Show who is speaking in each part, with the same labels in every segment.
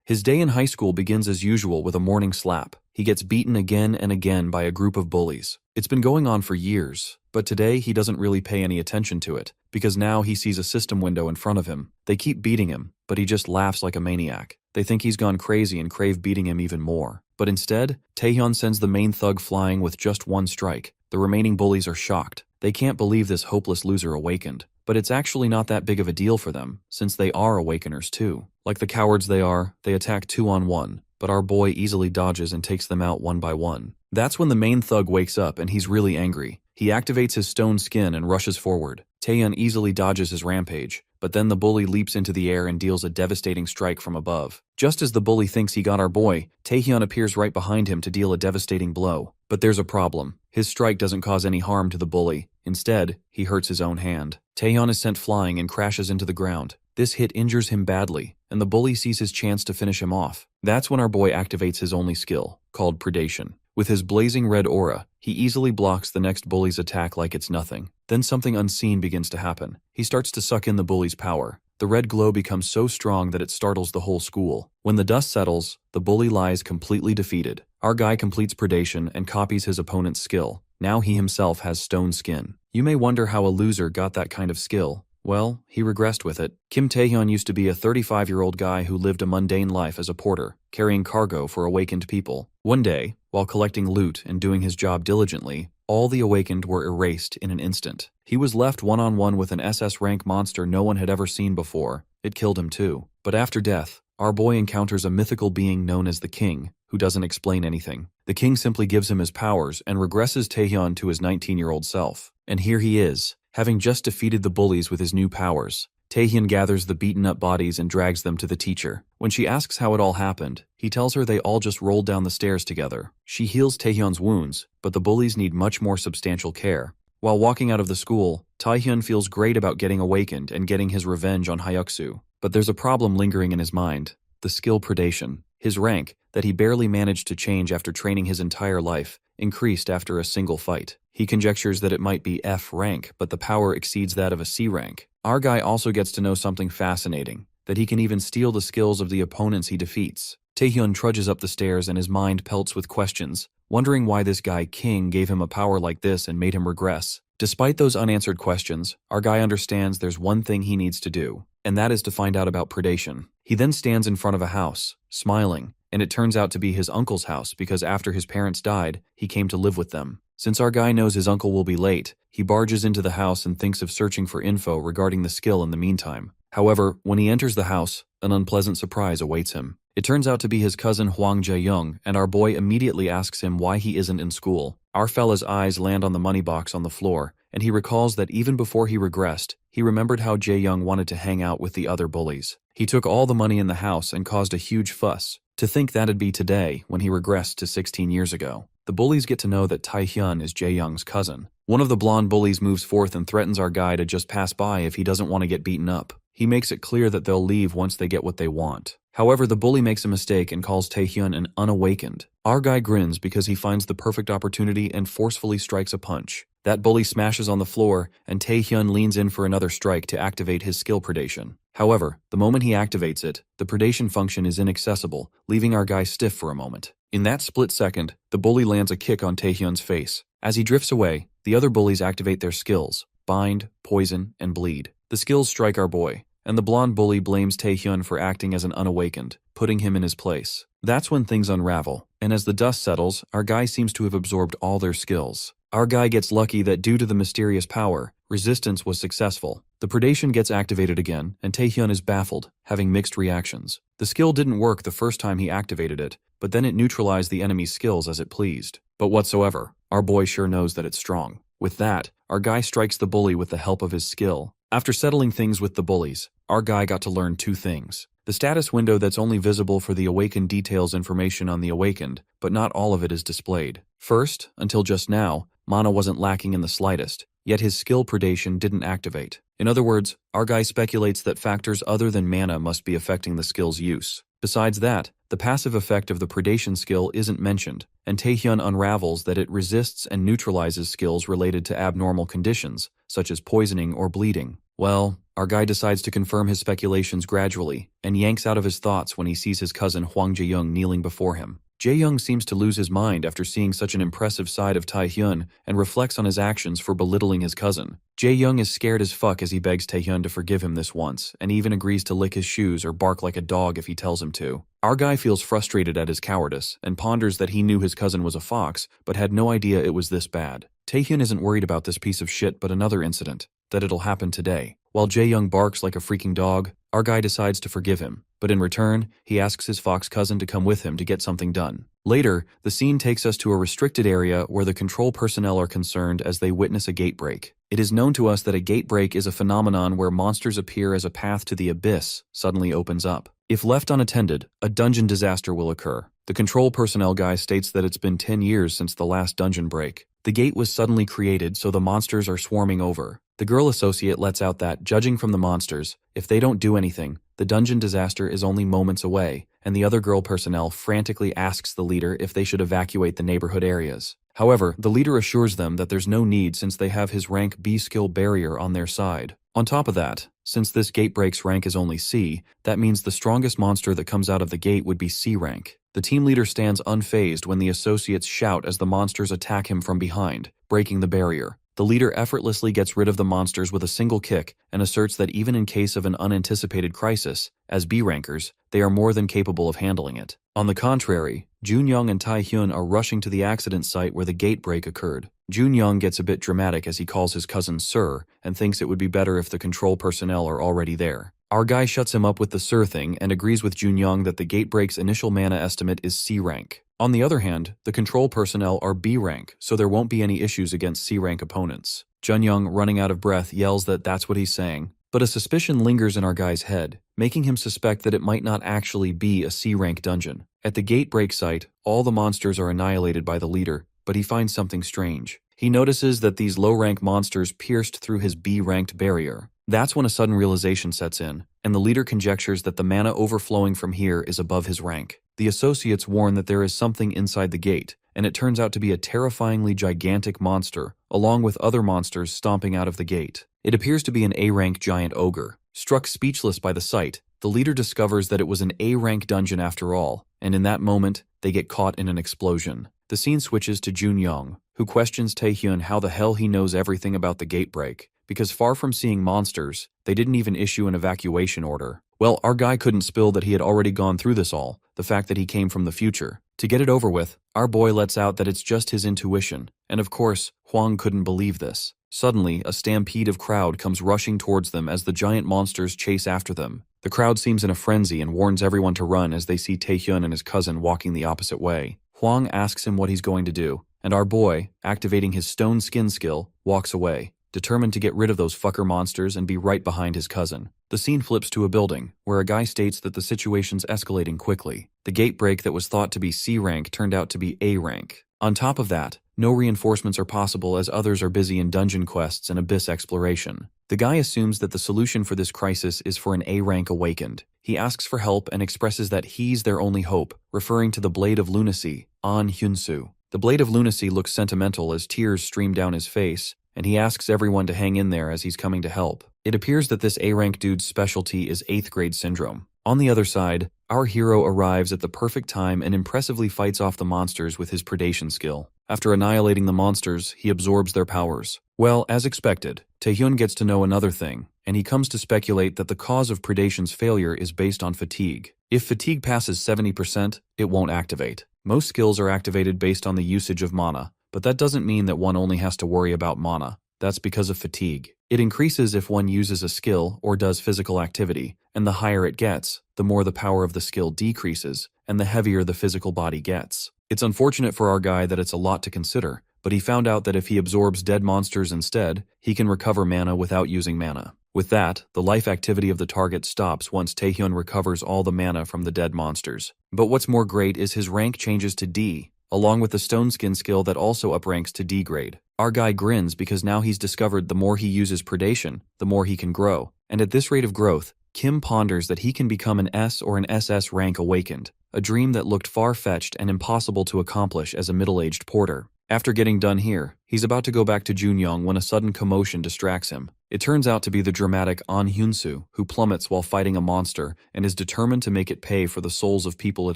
Speaker 1: His day in high school begins as usual with a morning slap. He gets beaten again and again by a group of bullies. It's been going on for years, but today he doesn't really pay any attention to it, because now he sees a system window in front of him. They keep beating him, but he just laughs like a maniac. They think he's gone crazy and crave beating him even more. But instead, Taehyun sends the main thug flying with just one strike. The remaining bullies are shocked. They can't believe this hopeless loser awakened. But it's actually not that big of a deal for them, since they are awakeners too. Like the cowards they are, they attack 2-on-1, but our boy easily dodges and takes them out one by one. That's when the main thug wakes up and he's really angry. He activates his stone skin and rushes forward. Taehyun easily dodges his rampage, but then the bully leaps into the air and deals a devastating strike from above. Just as the bully thinks he got our boy, Taehyun appears right behind him to deal a devastating blow. But there's a problem. His strike doesn't cause any harm to the bully. Instead, he hurts his own hand. Taehyun is sent flying and crashes into the ground. This hit injures him badly, and the bully sees his chance to finish him off. That's when our boy activates his only skill, called Predation. With his blazing red aura, he easily blocks the next bully's attack like it's nothing. Then something unseen begins to happen. He starts to suck in the bully's power. The red glow becomes so strong that it startles the whole school. When the dust settles, the bully lies completely defeated. Our guy completes Predation and copies his opponent's skill. Now he himself has stone skin. You may wonder how a loser got that kind of skill. Well, he regressed with it. Kim Taehyun used to be a 35-year-old guy who lived a mundane life as a porter, carrying cargo for awakened people. One day, while collecting loot and doing his job diligently, all the awakened were erased in an instant. He was left one-on-one with an SS rank monster no one had ever seen before. It killed him too. But after death, our boy encounters a mythical being known as the King, who doesn't explain anything. The King simply gives him his powers and regresses Taehyun to his 19-year-old self. And here he is, having just defeated the bullies with his new powers. Taehyun gathers the beaten-up bodies and drags them to the teacher. When she asks how it all happened, he tells her they all just rolled down the stairs together. She heals Taehyun's wounds, but the bullies need much more substantial care. While walking out of the school, Taehyun feels great about getting awakened and getting his revenge on Hyuksu. But there's a problem lingering in his mind: the skill Predation. His rank, that he barely managed to change after training his entire life, increased after a single fight. He conjectures that it might be F rank, but the power exceeds that of a C rank. Our guy also gets to know something fascinating, that he can even steal the skills of the opponents he defeats. Taehyun trudges up the stairs and his mind pelts with questions, wondering why this guy King gave him a power like this and made him regress. Despite those unanswered questions, our guy understands there's one thing he needs to do, and that is to find out about Predation. He then stands in front of a house, smiling, and it turns out to be his uncle's house because after his parents died, he came to live with them. Since our guy knows his uncle will be late, he barges into the house and thinks of searching for info regarding the skill in the meantime. However, when he enters the house, an unpleasant surprise awaits him. It turns out to be his cousin Hwang Jae-young, and our boy immediately asks him why he isn't in school. Our fella's eyes land on the money box on the floor, and he recalls that even before he regressed, he remembered how Jae-young wanted to hang out with the other bullies. He took all the money in the house and caused a huge fuss. To think that'd be today when he regressed to 16 years ago. The bullies get to know that Taehyun is Jae-young's cousin. One of the blonde bullies moves forth and threatens our guy to just pass by if he doesn't want to get beaten up. He makes it clear that they'll leave once they get what they want. However, the bully makes a mistake and calls Taehyun an unawakened. Our guy grins because he finds the perfect opportunity and forcefully strikes a punch. That bully smashes on the floor, and Taehyun leans in for another strike to activate his skill Predation. However, the moment he activates it, the Predation function is inaccessible, leaving our guy stiff for a moment. In that split second, the bully lands a kick on Taehyun's face. As he drifts away, the other bullies activate their skills: bind, poison, and bleed. The skills strike our boy, and the blonde bully blames Taehyun for acting as an unawakened, putting him in his place. That's when things unravel, and as the dust settles, our guy seems to have absorbed all their skills. Our guy gets lucky that due to the mysterious power, resistance was successful. The Predation gets activated again, and Taehyun is baffled, having mixed reactions. The skill didn't work the first time he activated it, but then it neutralized the enemy's skills as it pleased. But whatsoever, our boy sure knows that it's strong. With that, our guy strikes the bully with the help of his skill. After settling things with the bullies, our guy got to learn two things. The status window that's only visible for the awakened details information on the awakened, but not all of it is displayed. First, until just now, mana wasn't lacking in the slightest, yet his skill Predation didn't activate. In other words, our guy speculates that factors other than mana must be affecting the skill's use. Besides that, the passive effect of the predation skill isn't mentioned, and Taehyun unravels that it resists and neutralizes skills related to abnormal conditions, such as poisoning or bleeding. Well, our guy decides to confirm his speculations gradually, and yanks out of his thoughts when he sees his cousin Hwang Jae-young kneeling before him. Jae-young seems to lose his mind after seeing such an impressive side of Taehyun and reflects on his actions for belittling his cousin. Jae-young is scared as fuck as he begs Taehyun to forgive him this once, and even agrees to lick his shoes or bark like a dog if he tells him to. Our guy feels frustrated at his cowardice and ponders that he knew his cousin was a fox, but had no idea it was this bad. Taehyun isn't worried about this piece of shit but another incident, that it'll happen today. While Jae-young barks like a freaking dog, our guy decides to forgive him, but in return, he asks his fox cousin to come with him to get something done. Later, the scene takes us to a restricted area where the control personnel are concerned as they witness a gate break. It is known to us that a gate break is a phenomenon where monsters appear as a path to the abyss suddenly opens up. If left unattended, a dungeon disaster will occur. The control personnel guy states that it's been 10 years since the last dungeon break. The gate was suddenly created so the monsters are swarming over. The girl associate lets out that, judging from the monsters, if they don't do anything, the dungeon disaster is only moments away, and the other girl personnel frantically asks the leader if they should evacuate the neighborhood areas. However, the leader assures them that there's no need since they have his rank B skill barrier on their side. On top of that, since this gate break's rank is only C, that means the strongest monster that comes out of the gate would be C rank. The team leader stands unfazed when the associates shout as the monsters attack him from behind, breaking the barrier. The leader effortlessly gets rid of the monsters with a single kick and asserts that even in case of an unanticipated crisis, as B rankers, they are more than capable of handling it. On the contrary, Junyoung and Taehyun are rushing to the accident site where the gate break occurred. Junyoung gets a bit dramatic as he calls his cousin Sir and thinks it would be better if the control personnel are already there. Our guy shuts him up with the Sir thing and agrees with Junyoung that the gate break's initial mana estimate is C rank. On the other hand, the control personnel are B rank, so there won't be any issues against C rank opponents. Junyoung, running out of breath, yells that that's what he's saying, but a suspicion lingers in our guy's head, making him suspect that it might not actually be a C rank dungeon. At the gate break site, all the monsters are annihilated by the leader, but he finds something strange. He notices that these low-rank monsters pierced through his B-ranked barrier. That's when a sudden realization sets in, and the leader conjectures that the mana overflowing from here is above his rank. The associates warn that there is something inside the gate, and it turns out to be a terrifyingly gigantic monster, along with other monsters stomping out of the gate. It appears to be an A-rank giant ogre. Struck speechless by the sight, the leader discovers that it was an A-rank dungeon after all, and in that moment, they get caught in an explosion. The scene switches to Junyoung, who questions Taehyun how the hell he knows everything about the gate break, because far from seeing monsters, they didn't even issue an evacuation order. Well, our guy couldn't spill that he had already gone through this all, the fact that he came from the future. To get it over with, our boy lets out that it's just his intuition, and of course, Hwang couldn't believe this. Suddenly, a stampede of crowd comes rushing towards them as the giant monsters chase after them. The crowd seems in a frenzy and warns everyone to run as they see Taehyun and his cousin walking the opposite way. Hwang asks him what he's going to do, and our boy, activating his stone skin skill, walks away, determined to get rid of those fucker monsters and be right behind his cousin. The scene flips to a building, where a guy states that the situation's escalating quickly. The gate break that was thought to be C rank turned out to be A rank. On top of that, no reinforcements are possible as others are busy in dungeon quests and abyss exploration. The guy assumes that the solution for this crisis is for an A rank awakened. He asks for help and expresses that he's their only hope, referring to the Blade of Lunacy, An Hyunsu. The Blade of Lunacy looks sentimental as tears stream down his face, and he asks everyone to hang in there as he's coming to help. It appears that this A-rank dude's specialty is 8th grade syndrome. On the other side, our hero arrives at the perfect time and impressively fights off the monsters with his predation skill. After annihilating the monsters, he absorbs their powers. Well, as expected, Taehyun gets to know another thing, and he comes to speculate that the cause of predation's failure is based on fatigue. If fatigue passes 70%, it won't activate. Most skills are activated based on the usage of mana, but that doesn't mean that one only has to worry about mana. That's because of fatigue. It increases if one uses a skill or does physical activity, and the higher it gets, the more the power of the skill decreases, and the heavier the physical body gets. It's unfortunate for our guy that it's a lot to consider, but he found out that if he absorbs dead monsters instead, he can recover mana without using mana. With that, the life activity of the target stops once Taehyun recovers all the mana from the dead monsters. But what's more great is his rank changes to D, along with the stone skin skill that also upranks to D grade. Our guy grins because now he's discovered the more he uses predation, the more he can grow. And at this rate of growth, Kim ponders that he can become an S or an SS rank awakened, a dream that looked far-fetched and impossible to accomplish as a middle-aged porter. After getting done here, he's about to go back to Junyoung when a sudden commotion distracts him. It turns out to be the dramatic An Hyun-soo, who plummets while fighting a monster and is determined to make it pay for the souls of people it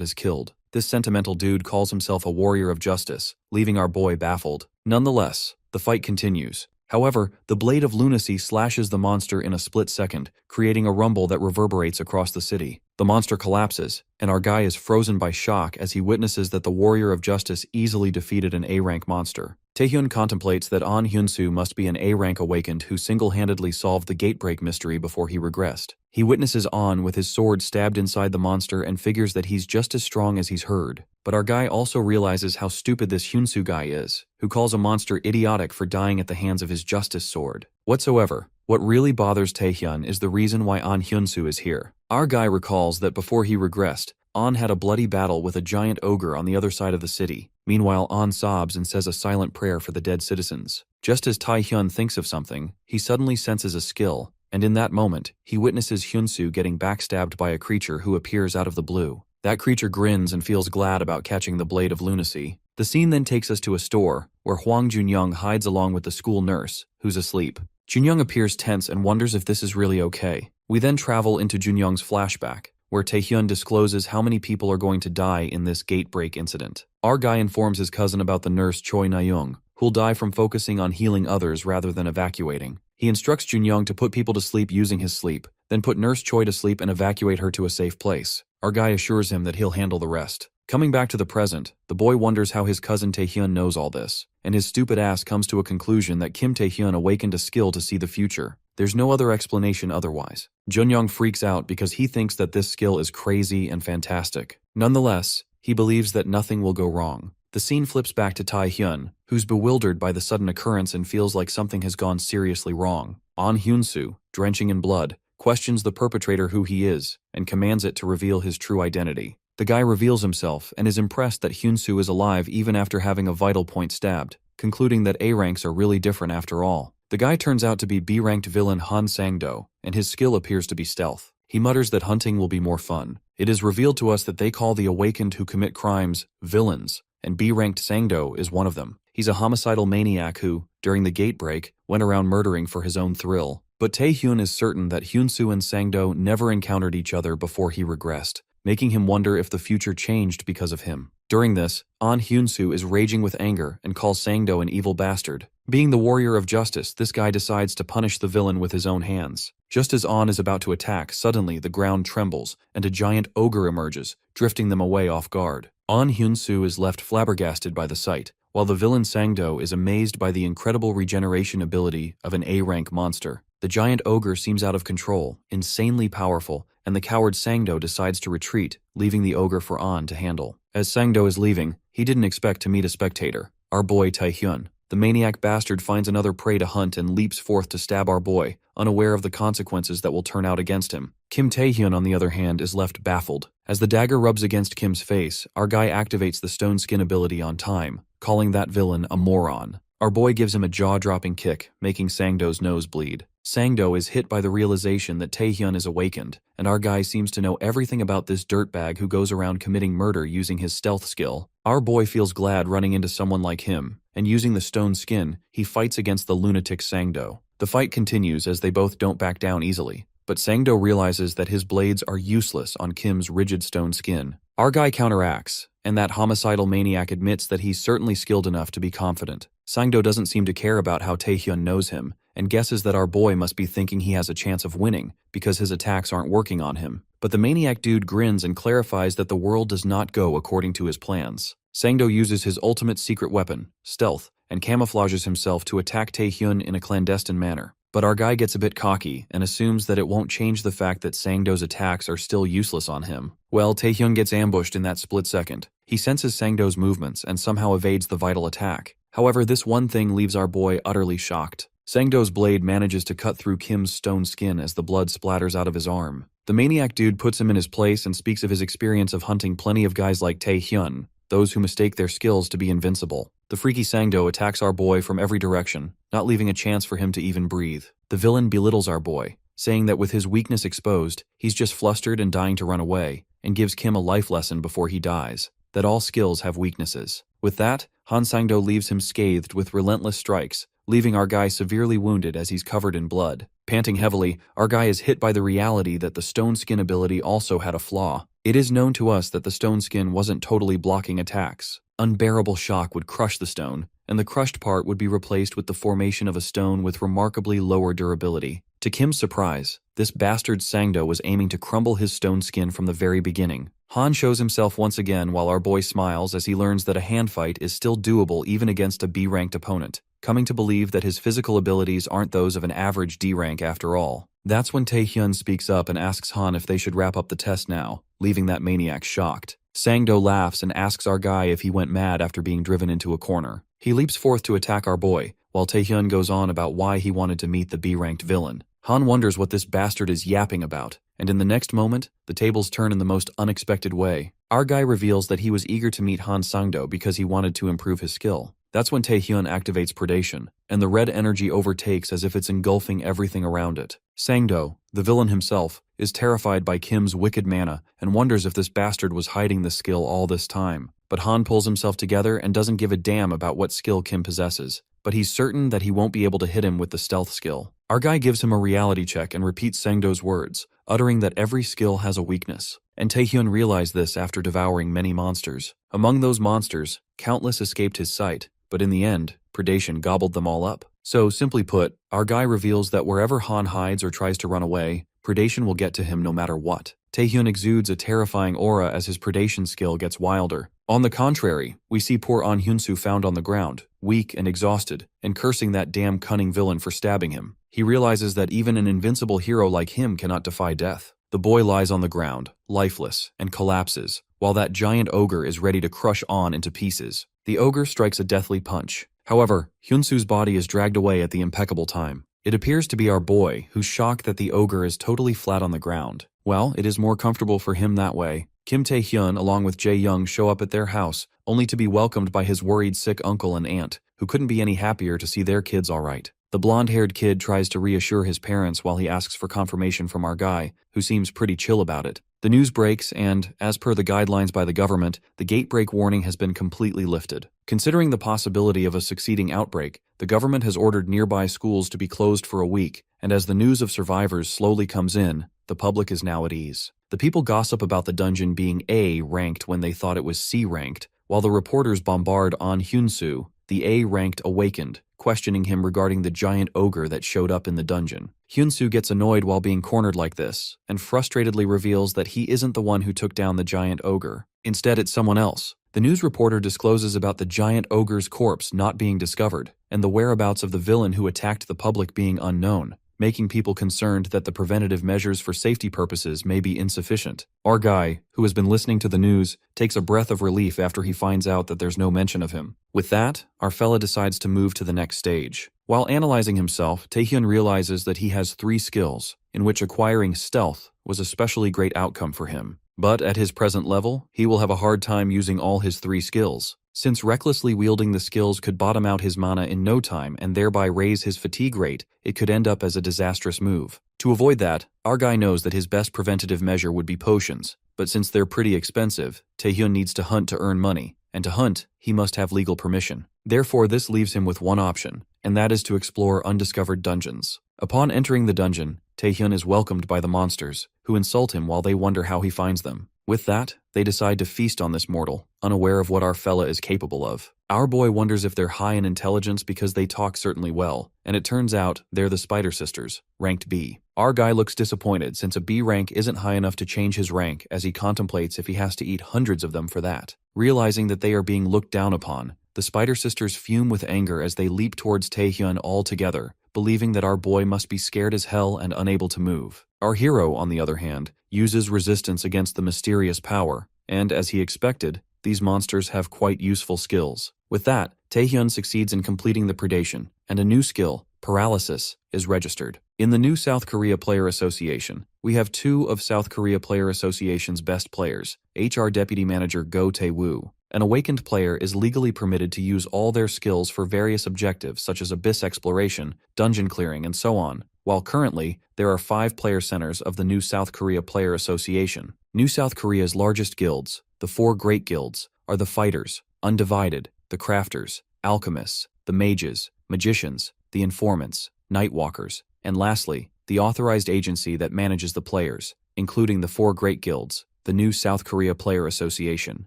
Speaker 1: has killed. This sentimental dude calls himself a warrior of justice, leaving our boy baffled. Nonetheless, the fight continues. However, the blade of lunacy slashes the monster in a split second, creating a rumble that reverberates across the city. The monster collapses, and our guy is frozen by shock as he witnesses that the warrior of justice easily defeated an A-rank monster. Taehyun contemplates that An Hyun-soo must be an A-rank awakened who single-handedly solved the gatebreak mystery before he regressed. He witnesses An with his sword stabbed inside the monster and figures that he's just as strong as he's heard. But our guy also realizes how stupid this Hyun-soo guy is, who calls a monster idiotic for dying at the hands of his justice sword. Whatsoever, what really bothers Taehyun is the reason why An Hyun-soo is here. Our guy recalls that before he regressed, An had a bloody battle with a giant ogre on the other side of the city. Meanwhile, An sobs and says a silent prayer for the dead citizens. Just as Taehyun thinks of something, he suddenly senses a skill, and in that moment, he witnesses Hyun-soo getting backstabbed by a creature who appears out of the blue. That creature grins and feels glad about catching the blade of lunacy. The scene then takes us to a store, where Hwang Junyoung hides along with the school nurse, who's asleep. Junyoung appears tense and wonders if this is really okay. We then travel into Junyoung's flashback, where Taehyun discloses how many people are going to die in this gate break incident. Our guy informs his cousin about the nurse Choi Na-young, who'll die from focusing on healing others rather than evacuating. He instructs Junyoung to put people to sleep using his sleep, then put Nurse Choi to sleep and evacuate her to a safe place. Our guy assures him that he'll handle the rest. Coming back to the present, the boy wonders how his cousin Taehyun knows all this, and his stupid ass comes to a conclusion that Kim Taehyun awakened a skill to see the future. There's no other explanation otherwise. Junyoung freaks out because he thinks that this skill is crazy and fantastic. Nonetheless, he believes that nothing will go wrong. The scene flips back to Taehyun, who's bewildered by the sudden occurrence and feels like something has gone seriously wrong. An Hyun-soo, drenching in blood, questions the perpetrator who he is, and commands it to reveal his true identity. The guy reveals himself and is impressed that Hyun-soo is alive even after having a vital point stabbed, concluding that A-ranks are really different after all. The guy turns out to be B-ranked villain Han Sang-do, and his skill appears to be stealth. He mutters that hunting will be more fun. It is revealed to us that they call the awakened who commit crimes villains, and B-ranked Sang-do is one of them. He's a homicidal maniac who, during the gate break, went around murdering for his own thrill. But Taehyun is certain that Hyun-soo and Sang-do never encountered each other before he regressed, making him wonder if the future changed because of him. During this, An Hyun-soo is raging with anger and calls Sang-do an evil bastard. Being the warrior of justice, this guy decides to punish the villain with his own hands. Just as An is about to attack, suddenly the ground trembles, and a giant ogre emerges, drifting them away off guard. An Hyun-soo is left flabbergasted by the sight, while the villain Sang-do is amazed by the incredible regeneration ability of an A-rank monster. The giant ogre seems out of control, insanely powerful, and the coward Sang-do decides to retreat, leaving the ogre for An to handle. As Sang-do is leaving, he didn't expect to meet a spectator, our boy Taehyun. The maniac bastard finds another prey to hunt and leaps forth to stab our boy, unaware of the consequences that will turn out against him. Kim Taehyun, on the other hand, is left baffled. As the dagger rubs against Kim's face, our guy activates the stone skin ability on time, calling that villain a moron. Our boy gives him a jaw-dropping kick, making Sang-do's nose bleed. Sang-do is hit by the realization that Taehyun is awakened, and our guy seems to know everything about this dirtbag who goes around committing murder using his stealth skill. Our boy feels glad running into someone like him, and using the stone skin, he fights against the lunatic Sang-do. The fight continues as they both don't back down easily, but Sang-do realizes that his blades are useless on Kim's rigid stone skin. Our guy counteracts, and that homicidal maniac admits that he's certainly skilled enough to be confident. Sang-do doesn't seem to care about how Taehyun knows him, and guesses that our boy must be thinking he has a chance of winning because his attacks aren't working on him. But the maniac dude grins and clarifies that the world does not go according to his plans. Sang-do uses his ultimate secret weapon, stealth, and camouflages himself to attack Taehyun in a clandestine manner. But our guy gets a bit cocky and assumes that it won't change the fact that Sang-do's attacks are still useless on him. Well, Taehyun gets ambushed in that split second. He senses Sang-do's movements and somehow evades the vital attack. However, this one thing leaves our boy utterly shocked. Sang-do's blade manages to cut through Kim's stone skin as the blood splatters out of his arm. The maniac dude puts him in his place and speaks of his experience of hunting plenty of guys like Taehyun, those who mistake their skills to be invincible. The freaky Sang-do attacks our boy from every direction, not leaving a chance for him to even breathe. The villain belittles our boy, saying that with his weakness exposed, he's just flustered and dying to run away, and gives Kim a life lesson before he dies, that all skills have weaknesses. With that, Han Sang-do leaves him scathed with relentless strikes, leaving our guy severely wounded as he's covered in blood. Panting heavily, our guy is hit by the reality that the stone skin ability also had a flaw. It is known to us that the stone skin wasn't totally blocking attacks. Unbearable shock would crush the stone, and the crushed part would be replaced with the formation of a stone with remarkably lower durability. To Kim's surprise, this bastard Sang-do was aiming to crumble his stone skin from the very beginning. Han shows himself once again while our boy smiles as he learns that a hand fight is still doable even against a B-ranked opponent, coming to believe that his physical abilities aren't those of an average D-rank after all. That's when Tae-hyun speaks up and asks Han if they should wrap up the test now, leaving that maniac shocked. Sang-do laughs and asks our guy if he went mad after being driven into a corner. He leaps forth to attack our boy, while Tae-hyun goes on about why he wanted to meet the B-ranked villain. Han wonders what this bastard is yapping about, and in the next moment, the tables turn in the most unexpected way. Our guy reveals that he was eager to meet Han Sang-do because he wanted to improve his skill. That's when Tae-hyun activates predation, and the red energy overtakes as if it's engulfing everything around it. Sang-do, the villain himself, is terrified by Kim's wicked mana and wonders if this bastard was hiding the skill all this time. But Han pulls himself together and doesn't give a damn about what skill Kim possesses, but he's certain that he won't be able to hit him with the stealth skill. Our guy gives him a reality check and repeats Sang-do's words, uttering that every skill has a weakness. And Tae-hyun realized this after devouring many monsters. Among those monsters, countless escaped his sight, but in the end, predation gobbled them all up. So, simply put, our guy reveals that wherever Han hides or tries to run away, predation will get to him no matter what. Tae-hyun exudes a terrifying aura as his predation skill gets wilder. On the contrary, we see poor An Hyun-soo found on the ground, weak and exhausted, and cursing that damn cunning villain for stabbing him. He realizes that even an invincible hero like him cannot defy death. The boy lies on the ground, lifeless, and collapses, while that giant ogre is ready to crush An into pieces. The ogre strikes a deathly punch. However, Hyun-soo's body is dragged away at the impeccable time. It appears to be our boy, who's shocked that the ogre is totally flat on the ground. Well, it is more comfortable for him that way. Kim Tae-hyun along with Jae-young show up at their house, only to be welcomed by his worried sick uncle and aunt, who couldn't be any happier to see their kids alright. The blonde-haired kid tries to reassure his parents while he asks for confirmation from our guy, who seems pretty chill about it. The news breaks and, as per the guidelines by the government, the gate break warning has been completely lifted. Considering the possibility of a succeeding outbreak, the government has ordered nearby schools to be closed for a week, and as the news of survivors slowly comes in, the public is now at ease. The people gossip about the dungeon being A-ranked when they thought it was C-ranked, while the reporters bombard An Hyun-soo, the A-ranked awakened, questioning him regarding the giant ogre that showed up in the dungeon. Hyun-soo gets annoyed while being cornered like this, and frustratedly reveals that he isn't the one who took down the giant ogre. Instead, it's someone else. The news reporter discloses about the giant ogre's corpse not being discovered, and the whereabouts of the villain who attacked the public being unknown, making people concerned that the preventative measures for safety purposes may be insufficient. Our guy, who has been listening to the news, takes a breath of relief after he finds out that there's no mention of him. With that, our fella decides to move to the next stage. While analyzing himself, Tae-hyun realizes that he has 3 skills, in which acquiring stealth was a especially great outcome for him. But at his present level, he will have a hard time using all his 3 skills. Since recklessly wielding the skills could bottom out his mana in no time and thereby raise his fatigue rate, it could end up as a disastrous move. To avoid that, our guy knows that his best preventative measure would be potions, but since they're pretty expensive, Tae-hyun needs to hunt to earn money, and to hunt, he must have legal permission. Therefore, this leaves him with one option, and that is to explore undiscovered dungeons. Upon entering the dungeon, Tae-hyun is welcomed by the monsters, who insult him while they wonder how he finds them. With that, they decide to feast on this mortal, unaware of what our fella is capable of. Our boy wonders if they're high in intelligence because they talk certainly well, and it turns out they're the Spider Sisters, ranked B. Our guy looks disappointed since a B rank isn't high enough to change his rank as he contemplates if he has to eat hundreds of them for that. Realizing that they are being looked down upon, the Spider Sisters fume with anger as they leap towards Tae-hyun all together, believing that our boy must be scared as hell and unable to move. Our hero, on the other hand, uses resistance against the mysterious power, and as he expected, these monsters have quite useful skills. With that, Tae-hyun succeeds in completing the predation, and a new skill, paralysis, is registered. In the new South Korea Player Association, we have 2 of South Korea Player Association's best players, HR Deputy Manager Go Tae-woo, An awakened player is legally permitted to use all their skills for various objectives such as abyss exploration, dungeon clearing, and so on, while currently, there are 5 player centers of the New South Korea Player Association. New South Korea's largest guilds, the 4 great guilds, are the Fighters, Undivided, the Crafters, Alchemists, the Mages, Magicians, the Informants, Nightwalkers, and lastly, the authorized agency that manages the players, including the 4 great guilds, the New South Korea Player Association.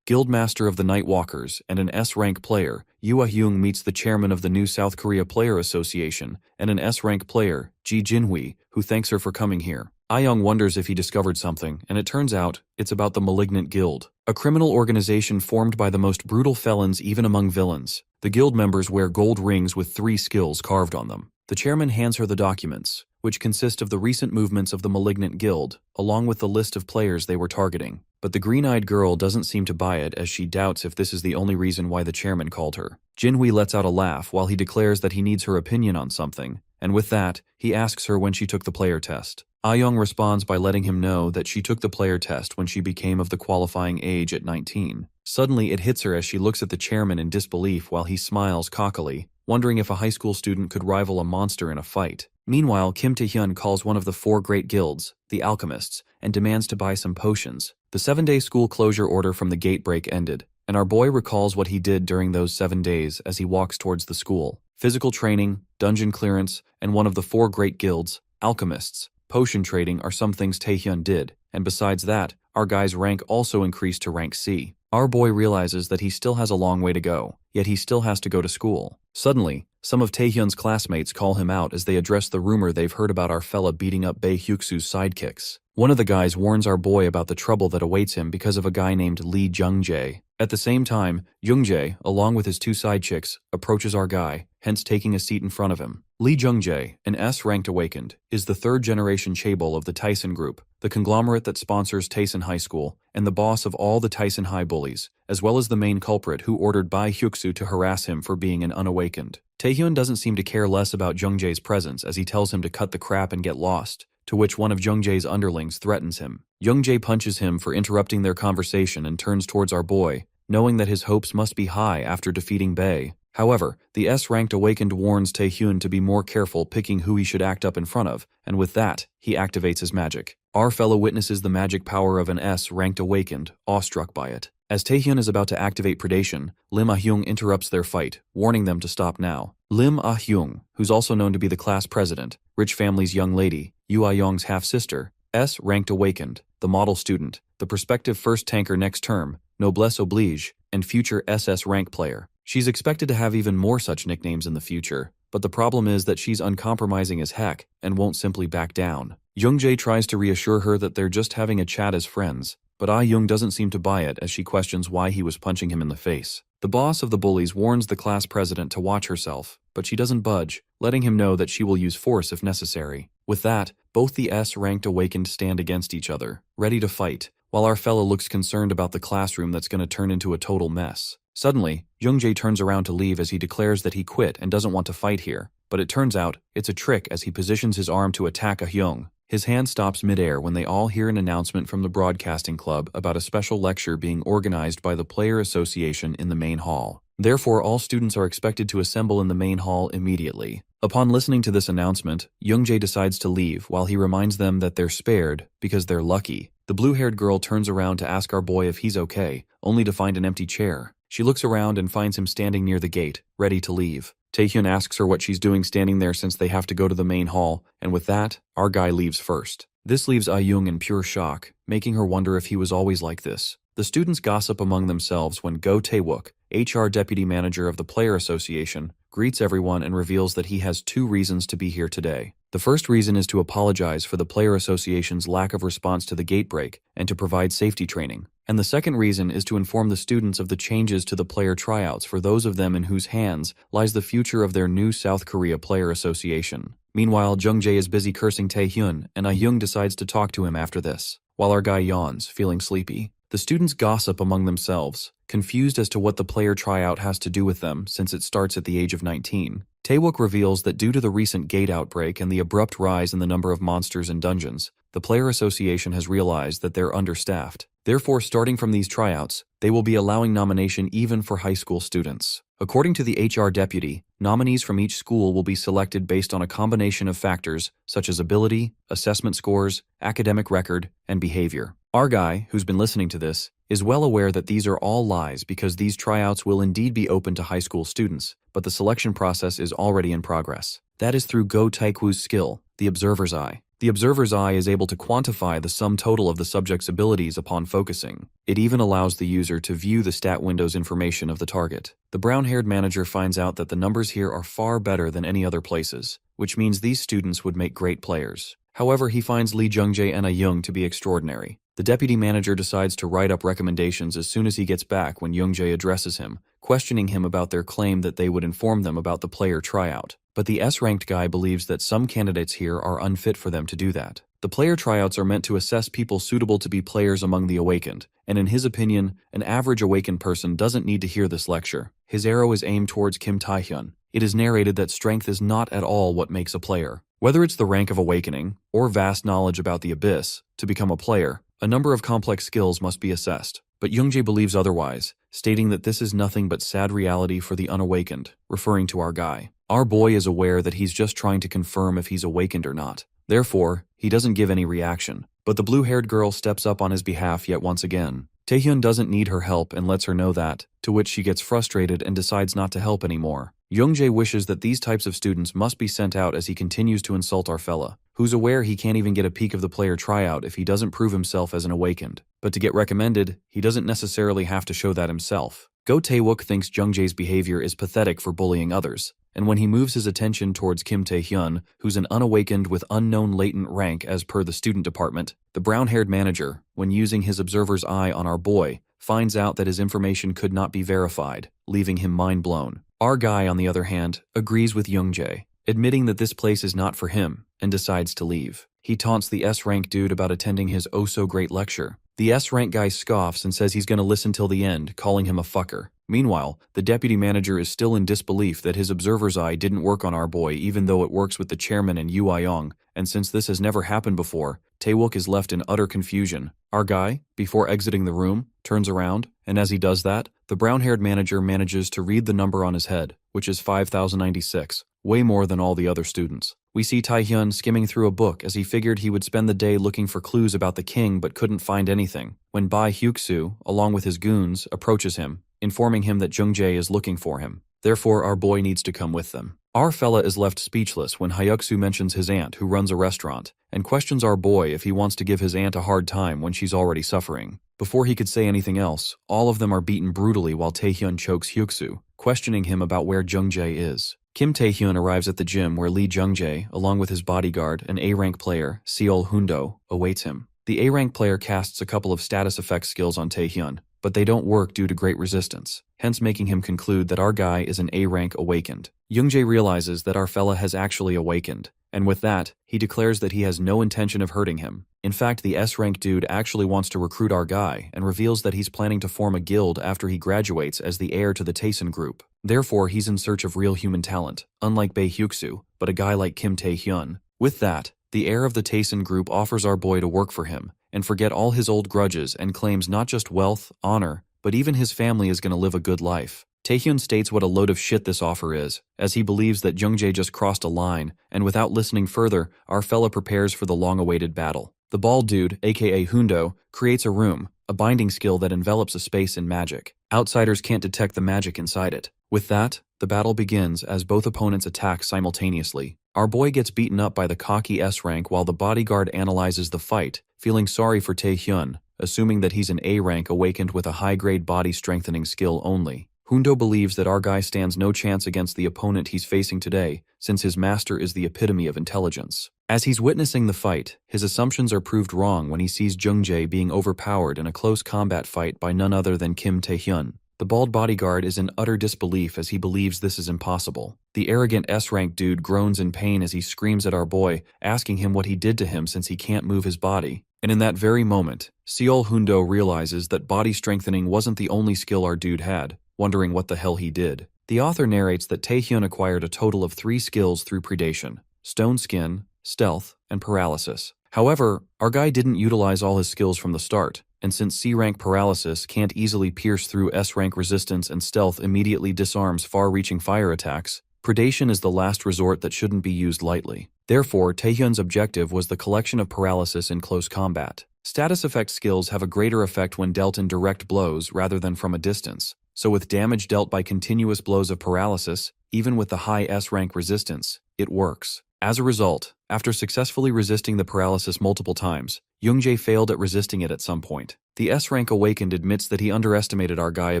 Speaker 1: Guildmaster of the Nightwalkers and an S-rank player, Yoo Ah-young meets the chairman of the New South Korea Player Association and an S-rank player, Ji Jinhui, who thanks her for coming here. Ah-young wonders if he discovered something, and it turns out it's about the Malignant Guild, a criminal organization formed by the most brutal felons even among villains. The guild members wear gold rings with 3 skills carved on them. The chairman hands her the documents, which consist of the recent movements of the Malignant Guild, along with the list of players they were targeting. But the green-eyed girl doesn't seem to buy it as she doubts if this is the only reason why the chairman called her. Jinhui lets out a laugh while he declares that he needs her opinion on something, and with that, he asks her when she took the player test. Ah-young responds by letting him know that she took the player test when she became of the qualifying age at 19. Suddenly, it hits her as she looks at the chairman in disbelief while he smiles cockily, wondering if a high school student could rival a monster in a fight. Meanwhile, Kim Tae-hyun calls one of the 4 great guilds, the Alchemists, and demands to buy some potions. The 7-day school closure order from the gate break ended, and our boy recalls what he did during those 7 days as he walks towards the school. Physical training, dungeon clearance, and one of the 4 great guilds, Alchemists, potion trading are some things Tae-hyun did, and besides that, our guy's rank also increased to rank C. Our boy realizes that he still has a long way to go, yet he still has to go to school. Suddenly, some of Tae-hyun's classmates call him out as they address the rumor they've heard about our fella beating up Bae Hyuk-soo's sidekicks. One of the guys warns our boy about the trouble that awaits him because of a guy named Lee Jung-jae. At the same time, Jung-jae, along with his 2 side chicks, approaches our guy, hence taking a seat in front of him. Lee Jung-jae, an S-ranked awakened, is the 3rd-generation chaebol of the Tyson Group, the conglomerate that sponsors Tyson High School, and the boss of all the Tyson High bullies, as well as the main culprit who ordered Bae Hyuk-soo to harass him for being an unawakened. Tae-hyun doesn't seem to care less about Jung-jae's presence as he tells him to cut the crap and get lost, to which one of Jung-jae's underlings threatens him. Jung-jae punches him for interrupting their conversation and turns towards our boy, knowing that his hopes must be high after defeating Bae. However, the S-ranked awakened warns Tae-hyun to be more careful picking who he should act up in front of, and with that, he activates his magic. Our fellow witnesses the magic power of an S-ranked awakened, awestruck by it. As Tae-hyun is about to activate predation, Lim Ah-hyung interrupts their fight, warning them to stop now. Lim Ah-hyung, who's also known to be the class president, rich family's young lady, Yoo Ah-young's half-sister, S-ranked awakened, the model student, the prospective first tanker next term, noblesse oblige, and future SS rank player. She's expected to have even more such nicknames in the future, but the problem is that she's uncompromising as heck and won't simply back down. Jung-jae tries to reassure her that they're just having a chat as friends, but Ah-young doesn't seem to buy it as she questions why he was punching him in the face. The boss of the bullies warns the class president to watch herself, but she doesn't budge, letting him know that she will use force if necessary. With that, both the S-ranked awakened stand against each other, ready to fight, while our fellow looks concerned about the classroom that's going to turn into a total mess. Suddenly, Jung-jae turns around to leave as he declares that he quit and doesn't want to fight here, but it turns out it's a trick as he positions his arm to attack Ah-young. His hand stops midair when they all hear an announcement from the broadcasting club about a special lecture being organized by the Player Association in the main hall. Therefore, all students are expected to assemble in the main hall immediately. Upon listening to this announcement, Jung-jae decides to leave while he reminds them that they're spared because they're lucky. The blue-haired girl turns around to ask our boy if he's okay, only to find an empty chair. She looks around and finds him standing near the gate, ready to leave. Tae-hyun asks her what she's doing standing there since they have to go to the main hall, and with that, our guy leaves first. This leaves Ah-young in pure shock, making her wonder if he was always like this. The students gossip among themselves when Go Tae-wook, HR deputy manager of the Player Association, greets everyone and reveals that he has 2 reasons to be here today. The first reason is to apologize for the Player Association's lack of response to the gate break and to provide safety training. And the second reason is to inform the students of the changes to the player tryouts for those of them in whose hands lies the future of their new South Korea Player Association. Meanwhile, Jung-jae is busy cursing Tae-hyun, and Ah-young decides to talk to him after this, while our guy yawns, feeling sleepy. The students gossip among themselves, confused as to what the player tryout has to do with them since it starts at the age of 19. Taewook reveals that due to the recent gate outbreak and the abrupt rise in the number of monsters in dungeons, the Player Association has realized that they're understaffed. Therefore, starting from these tryouts, they will be allowing nomination even for high school students. According to the HR deputy, nominees from each school will be selected based on a combination of factors such as ability, assessment scores, academic record, and behavior. Our guy, who's been listening to this, is well aware that these are all lies because these tryouts will indeed be open to high school students, but the selection process is already in progress. That is through Go Taekwoo's skill, the Observer's Eye. The Observer's Eye is able to quantify the sum total of the subject's abilities upon focusing. It even allows the user to view the stat window's information of the target. The brown-haired manager finds out that the numbers here are far better than any other places, which means these students would make great players. However, he finds Lee Jungjae and Young to be extraordinary. The deputy manager decides to write up recommendations as soon as he gets back when Youngjae addresses him, questioning him about their claim that they would inform them about the player tryout. But the S-ranked guy believes that some candidates here are unfit for them to do that. The player tryouts are meant to assess people suitable to be players among the awakened, and in his opinion, an average awakened person doesn't need to hear this lecture. His arrow is aimed towards Kim Tae-hyun. It is narrated that strength is not at all what makes a player. Whether it's the rank of awakening, or vast knowledge about the abyss, to become a player, a number of complex skills must be assessed. But Youngjae believes otherwise, stating that this is nothing but sad reality for the unawakened, referring to our guy. Our boy is aware that he's just trying to confirm if he's awakened or not. Therefore, he doesn't give any reaction. But the blue-haired girl steps up on his behalf yet once again. Taehyun doesn't need her help and lets her know that, to which she gets frustrated and decides not to help anymore. Youngjae wishes that these types of students must be sent out as he continues to insult our fella, who's aware he can't even get a peek of the player tryout if he doesn't prove himself as an awakened. But to get recommended, he doesn't necessarily have to show that himself. Go Taewook thinks Jungjae's behavior is pathetic for bullying others, and when he moves his attention towards Kim Tae-hyun, who's an unawakened with unknown latent rank as per the student department, the brown-haired manager, when using his observer's eye on our boy, finds out that his information could not be verified, leaving him mind-blown. Our guy, on the other hand, agrees with Youngjae, admitting that this place is not for him, and decides to leave. He taunts the S-rank dude about attending his oh-so-great lecture. The S-rank guy scoffs and says he's gonna listen till the end, calling him a fucker. Meanwhile, the deputy manager is still in disbelief that his observer's eye didn't work on our boy even though it works with the chairman and Yu Ayong, and since this has never happened before, Taewook is left in utter confusion. Our guy, before exiting the room, turns around, and as he does that, the brown-haired manager manages to read the number on his head, which is 5096, way more than all the other students. We see Taehyun skimming through a book as he figured he would spend the day looking for clues about the king but couldn't find anything, when Bae Hyuk-soo, along with his goons, approaches him, informing him that Jungjae is looking for him. Therefore, our boy needs to come with them. Our fella is left speechless when Hyuk-soo mentions his aunt who runs a restaurant, and questions our boy if he wants to give his aunt a hard time when she's already suffering. Before he could say anything else, all of them are beaten brutally while Taehyun chokes Hyuk-soo, questioning him about where Jungjae is. Kim Taehyun arrives at the gym where Lee Jungjae, along with his bodyguard, an A-rank player, Seol Hundo, awaits him. The A-rank player casts a couple of status effect skills on Taehyun, but they don't work due to great resistance, hence making him conclude that our guy is an A-rank awakened. Jungjae realizes that our fella has actually awakened, and with that, he declares that he has no intention of hurting him. In fact, the S-rank dude actually wants to recruit our guy and reveals that he's planning to form a guild after he graduates as the heir to the Taesun group. Therefore, he's in search of real human talent, unlike Bae Hyuk-soo, but a guy like Kim Tae-hyun. With that, the heir of the Taesun group offers our boy to work for him and forget all his old grudges and claims not just wealth, honor, but even his family is going to live a good life. Taehyun states what a load of shit this offer is, as he believes that Jungjae just crossed a line, and without listening further, our fella prepares for the long-awaited battle. The bald dude, aka Hundo, creates a room, a binding skill that envelops a space in magic. Outsiders can't detect the magic inside it. With that, the battle begins as both opponents attack simultaneously. Our boy gets beaten up by the cocky S-rank while the bodyguard analyzes the fight, feeling sorry for Taehyun, assuming that he's an A-rank awakened with a high-grade body-strengthening skill only. Hundo believes that our guy stands no chance against the opponent he's facing today, since his master is the epitome of intelligence. As he's witnessing the fight, his assumptions are proved wrong when he sees Jungjae being overpowered in a close combat fight by none other than Kim Taehyun. The bald bodyguard is in utter disbelief as he believes this is impossible. The arrogant S-rank dude groans in pain as he screams at our boy, asking him what he did to him since he can't move his body. And in that very moment, Seol Hundo realizes that body strengthening wasn't the only skill our dude had, wondering what the hell he did. The author narrates that Taehyun acquired a total of 3 skills through predation: stone skin, stealth, and paralysis. However, our guy didn't utilize all his skills from the start, and since C-rank paralysis can't easily pierce through S-rank resistance and stealth immediately disarms far-reaching fire attacks, predation is the last resort that shouldn't be used lightly. Therefore, Taehyun's objective was the collection of paralysis in close combat. Status effect skills have a greater effect when dealt in direct blows rather than from a distance, so with damage dealt by continuous blows of paralysis, even with the high S-rank resistance, it works. As a result, after successfully resisting the paralysis multiple times, Youngjae failed at resisting it at some point. The S-rank awakened admits that he underestimated our guy a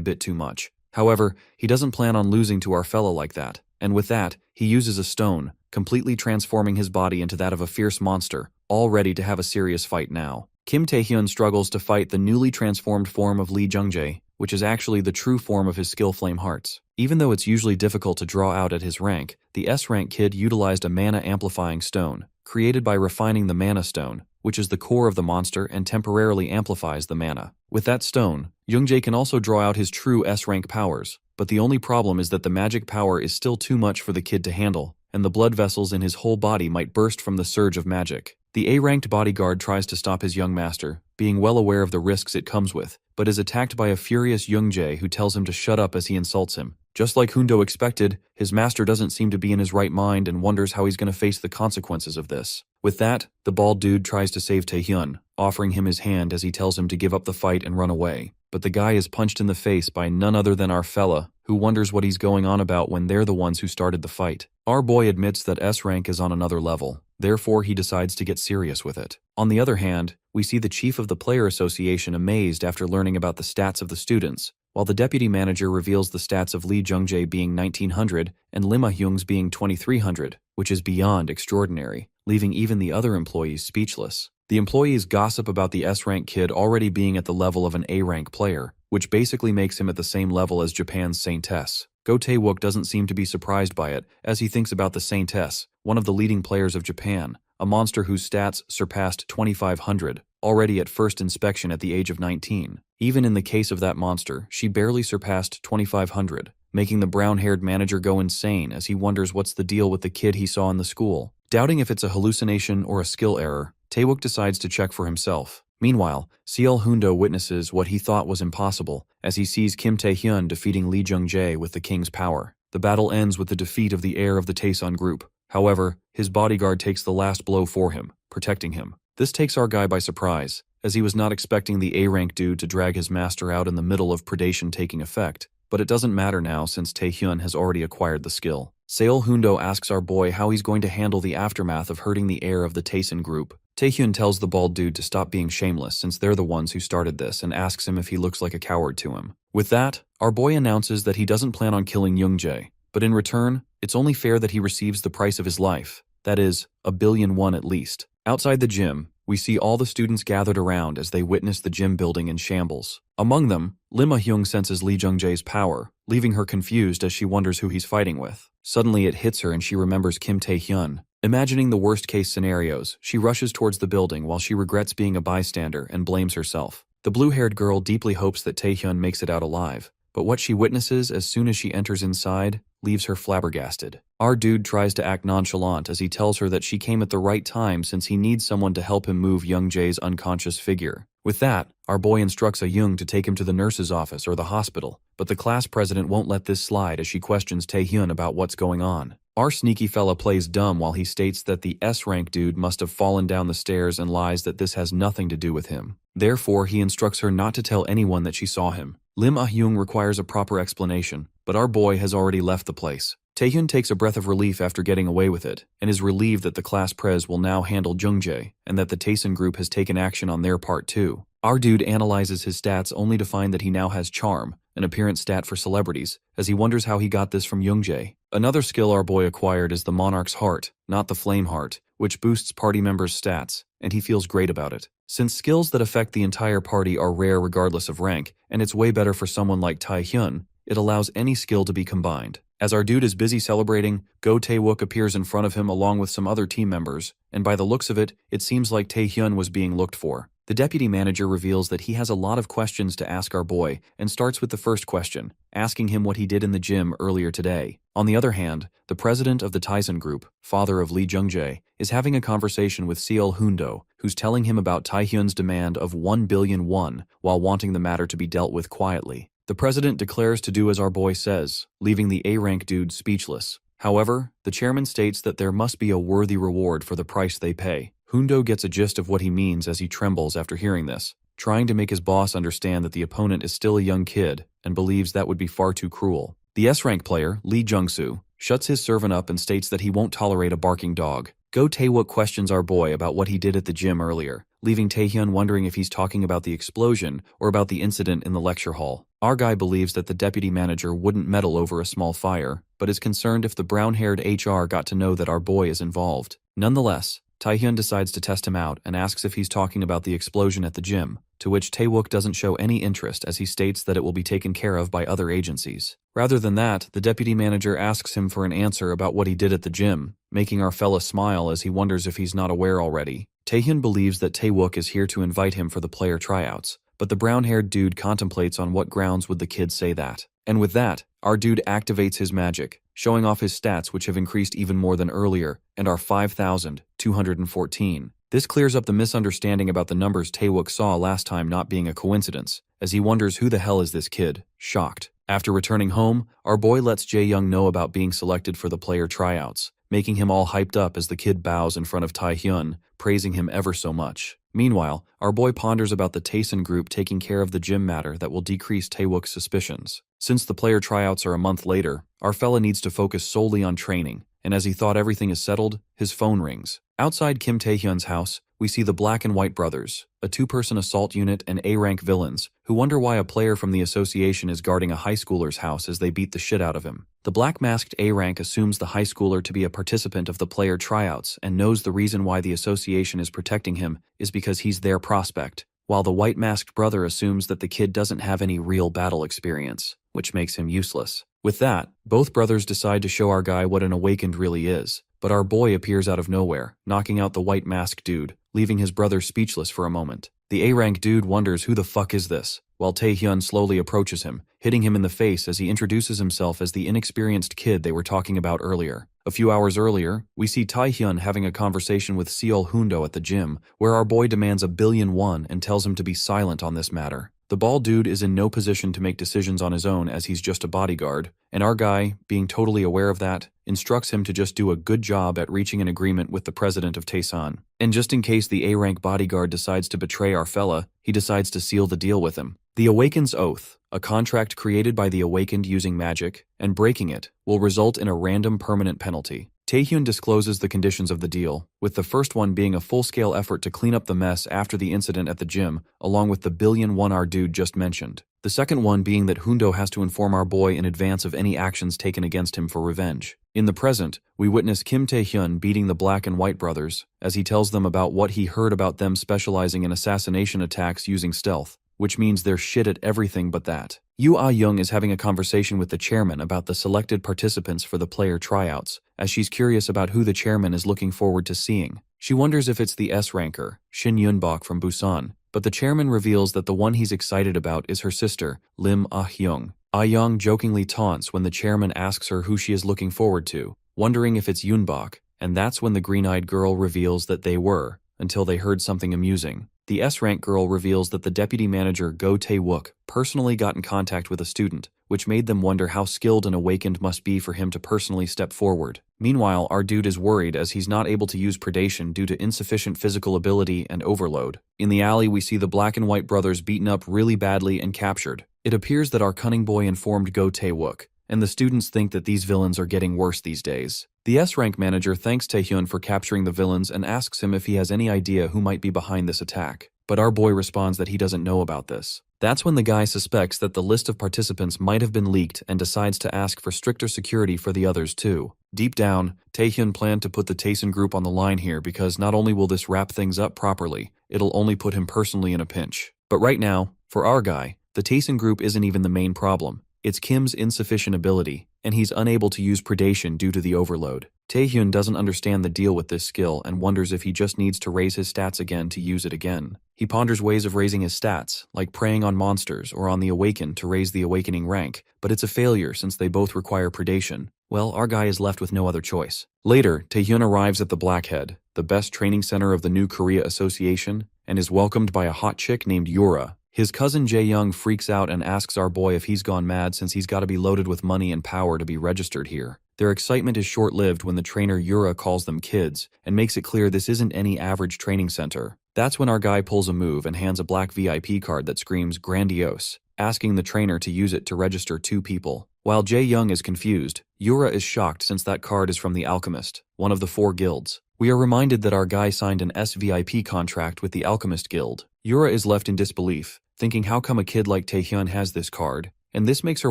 Speaker 1: bit too much. However, he doesn't plan on losing to our fella like that, and with that, he uses a stone, completely transforming his body into that of a fierce monster, all ready to have a serious fight now. Kim Taehyun struggles to fight the newly transformed form of Lee Jungjae, which is actually the true form of his skill Flame Hearts. Even though it's usually difficult to draw out at his rank, the S-rank kid utilized a mana-amplifying stone, created by refining the mana stone, which is the core of the monster and temporarily amplifies the mana. With that stone, Youngjae can also draw out his true S-rank powers, but the only problem is that the magic power is still too much for the kid to handle, and the blood vessels in his whole body might burst from the surge of magic. The A-ranked bodyguard tries to stop his young master, being well aware of the risks it comes with, but is attacked by a furious Youngjae who tells him to shut up as he insults him. Just like Hundo expected, his master doesn't seem to be in his right mind and wonders how he's going to face the consequences of this. With that, the bald dude tries to save Taehyun, offering him his hand as he tells him to give up the fight and run away. But the guy is punched in the face by none other than our fella, who wonders what he's going on about when they're the ones who started the fight. Our boy admits that S-rank is on another level, therefore he decides to get serious with it. On the other hand, we see the chief of the player association amazed after learning about the stats of the students, while the deputy manager reveals the stats of Lee Jungjae being 1900 and Lim Ah-hyung's being 2300, which is beyond extraordinary, leaving even the other employees speechless. The employees gossip about the S-rank kid already being at the level of an A-rank player, which basically makes him at the same level as Japan's Saintess. Go Tae-wook doesn't seem to be surprised by it, as he thinks about the Saintess, one of the leading players of Japan, a monster whose stats surpassed 2500, already at first inspection at the age of 19. Even in the case of that monster, she barely surpassed 2500, making the brown-haired manager go insane as he wonders what's the deal with the kid he saw in the school. Doubting if it's a hallucination or a skill error, Tae-wook decides to check for himself. Meanwhile, Seol Hundo witnesses what he thought was impossible, as he sees Kim Tae-hyun defeating Lee Jungjae with the king's power. The battle ends with the defeat of the heir of the Taesun group. However, his bodyguard takes the last blow for him, protecting him. This takes our guy by surprise, as he was not expecting the A-rank dude to drag his master out in the middle of predation taking effect. But it doesn't matter now since Taehyun has already acquired the skill. Seol Hundo asks our boy how he's going to handle the aftermath of hurting the heir of the Taesun group. Taehyun tells the bald dude to stop being shameless since they're the ones who started this and asks him if he looks like a coward to him. With that, our boy announces that he doesn't plan on killing Youngjae, but in return, it's only fair that he receives the price of his life. That is, 1,000,000,000 at least. Outside the gym, we see all the students gathered around as they witness the gym building in shambles. Among them, Lim Ah-hyung senses Lee Jungjae's power, leaving her confused as she wonders who he's fighting with. Suddenly it hits her and she remembers Kim Tae-hyun. Imagining the worst-case scenarios, she rushes towards the building while she regrets being a bystander and blames herself. The blue-haired girl deeply hopes that Taehyun makes it out alive, but what she witnesses as soon as she enters inside leaves her flabbergasted. Our dude tries to act nonchalant as he tells her that she came at the right time since he needs someone to help him move Youngjae's unconscious figure. With that, our boy instructs A-young to take him to the nurse's office or the hospital, but the class president won't let this slide as she questions Taehyun about what's going on. Our sneaky fella plays dumb while he states that the S-rank dude must have fallen down the stairs and lies that this has nothing to do with him. Therefore, he instructs her not to tell anyone that she saw him. Lim Ah-hyung requires a proper explanation, but our boy has already left the place. Taehyun takes a breath of relief after getting away with it, and is relieved that the class prez will now handle Jungjae, and that the Taesun group has taken action on their part too. Our dude analyzes his stats only to find that he now has Charm, an appearance stat for celebrities, as he wonders how he got this from Youngjae. Another skill our boy acquired is the Monarch's Heart, not the Flame Heart, which boosts party members' stats, and he feels great about it. Since skills that affect the entire party are rare regardless of rank, and it's way better for someone like Taehyun, it allows any skill to be combined. As our dude is busy celebrating, Go Tae-wook appears in front of him along with some other team members, and by the looks of it, it seems like Taehyun was being looked for. The deputy manager reveals that he has a lot of questions to ask our boy, and starts with the first question, asking him what he did in the gym earlier today. On the other hand, the president of the Tyson Group, father of Lee Jung-jae, is having a conversation with Seol Hoon-do, who's telling him about Taehyun's demand of 1 billion won while wanting the matter to be dealt with quietly. The president declares to do as our boy says, leaving the A-rank dude speechless. However, the chairman states that there must be a worthy reward for the price they pay. Hoon-do gets a gist of what he means as he trembles after hearing this, trying to make his boss understand that the opponent is still a young kid and believes that would be far too cruel. The S-rank player, Lee Jung-soo, shuts his servant up and states that he won't tolerate a barking dog. Go Tae-wook questions our boy about what he did at the gym earlier, leaving Taehyun wondering if he's talking about the explosion or about the incident in the lecture hall. Our guy believes that the deputy manager wouldn't meddle over a small fire, but is concerned if the brown-haired HR got to know that our boy is involved. Nonetheless, Taehyun decides to test him out and asks if he's talking about the explosion at the gym, to which Tae-wook doesn't show any interest as he states that it will be taken care of by other agencies. Rather than that, the deputy manager asks him for an answer about what he did at the gym, making our fella smile as he wonders if he's not aware already. Taehyun believes that Tae-wook is here to invite him for the player tryouts, but the brown-haired dude contemplates on what grounds would the kid say that. And with that, our dude activates his magic, showing off his stats which have increased even more than earlier and are 5,214. This clears up the misunderstanding about the numbers Tae-wook saw last time not being a coincidence, as he wonders who the hell is this kid, shocked. After returning home, our boy lets Jae-young know about being selected for the player tryouts, making him all hyped up as the kid bows in front of Taehyun, praising him ever so much. Meanwhile, our boy ponders about the Taeson group taking care of the gym matter that will decrease Tae-wook's suspicions. Since the player tryouts are a month later, our fella needs to focus solely on training, and as he thought everything is settled, his phone rings. Outside Kim Taehyun's house, we see the Black and White brothers, a two-person assault unit and A-rank villains, who wonder why a player from the association is guarding a high schooler's house as they beat the shit out of him. The black-masked A-rank assumes the high schooler to be a participant of the player tryouts and knows the reason why the association is protecting him is because he's their prospect, while the white-masked brother assumes that the kid doesn't have any real battle experience, which makes him useless. With that, both brothers decide to show our guy what an awakened really is, but our boy appears out of nowhere, knocking out the white-masked dude, leaving his brother speechless for a moment. The A-rank dude wonders who the fuck is this, while Taehyun slowly approaches him, hitting him in the face as he introduces himself as the inexperienced kid they were talking about earlier. A few hours earlier, we see Taehyun having a conversation with Seol Hoon-do at the gym, where our boy demands 1 billion won and tells him to be silent on this matter. The bald dude is in no position to make decisions on his own as he's just a bodyguard, and our guy, being totally aware of that, instructs him to just do a good job at reaching an agreement with the president of Taesan. And just in case the A-rank bodyguard decides to betray our fella, he decides to seal the deal with him. The Awaken's Oath, a contract created by the Awakened using magic, and breaking it, will result in a random permanent penalty. Taehyun discloses the conditions of the deal, with the first one being a full-scale effort to clean up the mess after the incident at the gym, along with the 1 billion won our dude just mentioned. The second one being that Hoon-do has to inform our boy in advance of any actions taken against him for revenge. In the present, we witness Kim Taehyun beating the Black and White brothers, as he tells them about what he heard about them specializing in assassination attacks using stealth, which means they're shit at everything but that. Yoo Ah-young is having a conversation with the chairman about the selected participants for the player tryouts, as she's curious about who the chairman is looking forward to seeing. She wonders if it's the S-ranker, Shin Yunbok from Busan, but the chairman reveals that the one he's excited about is her sister, Lim Ah-hyung. Ah-young jokingly taunts when the chairman asks her who she is looking forward to, wondering if it's Yunbok, and that's when the green-eyed girl reveals that they were, until they heard something amusing. The S-rank girl reveals that the deputy manager Go Tae-wook personally got in contact with a student, which made them wonder how skilled an awakened must be for him to personally step forward. Meanwhile, our dude is worried as he's not able to use predation due to insufficient physical ability and overload. In the alley, we see the Black and White brothers beaten up really badly and captured. It appears that our cunning boy informed Go Tae-wook, and the students think that these villains are getting worse these days. The S-rank manager thanks Taehyun for capturing the villains and asks him if he has any idea who might be behind this attack. But our boy responds that he doesn't know about this. That's when the guy suspects that the list of participants might have been leaked and decides to ask for stricter security for the others too. Deep down, Taehyun planned to put the Taeson group on the line here because not only will this wrap things up properly, it'll only put him personally in a pinch. But right now, for our guy, the Taeson group isn't even the main problem. It's Kim's insufficient ability, and he's unable to use predation due to the overload. Taehyun doesn't understand the deal with this skill and wonders if he just needs to raise his stats again to use it again. He ponders ways of raising his stats, like preying on monsters or on the Awakened to raise the Awakening rank, but it's a failure since they both require predation. Well, our guy is left with no other choice. Later, Taehyun arrives at the Blackhead, the best training center of the New Korea Association, and is welcomed by a hot chick named Yura. His cousin Jae-young freaks out and asks our boy if he's gone mad since he's got to be loaded with money and power to be registered here. Their excitement is short-lived when the trainer Yura calls them kids and makes it clear this isn't any average training center. That's when our guy pulls a move and hands a black VIP card that screams grandiose, asking the trainer to use it to register 2 people. While Jae-young is confused, Yura is shocked since that card is from the Alchemist, one of the 4 guilds. We are reminded that our guy signed an SVIP contract with the Alchemist Guild. Yura is left in disbelief, thinking how come a kid like Taehyun has this card, and this makes her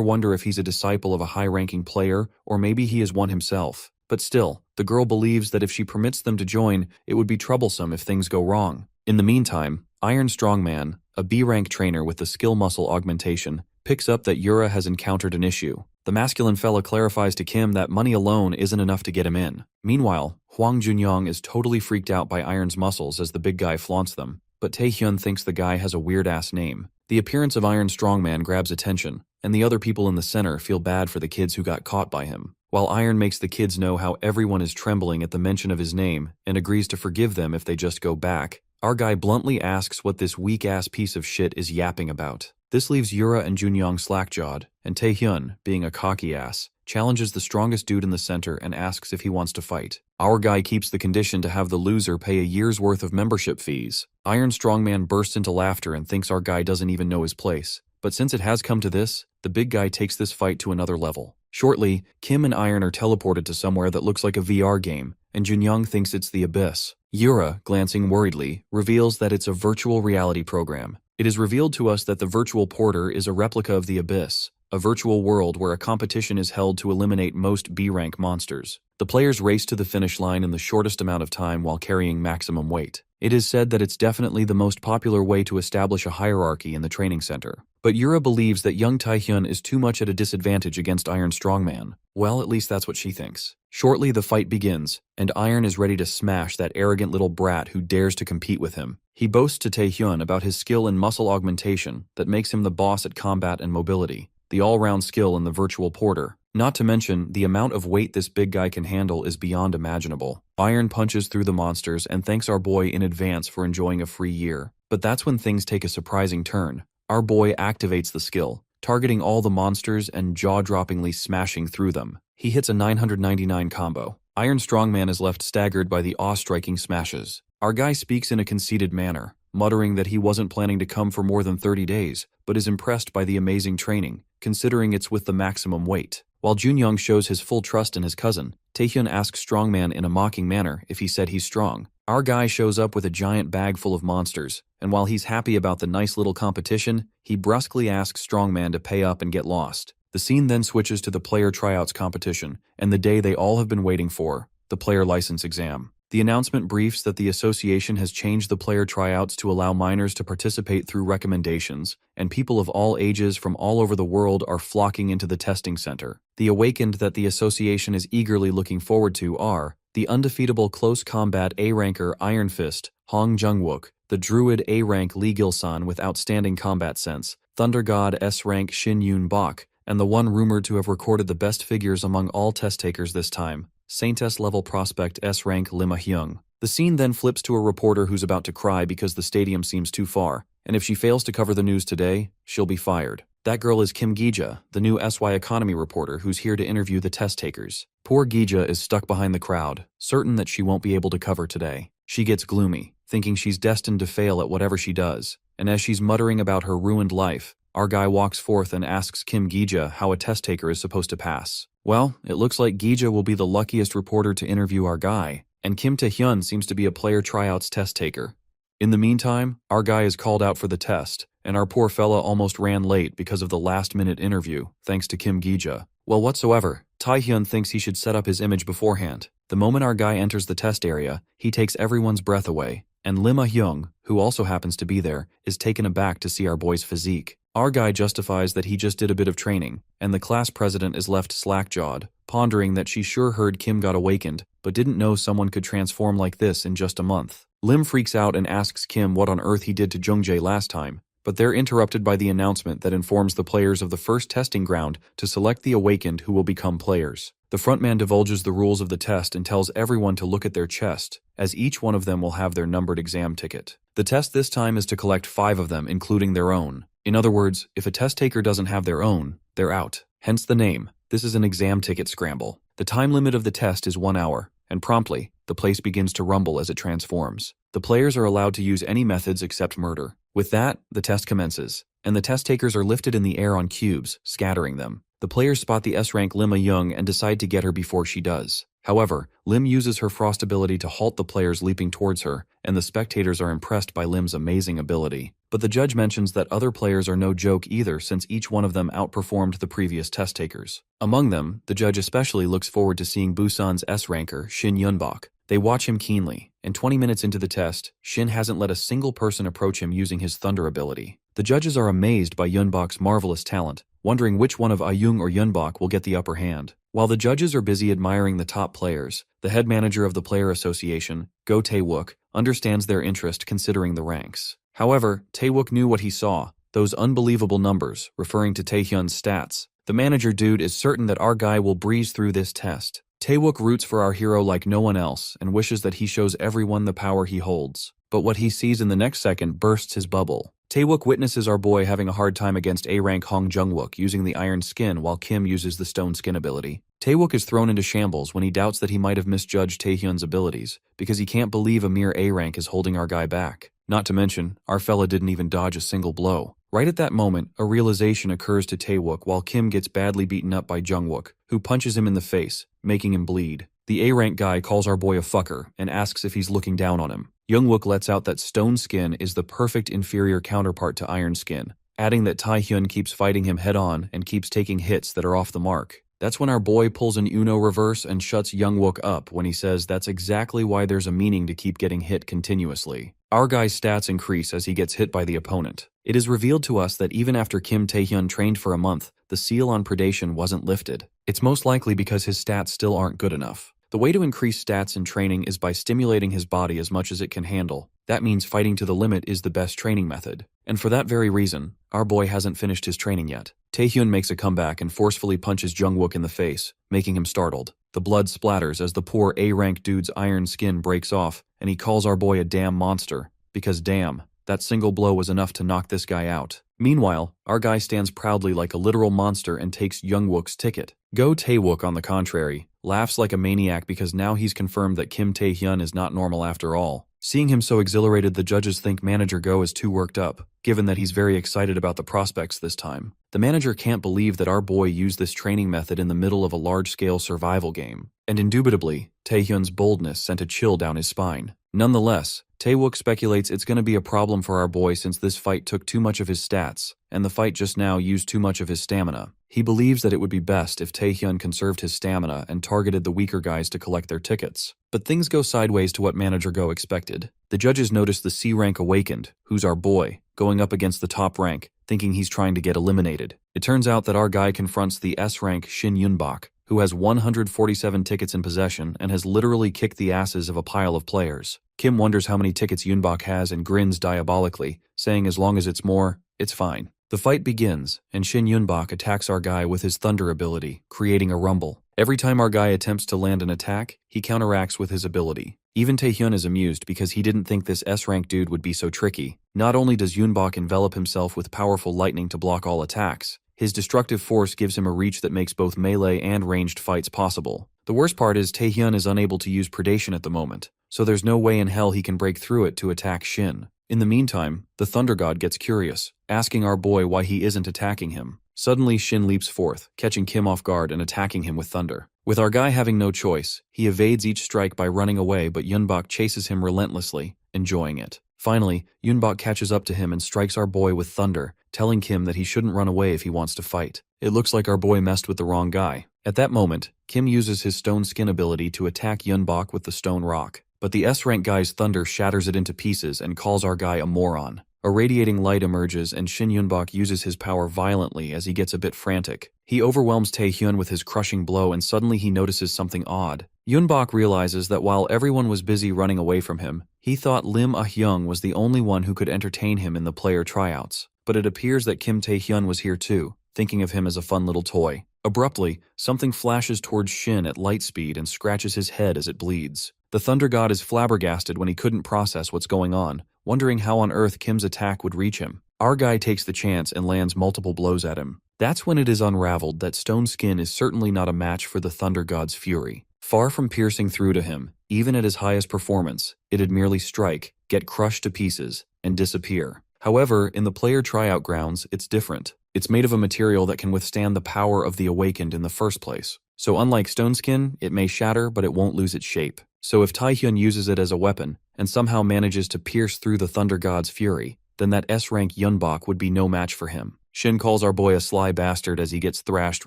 Speaker 1: wonder if he's a disciple of a high-ranking player or maybe he is one himself. But still, the girl believes that if she permits them to join, it would be troublesome if things go wrong. In the meantime, Iron Strongman, a B-rank trainer with the skill muscle augmentation, picks up that Yura has encountered an issue. The masculine fella clarifies to Kim that money alone isn't enough to get him in. Meanwhile, Hwang Junyoung is totally freaked out by Iron's muscles as the big guy flaunts them, but Taehyun thinks the guy has a weird-ass name. The appearance of Iron Strongman grabs attention, and the other people in the center feel bad for the kids who got caught by him. While Iron makes the kids know how everyone is trembling at the mention of his name and agrees to forgive them if they just go back, our guy bluntly asks what this weak-ass piece of shit is yapping about. This leaves Yura and Junyoung slack-jawed, and Taehyun, being a cocky ass, challenges the strongest dude in the center and asks if he wants to fight. Our guy keeps the condition to have the loser pay a year's worth of membership fees. Iron Strongman bursts into laughter and thinks our guy doesn't even know his place. But since it has come to this, the big guy takes this fight to another level. Shortly, Kim and Iron are teleported to somewhere that looks like a VR game, and Junyoung thinks it's the Abyss. Yura, glancing worriedly, reveals that it's a virtual reality program. It is revealed to us that the virtual porter is a replica of the Abyss, a virtual world where a competition is held to eliminate most B-rank monsters. The players race to the finish line in the shortest amount of time while carrying maximum weight. It is said that it's definitely the most popular way to establish a hierarchy in the training center. But Yura believes that young Taehyun is too much at a disadvantage against Iron Strongman. Well, at least that's what she thinks. Shortly, the fight begins, and Iron is ready to smash that arrogant little brat who dares to compete with him. He boasts to Taehyun about his skill in muscle augmentation that makes him the boss at combat and mobility, the all-round skill in the virtual porter. Not to mention, the amount of weight this big guy can handle is beyond imaginable. Iron punches through the monsters and thanks our boy in advance for enjoying a free year. But that's when things take a surprising turn. Our boy activates the skill, targeting all the monsters and jaw-droppingly smashing through them. He hits a 999 combo. Iron Strongman is left staggered by the awe-striking smashes. Our guy speaks in a conceited manner, muttering that he wasn't planning to come for more than 30 days, but is impressed by the amazing training, considering it's with the maximum weight. While Junyoung shows his full trust in his cousin, Taehyun asks Strongman in a mocking manner if he said he's strong. Our guy shows up with a giant bag full of monsters, and while he's happy about the nice little competition, he brusquely asks Strongman to pay up and get lost. The scene then switches to the player tryouts competition, and the day they all have been waiting for, the player license exam. The announcement briefs that the association has changed the player tryouts to allow minors to participate through recommendations, and people of all ages from all over the world are flocking into the testing center. The awakened that the association is eagerly looking forward to are the undefeatable close combat A-ranker Iron Fist, Hong Jung-wook, the druid A-rank Lee Gil-san with outstanding combat sense, Thunder God S-rank Shin Yoon-bok, and the one rumored to have recorded the best figures among all test takers this time, Saintess-level prospect S-rank Lim Ah-hyung. The scene then flips to a reporter who's about to cry because the stadium seems too far, and if she fails to cover the news today, she'll be fired. That girl is Kim Gi-ja, the new SY Economy reporter who's here to interview the test takers. Poor Gi-ja is stuck behind the crowd, certain that she won't be able to cover today. She gets gloomy, thinking she's destined to fail at whatever she does, and as she's muttering about her ruined life, our guy walks forth and asks Kim Gi-ja how a test taker is supposed to pass. Well, it looks like Gi-ja will be the luckiest reporter to interview our guy, and Kim Tae-hyun seems to be a player tryouts test taker. In the meantime, our guy is called out for the test, and our poor fella almost ran late because of the last-minute interview, thanks to Kim Gi-ja. Well, whatsoever, Tae-hyun thinks he should set up his image beforehand. The moment our guy enters the test area, he takes everyone's breath away, and Lim Ah-hyung, who also happens to be there, is taken aback to see our boy's physique. Our guy justifies that he just did a bit of training, and the class president is left slack-jawed, pondering that she sure heard Kim got awakened, but didn't know someone could transform like this in just a month. Lim freaks out and asks Kim what on earth he did to Jungjae last time, but they're interrupted by the announcement that informs the players of the first testing ground to select the awakened who will become players. The frontman divulges the rules of the test and tells everyone to look at their chest, as each one of them will have their numbered exam ticket. The test this time is to collect 5 of them, including their own. In other words, if a test taker doesn't have their own, they're out. Hence the name. This is an exam ticket scramble. The time limit of the test is 1 hour, and promptly, the place begins to rumble as it transforms. The players are allowed to use any methods except murder. With that, the test commences, and the test takers are lifted in the air on cubes, scattering them. The players spot the S-rank Lim Young and decide to get her before she does. However, Lim uses her frost ability to halt the players leaping towards her, and the spectators are impressed by Lim's amazing ability. But the judge mentions that other players are no joke either, since each one of them outperformed the previous test takers. Among them, the judge especially looks forward to seeing Busan's S-ranker, Shin Yunbok. They watch him keenly, and 20 minutes into the test, Shin hasn't let a single person approach him using his thunder ability. The judges are amazed by Yunbok's marvelous talent, wondering which one of Ayung or Yunbok will get the upper hand. While the judges are busy admiring the top players, the head manager of the Player Association, Go Tae-wook, understands their interest considering the ranks. However, Tae-wook knew what he saw, those unbelievable numbers, referring to Taehyun's stats. The manager dude is certain that our guy will breeze through this test. Tae-wook roots for our hero like no one else and wishes that he shows everyone the power he holds. But what he sees in the next second bursts his bubble. Tae-wook witnesses our boy having a hard time against A-rank Hong Jung-wook using the iron skin while Kim uses the stone skin ability. Tae-wook is thrown into shambles when he doubts that he might have misjudged Taehyun's abilities, because he can't believe a mere A-rank is holding our guy back. Not to mention, our fella didn't even dodge a single blow. Right at that moment, a realization occurs to Tae-wook while Kim gets badly beaten up by Jung-wook, who punches him in the face, making him bleed. The A-rank guy calls our boy a fucker and asks if he's looking down on him. Jung-wook lets out that stone skin is the perfect inferior counterpart to iron skin, adding that Taehyun keeps fighting him head-on and keeps taking hits that are off the mark. That's when our boy pulls an Uno reverse and shuts Jung-wook up when he says that's exactly why there's a meaning to keep getting hit continuously. Our guy's stats increase as he gets hit by the opponent. It is revealed to us that even after Kim Taehyun trained for a month, the seal on predation wasn't lifted. It's most likely because his stats still aren't good enough. The way to increase stats in training is by stimulating his body as much as it can handle. That means fighting to the limit is the best training method. And for that very reason, our boy hasn't finished his training yet. Taehyun makes a comeback and forcefully punches Jung-wook in the face, making him startled. The blood splatters as the poor A-rank dude's iron skin breaks off, and he calls our boy a damn monster. Because damn, that single blow was enough to knock this guy out. Meanwhile, our guy stands proudly like a literal monster and takes Jung-wook's ticket. Go Tae-wook, on the contrary, laughs like a maniac because now he's confirmed that Kim Taehyun is not normal after all. Seeing him so exhilarated, the judges think manager Go is too worked up, given that he's very excited about the prospects this time. The manager can't believe that our boy used this training method in the middle of a large-scale survival game, and indubitably, Taehyun's boldness sent a chill down his spine. Nonetheless, Tae-wook speculates it's going to be a problem for our boy since this fight took too much of his stats, and the fight just now used too much of his stamina. He believes that it would be best if Taehyun conserved his stamina and targeted the weaker guys to collect their tickets. But things go sideways to what manager Go expected. The judges notice the C-rank awakened, who's our boy, going up against the top rank, thinking he's trying to get eliminated. It turns out that our guy confronts the S-rank Shin Yunbok, who has 147 tickets in possession and has literally kicked the asses of a pile of players. Kim wonders how many tickets Yunbok has and grins diabolically, saying as long as it's more, it's fine. The fight begins, and Shin Yunbok attacks our guy with his thunder ability, creating a rumble. Every time our guy attempts to land an attack, he counteracts with his ability. Even Taehyun is amused because he didn't think this S-rank dude would be so tricky. Not only does Yunbok envelop himself with powerful lightning to block all attacks, his destructive force gives him a reach that makes both melee and ranged fights possible. The worst part is Taehyun is unable to use predation at the moment, so there's no way in hell he can break through it to attack Shin. In the meantime, the Thunder God gets curious, asking our boy why he isn't attacking him. Suddenly, Shin leaps forth, catching Kim off guard and attacking him with thunder. With our guy having no choice, he evades each strike by running away, but Yunbok chases him relentlessly, enjoying it. Finally, Yunbok catches up to him and strikes our boy with thunder, telling Kim that he shouldn't run away if he wants to fight. It looks like our boy messed with the wrong guy. At that moment, Kim uses his stone skin ability to attack Yunbok with the stone rock. But the S-rank guy's thunder shatters it into pieces and calls our guy a moron. A radiating light emerges and Shin Yunbok uses his power violently as he gets a bit frantic. He overwhelms Taehyun with his crushing blow and suddenly he notices something odd. Yunbok realizes that while everyone was busy running away from him, he thought Lim Ah-hyung was the only one who could entertain him in the player tryouts. But it appears that Kim Taehyun was here too, thinking of him as a fun little toy. Abruptly, something flashes towards Shin at light speed and scratches his head as it bleeds. The Thunder God is flabbergasted when he couldn't process what's going on, wondering how on earth Kim's attack would reach him. Our guy takes the chance and lands multiple blows at him. That's when it is unraveled that Stone Skin is certainly not a match for the Thunder God's fury. Far from piercing through to him, even at his highest performance, it'd merely strike, get crushed to pieces, and disappear. However, in the player tryout grounds, it's different. It's made of a material that can withstand the power of the Awakened in the first place. So unlike Stone Skin, it may shatter, but it won't lose its shape. So if Taehyun uses it as a weapon, and somehow manages to pierce through the Thunder God's fury, then that S-rank Yunbok would be no match for him. Shin calls our boy a sly bastard as he gets thrashed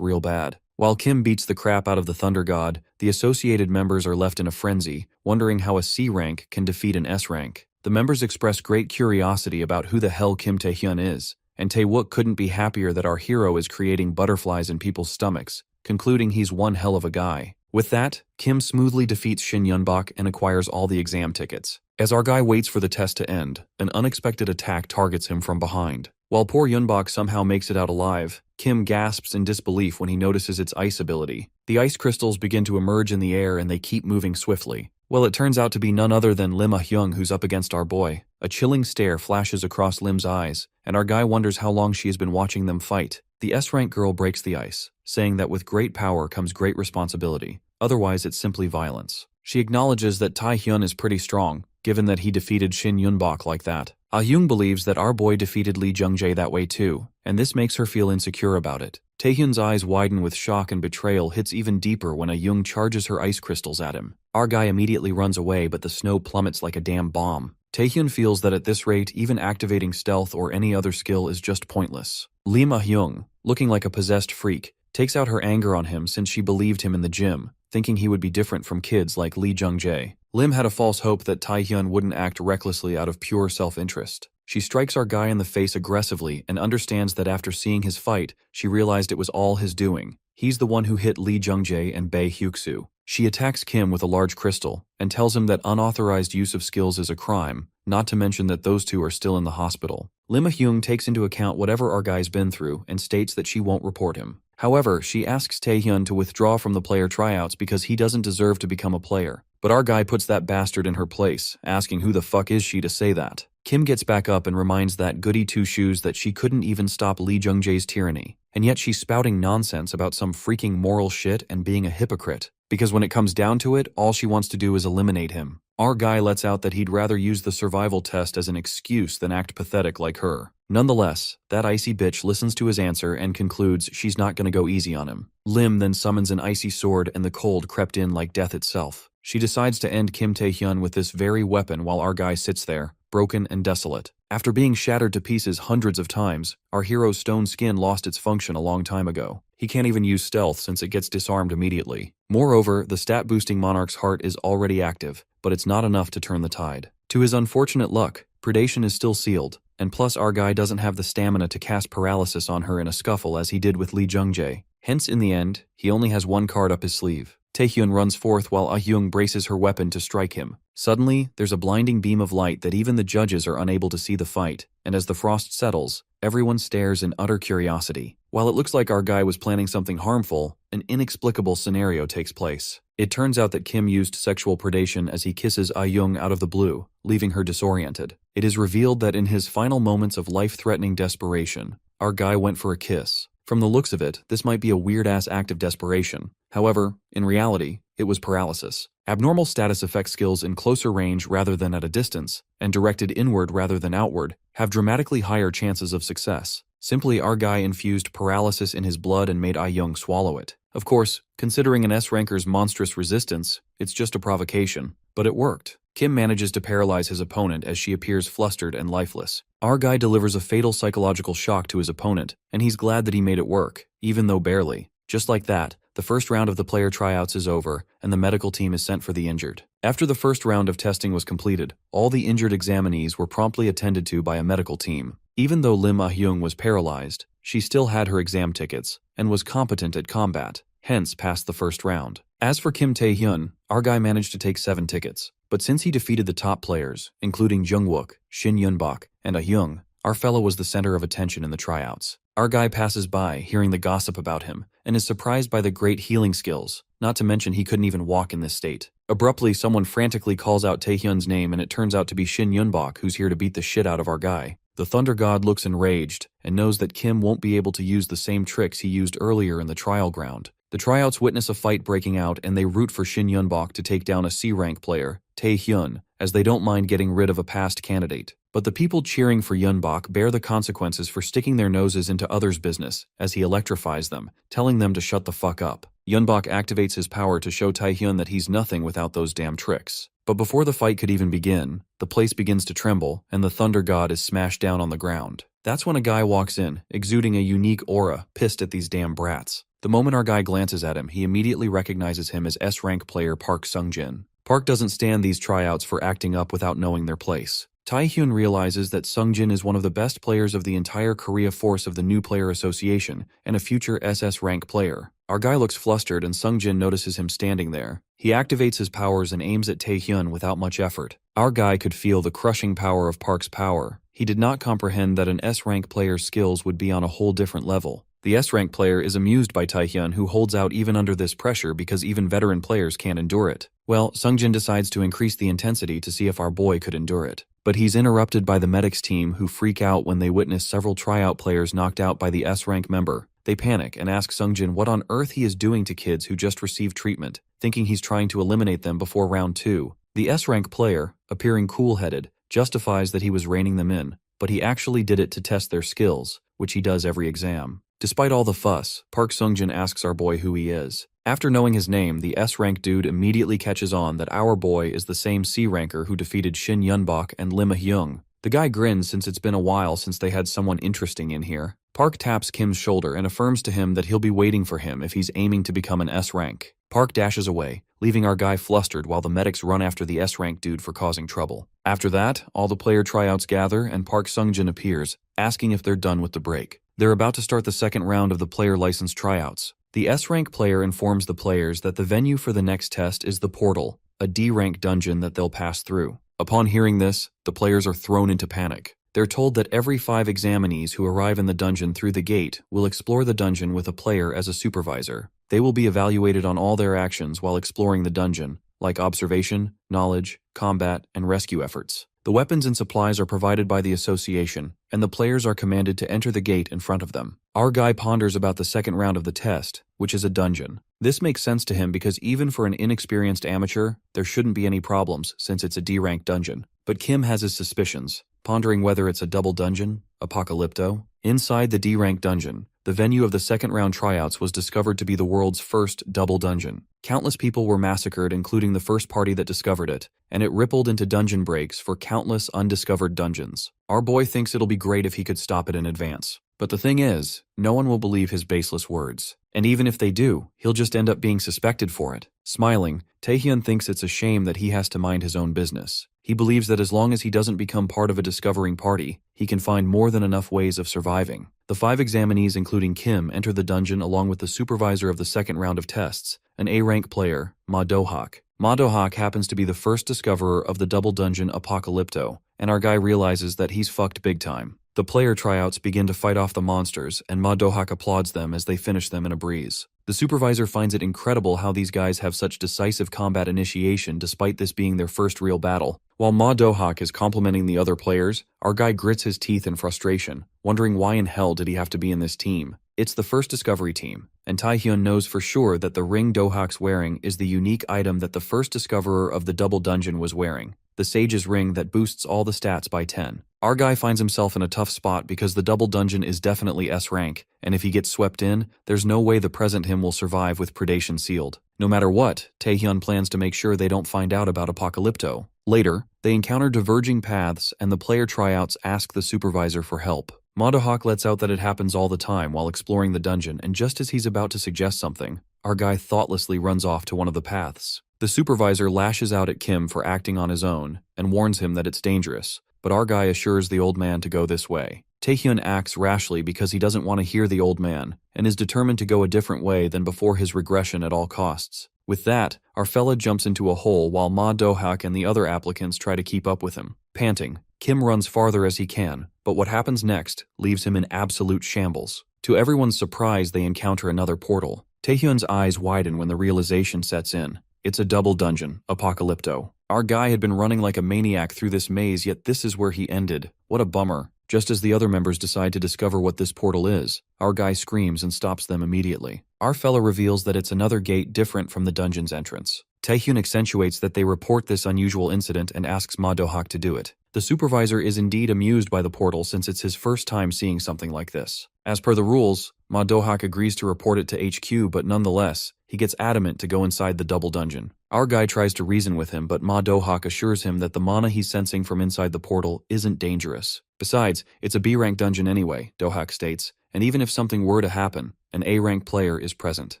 Speaker 1: real bad. While Kim beats the crap out of the Thunder God, the associated members are left in a frenzy, wondering how a C-rank can defeat an S-rank. The members express great curiosity about who the hell Kim Taehyun is, and Taewook couldn't be happier that our hero is creating butterflies in people's stomachs, concluding he's one hell of a guy. With that, Kim smoothly defeats Shin Yunbok and acquires all the exam tickets. As our guy waits for the test to end, an unexpected attack targets him from behind. While poor Yunbok somehow makes it out alive, Kim gasps in disbelief when he notices its ice ability. The ice crystals begin to emerge in the air and they keep moving swiftly. Well, it turns out to be none other than Lim Ah-hyung who's up against our boy. A chilling stare flashes across Lim's eyes, and our guy wonders how long she has been watching them fight. The S-rank girl breaks the ice, saying that with great power comes great responsibility. Otherwise, it's simply violence. She acknowledges that Taehyun is pretty strong, given that he defeated Shin Yunbok like that. Ah-hyung believes that our boy defeated Lee Jung-jae that way too, and this makes her feel insecure about it. Taehyun's eyes widen with shock and betrayal hits even deeper when Ah-hyung charges her ice crystals at him. Our guy immediately runs away, but the snow plummets like a damn bomb. Taehyun feels that at this rate, even activating stealth or any other skill is just pointless. Lim Ah-hyung, looking like a possessed freak, takes out her anger on him since she believed him in the gym, thinking he would be different from kids like Lee Jung-jae. Lim had a false hope that Taehyun wouldn't act recklessly out of pure self-interest. She strikes our guy in the face aggressively and understands that after seeing his fight, she realized it was all his doing. He's the one who hit Lee Jung-jae and Bae Hyuk-soo. She attacks Kim with a large crystal and tells him that unauthorized use of skills is a crime, not to mention that those two are still in the hospital. Lim Ah-hyung takes into account whatever our guy's been through and states that she won't report him. However, she asks Taehyun to withdraw from the player tryouts because he doesn't deserve to become a player. But our guy puts that bastard in her place, asking who the fuck is she to say that. Kim gets back up and reminds that goody two-shoes that she couldn't even stop Lee Jung-jae's tyranny, and yet she's spouting nonsense about some freaking moral shit and being a hypocrite. Because when it comes down to it, all she wants to do is eliminate him. Our guy lets out that he'd rather use the survival test as an excuse than act pathetic like her. Nonetheless, that icy bitch listens to his answer and concludes she's not gonna go easy on him. Lim then summons an icy sword and the cold crept in like death itself. She decides to end Kim Taehyun with this very weapon while our guy sits there, broken and desolate. After being shattered to pieces hundreds of times, our hero's stone skin lost its function a long time ago. He can't even use stealth since it gets disarmed immediately. Moreover, the stat-boosting Monarch's heart is already active, but it's not enough to turn the tide. To his unfortunate luck, predation is still sealed, and plus our guy doesn't have the stamina to cast paralysis on her in a scuffle as he did with Lee Jung-jae. Hence, in the end, he only has one card up his sleeve. Taehyun runs forth while Ah-hyung braces her weapon to strike him. Suddenly, there's a blinding beam of light that even the judges are unable to see the fight, and as the frost settles, everyone stares in utter curiosity. While it looks like our guy was planning something harmful, an inexplicable scenario takes place. It turns out that Kim used sexual predation as he kisses Ah-hyung out of the blue, leaving her disoriented. It is revealed that in his final moments of life-threatening desperation, our guy went for a kiss. From the looks of it, this might be a weird-ass act of desperation. However, in reality, it was paralysis. Abnormal status effect skills in closer range rather than at a distance, and directed inward rather than outward, have dramatically higher chances of success. Simply, our guy infused paralysis in his blood and made Ah-hyung swallow it. Of course, considering an S-ranker's monstrous resistance, it's just a provocation. But it worked. Kim manages to paralyze his opponent as she appears flustered and lifeless. Our guy delivers a fatal psychological shock to his opponent, and he's glad that he made it work, even though barely. Just like that, the first round of the player tryouts is over, and the medical team is sent for the injured. After the first round of testing was completed, all the injured examinees were promptly attended to by a medical team. Even though Lim Ah-hyung was paralyzed, she still had her exam tickets and was competent at combat, hence passed the first round. As for Kim Tae-hyun, our guy managed to take 7 tickets, but since he defeated the top players, including Jungwook, Shin Yun-bak, and Ah-hyung, our fellow was the center of attention in the tryouts. Our guy passes by, hearing the gossip about him, and is surprised by the great healing skills, not to mention he couldn't even walk in this state. Abruptly, someone frantically calls out Taehyun's name, and it turns out to be Shin Yun-bak, who's here to beat the shit out of our guy. The Thunder God looks enraged, and knows that Kim won't be able to use the same tricks he used earlier in the trial ground. The tryouts witness a fight breaking out, and they root for Shin Yun-bak to take down a C-rank player, Taehyun, as they don't mind getting rid of a past candidate. But the people cheering for Yun-bak bear the consequences for sticking their noses into others' business, as he electrifies them, telling them to shut the fuck up. Yun-bak activates his power to show Taehyun that he's nothing without those damn tricks. But before the fight could even begin, the place begins to tremble, and the Thunder God is smashed down on the ground. That's when a guy walks in, exuding a unique aura, pissed at these damn brats. The moment our guy glances at him, he immediately recognizes him as S-rank player Park Sung-jin. Park doesn't stand these tryouts for acting up without knowing their place. Taehyun realizes that Sung-jin is one of the best players of the entire Korea force of the New Player Association and a future SS rank player. Our guy looks flustered, and Sung-jin notices him standing there. He activates his powers and aims at Taehyun without much effort. Our guy could feel the crushing power of Park's power. He did not comprehend that an S-rank player's skills would be on a whole different level. The S-rank player is amused by Taehyun, who holds out even under this pressure because even veteran players can't endure it. Well, Sung-jin decides to increase the intensity to see if our boy could endure it. But he's interrupted by the medics team, who freak out when they witness several tryout players knocked out by the S-rank member. They panic and ask Sung-jin what on earth he is doing to kids who just received treatment, thinking he's trying to eliminate them before round 2. The S-rank player, appearing cool-headed, justifies that he was reining them in, but he actually did it to test their skills, which he does every exam. Despite all the fuss, Park Sung-jin asks our boy who he is. After knowing his name, the S-rank dude immediately catches on that our boy is the same C-ranker who defeated Shin Yun-bak and Lim Ah-hyung. The guy grins since it's been a while since they had someone interesting in here. Park taps Kim's shoulder and affirms to him that he'll be waiting for him if he's aiming to become an S-rank. Park dashes away, leaving our guy flustered while the medics run after the S-rank dude for causing trouble. After that, all the player tryouts gather and Park Sung-jin appears, asking if they're done with the break. They're about to start the second round of the player license tryouts. The S-rank player informs the players that the venue for the next test is the Portal, a D-rank dungeon that they'll pass through. Upon hearing this, the players are thrown into panic. They're told that every 5 examinees who arrive in the dungeon through the gate will explore the dungeon with a player as a supervisor. They will be evaluated on all their actions while exploring the dungeon, like observation, knowledge, combat, and rescue efforts. The weapons and supplies are provided by the association, and the players are commanded to enter the gate in front of them. Our guy ponders about the second round of the test, which is a dungeon. This makes sense to him because even for an inexperienced amateur, there shouldn't be any problems since it's a D-rank dungeon. But Kim has his suspicions, pondering whether it's a double dungeon, apocalypto. Inside the D-rank dungeon, the venue of the second round tryouts was discovered to be the world's first double dungeon. Countless people were massacred, including the first party that discovered it, and it rippled into dungeon breaks for countless undiscovered dungeons. Our boy thinks it'll be great if he could stop it in advance. But the thing is, no one will believe his baseless words. And even if they do, he'll just end up being suspected for it. Smiling, Taehyun thinks it's a shame that he has to mind his own business. He believes that as long as he doesn't become part of a discovering party, he can find more than enough ways of surviving. The 5 examinees, including Kim, enter the dungeon along with the supervisor of the second round of tests, an A-rank player, Ma Do-hak. Ma Do-hak happens to be the first discoverer of the double dungeon Apocalypto, and our guy realizes that he's fucked big time. The player tryouts begin to fight off the monsters, and Ma Do-hak applauds them as they finish them in a breeze. The supervisor finds it incredible how these guys have such decisive combat initiation despite this being their first real battle. While Ma Do-hak is complimenting the other players, our guy grits his teeth in frustration, wondering why in hell did he have to be in this team. It's the first discovery team, and Taehyun knows for sure that the ring Do-hak's wearing is the unique item that the first discoverer of the double dungeon was wearing, the Sage's ring that boosts all the stats by 10. Our guy finds himself in a tough spot because the double dungeon is definitely S-rank, and if he gets swept in, there's no way the present him will survive with predation sealed. No matter what, Taehyun plans to make sure they don't find out about Apocalypto. Later, they encounter diverging paths and the player tryouts ask the supervisor for help. Ma Do-hak lets out that it happens all the time while exploring the dungeon, and just as he's about to suggest something, our guy thoughtlessly runs off to one of the paths. The supervisor lashes out at Kim for acting on his own and warns him that it's dangerous, but our guy assures the old man to go this way. Taehyun acts rashly because he doesn't want to hear the old man and is determined to go a different way than before his regression at all costs. With that, our fella jumps into a hole while Ma Do-hak and the other applicants try to keep up with him. Panting, Kim runs farther as he can, but what happens next leaves him in absolute shambles. To everyone's surprise, they encounter another portal. Taehyun's eyes widen when the realization sets in. It's a double dungeon, Apocalypto. Our guy had been running like a maniac through this maze, yet this is where he ended. What a bummer. Just as the other members decide to discover what this portal is, our guy screams and stops them immediately. Our fella reveals that it's another gate different from the dungeon's entrance. Taehyun accentuates that they report this unusual incident and asks Ma Do-hak to do it. The supervisor is indeed amused by the portal since it's his first time seeing something like this. As per the rules, Ma Do-hak agrees to report it to HQ, but nonetheless, he gets adamant to go inside the double dungeon. Our guy tries to reason with him, but Ma Do-hak assures him that the mana he's sensing from inside the portal isn't dangerous. Besides, it's a B-rank dungeon anyway, Do-hak states, and even if something were to happen, an A-rank player is present.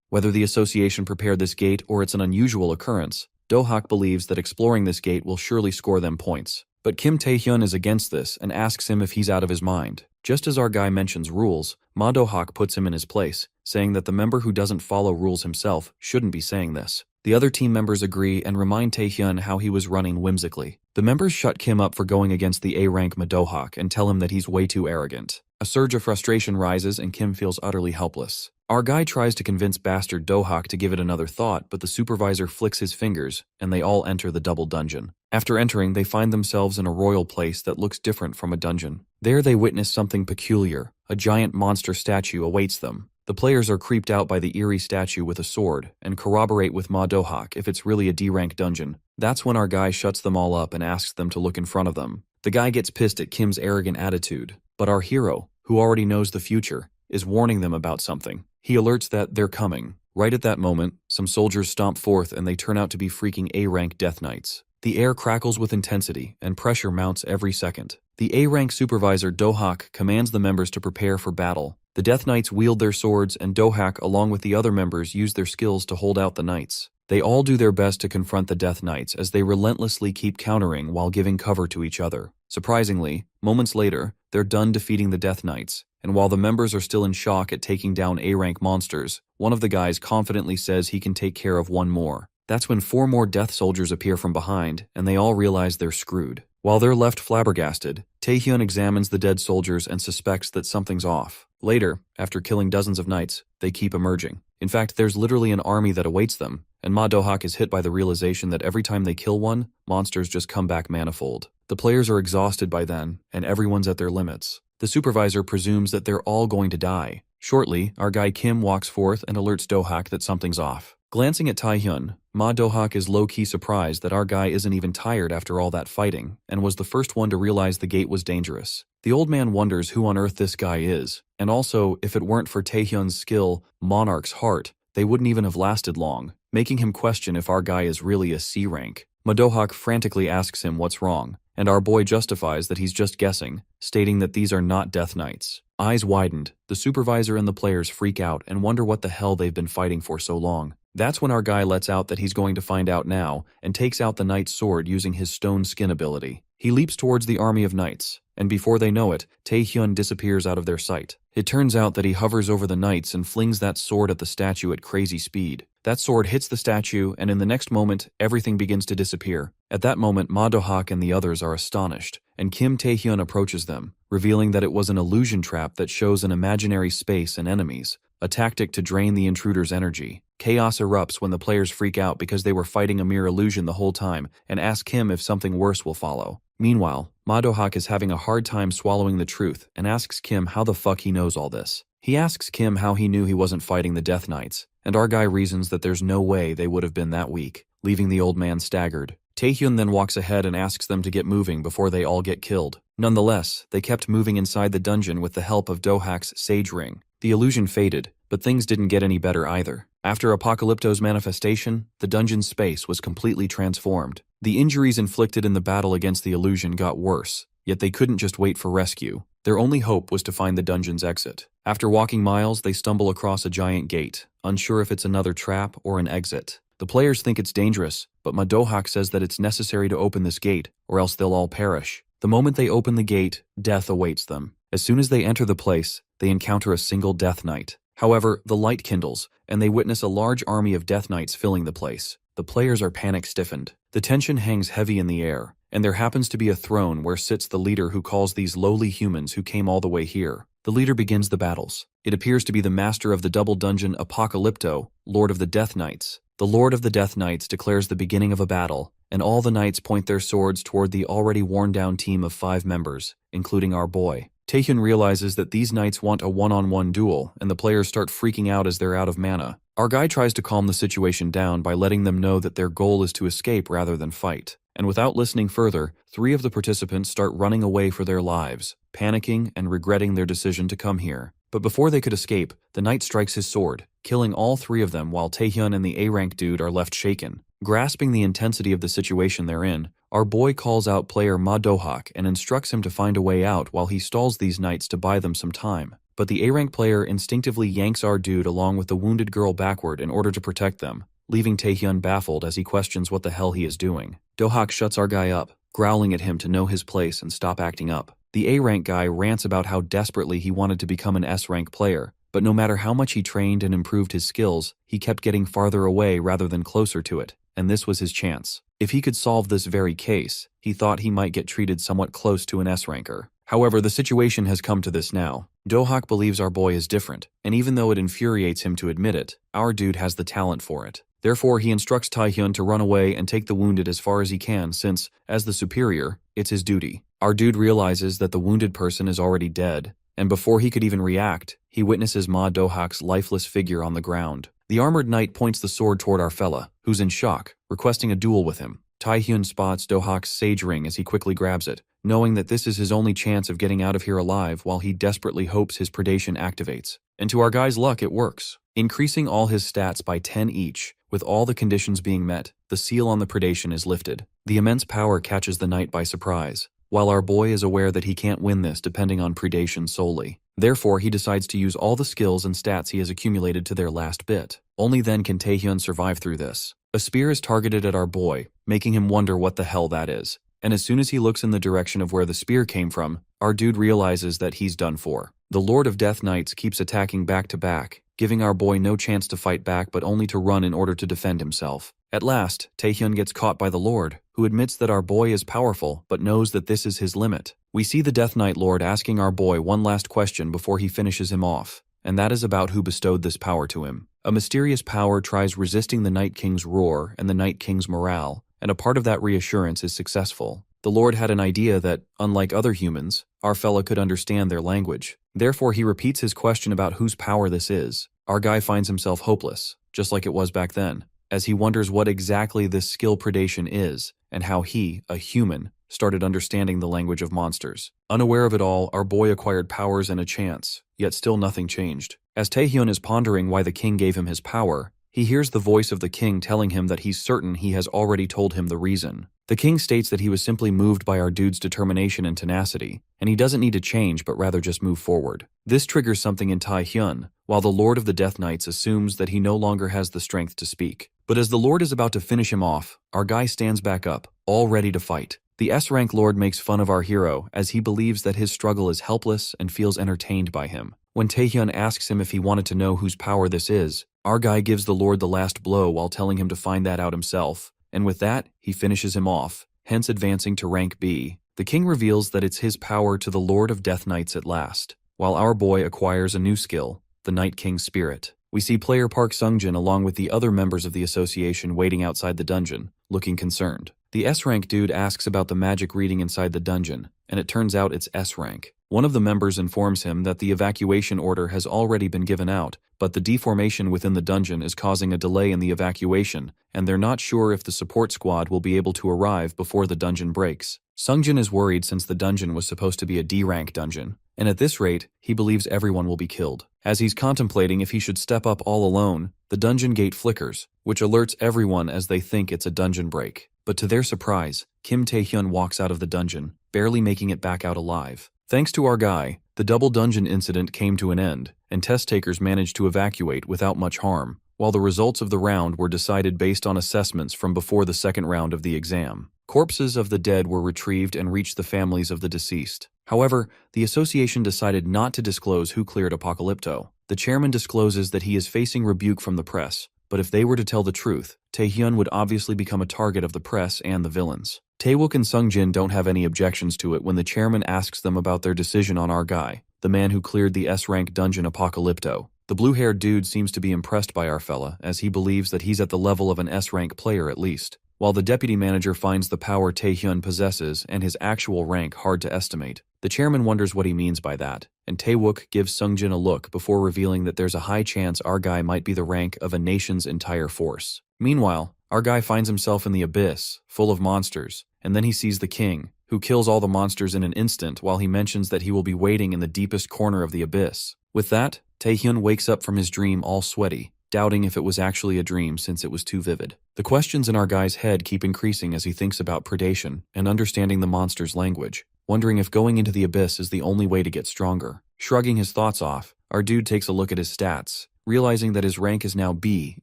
Speaker 1: Whether the association prepared this gate or it's an unusual occurrence, Do-hak believes that exploring this gate will surely score them points. But Kim Taehyun is against this and asks him if he's out of his mind. Just as our guy mentions rules, Ma Do-hak puts him in his place, saying that the member who doesn't follow rules himself shouldn't be saying this. The other team members agree and remind Taehyun how he was running whimsically. The members shut Kim up for going against the A-rank Ma Do-hak and tell him that he's way too arrogant. A surge of frustration rises and Kim feels utterly helpless. Our guy tries to convince bastard Do-hak to give it another thought, but the supervisor flicks his fingers and they all enter the double dungeon. After entering, they find themselves in a royal place that looks different from a dungeon. There they witness something peculiar. A giant monster statue awaits them. The players are creeped out by the eerie statue with a sword and corroborate with Ma Do-hak if it's really a D-rank dungeon. That's when our guy shuts them all up and asks them to look in front of them. The guy gets pissed at Kim's arrogant attitude, but our hero, who already knows the future, is warning them about something. He alerts that they're coming. Right at that moment, some soldiers stomp forth and they turn out to be freaking A-rank Death Knights. The air crackles with intensity and pressure mounts every second. The A-rank supervisor Do-hak commands the members to prepare for battle. The Death Knights wield their swords and Do-hak along with the other members use their skills to hold out the Knights. They all do their best to confront the Death Knights as they relentlessly keep countering while giving cover to each other. Surprisingly, moments later, they're done defeating the Death Knights, and while the members are still in shock at taking down A-rank monsters, one of the guys confidently says he can take care of one more. That's when 4 more death soldiers appear from behind, and they all realize they're screwed. While they're left flabbergasted, Taehyun examines the dead soldiers and suspects that something's off. Later, after killing dozens of knights, they keep emerging. In fact, there's literally an army that awaits them, and Ma Do-hak is hit by the realization that every time they kill one, monsters just come back manifold. The players are exhausted by then, and everyone's at their limits. The supervisor presumes that they're all going to die. Shortly, our guy Kim walks forth and alerts Do-hak that something's off. Glancing at Taehyun, Ma Do-hak is low-key surprised that our guy isn't even tired after all that fighting, and was the first one to realize the gate was dangerous. The old man wonders who on earth this guy is, and also, if it weren't for Taehyun's skill, Monarch's heart, they wouldn't even have lasted long, making him question if our guy is really a C rank. Ma Do-hak frantically asks him what's wrong, and our boy justifies that he's just guessing, stating that these are not Death Knights. Eyes widened, the supervisor and the players freak out and wonder what the hell they've been fighting for so long. That's when our guy lets out that he's going to find out now and takes out the knight's sword using his stone skin ability. He leaps towards the army of knights, and before they know it, Taehyun disappears out of their sight. It turns out that he hovers over the knights and flings that sword at the statue at crazy speed. That sword hits the statue, and in the next moment, everything begins to disappear. At that moment, Ma Do-hak and the others are astonished, and Kim Taehyun approaches them, revealing that it was an illusion trap that shows an imaginary space and enemies, a tactic to drain the intruder's energy. Chaos erupts when the players freak out because they were fighting a mere illusion the whole time and ask Kim if something worse will follow. Meanwhile, Ma Do-hak is having a hard time swallowing the truth and asks Kim how the fuck he knows all this. He asks Kim how he knew he wasn't fighting the Death Knights, and our guy reasons that there's no way they would have been that weak, leaving the old man staggered. Taehyun then walks ahead and asks them to get moving before they all get killed. Nonetheless, they kept moving inside the dungeon with the help of Do-hak's Sage Ring. The illusion faded, but things didn't get any better either. After Apocalypto's manifestation, the dungeon's space was completely transformed. The injuries inflicted in the battle against the illusion got worse, yet they couldn't just wait for rescue. Their only hope was to find the dungeon's exit. After walking miles, they stumble across a giant gate, unsure if it's another trap or an exit. The players think it's dangerous, but Madohak says that it's necessary to open this gate, or else they'll all perish. The moment they open the gate, death awaits them. As soon as they enter the place, they encounter a single Death Knight. However, the light kindles, and they witness a large army of Death Knights filling the place. The players are panic-stiffened. The tension hangs heavy in the air, and there happens to be a throne where sits the leader who calls these lowly humans who came all the way here. The leader begins the battles. It appears to be the master of the double dungeon Apocalypto, Lord of the Death Knights. The Lord of the Death Knights declares the beginning of a battle, and all the knights point their swords toward the already worn-down team of 5 members, including our boy. Taehyun realizes that these knights want a one-on-one duel, and the players start freaking out as they're out of mana. Our guy tries to calm the situation down by letting them know that their goal is to escape rather than fight. And without listening further, 3 of the participants start running away for their lives, panicking and regretting their decision to come here. But before they could escape, the knight strikes his sword, killing all 3 of them while Taehyun and the A-rank dude are left shaken. Grasping the intensity of the situation they're in, our boy calls out player Madohak and instructs him to find a way out while he stalls these knights to buy them some time. But the A-rank player instinctively yanks our dude along with the wounded girl backward in order to protect them, leaving Taehyun baffled as he questions what the hell he is doing. Dohak shuts our guy up, growling at him to know his place and stop acting up. The A-rank guy rants about how desperately he wanted to become an S-rank player, but no matter how much he trained and improved his skills, he kept getting farther away rather than closer to it, and this was his chance. If he could solve this very case, he thought he might get treated somewhat close to an S-ranker. However, the situation has come to this now. Dohak believes our boy is different, and even though it infuriates him to admit it, our dude has the talent for it. Therefore, he instructs Taehyun to run away and take the wounded as far as he can since, as the superior, it's his duty. Our dude realizes that the wounded person is already dead, and before he could even react, he witnesses Ma Dohak's lifeless figure on the ground. The armored knight points the sword toward our fella, who's in shock, requesting a duel with him. Taehyun spots Dohak's sage ring as he quickly grabs it, knowing that this is his only chance of getting out of here alive while he desperately hopes his predation activates. And to our guy's luck, it works. Increasing all his stats by 10 each, with all the conditions being met, the seal on the predation is lifted. The immense power catches the knight by surprise, while our boy is aware that he can't win this depending on predation solely. Therefore, he decides to use all the skills and stats he has accumulated to their last bit. Only then can Taehyun survive through this. A spear is targeted at our boy, making him wonder what the hell that is. And as soon as he looks in the direction of where the spear came from, our dude realizes that he's done for. The Lord of Death Knights keeps attacking back to back, giving our boy no chance to fight back but only to run in order to defend himself. At last, Taehyun gets caught by the Lord, who admits that our boy is powerful but knows that this is his limit. We see the Death Knight Lord asking our boy one last question before he finishes him off, and that is about who bestowed this power to him. A mysterious power tries resisting the Night King's roar and the Night King's morale, and a part of that reassurance is successful. The Lord had an idea that, unlike other humans, our fella could understand their language. Therefore, he repeats his question about whose power this is. Our guy finds himself hopeless, just like it was back then, as he wonders what exactly this skill predation is, and how he, a human, started understanding the language of monsters. Unaware of it all, our boy acquired powers and a chance, yet still nothing changed. As Taehyun is pondering why the king gave him his power, he hears the voice of the king telling him that he's certain he has already told him the reason. The king states that he was simply moved by our dude's determination and tenacity, and he doesn't need to change but rather just move forward. This triggers something in Taehyun, while the Lord of the Death Knights assumes that he no longer has the strength to speak. But as the Lord is about to finish him off, our guy stands back up, all ready to fight. The S-rank Lord makes fun of our hero as he believes that his struggle is helpless and feels entertained by him. When Taehyun asks him if he wanted to know whose power this is, our guy gives the Lord the last blow while telling him to find that out himself, and with that, he finishes him off, hence advancing to rank B. The king reveals that it's his power to the Lord of Death Knights at last, while our boy acquires a new skill, the Night King's Spirit. We see player Park Sungjin along with the other members of the association waiting outside the dungeon, looking concerned. The S-rank dude asks about the magic reading inside the dungeon, and it turns out it's S-rank. One of the members informs him that the evacuation order has already been given out, but the deformation within the dungeon is causing a delay in the evacuation, and they're not sure if the support squad will be able to arrive before the dungeon breaks. Sungjin is worried since the dungeon was supposed to be a D-rank dungeon, and at this rate, he believes everyone will be killed. As he's contemplating if he should step up all alone, the dungeon gate flickers, which alerts everyone as they think it's a dungeon break. But to their surprise, Kim Taehyun walks out of the dungeon, barely making it back out alive. Thanks to our guy, the double dungeon incident came to an end, and test takers managed to evacuate without much harm, while the results of the round were decided based on assessments from before the second round of the exam. Corpses of the dead were retrieved and reached the families of the deceased. However, the association decided not to disclose who cleared Apocalypto. The chairman discloses that he is facing rebuke from the press, but if they were to tell the truth, Taehyun would obviously become a target of the press and the villains. Taewook and Sungjin don't have any objections to it when the chairman asks them about their decision on our guy, the man who cleared the S-rank dungeon Apocalypto. The blue-haired dude seems to be impressed by our fella, as he believes that he's at the level of an S-rank player at least, while the deputy manager finds the power Taehyun possesses and his actual rank hard to estimate. The chairman wonders what he means by that, and Taewook gives Sungjin a look before revealing that there's a high chance our guy might be the rank of a nation's entire force. Meanwhile, our guy finds himself in the abyss, full of monsters, and then he sees the king, who kills all the monsters in an instant while he mentions that he will be waiting in the deepest corner of the abyss. With that, Taehyun wakes up from his dream all sweaty, doubting if it was actually a dream since it was too vivid. The questions in our guy's head keep increasing as he thinks about predation and understanding the monster's language, wondering if going into the abyss is the only way to get stronger. Shrugging his thoughts off, our dude takes a look at his stats, realizing that his rank is now B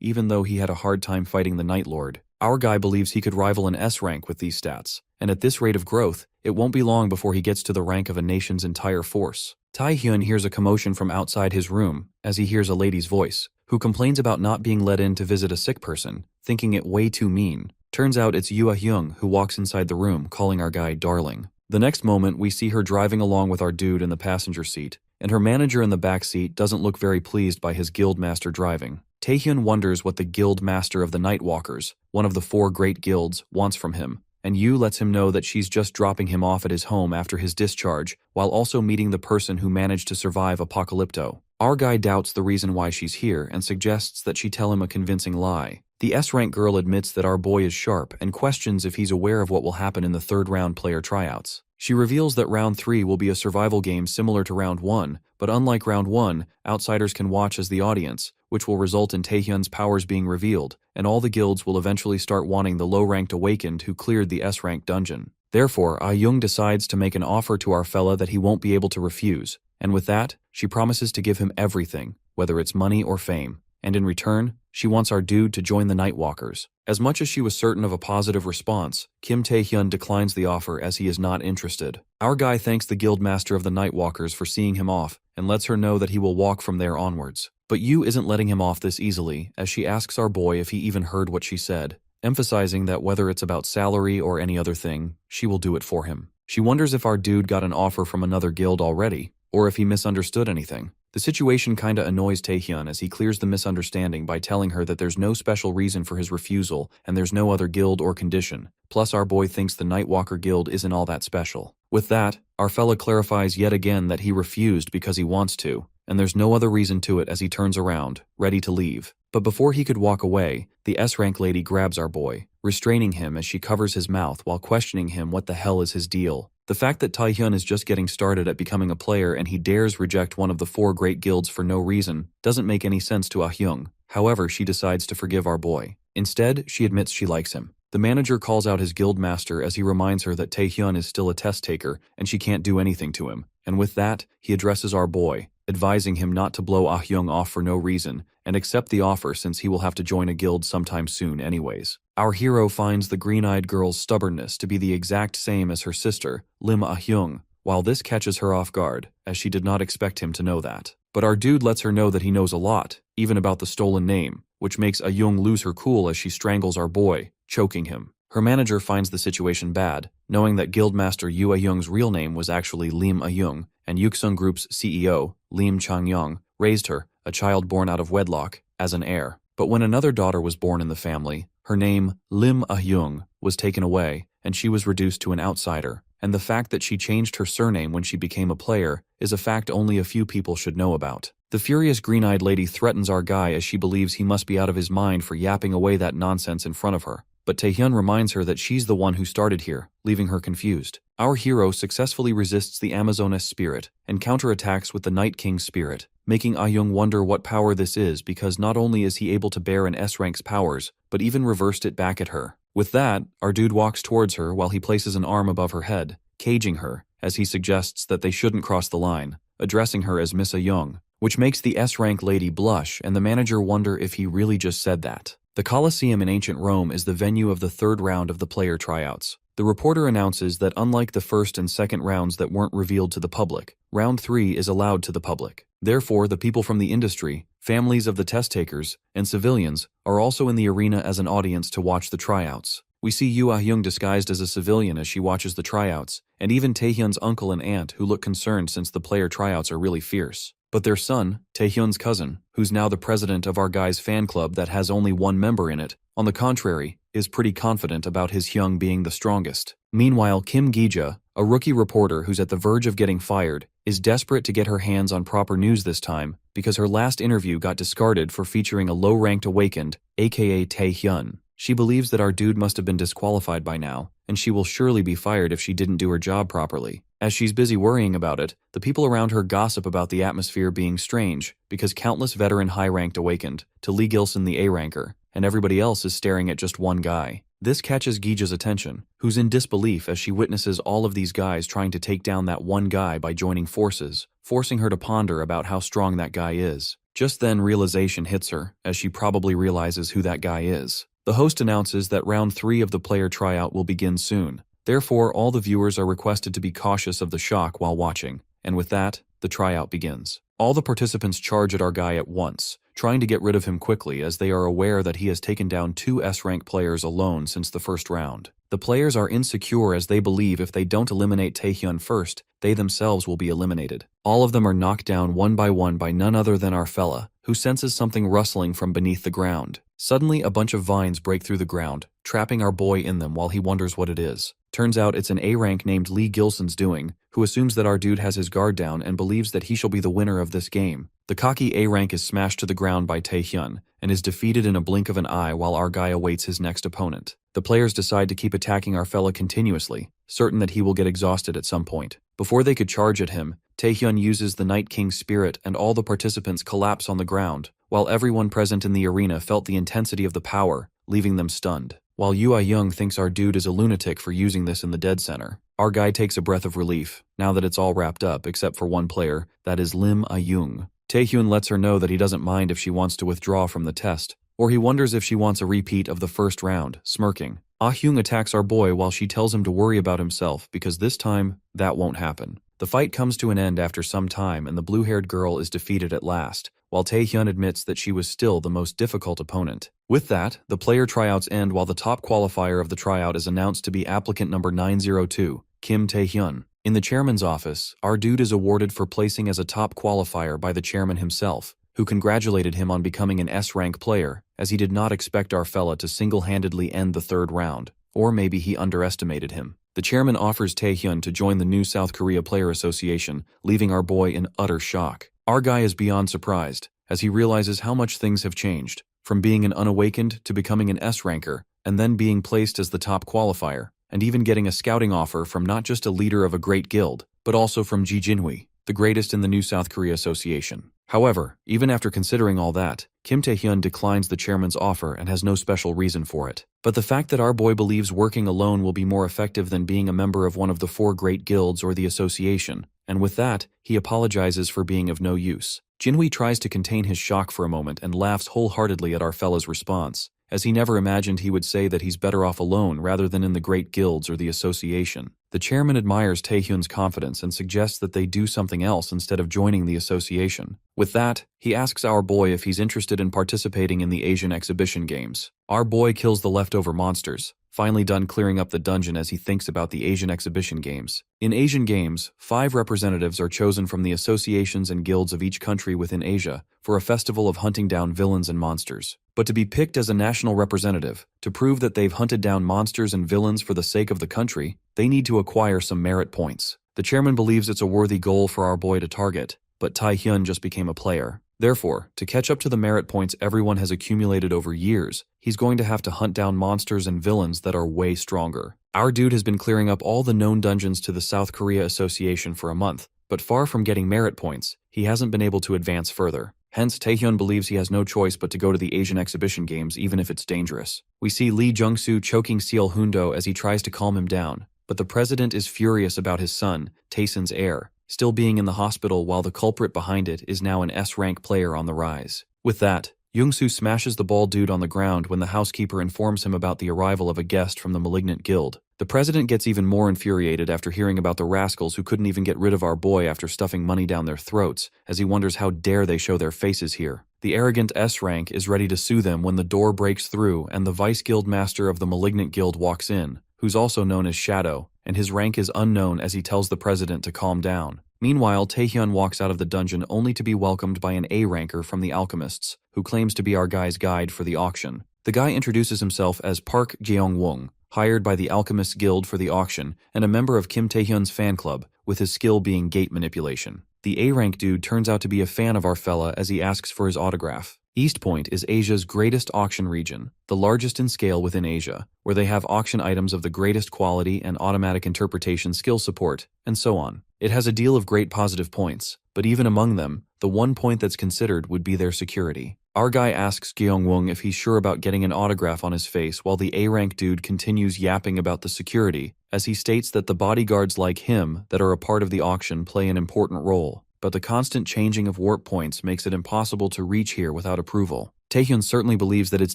Speaker 1: even though he had a hard time fighting the Night Lord. Our guy believes he could rival an S rank with these stats, and at this rate of growth, it won't be long before he gets to the rank of a nation's entire force. Taehyun hears a commotion from outside his room as he hears a lady's voice, who complains about not being let in to visit a sick person, thinking it way too mean. Turns out it's Yoo Hyung who walks inside the room, calling our guy darling. The next moment, we see her driving along with our dude in the passenger seat, and her manager in the back seat doesn't look very pleased by his guild master driving. Taehyun wonders what the guild master of the Nightwalkers, one of the 4 great guilds, wants from him, and Yoo lets him know that she's just dropping him off at his home after his discharge, while also meeting the person who managed to survive Apocalypto. Our guy doubts the reason why she's here and suggests that she tell him a convincing lie. The S-rank girl admits that our boy is sharp and questions if he's aware of what will happen in the third round player tryouts. She reveals that round 3 will be a survival game similar to round 1, but unlike round 1, outsiders can watch as the audience, which will result in Taehyun's powers being revealed, and all the guilds will eventually start wanting the low-ranked awakened who cleared the S-rank dungeon. Therefore, Ah-young decides to make an offer to our fella that he won't be able to refuse, and with that, she promises to give him everything, whether it's money or fame, and in return, she wants our dude to join the Nightwalkers. As much as she was certain of a positive response, Kim Taehyun declines the offer as he is not interested. Our guy thanks the guildmaster of the Nightwalkers for seeing him off and lets her know that he will walk from there onwards. But Yoo isn't letting him off this easily, as she asks our boy if he even heard what she said, emphasizing that whether it's about salary or any other thing, she will do it for him. She wonders if our dude got an offer from another guild already, or if he misunderstood anything. The situation kinda annoys Taehyun as he clears the misunderstanding by telling her that there's no special reason for his refusal and there's no other guild or condition. Plus our boy thinks the Nightwalker Guild isn't all that special. With that, our fella clarifies yet again that he refused because he wants to, and there's no other reason to it as he turns around, ready to leave. But before he could walk away, the S-rank lady grabs our boy, restraining him as she covers his mouth while questioning him what the hell is his deal. The fact that Taehyun is just getting started at becoming a player and he dares reject one of the 4 great guilds for no reason doesn't make any sense to Ah-hyung. However, she decides to forgive our boy. Instead, she admits she likes him. The manager calls out his guild master as he reminds her that Taehyun is still a test taker and she can't do anything to him. And with that, he addresses our boy, advising him not to blow Ah-hyung off for no reason and accept the offer since he will have to join a guild sometime soon anyways. Our hero finds the green-eyed girl's stubbornness to be the exact same as her sister, Lim Ah-hyung, while this catches her off guard, as she did not expect him to know that. But our dude lets her know that he knows a lot, even about the stolen name, which makes Ah-hyung lose her cool as she strangles our boy, choking him. Her manager finds the situation bad, knowing that Guildmaster Yoo Ah-hyung's real name was actually Lim Ah-hyung, and Yuksung Group's CEO, Lim Chang-young, raised her, a child born out of wedlock, as an heir. But when another daughter was born in the family, her name, Lim Ah-hyung, was taken away, and she was reduced to an outsider, and the fact that she changed her surname when she became a player is a fact only a few people should know about. The furious green-eyed lady threatens our guy as she believes he must be out of his mind for yapping away that nonsense in front of her. But Taehyun reminds her that she's the one who started here, leaving her confused. Our hero successfully resists the Amazoness spirit and counterattacks with the Night King's spirit, making Ah-hyung wonder what power this is because not only is he able to bear an S-rank's powers, but even reversed it back at her. With that, our dude walks towards her while he places an arm above her head, caging her, as he suggests that they shouldn't cross the line, addressing her as Miss Ah-hyung, which makes the S-rank lady blush and the manager wonder if he really just said that. The Colosseum in ancient Rome is the venue of the third round of the player tryouts. The reporter announces that unlike the first and second rounds that weren't revealed to the public, round 3 is allowed to the public. Therefore, the people from the industry, families of the test takers, and civilians are also in the arena as an audience to watch the tryouts. We see Yoo Ah-young disguised as a civilian as she watches the tryouts, and even Taehyun's uncle and aunt who look concerned since the player tryouts are really fierce. But their son, Taehyun's cousin, who's now the president of our guy's fan club that has only one member in it, on the contrary, is pretty confident about his Hyung being the strongest. Meanwhile, Kim Gi-ja, a rookie reporter who's at the verge of getting fired, is desperate to get her hands on proper news this time because her last interview got discarded for featuring a low-ranked awakened, aka Taehyun. She believes that our dude must have been disqualified by now, and she will surely be fired if she didn't do her job properly. As she's busy worrying about it, the people around her gossip about the atmosphere being strange because countless veteran high-ranked awakened to Lee Gilson the A-ranker, and everybody else is staring at just one guy. This catches Gija's attention, who's in disbelief as she witnesses all of these guys trying to take down that one guy by joining forces, forcing her to ponder about how strong that guy is. Just then realization hits her, as she probably realizes who that guy is. The host announces that round 3 of the player tryout will begin soon. Therefore, all the viewers are requested to be cautious of the shock while watching, and with that, the tryout begins. All the participants charge at our guy at once, trying to get rid of him quickly as they are aware that he has taken down 2 S-rank players alone since the first round. The players are insecure as they believe if they don't eliminate Taehyun first, they themselves will be eliminated. All of them are knocked down one by none other than our fella, who senses something rustling from beneath the ground. Suddenly, a bunch of vines break through the ground, trapping our boy in them while he wonders what it is. Turns out it's an A-rank named Lee Gilson's doing, who assumes that our dude has his guard down and believes that he shall be the winner of this game. The cocky A-rank is smashed to the ground by Taehyun and is defeated in a blink of an eye while our guy awaits his next opponent. The players decide to keep attacking our fella continuously, certain that he will get exhausted at some point. Before they could charge at him, Taehyun uses the Night King's spirit and all the participants collapse on the ground, while everyone present in the arena felt the intensity of the power, leaving them stunned. While Yoo Ah-young thinks our dude is a lunatic for using this in the dead center, our guy takes a breath of relief, now that it's all wrapped up except for one player, that is Lim Ah-young. Taehyun lets her know that he doesn't mind if she wants to withdraw from the test, or he wonders if she wants a repeat of the first round, smirking. Ah-hyung attacks our boy while she tells him to worry about himself because this time, that won't happen. The fight comes to an end after some time and the blue-haired girl is defeated at last, while Taehyun admits that she was still the most difficult opponent. With that, the player tryouts end while the top qualifier of the tryout is announced to be applicant number 902, Kim Taehyun. In the chairman's office, our dude is awarded for placing as a top qualifier by the chairman himself, who congratulated him on becoming an S-rank player, as he did not expect our fella to single-handedly end the third round, or maybe he underestimated him. The chairman offers Taehyun to join the new South Korea Player Association, leaving our boy in utter shock. Our guy is beyond surprised, as he realizes how much things have changed, from being an unawakened to becoming an S-ranker, and then being placed as the top qualifier, and even getting a scouting offer from not just a leader of a great guild, but also from Ji Jinhui, the greatest in the new South Korea Association. However, even after considering all that, Kim Taehyun declines the chairman's offer and has no special reason for it. But the fact that our boy believes working alone will be more effective than being a member of one of the 4 great guilds or the association, and with that, he apologizes for being of no use. Jinhui tries to contain his shock for a moment and laughs wholeheartedly at our fella's response, as he never imagined he would say that he's better off alone rather than in the great guilds or the association. The chairman admires Taehyun's confidence and suggests that they do something else instead of joining the association. With that, he asks our boy if he's interested in participating in the Asian exhibition games. Our boy kills the leftover monsters, finally done clearing up the dungeon as he thinks about the Asian exhibition games. In Asian games, 5 representatives are chosen from the associations and guilds of each country within Asia for a festival of hunting down villains and monsters. But to be picked as a national representative, to prove that they've hunted down monsters and villains for the sake of the country, they need to acquire some merit points. The chairman believes it's a worthy goal for our boy to target, but Taehyun just became a player. Therefore, to catch up to the merit points everyone has accumulated over years, he's going to have to hunt down monsters and villains that are way stronger. Our dude has been clearing up all the known dungeons to the South Korea Association for a month, but far from getting merit points, he hasn't been able to advance further. Hence, Taehyun believes he has no choice but to go to the Asian exhibition games even if it's dangerous. We see Lee Jung-soo choking Seo Hundo as he tries to calm him down, but the president is furious about his son, Taeson's heir, still being in the hospital while the culprit behind it is now an S-rank player on the rise. With that, Young-soo smashes the bald dude on the ground when the housekeeper informs him about the arrival of a guest from the malignant guild. The president gets even more infuriated after hearing about the rascals who couldn't even get rid of our boy after stuffing money down their throats, as he wonders how dare they show their faces here. The arrogant S-rank is ready to sue them when the door breaks through and the vice guild master of the malignant guild walks in, who's also known as Shadow, and his rank is unknown as he tells the president to calm down. Meanwhile, Taehyun walks out of the dungeon only to be welcomed by an A-ranker from the alchemists, who claims to be our guy's guide for the auction. The guy introduces himself as Park Jeong-won, hired by the Alchemists Guild for the auction and a member of Kim Taehyun's fan club, with his skill being gate manipulation. The A-rank dude turns out to be a fan of our fella as he asks for his autograph. East Point is Asia's greatest auction region, the largest in scale within Asia, where they have auction items of the greatest quality and automatic interpretation skill support, and so on. It has a deal of great positive points, but even among them, the one point that's considered would be their security. Our guy asks Gyeong-won if he's sure about getting an autograph on his face while the A-rank dude continues yapping about the security, as he states that the bodyguards like him that are a part of the auction play an important role, but the constant changing of warp points makes it impossible to reach here without approval. Taehyun certainly believes that it's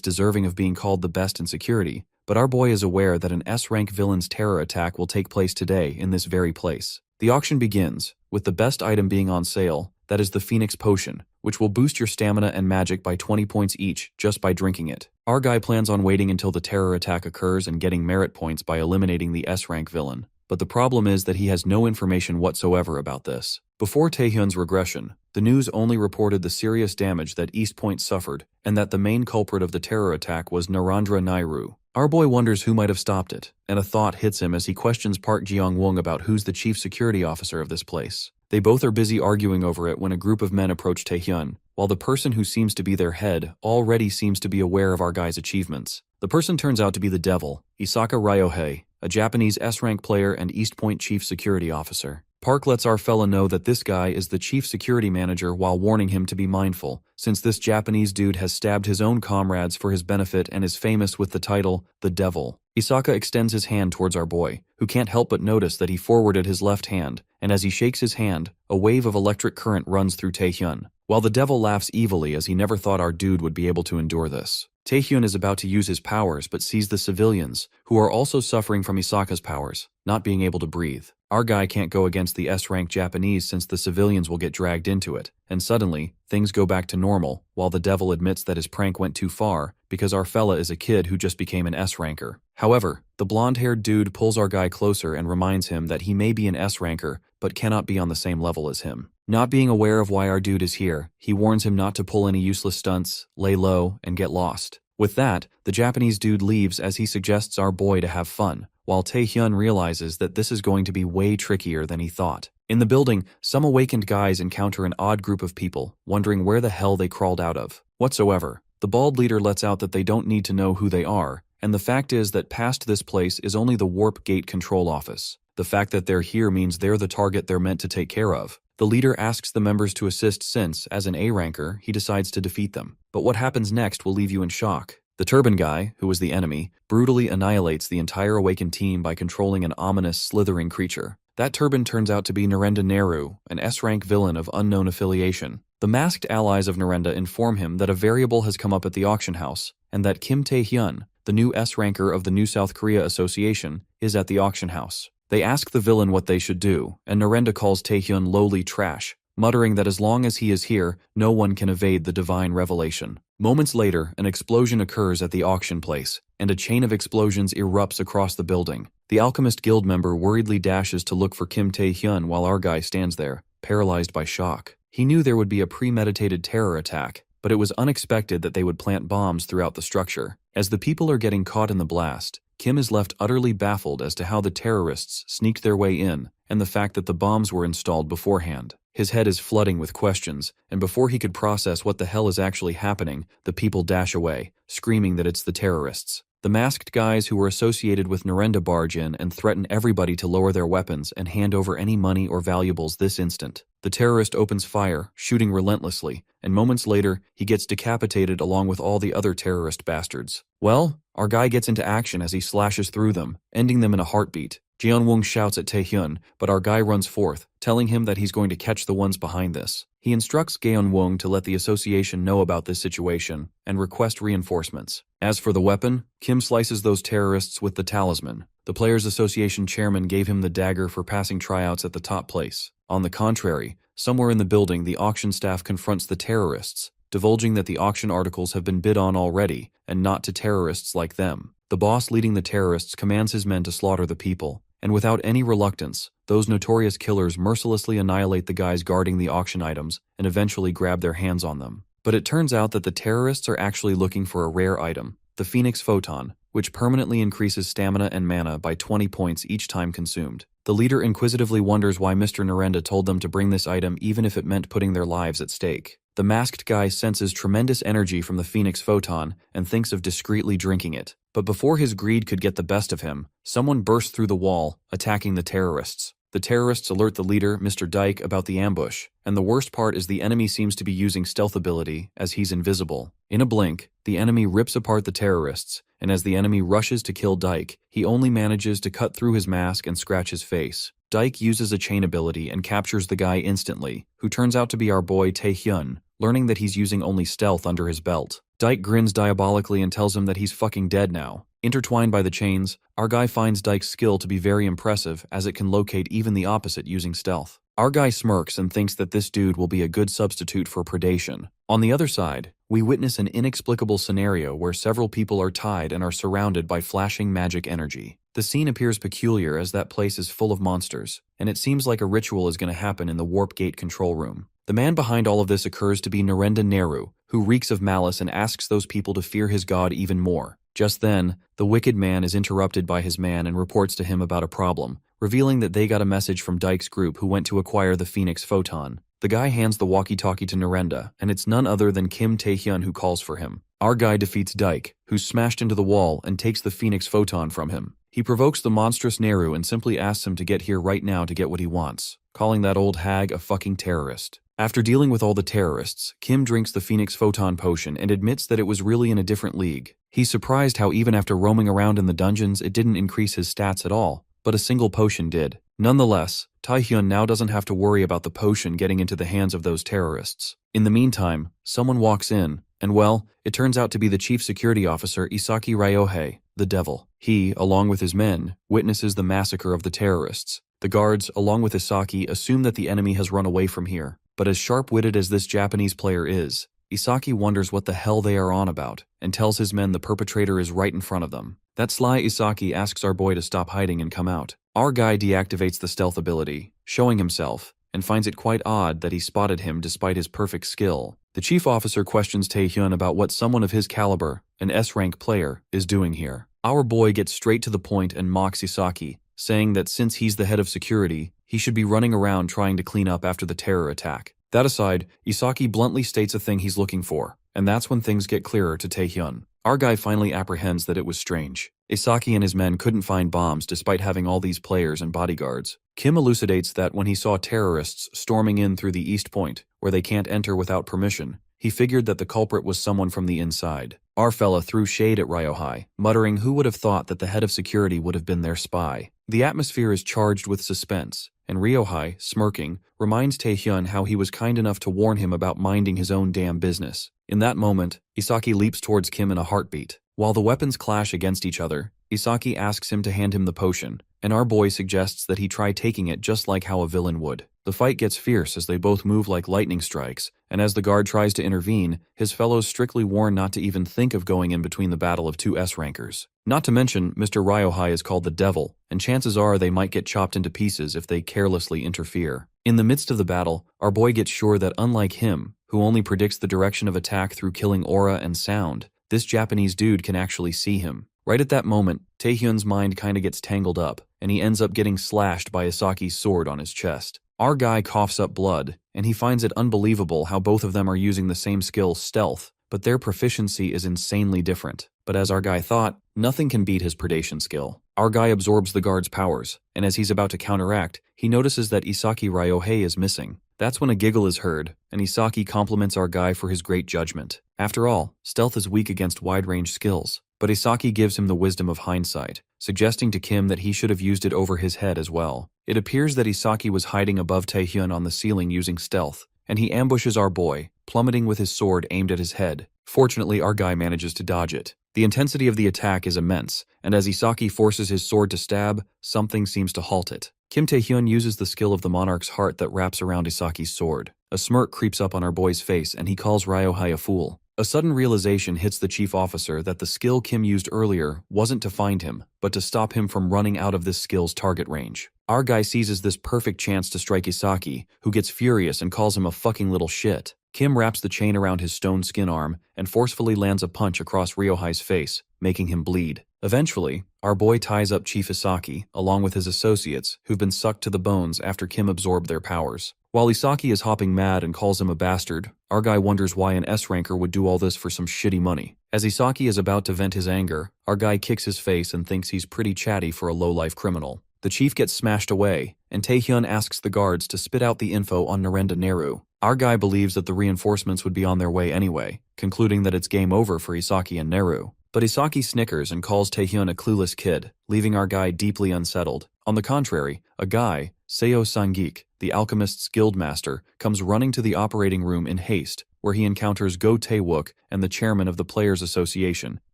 Speaker 1: deserving of being called the best in security, but our boy is aware that an S-rank villain's terror attack will take place today in this very place. The auction begins, with the best item being on sale, that is the Phoenix Potion, which will boost your stamina and magic by 20 points each just by drinking it. Our guy plans on waiting until the terror attack occurs and getting merit points by eliminating the S-rank villain, but the problem is that he has no information whatsoever about this. Before Taehyun's regression, the news only reported the serious damage that East Point suffered and that the main culprit of the terror attack was Narendra Nairu. Our boy wonders who might have stopped it, and a thought hits him as he questions Park Jeong-won about who's the chief security officer of this place. They both are busy arguing over it when a group of men approach Taehyun, while the person who seems to be their head already seems to be aware of our guy's achievements. The person turns out to be the devil, Isaka Ryohei, a Japanese S-rank player and East Point chief security officer. Park lets our fella know that this guy is the chief security manager while warning him to be mindful, since this Japanese dude has stabbed his own comrades for his benefit and is famous with the title, the Devil. Isaka extends his hand towards our boy, who can't help but notice that he forwarded his left hand, and as he shakes his hand, a wave of electric current runs through Taehyun, while the devil laughs evilly as he never thought our dude would be able to endure this. Taehyun is about to use his powers but sees the civilians, who are also suffering from Isaka's powers, not being able to breathe. Our guy can't go against the S-rank Japanese since the civilians will get dragged into it, and suddenly, things go back to normal, while the devil admits that his prank went too far, because our fella is a kid who just became an S-ranker. However, the blonde-haired dude pulls our guy closer and reminds him that he may be an S-ranker, but cannot be on the same level as him. Not being aware of why our dude is here, he warns him not to pull any useless stunts, lay low, and get lost. With that, the Japanese dude leaves as he suggests our boy to have fun, while Taehyun realizes that this is going to be way trickier than he thought. In the building, some awakened guys encounter an odd group of people, wondering where the hell they crawled out of. Whatsoever, the bald leader lets out that they don't need to know who they are, and the fact is that past this place is only the Warp Gate Control Office. The fact that they're here means they're the target they're meant to take care of. The leader asks the members to assist since, as an A-ranker, he decides to defeat them. But what happens next will leave you in shock. The turban guy, who was the enemy, brutally annihilates the entire awakened team by controlling an ominous, slithering creature. That turban turns out to be Narendra Nairu, an S-rank villain of unknown affiliation. The masked allies of Narendra inform him that a variable has come up at the auction house, and that Kim Tae-hyun, the new S-ranker of the New South Korea Association, is at the auction house. They ask the villain what they should do, and Narendra calls Taehyun lowly trash, muttering that as long as he is here, no one can evade the divine revelation. Moments later, an explosion occurs at the auction place, and a chain of explosions erupts across the building. The Alchemist Guild member worriedly dashes to look for Kim Tae-hyun while our guy stands there, paralyzed by shock. He knew there would be a premeditated terror attack, but it was unexpected that they would plant bombs throughout the structure. As the people are getting caught in the blast, Kim is left utterly baffled as to how the terrorists sneaked their way in, and the fact that the bombs were installed beforehand. His head is flooding with questions, and before he could process what the hell is actually happening, the people dash away, screaming that it's the terrorists. The masked guys who were associated with Narendra barge in and threaten everybody to lower their weapons and hand over any money or valuables this instant. The terrorist opens fire, shooting relentlessly, and moments later, he gets decapitated along with all the other terrorist bastards. Well, our guy gets into action as he slashes through them, ending them in a heartbeat. Jeonwong shouts at Taehyun, but our guy runs forth, telling him that he's going to catch the ones behind this. He instructs Jeonwong to let the association know about this situation and request reinforcements. As for the weapon, Kim slices those terrorists with the talisman. The Players Association chairman gave him the dagger for passing tryouts at the top place. On the contrary, somewhere in the building, the auction staff confronts the terrorists, divulging that the auction articles have been bid on already, and not to terrorists like them. The boss leading the terrorists commands his men to slaughter the people, and without any reluctance, those notorious killers mercilessly annihilate the guys guarding the auction items and eventually grab their hands on them. But it turns out that the terrorists are actually looking for a rare item, the Phoenix Photon, which permanently increases stamina and mana by 20 points each time consumed. The leader inquisitively wonders why Mr. Narendra told them to bring this item even if it meant putting their lives at stake. The masked guy senses tremendous energy from the Phoenix Photon and thinks of discreetly drinking it. But before his greed could get the best of him, someone bursts through the wall, attacking the terrorists. The terrorists alert the leader, Mr. Dyke, about the ambush, and the worst part is the enemy seems to be using stealth ability as he's invisible. In a blink, the enemy rips apart the terrorists, and as the enemy rushes to kill Dyke, he only manages to cut through his mask and scratch his face. Dyke uses a chain ability and captures the guy instantly, who turns out to be our boy Taehyun, learning that he's using only stealth under his belt. Dyke grins diabolically and tells him that he's fucking dead now. Intertwined by the chains, our guy finds Dyke's skill to be very impressive as it can locate even the opposite using stealth. Our guy smirks and thinks that this dude will be a good substitute for predation. On the other side, we witness an inexplicable scenario where several people are tied and are surrounded by flashing magic energy. The scene appears peculiar as that place is full of monsters, and it seems like a ritual is going to happen in the Warp Gate control room. The man behind all of this occurs to be Narendra Nehru, who reeks of malice and asks those people to fear his god even more. Just then, the wicked man is interrupted by his man and reports to him about a problem, revealing that they got a message from Dyke's group who went to acquire the Phoenix Photon. The guy hands the walkie-talkie to Narendra, and it's none other than Kim Taehyun who calls for him. Our guy defeats Dyke, who's smashed into the wall, and takes the Phoenix Photon from him. He provokes the monstrous Nehru and simply asks him to get here right now to get what he wants, calling that old hag a fucking terrorist. After dealing with all the terrorists, Kim drinks the Phoenix Photon potion and admits that it was really in a different league. He's surprised how even after roaming around in the dungeons it didn't increase his stats at all, but a single potion did. Nonetheless, Taehyun now doesn't have to worry about the potion getting into the hands of those terrorists. In the meantime, someone walks in, and well, it turns out to be the chief security officer Isaki Ryohei, the devil. He, along with his men, witnesses the massacre of the terrorists. The guards, along with Isaki, assume that the enemy has run away from here. But as sharp-witted as this Japanese player is, Isaki wonders what the hell they are on about, and tells his men the perpetrator is right in front of them. That sly Isaki asks our boy to stop hiding and come out. Our guy deactivates the stealth ability, showing himself, and finds it quite odd that he spotted him despite his perfect skill. The chief officer questions Taehyun about what someone of his caliber, an S-rank player, is doing here. Our boy gets straight to the point and mocks Isaki, saying that since he's the head of security, he should be running around trying to clean up after the terror attack. That aside, Isaki bluntly states a thing he's looking for, and that's when things get clearer to Taehyun. Our guy finally apprehends that it was strange. Isaki and his men couldn't find bombs despite having all these players and bodyguards. Kim elucidates that when he saw terrorists storming in through the East Point, where they can't enter without permission, he figured that the culprit was someone from the inside. Our fella threw shade at Ryohei, muttering who would have thought that the head of security would have been their spy. The atmosphere is charged with suspense, and Ryohei, smirking, reminds Taehyun how he was kind enough to warn him about minding his own damn business. In that moment, Isaki leaps towards Kim in a heartbeat. While the weapons clash against each other, Isaki asks him to hand him the potion, and our boy suggests that he try taking it just like how a villain would. The fight gets fierce as they both move like lightning strikes, and as the guard tries to intervene, his fellows strictly warn not to even think of going in between the battle of two S-rankers. Not to mention, Mr. Ryohei is called the Devil, and chances are they might get chopped into pieces if they carelessly interfere. In the midst of the battle, our boy gets sure that unlike him, who only predicts the direction of attack through killing aura and sound, this Japanese dude can actually see him. Right at that moment, Taehyun's mind kinda gets tangled up, and he ends up getting slashed by Isaki's sword on his chest. Our guy coughs up blood, and he finds it unbelievable how both of them are using the same skill, stealth, but their proficiency is insanely different. But as our guy thought, nothing can beat his predation skill. Our guy absorbs the guard's powers, and as he's about to counteract, he notices that Isaki Ryohei is missing. That's when a giggle is heard, and Isaki compliments our guy for his great judgment. After all, stealth is weak against wide-range skills. but Isaki gives him the wisdom of hindsight, suggesting to Kim that he should have used it over his head as well. It appears that Isaki was hiding above Taehyun on the ceiling using stealth, and he ambushes our boy, plummeting with his sword aimed at his head. Fortunately, our guy manages to dodge it. The intensity of the attack is immense, and as Isaki forces his sword to stab, something seems to halt it. Kim Taehyun uses the skill of the monarch's heart that wraps around Isaki's sword. A smirk creeps up on our boy's face and he calls Ryohei a fool. A sudden realization hits the chief officer that the skill Kim used earlier wasn't to find him, but to stop him from running out of this skill's target range. Our guy seizes this perfect chance to strike Isaki, who gets furious and calls him a fucking little shit. Kim wraps the chain around his stone skin arm and forcefully lands a punch across Ryohei's face, making him bleed. Eventually, our boy ties up Chief Isaki, along with his associates, who've been sucked to the bones after Kim absorbed their powers. While Isaki is hopping mad and calls him a bastard, our guy wonders why an S-ranker would do all this for some shitty money. As Isaki is about to vent his anger, our guy kicks his face and thinks he's pretty chatty for a low-life criminal. The chief gets smashed away, and Taehyun asks the guards to spit out the info on Narendra Nehru. Our guy believes that the reinforcements would be on their way anyway, concluding that it's game over for Isaki and Nehru. But Isaki snickers and calls Taehyun a clueless kid, leaving our guy deeply unsettled. On the contrary, a guy, Seo Sangik, the alchemist's guild master, comes running to the operating room in haste, where he encounters Go Tae-wook and the chairman of the Players Association,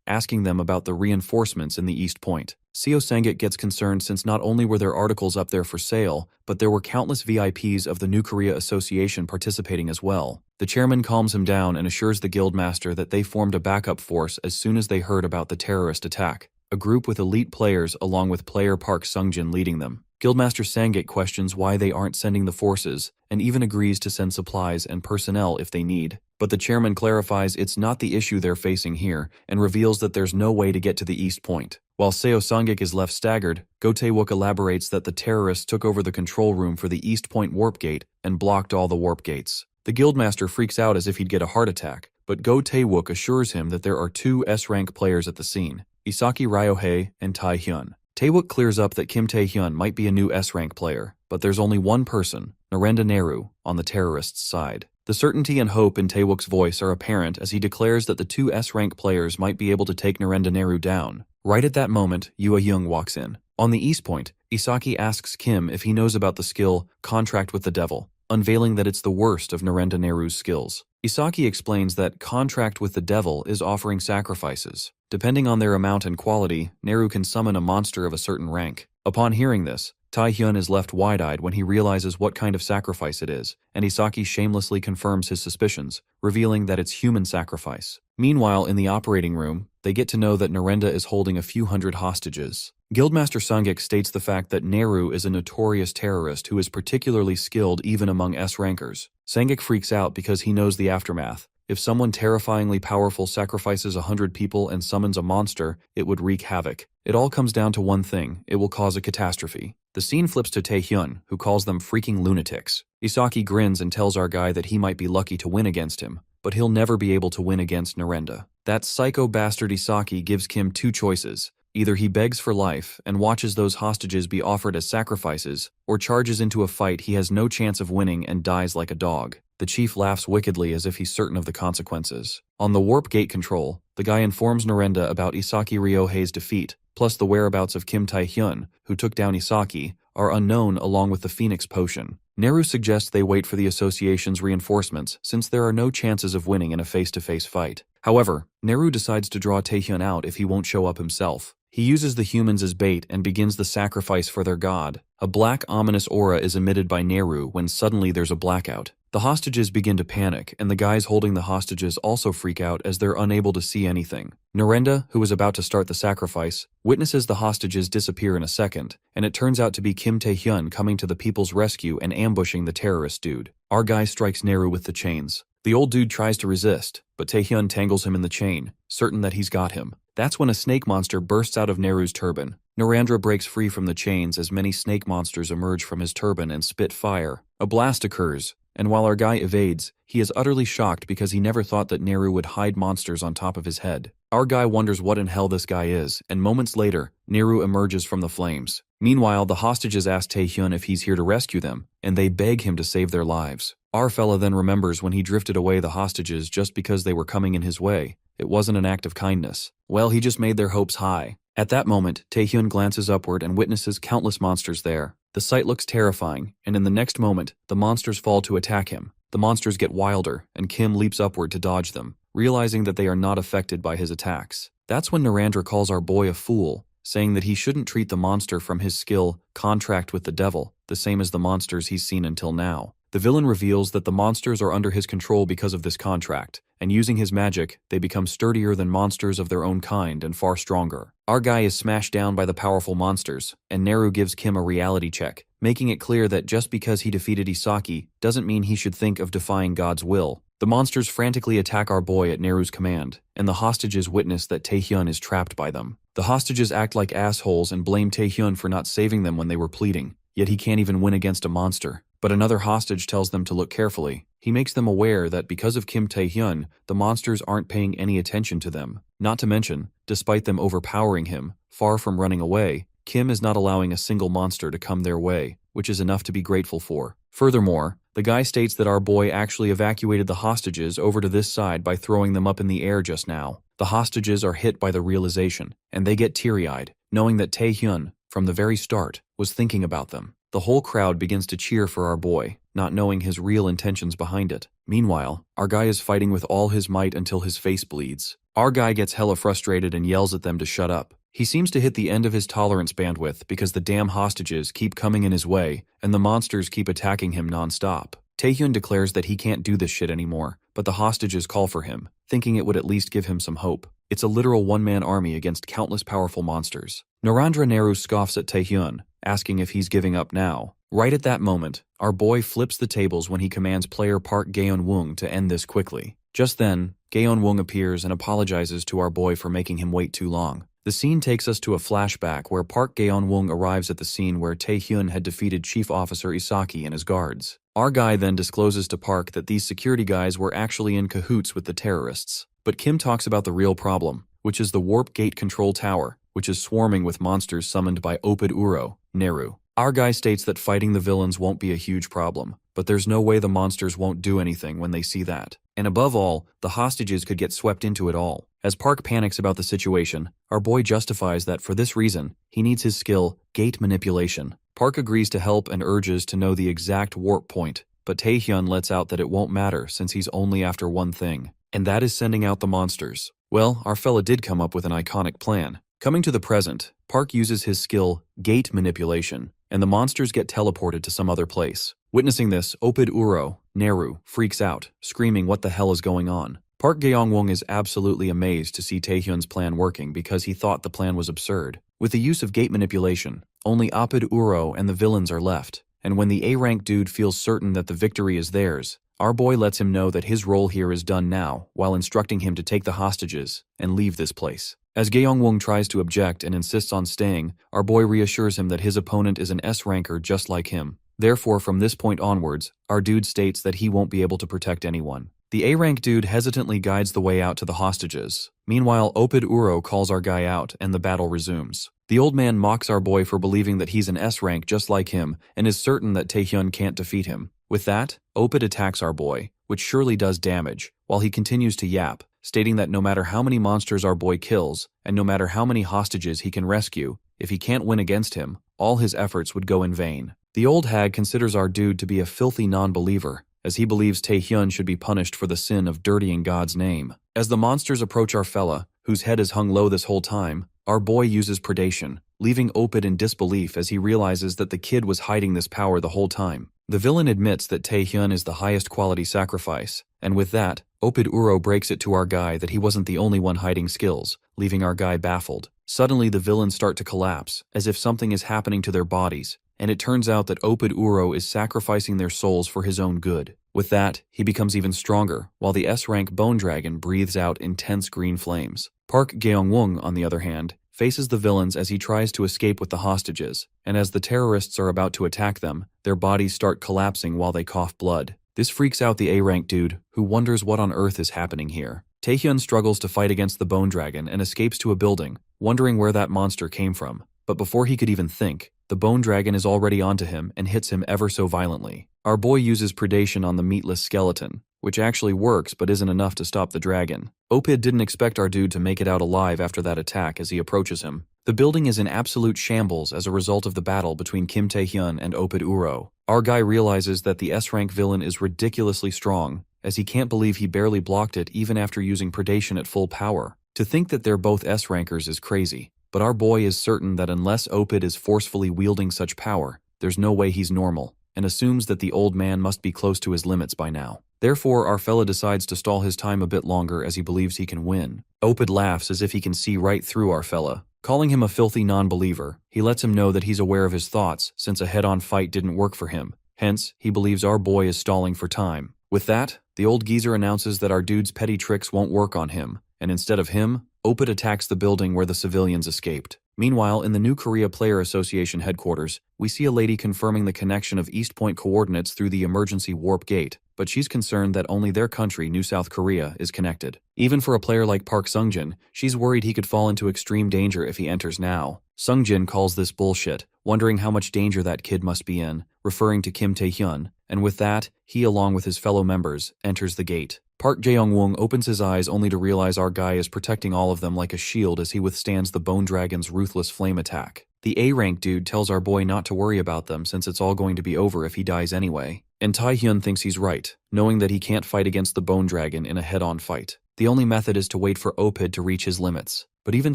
Speaker 1: asking them about the reinforcements in the East Point. Seo Sangik gets concerned since not only were there articles up there for sale, but there were countless VIPs of the New Korea Association participating as well. The chairman calms him down and assures the guildmaster that they formed a backup force as soon as they heard about the terrorist attack, a group with elite players along with player Park Sungjin leading them. Guildmaster Sangik questions why they aren't sending the forces, and even agrees to send supplies and personnel if they need. But the chairman clarifies it's not the issue they're facing here, and reveals that there's no way to get to the East Point. While Seo Sangik is left staggered, Go Tae-wook elaborates that the terrorists took over the control room for the East Point warp gate and blocked all the warp gates. The guildmaster freaks out as if he'd get a heart attack, but Go Tae-wook assures him that there are two S-rank players at the scene, Isaki Ryohei and Taehyun. Tae-wook clears up that Kim Taehyun might be a new S-rank player, but there's only one person, Narendra Nehru, on the terrorists' side. The certainty and hope in Tae-wook's voice are apparent as he declares that the two S-rank players might be able to take Narendra Nehru down. Right at that moment, Yua Young walks in. On the East Point, Isaki asks Kim if he knows about the skill Contract with the Devil, unveiling that it's the worst of Narendra Nehru's skills. Isaki explains that Contract with the Devil is offering sacrifices. Depending on their amount and quality, Nehru can summon a monster of a certain rank. Upon hearing this, Taehyun is left wide-eyed when he realizes what kind of sacrifice it is, and Isaki shamelessly confirms his suspicions, revealing that it's human sacrifice. Meanwhile, in the operating room, they get to know that Narendra is holding a few hundred hostages. Guildmaster Sangik states the fact that Nehru is a notorious terrorist who is particularly skilled even among S-rankers. Sangik freaks out because he knows the aftermath. If someone terrifyingly powerful sacrifices 100 people and summons a monster, it would wreak havoc. It all comes down to one thing: it will cause a catastrophe. The scene flips to Taehyun, who calls them freaking lunatics. Isaki grins and tells our guy that he might be lucky to win against him, but he'll never be able to win against Narendra. That psycho bastard Isaki gives Kim two choices. Either he begs for life and watches those hostages be offered as sacrifices, or charges into a fight he has no chance of winning and dies like a dog. The chief laughs wickedly as if he's certain of the consequences. On the warp gate control, the guy informs Narendra about Isaki Ryohei's defeat, plus the whereabouts of Kim Taehyun, who took down Isaki, are unknown along with the Phoenix Potion. Nehru suggests they wait for the association's reinforcements since there are no chances of winning in a face-to-face fight. However, Nehru decides to draw Taehyun out if he won't show up himself. He uses the humans as bait and begins the sacrifice for their god. A black, ominous aura is emitted by Nehru when suddenly there's a blackout. The hostages begin to panic, and the guys holding the hostages also freak out as they're unable to see anything. Narendra, who is about to start the sacrifice, witnesses the hostages disappear in a second, and it turns out to be Kim Taehyun coming to the people's rescue and ambushing the terrorist dude. Our guy strikes Nehru with the chains. The old dude tries to resist, but Taehyun tangles him in the chain, certain that he's got him. That's when a snake monster bursts out of Nehru's turban. Narendra breaks free from the chains as many snake monsters emerge from his turban and spit fire. A blast occurs, and while our guy evades, he is utterly shocked because he never thought that Nehru would hide monsters on top of his head. Our guy wonders what in hell this guy is, and moments later, Nehru emerges from the flames. Meanwhile, the hostages ask Taehyun if he's here to rescue them, and they beg him to save their lives. Our fella then remembers when he drifted away the hostages just because they were coming in his way, It wasn't an act of kindness. Well, he just made their hopes high. At that moment, Taehyun glances upward and witnesses countless monsters there. The sight looks terrifying, and in the next moment, the monsters fall to attack him. The monsters get wilder, and Kim leaps upward to dodge them, realizing that they are not affected by his attacks. That's when Narendra calls our boy a fool, saying that he shouldn't treat the monster from his skill contract with the devil the same as the monsters he's seen until now. The villain reveals that the monsters are under his control because of this contract, and using his magic, they become sturdier than monsters of their own kind and far stronger. Our guy is smashed down by the powerful monsters, and Neru gives Kim a reality check, making it clear that just because he defeated Isaki doesn't mean he should think of defying God's will. The monsters frantically attack our boy at Neru's command, and the hostages witness that Taehyun is trapped by them. The hostages act like assholes and blame Taehyun for not saving them when they were pleading, yet he can't even win against a monster. But another hostage tells them to look carefully. He makes them aware that because of Kim Taehyun, the monsters aren't paying any attention to them. Not to mention, despite them overpowering him, far from running away, Kim is not allowing a single monster to come their way, which is enough to be grateful for. Furthermore, the guy states that our boy actually evacuated the hostages over to this side by throwing them up in the air just now. The hostages are hit by the realization, and they get teary-eyed, knowing that Taehyun, from the very start, was thinking about them. The whole crowd begins to cheer for our boy, not knowing his real intentions behind it. Meanwhile, our guy is fighting with all his might until his face bleeds. Our guy gets hella frustrated and yells at them to shut up. He seems to hit the end of his tolerance bandwidth because the damn hostages keep coming in his way and the monsters keep attacking him non-stop. Taehyun declares that he can't do this shit anymore, but the hostages call for him, thinking it would at least give him some hope. It's a literal one-man army against countless powerful monsters. Narendra Neru scoffs at Taehyun, asking if he's giving up now. Right at that moment, our boy flips the tables when he commands player Park Gaeon-woong to end this quickly. Just then, Gaeon-woong appears and apologizes to our boy for making him wait too long. The scene takes us to a flashback where Park Gaeon-woong arrives at the scene where Taehyun had defeated Chief Officer Isaki and his guards. Our guy then discloses to Park that these security guys were actually in cahoots with the terrorists. But Kim talks about the real problem, which is the warp gate control tower, which is swarming with monsters summoned by Opid Uro, Neru. Our guy states that fighting the villains won't be a huge problem, but there's no way the monsters won't do anything when they see that. And above all, the hostages could get swept into it all. As Park panics about the situation, our boy justifies that for this reason, he needs his skill, gate manipulation. Park agrees to help and urges to know the exact warp point, but Taehyun lets out that it won't matter since he's only after one thing, and that is sending out the monsters. Well, our fella did come up with an iconic plan. Coming to the present, Park uses his skill, gate manipulation, and the monsters get teleported to some other place. Witnessing this, Opid Uro, Neru, freaks out, screaming what the hell is going on. Park Gaeon-woong is absolutely amazed to see Taehyun's plan working because he thought the plan was absurd. With the use of gate manipulation, only Opid Uro and the villains are left, and when the A-rank dude feels certain that the victory is theirs, our boy lets him know that his role here is done now, while instructing him to take the hostages and leave this place. As Gaeon-woong tries to object and insists on staying, our boy reassures him that his opponent is an S-ranker just like him. Therefore, from this point onwards, our dude states that he won't be able to protect anyone. The A-rank dude hesitantly guides the way out to the hostages. Meanwhile, Opid Uro calls our guy out and the battle resumes. The old man mocks our boy for believing that he's an S-rank just like him and is certain that Taehyun can't defeat him. With that, Opid attacks our boy, which surely does damage, while he continues to yap, stating that no matter how many monsters our boy kills, and no matter how many hostages he can rescue, if he can't win against him, all his efforts would go in vain. The old hag considers our dude to be a filthy non-believer, as he believes Taehyun should be punished for the sin of dirtying God's name. As the monsters approach our fella, whose head is hung low this whole time, our boy uses predation, leaving Opid in disbelief as he realizes that the kid was hiding this power the whole time. The villain admits that Taehyun is the highest quality sacrifice, and with that, Opid Uro breaks it to our guy that he wasn't the only one hiding skills, leaving our guy baffled. Suddenly the villains start to collapse, as if something is happening to their bodies, and it turns out that Opid Uro is sacrificing their souls for his own good. With that, he becomes even stronger, while the S-rank Bone Dragon breathes out intense green flames. Park Gaeon-woong, on the other hand, faces the villains as he tries to escape with the hostages, and as the terrorists are about to attack them, their bodies start collapsing while they cough blood. This freaks out the A-rank dude, who wonders what on earth is happening here. Taehyun struggles to fight against the Bone Dragon and escapes to a building, wondering where that monster came from. But before he could even think, the Bone Dragon is already onto him and hits him ever so violently. Our boy uses predation on the meatless skeleton, which actually works but isn't enough to stop the dragon. Opid didn't expect our dude to make it out alive after that attack as he approaches him. The building is in absolute shambles as a result of the battle between Kim Tae-hyun and Opid Uro. Our guy realizes that the S-rank villain is ridiculously strong, as he can't believe he barely blocked it even after using predation at full power. To think that they're both S-rankers is crazy, but our boy is certain that unless Opid is forcefully wielding such power, there's no way he's normal, and assumes that the old man must be close to his limits by now. Therefore, our fella decides to stall his time a bit longer as he believes he can win. Opid laughs as if he can see right through our fella. Calling him a filthy non-believer, he lets him know that he's aware of his thoughts since a head-on fight didn't work for him. Hence, he believes our boy is stalling for time. With that, the old geezer announces that our dude's petty tricks won't work on him, and instead of him, Opid attacks the building where the civilians escaped. Meanwhile, in the New Korea Player Association headquarters, we see a lady confirming the connection of East Point coordinates through the emergency warp gate, but she's concerned that only their country, New South Korea, is connected. Even for a player like Park Sungjin, she's worried he could fall into extreme danger if he enters now. Sungjin calls this bullshit, wondering how much danger that kid must be in, referring to Kim Tae-hyun, and with that, he along with his fellow members, enters the gate. Park Jae-young-woong opens his eyes only to realize our guy is protecting all of them like a shield as he withstands the Bone Dragon's ruthless flame attack. The A-rank dude tells our boy not to worry about them since it's all going to be over if he dies anyway. And Tae-hyun thinks he's right, knowing that he can't fight against the Bone Dragon in a head-on fight. The only method is to wait for Opid to reach his limits. But even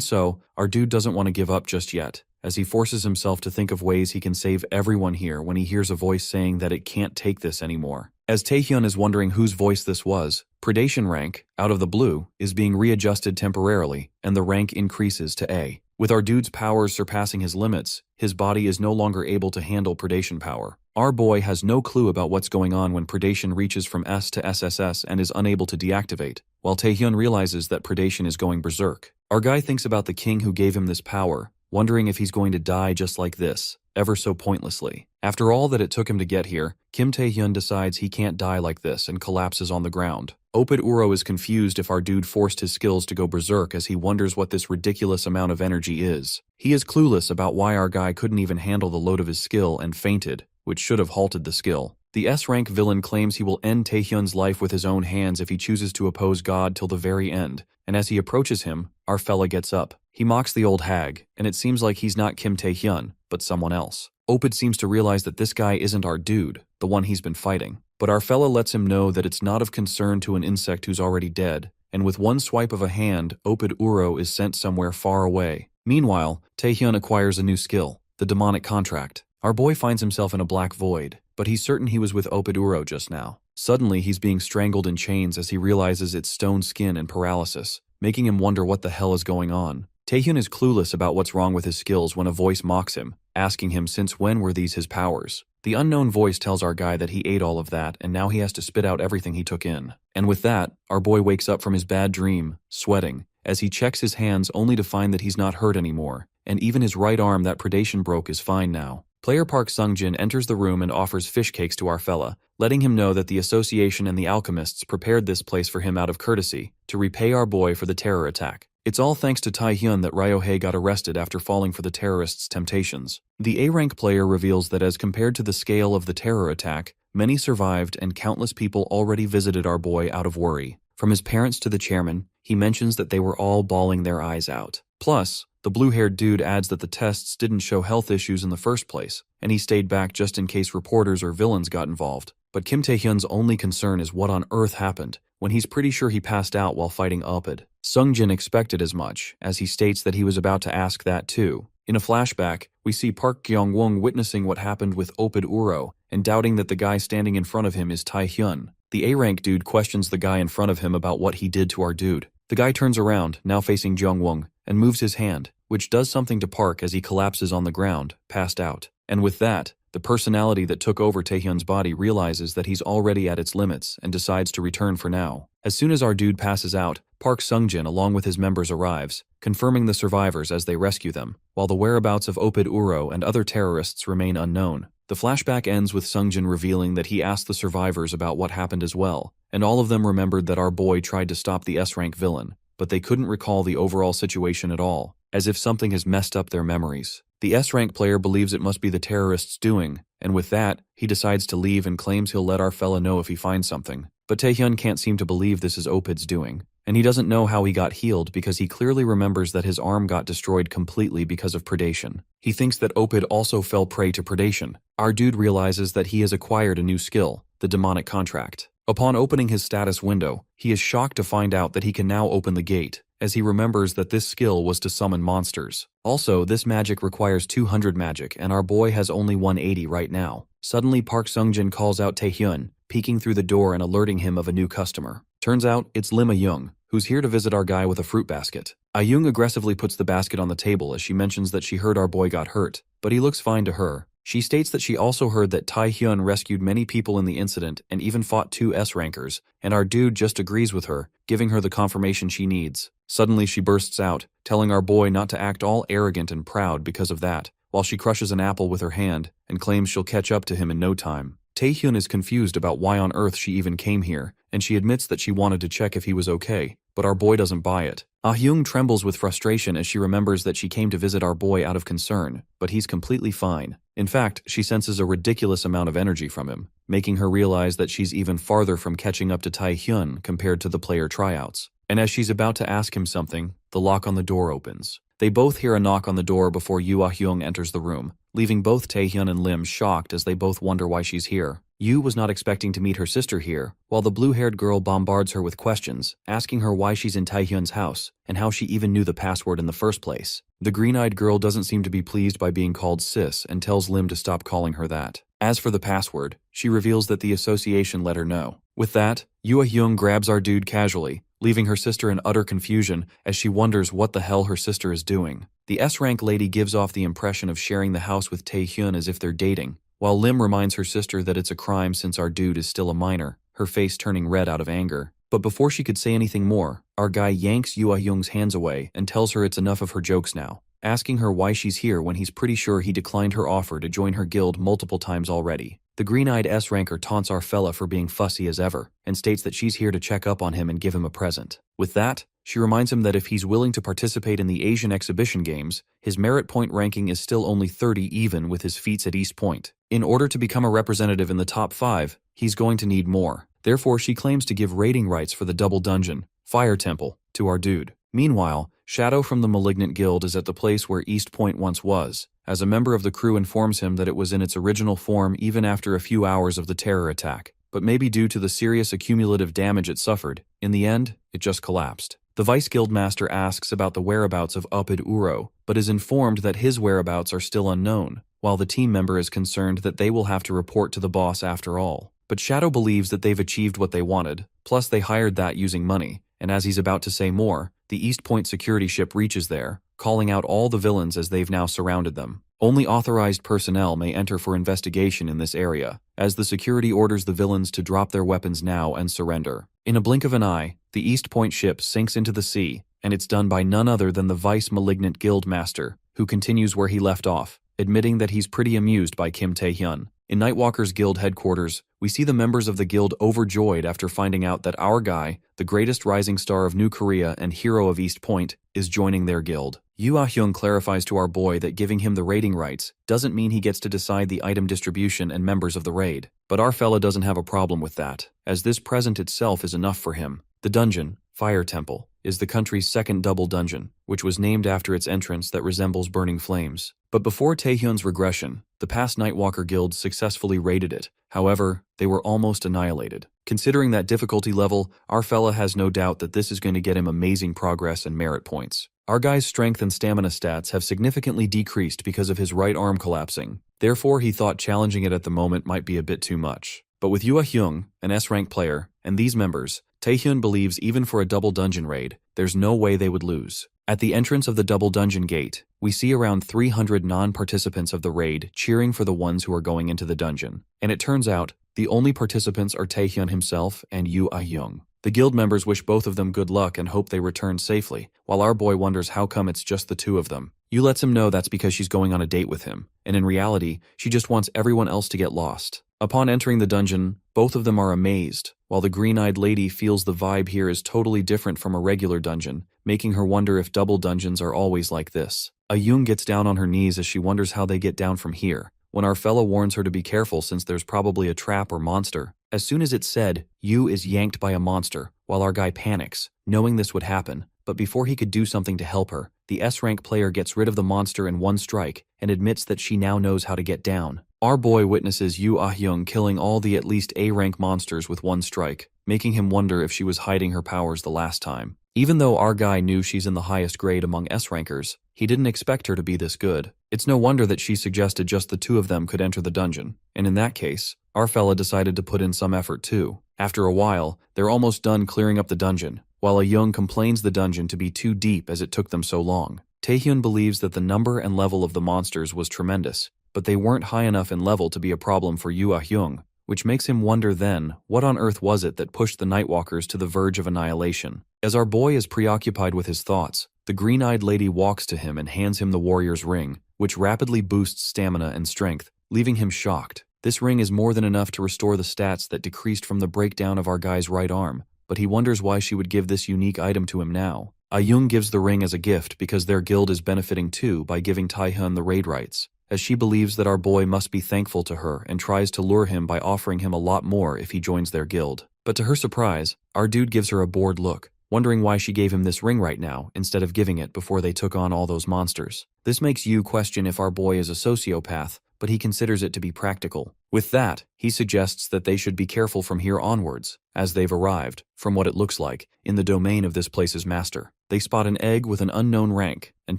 Speaker 1: so, our dude doesn't want to give up just yet, as he forces himself to think of ways he can save everyone here when he hears a voice saying that it can't take this anymore. As Tae-hyun is wondering whose voice this was, predation rank, out of the blue, is being readjusted temporarily, and the rank increases to A. With our dude's powers surpassing his limits, his body is no longer able to handle predation power. Our boy has no clue about what's going on when predation reaches from S to SSS and is unable to deactivate, while Tae-hyun realizes that predation is going berserk. Our guy thinks about the king who gave him this power, wondering if he's going to die just like this, ever so pointlessly. After all that it took him to get here, Kim Tae-hyun decides he can't die like this and collapses on the ground. Opid Uro is confused if our dude forced his skills to go berserk as he wonders what this ridiculous amount of energy is. He is clueless about why our guy couldn't even handle the load of his skill and fainted, which should have halted the skill. The S-rank villain claims he will end Tae-hyun's life with his own hands if he chooses to oppose God till the very end, and as he approaches him, our fella gets up. He mocks the old hag, and it seems like he's not Kim Tae-hyun, but someone else. Opid seems to realize that this guy isn't our dude, the one he's been fighting. But our fella lets him know that it's not of concern to an insect who's already dead, and with one swipe of a hand, Opid Uro is sent somewhere far away. Meanwhile, Tae-hyun acquires a new skill, the demonic contract. Our boy finds himself in a black void, but he's certain he was with Opid Uro just now. Suddenly, he's being strangled in chains as he realizes it's stone skin and paralysis, making him wonder what the hell is going on. Tae-hyun is clueless about what's wrong with his skills when a voice mocks him, asking him since when were these his powers. The unknown voice tells our guy that he ate all of that and now he has to spit out everything he took in. And with that, our boy wakes up from his bad dream, sweating, as he checks his hands only to find that he's not hurt anymore, and even his right arm that predation broke is fine now. Player Park Sungjin enters the room and offers fish cakes to our fella, letting him know that the association and the alchemists prepared this place for him out of courtesy, to repay our boy for the terror attack. It's all thanks to Tae-hyun that Ryo-hae got arrested after falling for the terrorists' temptations. The A-rank player reveals that as compared to the scale of the terror attack, many survived and countless people already visited our boy out of worry. From his parents to the chairman, he mentions that they were all bawling their eyes out. Plus, the blue-haired dude adds that the tests didn't show health issues in the first place, and he stayed back just in case reporters or villains got involved. But Kim Tae-hyun's only concern is what on earth happened, when he's pretty sure he passed out while fighting Opid. Sungjin expected as much, as he states that he was about to ask that too. In a flashback, we see Park Gyeong-woong witnessing what happened with Opid Uro, and doubting that the guy standing in front of him is Tae-hyun. The A-rank dude questions the guy in front of him about what he did to our dude. The guy turns around, now facing Gyeong-woong, and moves his hand, which does something to Park as he collapses on the ground, passed out. And with that, the personality that took over Tae-hyun's body realizes that he's already at its limits and decides to return for now. As soon as our dude passes out, Park Sungjin along with his members arrives, confirming the survivors as they rescue them, while the whereabouts of Opid Uro and other terrorists remain unknown. The flashback ends with Sungjin revealing that he asked the survivors about what happened as well, and all of them remembered that our boy tried to stop the S-rank villain, but they couldn't recall the overall situation at all, as if something has messed up their memories. The S-rank player believes it must be the terrorists' doing, and with that, he decides to leave and claims he'll let our fella know if he finds something. But Tae-hyun can't seem to believe this is Opid's doing, and he doesn't know how he got healed because he clearly remembers that his arm got destroyed completely because of predation. He thinks that Opid also fell prey to predation. Our dude realizes that he has acquired a new skill, the demonic contract. Upon opening his status window, he is shocked to find out that he can now open the gate, as he remembers that this skill was to summon monsters. Also, this magic requires 200 magic, and our boy has only 180 right now. Suddenly, Park Sung-jin calls out Taehyun, peeking through the door and alerting him of a new customer. Turns out, it's Lim A-young, who's here to visit our guy with a fruit basket. A-young aggressively puts the basket on the table as she mentions that she heard our boy got hurt, but he looks fine to her. She states that she also heard that Taehyun rescued many people in the incident and even fought 2 S-rankers, and our dude just agrees with her, giving her the confirmation she needs. Suddenly she bursts out, telling our boy not to act all arrogant and proud because of that, while she crushes an apple with her hand and claims she'll catch up to him in no time. Taehyun is confused about why on earth she even came here, and she admits that she wanted to check if he was okay, but our boy doesn't buy it. Ah-hyung trembles with frustration as she remembers that she came to visit our boy out of concern, but he's completely fine. In fact, she senses a ridiculous amount of energy from him, making her realize that she's even farther from catching up to Taehyun compared to the player tryouts. And as she's about to ask him something, the lock on the door opens. They both hear a knock on the door before Yoo Ah-hyung enters the room, leaving both Taehyun and Lim shocked as they both wonder why she's here. Yoo was not expecting to meet her sister here, while the blue-haired girl bombards her with questions, asking her why she's in Taehyun's house, and how she even knew the password in the first place. The green-eyed girl doesn't seem to be pleased by being called sis and tells Lim to stop calling her that. As for the password, she reveals that the association let her know. With that, Yoo Ah-hyung grabs our dude casually, leaving her sister in utter confusion as she wonders what the hell her sister is doing. The S-rank lady gives off the impression of sharing the house with Taehyun as if they're dating, while Lim reminds her sister that it's a crime since our dude is still a minor, her face turning red out of anger. But before she could say anything more, our guy yanks Yoo Ah-hyung's hands away and tells her it's enough of her jokes now, asking her why she's here when he's pretty sure he declined her offer to join her guild multiple times already. The green-eyed S-ranker taunts our fella for being fussy as ever, and states that she's here to check up on him and give him a present. With that, she reminds him that if he's willing to participate in the Asian exhibition games, his merit point ranking is still only 30 even with his feats at East Point. In order to become a representative in the top 5, he's going to need more. Therefore, she claims to give rating rights for the double dungeon, Fire Temple, to our dude. Meanwhile, Shadow from the Malignant Guild is at the place where East Point once was, as a member of the crew informs him that it was in its original form even after a few hours of the terror attack, but maybe due to the serious accumulative damage it suffered, in the end, it just collapsed. The Vice Guildmaster asks about the whereabouts of Upid Uro, but is informed that his whereabouts are still unknown, while the team member is concerned that they will have to report to the boss after all. But Shadow believes that they've achieved what they wanted, plus they hired that using money, and as he's about to say more, the East Point security ship reaches there, calling out all the villains as they've now surrounded them. Only authorized personnel may enter for investigation in this area, as the security orders the villains to drop their weapons now and surrender. In a blink of an eye, the East Point ship sinks into the sea, and it's done by none other than the Vice Malignant Guild Master, who continues where he left off, admitting that he's pretty amused by Kim Taehyun. In Nightwalker's guild headquarters, we see the members of the guild overjoyed after finding out that our guy, the greatest rising star of New Korea and hero of East Point, is joining their guild. Yoo Ah-hyung clarifies to our boy that giving him the raiding rights doesn't mean he gets to decide the item distribution and members of the raid. But our fella doesn't have a problem with that, as this present itself is enough for him. The dungeon, Fire Temple, is the country's second double dungeon, which was named after its entrance that resembles burning flames. But before Taehyun's regression, the past Nightwalker guilds successfully raided it. However, they were almost annihilated. Considering that difficulty level, our fella has no doubt that this is going to get him amazing progress and merit points. Our guy's strength and stamina stats have significantly decreased because of his right arm collapsing. Therefore, he thought challenging it at the moment might be a bit too much. But with Yoo Ah-hyung, an S-rank player, and these members, Taehyun believes even for a double dungeon raid, there's no way they would lose. At the entrance of the double dungeon gate, we see around 300 non-participants of the raid cheering for the ones who are going into the dungeon. And it turns out, the only participants are Taehyun himself and Yoo Ah-hyung. The guild members wish both of them good luck and hope they return safely, while our boy wonders how come it's just the two of them. Yoo lets him know that's because she's going on a date with him, and in reality, she just wants everyone else to get lost. Upon entering the dungeon, both of them are amazed, while the green-eyed lady feels the vibe here is totally different from a regular dungeon, making her wonder if double dungeons are always like this. Ah-hyung gets down on her knees as she wonders how they get down from here, when our fella warns her to be careful since there's probably a trap or monster. As soon as it's said, Yu is yanked by a monster, while our guy panics, knowing this would happen. But before he could do something to help her, the S-rank player gets rid of the monster in one strike and admits that she now knows how to get down. Our boy witnesses Yu Ah-hyung killing all the at least A-rank monsters with one strike, making him wonder if she was hiding her powers the last time. Even though our guy knew she's in the highest grade among S-rankers, he didn't expect her to be this good. It's no wonder that she suggested just the two of them could enter the dungeon, and in that case, our fella decided to put in some effort too. After a while, they're almost done clearing up the dungeon, while A-young complains the dungeon to be too deep as it took them so long. Taehyun believes that the number and level of the monsters was tremendous, but they weren't high enough in level to be a problem for Yu Ah-hyung, which makes him wonder then, what on earth was it that pushed the Nightwalkers to the verge of annihilation? As our boy is preoccupied with his thoughts, the green-eyed lady walks to him and hands him the warrior's ring, which rapidly boosts stamina and strength, leaving him shocked. This ring is more than enough to restore the stats that decreased from the breakdown of our guy's right arm, but he wonders why she would give this unique item to him now. Ah-young gives the ring as a gift because their guild is benefiting too by giving Taehyun the raid rights, as she believes that our boy must be thankful to her and tries to lure him by offering him a lot more if he joins their guild. But to her surprise, our dude gives her a bored look, wondering why she gave him this ring right now instead of giving it before they took on all those monsters. This makes Yu question if our boy is a sociopath, but he considers it to be practical. With that, he suggests that they should be careful from here onwards, as they've arrived, from what it looks like, in the domain of this place's master. They spot an egg with an unknown rank, and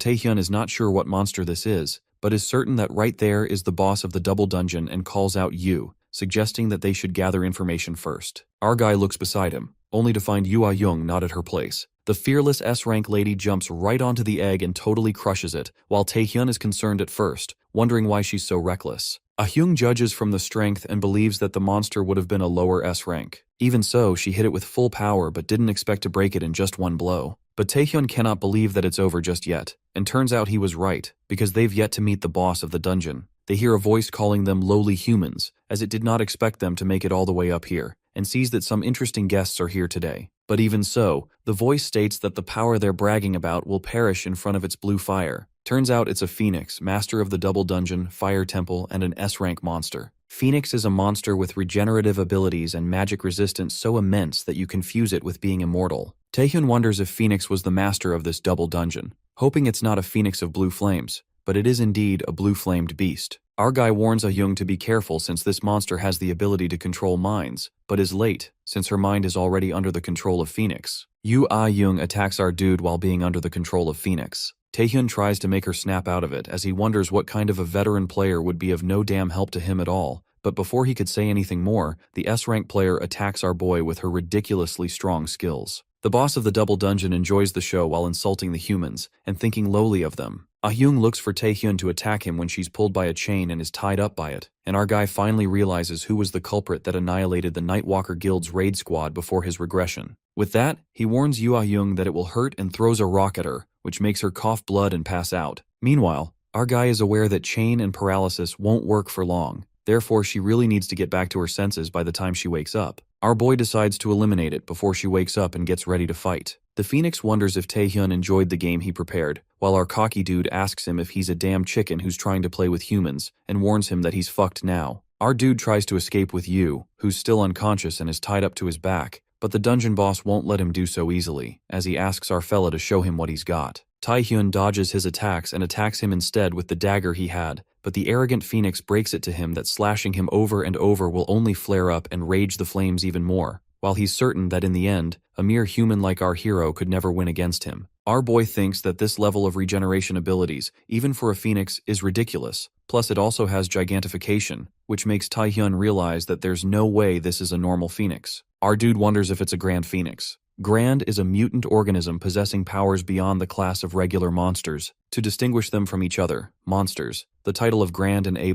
Speaker 1: Taehyun is not sure what monster this is, but is certain that right there is the boss of the double dungeon and calls out Yu, suggesting that they should gather information first. Our guy looks beside him, only to find Yu Ah-young not at her place. The fearless S-rank lady jumps right onto the egg and totally crushes it, while Taehyun is concerned at first, wondering why she's so reckless. Ah-hyung judges from the strength and believes that the monster would have been a lower S rank. Even so, she hit it with full power but didn't expect to break it in just one blow. But Taehyun cannot believe that it's over just yet, and turns out he was right, because they've yet to meet the boss of the dungeon. They hear a voice calling them lowly humans, as it did not expect them to make it all the way up here, and sees that some interesting guests are here today. But even so, the voice states that the power they're bragging about will perish in front of its blue fire. Turns out it's a phoenix, master of the double dungeon, fire temple, and an S-rank monster. Phoenix is a monster with regenerative abilities and magic resistance so immense that you confuse it with being immortal. Taehyun wonders if Phoenix was the master of this double dungeon, hoping it's not a phoenix of blue flames, but it is indeed a blue-flamed beast. Our guy warns Ah-young to be careful since this monster has the ability to control minds, but is late, since her mind is already under the control of Phoenix. Yu Ah-young attacks our dude while being under the control of Phoenix. Taehyun tries to make her snap out of it as he wonders what kind of a veteran player would be of no damn help to him at all, but before he could say anything more, the S-rank player attacks our boy with her ridiculously strong skills. The boss of the double dungeon enjoys the show while insulting the humans and thinking lowly of them. Ah-young looks for Taehyun to attack him when she's pulled by a chain and is tied up by it, and our guy finally realizes who was the culprit that annihilated the Nightwalker Guild's raid squad before his regression. With that, he warns Yu Ah-young that it will hurt and throws a rock at her, which makes her cough blood and pass out. Meanwhile, our guy is aware that chain and paralysis won't work for long, therefore she really needs to get back to her senses by the time she wakes up. Our boy decides to eliminate it before she wakes up and gets ready to fight. The Phoenix wonders if Taehyun enjoyed the game he prepared, while our cocky dude asks him if he's a damn chicken who's trying to play with humans, and warns him that he's fucked now. Our dude tries to escape with Yu, who's still unconscious and is tied up to his back, but the dungeon boss won't let him do so easily, as he asks our fella to show him what he's got. Taehyun dodges his attacks and attacks him instead with the dagger he had, but the arrogant Phoenix breaks it to him that slashing him over and over will only flare up and rage the flames even more, while he's certain that in the end, a mere human like our hero could never win against him. Our boy thinks that this level of regeneration abilities, even for a Phoenix, is ridiculous, plus it also has gigantification, which makes Taehyun realize that there's no way this is a normal Phoenix. Our dude wonders if it's a Grand Phoenix. Grand is a mutant organism possessing powers beyond the class of regular monsters. To distinguish them from each other, monsters, the title of Grand and A+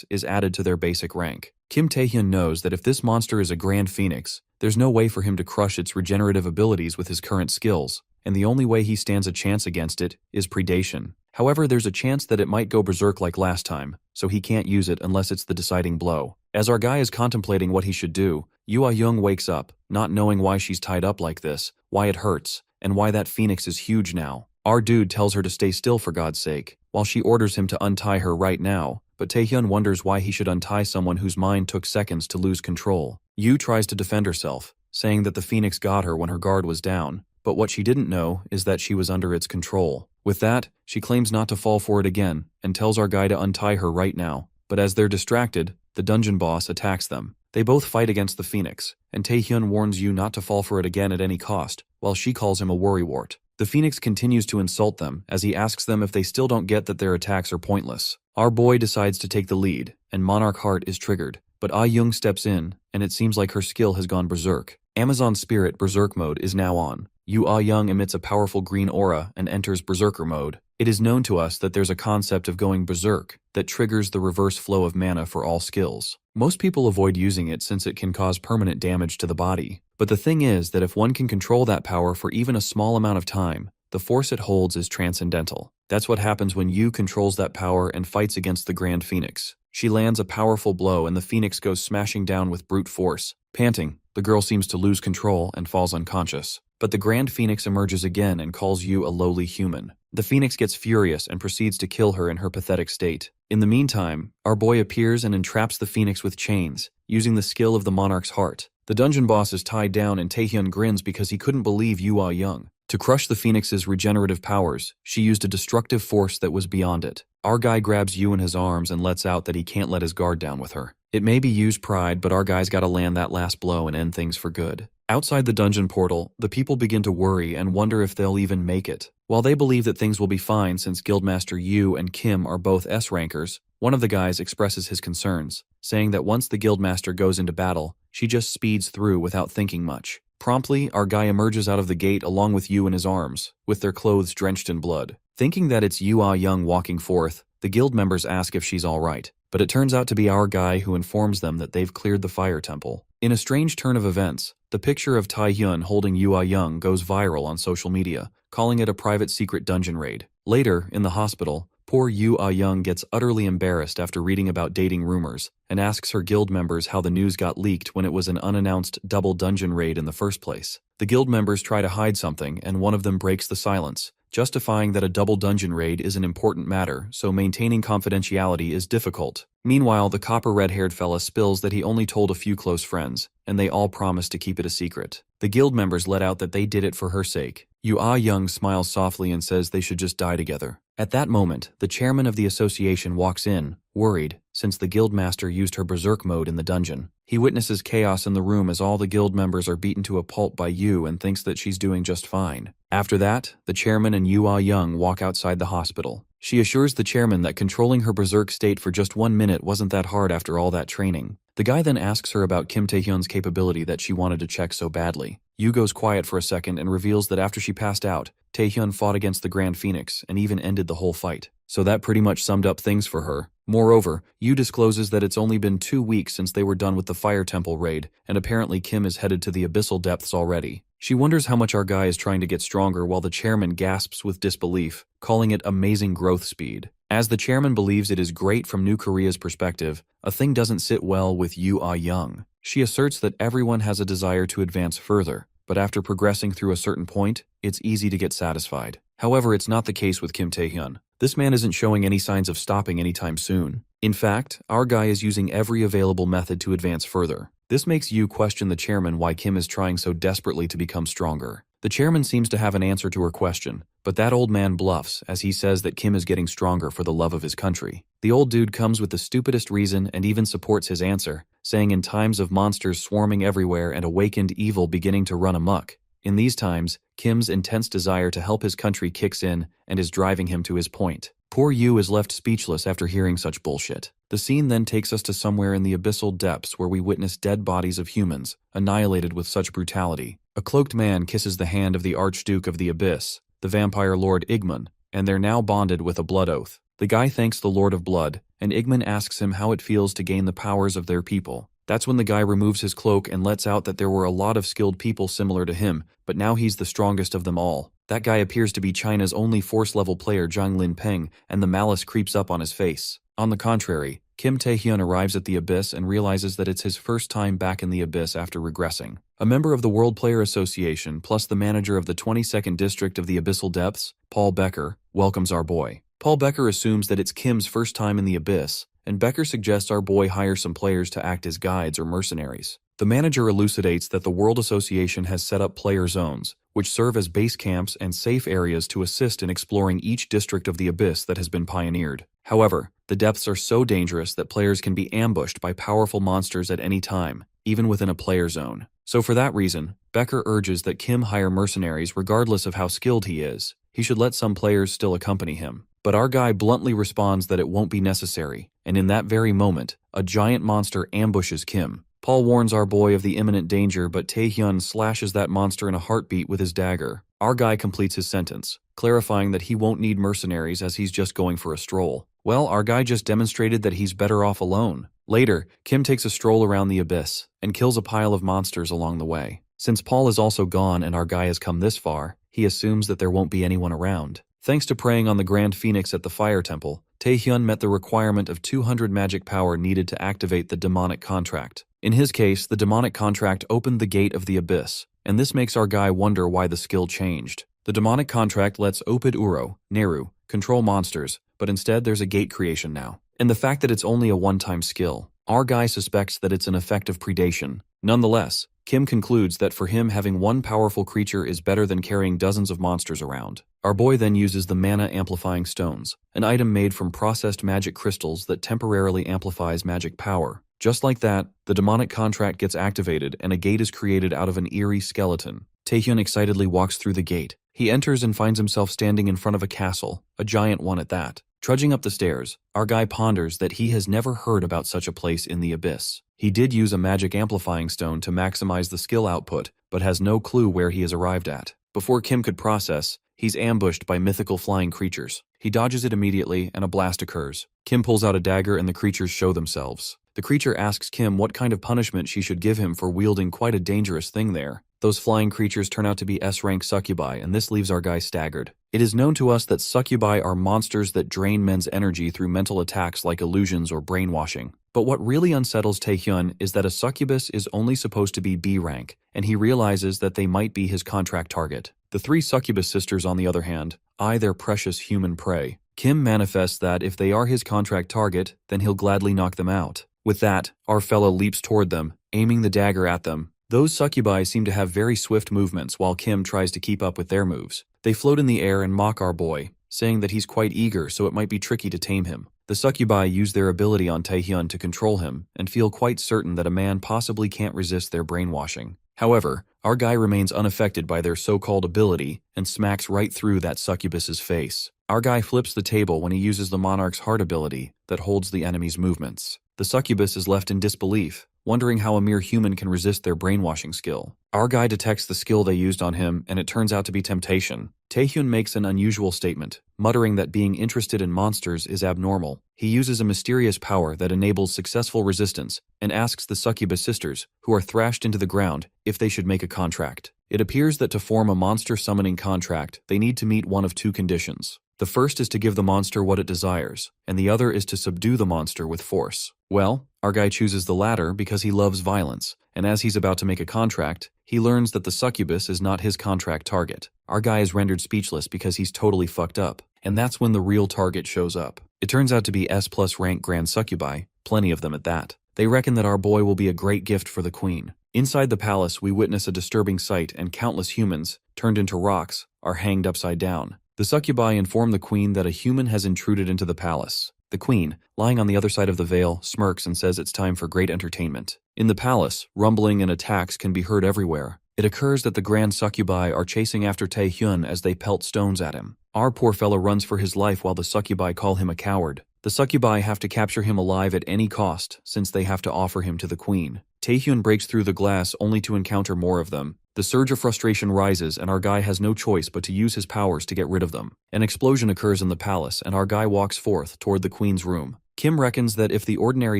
Speaker 1: is added to their basic rank. Kim Taehyun knows that if this monster is a Grand Phoenix, there's no way for him to crush its regenerative abilities with his current skills, and the only way he stands a chance against it is predation. However, there's a chance that it might go berserk like last time, so he can't use it unless it's the deciding blow. As our guy is contemplating what he should do, Yu Ah-young wakes up, not knowing why she's tied up like this, why it hurts, and why that Phoenix is huge now. Our dude tells her to stay still for God's sake, while she orders him to untie her right now, but Taehyun wonders why he should untie someone whose mind took seconds to lose control. Yu tries to defend herself, saying that the Phoenix got her when her guard was down, but what she didn't know is that she was under its control. With that, she claims not to fall for it again, and tells our guy to untie her right now. But as they're distracted, the dungeon boss attacks them. They both fight against the Phoenix, and Taehyun warns Yu not to fall for it again at any cost, while she calls him a worrywart. The Phoenix continues to insult them as he asks them if they still don't get that their attacks are pointless. Our boy decides to take the lead, and Monarch Heart is triggered, but Ah Young steps in, and it seems like her skill has gone berserk. Amazon Spirit Berserk mode is now on. Yu Ah Young emits a powerful green aura and enters Berserker mode. It is known to us that there's a concept of going berserk that triggers the reverse flow of mana for all skills. Most people avoid using it since it can cause permanent damage to the body. But the thing is that if one can control that power for even a small amount of time, the force it holds is transcendental. That's what happens when Yu controls that power and fights against the Grand Phoenix. She lands a powerful blow and the Phoenix goes smashing down with brute force. Panting, the girl seems to lose control and falls unconscious. But the Grand Phoenix emerges again and calls Yu a lowly human. The Phoenix gets furious and proceeds to kill her in her pathetic state. In the meantime, our boy appears and entraps the Phoenix with chains, using the skill of the Monarch's heart. The dungeon boss is tied down and Taehyun grins because he couldn't believe Yu Ah Young. To crush the Phoenix's regenerative powers, she used a destructive force that was beyond it. Our guy grabs Yu in his arms and lets out that he can't let his guard down with her. It may be Yu's pride, but our guy's gotta land that last blow and end things for good. Outside the dungeon portal, the people begin to worry and wonder if they'll even make it. While they believe that things will be fine since Guildmaster Yu and Kim are both S-rankers, one of the guys expresses his concerns, saying that once the Guildmaster goes into battle, she just speeds through without thinking much. Promptly, our guy emerges out of the gate along with Yu in his arms, with their clothes drenched in blood. Thinking that it's Yu Ah Young walking forth, the guild members ask if she's alright, but it turns out to be our guy who informs them that they've cleared the fire temple. In a strange turn of events, the picture of Taehyun holding Yu Ah Young goes viral on social media, calling it a private secret dungeon raid. Later, in the hospital, poor Yu Ah Young gets utterly embarrassed after reading about dating rumors and asks her guild members how the news got leaked when it was an unannounced double dungeon raid in the first place. The guild members try to hide something and one of them breaks the silence, justifying that a double dungeon raid is an important matter, so maintaining confidentiality is difficult. Meanwhile, the copper red-haired fella spills that he only told a few close friends, and they all promise to keep it a secret. The guild members let out that they did it for her sake. Yu Ah Young smiles softly and says they should just die together. At that moment, the chairman of the association walks in, worried, since the guild master used her berserk mode in the dungeon. He witnesses chaos in the room as all the guild members are beaten to a pulp by Yu and thinks that she's doing just fine. After that, the chairman and Yu Ah Young walk outside the hospital. She assures the chairman that controlling her berserk state for just 1 minute wasn't that hard after all that training. The guy then asks her about Kim Taehyun's capability that she wanted to check so badly. Yu goes quiet for a second and reveals that after she passed out, Taehyun fought against the Grand Phoenix and even ended the whole fight. So that pretty much summed up things for her. Moreover, Yu discloses that it's only been 2 weeks since they were done with the Fire Temple raid, and apparently Kim is headed to the abyssal depths already. She wonders how much our guy is trying to get stronger while the chairman gasps with disbelief, calling it amazing growth speed. As the chairman believes it is great from New Korea's perspective, a thing doesn't sit well with Yu Ah Young. She asserts that everyone has a desire to advance further, but after progressing through a certain point, it's easy to get satisfied. However, it's not the case with Kim Taehyun. This man isn't showing any signs of stopping anytime soon. In fact, our guy is using every available method to advance further. This makes Yu question the chairman why Kim is trying so desperately to become stronger. The chairman seems to have an answer to her question, but that old man bluffs as he says that Kim is getting stronger for the love of his country. The old dude comes with the stupidest reason and even supports his answer, saying in times of monsters swarming everywhere and awakened evil beginning to run amok, in these times, Kim's intense desire to help his country kicks in and is driving him to his point. Poor Yu is left speechless after hearing such bullshit. The scene then takes us to somewhere in the abyssal depths where we witness dead bodies of humans, annihilated with such brutality. A cloaked man kisses the hand of the Archduke of the Abyss, the vampire lord Igman, and they're now bonded with a blood oath. The guy thanks the Lord of Blood, and Igman asks him how it feels to gain the powers of their people. That's when the guy removes his cloak and lets out that there were a lot of skilled people similar to him, but now he's the strongest of them all. That guy appears to be China's only force-level player Zhang Linpeng, and the malice creeps up on his face. On the contrary, Kim Taehyun arrives at the Abyss and realizes that it's his first time back in the Abyss after regressing. A member of the World Player Association, plus the manager of the 22nd District of the Abyssal Depths, Paul Becker, welcomes our boy. Paul Becker assumes that it's Kim's first time in the Abyss, and Becker suggests our boy hire some players to act as guides or mercenaries. The manager elucidates that the World Association has set up player zones, which serve as base camps and safe areas to assist in exploring each district of the abyss that has been pioneered. However, the depths are so dangerous that players can be ambushed by powerful monsters at any time, even within a player zone. So for that reason, Becker urges that Kim hire mercenaries regardless of how skilled he is. He should let some players still accompany him. But our guy bluntly responds that it won't be necessary, and in that very moment, a giant monster ambushes Kim. Paul warns our boy of the imminent danger, but Taehyun slashes that monster in a heartbeat with his dagger. Our guy completes his sentence, clarifying that he won't need mercenaries as he's just going for a stroll. Well, our guy just demonstrated that he's better off alone. Later, Kim takes a stroll around the abyss and kills a pile of monsters along the way. Since Paul is also gone and our guy has come this far, he assumes that there won't be anyone around. Thanks to preying on the Grand Phoenix at the Fire Temple, Taehyun met the requirement of 200 magic power needed to activate the demonic contract. In his case, the demonic contract opened the gate of the abyss, and this makes our guy wonder why the skill changed. The demonic contract lets Opid Uro, Neru, control monsters, but instead there's a gate creation now. And the fact that it's only a one-time skill, our guy suspects that it's an effect of predation. Nonetheless, Kim concludes that for him having one powerful creature is better than carrying dozens of monsters around. Our boy then uses the mana amplifying stones, an item made from processed magic crystals that temporarily amplifies magic power. Just like that, the demonic contract gets activated and a gate is created out of an eerie skeleton. Taehyun excitedly walks through the gate. He enters and finds himself standing in front of a castle, a giant one at that. Trudging up the stairs, our guy ponders that he has never heard about such a place in the abyss. He did use a magic amplifying stone to maximize the skill output, but has no clue where he has arrived at. Before Kim could process, he's ambushed by mythical flying creatures. He dodges it immediately and a blast occurs. Kim pulls out a dagger and the creatures show themselves. The creature asks Kim what kind of punishment she should give him for wielding quite a dangerous thing there. Those flying creatures turn out to be S-rank succubi, and this leaves our guy staggered. It is known to us that succubi are monsters that drain men's energy through mental attacks like illusions or brainwashing. But what really unsettles Taehyun is that a succubus is only supposed to be B rank, and he realizes that they might be his contract target. The three succubus sisters, on the other hand, eye their precious human prey. Kim manifests that if they are his contract target, then he'll gladly knock them out. With that, our fellow leaps toward them, aiming the dagger at them. Those succubi seem to have very swift movements while Kim tries to keep up with their moves. They float in the air and mock our boy, saying that he's quite eager so it might be tricky to tame him. The succubi use their ability on Taehyun to control him and feel quite certain that a man possibly can't resist their brainwashing. However, our guy remains unaffected by their so-called ability and smacks right through that succubus's face. Our guy flips the table when he uses the monarch's heart ability that holds the enemy's movements. The succubus is left in disbelief, wondering how a mere human can resist their brainwashing skill. Our guy detects the skill they used on him, and it turns out to be temptation. Taehyun makes an unusual statement, muttering that being interested in monsters is abnormal. He uses a mysterious power that enables successful resistance, and asks the succubus sisters, who are thrashed into the ground, if they should make a contract. It appears that to form a monster summoning contract, they need to meet one of two conditions. The first is to give the monster what it desires, and the other is to subdue the monster with force. Well, our guy chooses the latter because he loves violence, and as he's about to make a contract, he learns that the succubus is not his contract target. Our guy is rendered speechless because he's totally fucked up, and that's when the real target shows up. It turns out to be S+ rank grand succubi, plenty of them at that. They reckon that our boy will be a great gift for the queen. Inside the palace, we witness a disturbing sight, and countless humans, turned into rocks, are hanged upside down. The succubi inform the queen that a human has intruded into the palace. The queen, lying on the other side of the veil, smirks and says it's time for great entertainment. In the palace, rumbling and attacks can be heard everywhere. It occurs that the grand succubi are chasing after Taehyun as they pelt stones at him. Our poor fellow runs for his life while the succubi call him a coward. The succubi have to capture him alive at any cost, since they have to offer him to the queen. Taehyun breaks through the glass only to encounter more of them. The surge of frustration rises, and our guy has no choice but to use his powers to get rid of them. An explosion occurs in the palace, and our guy walks forth toward the queen's room. Kim reckons that if the ordinary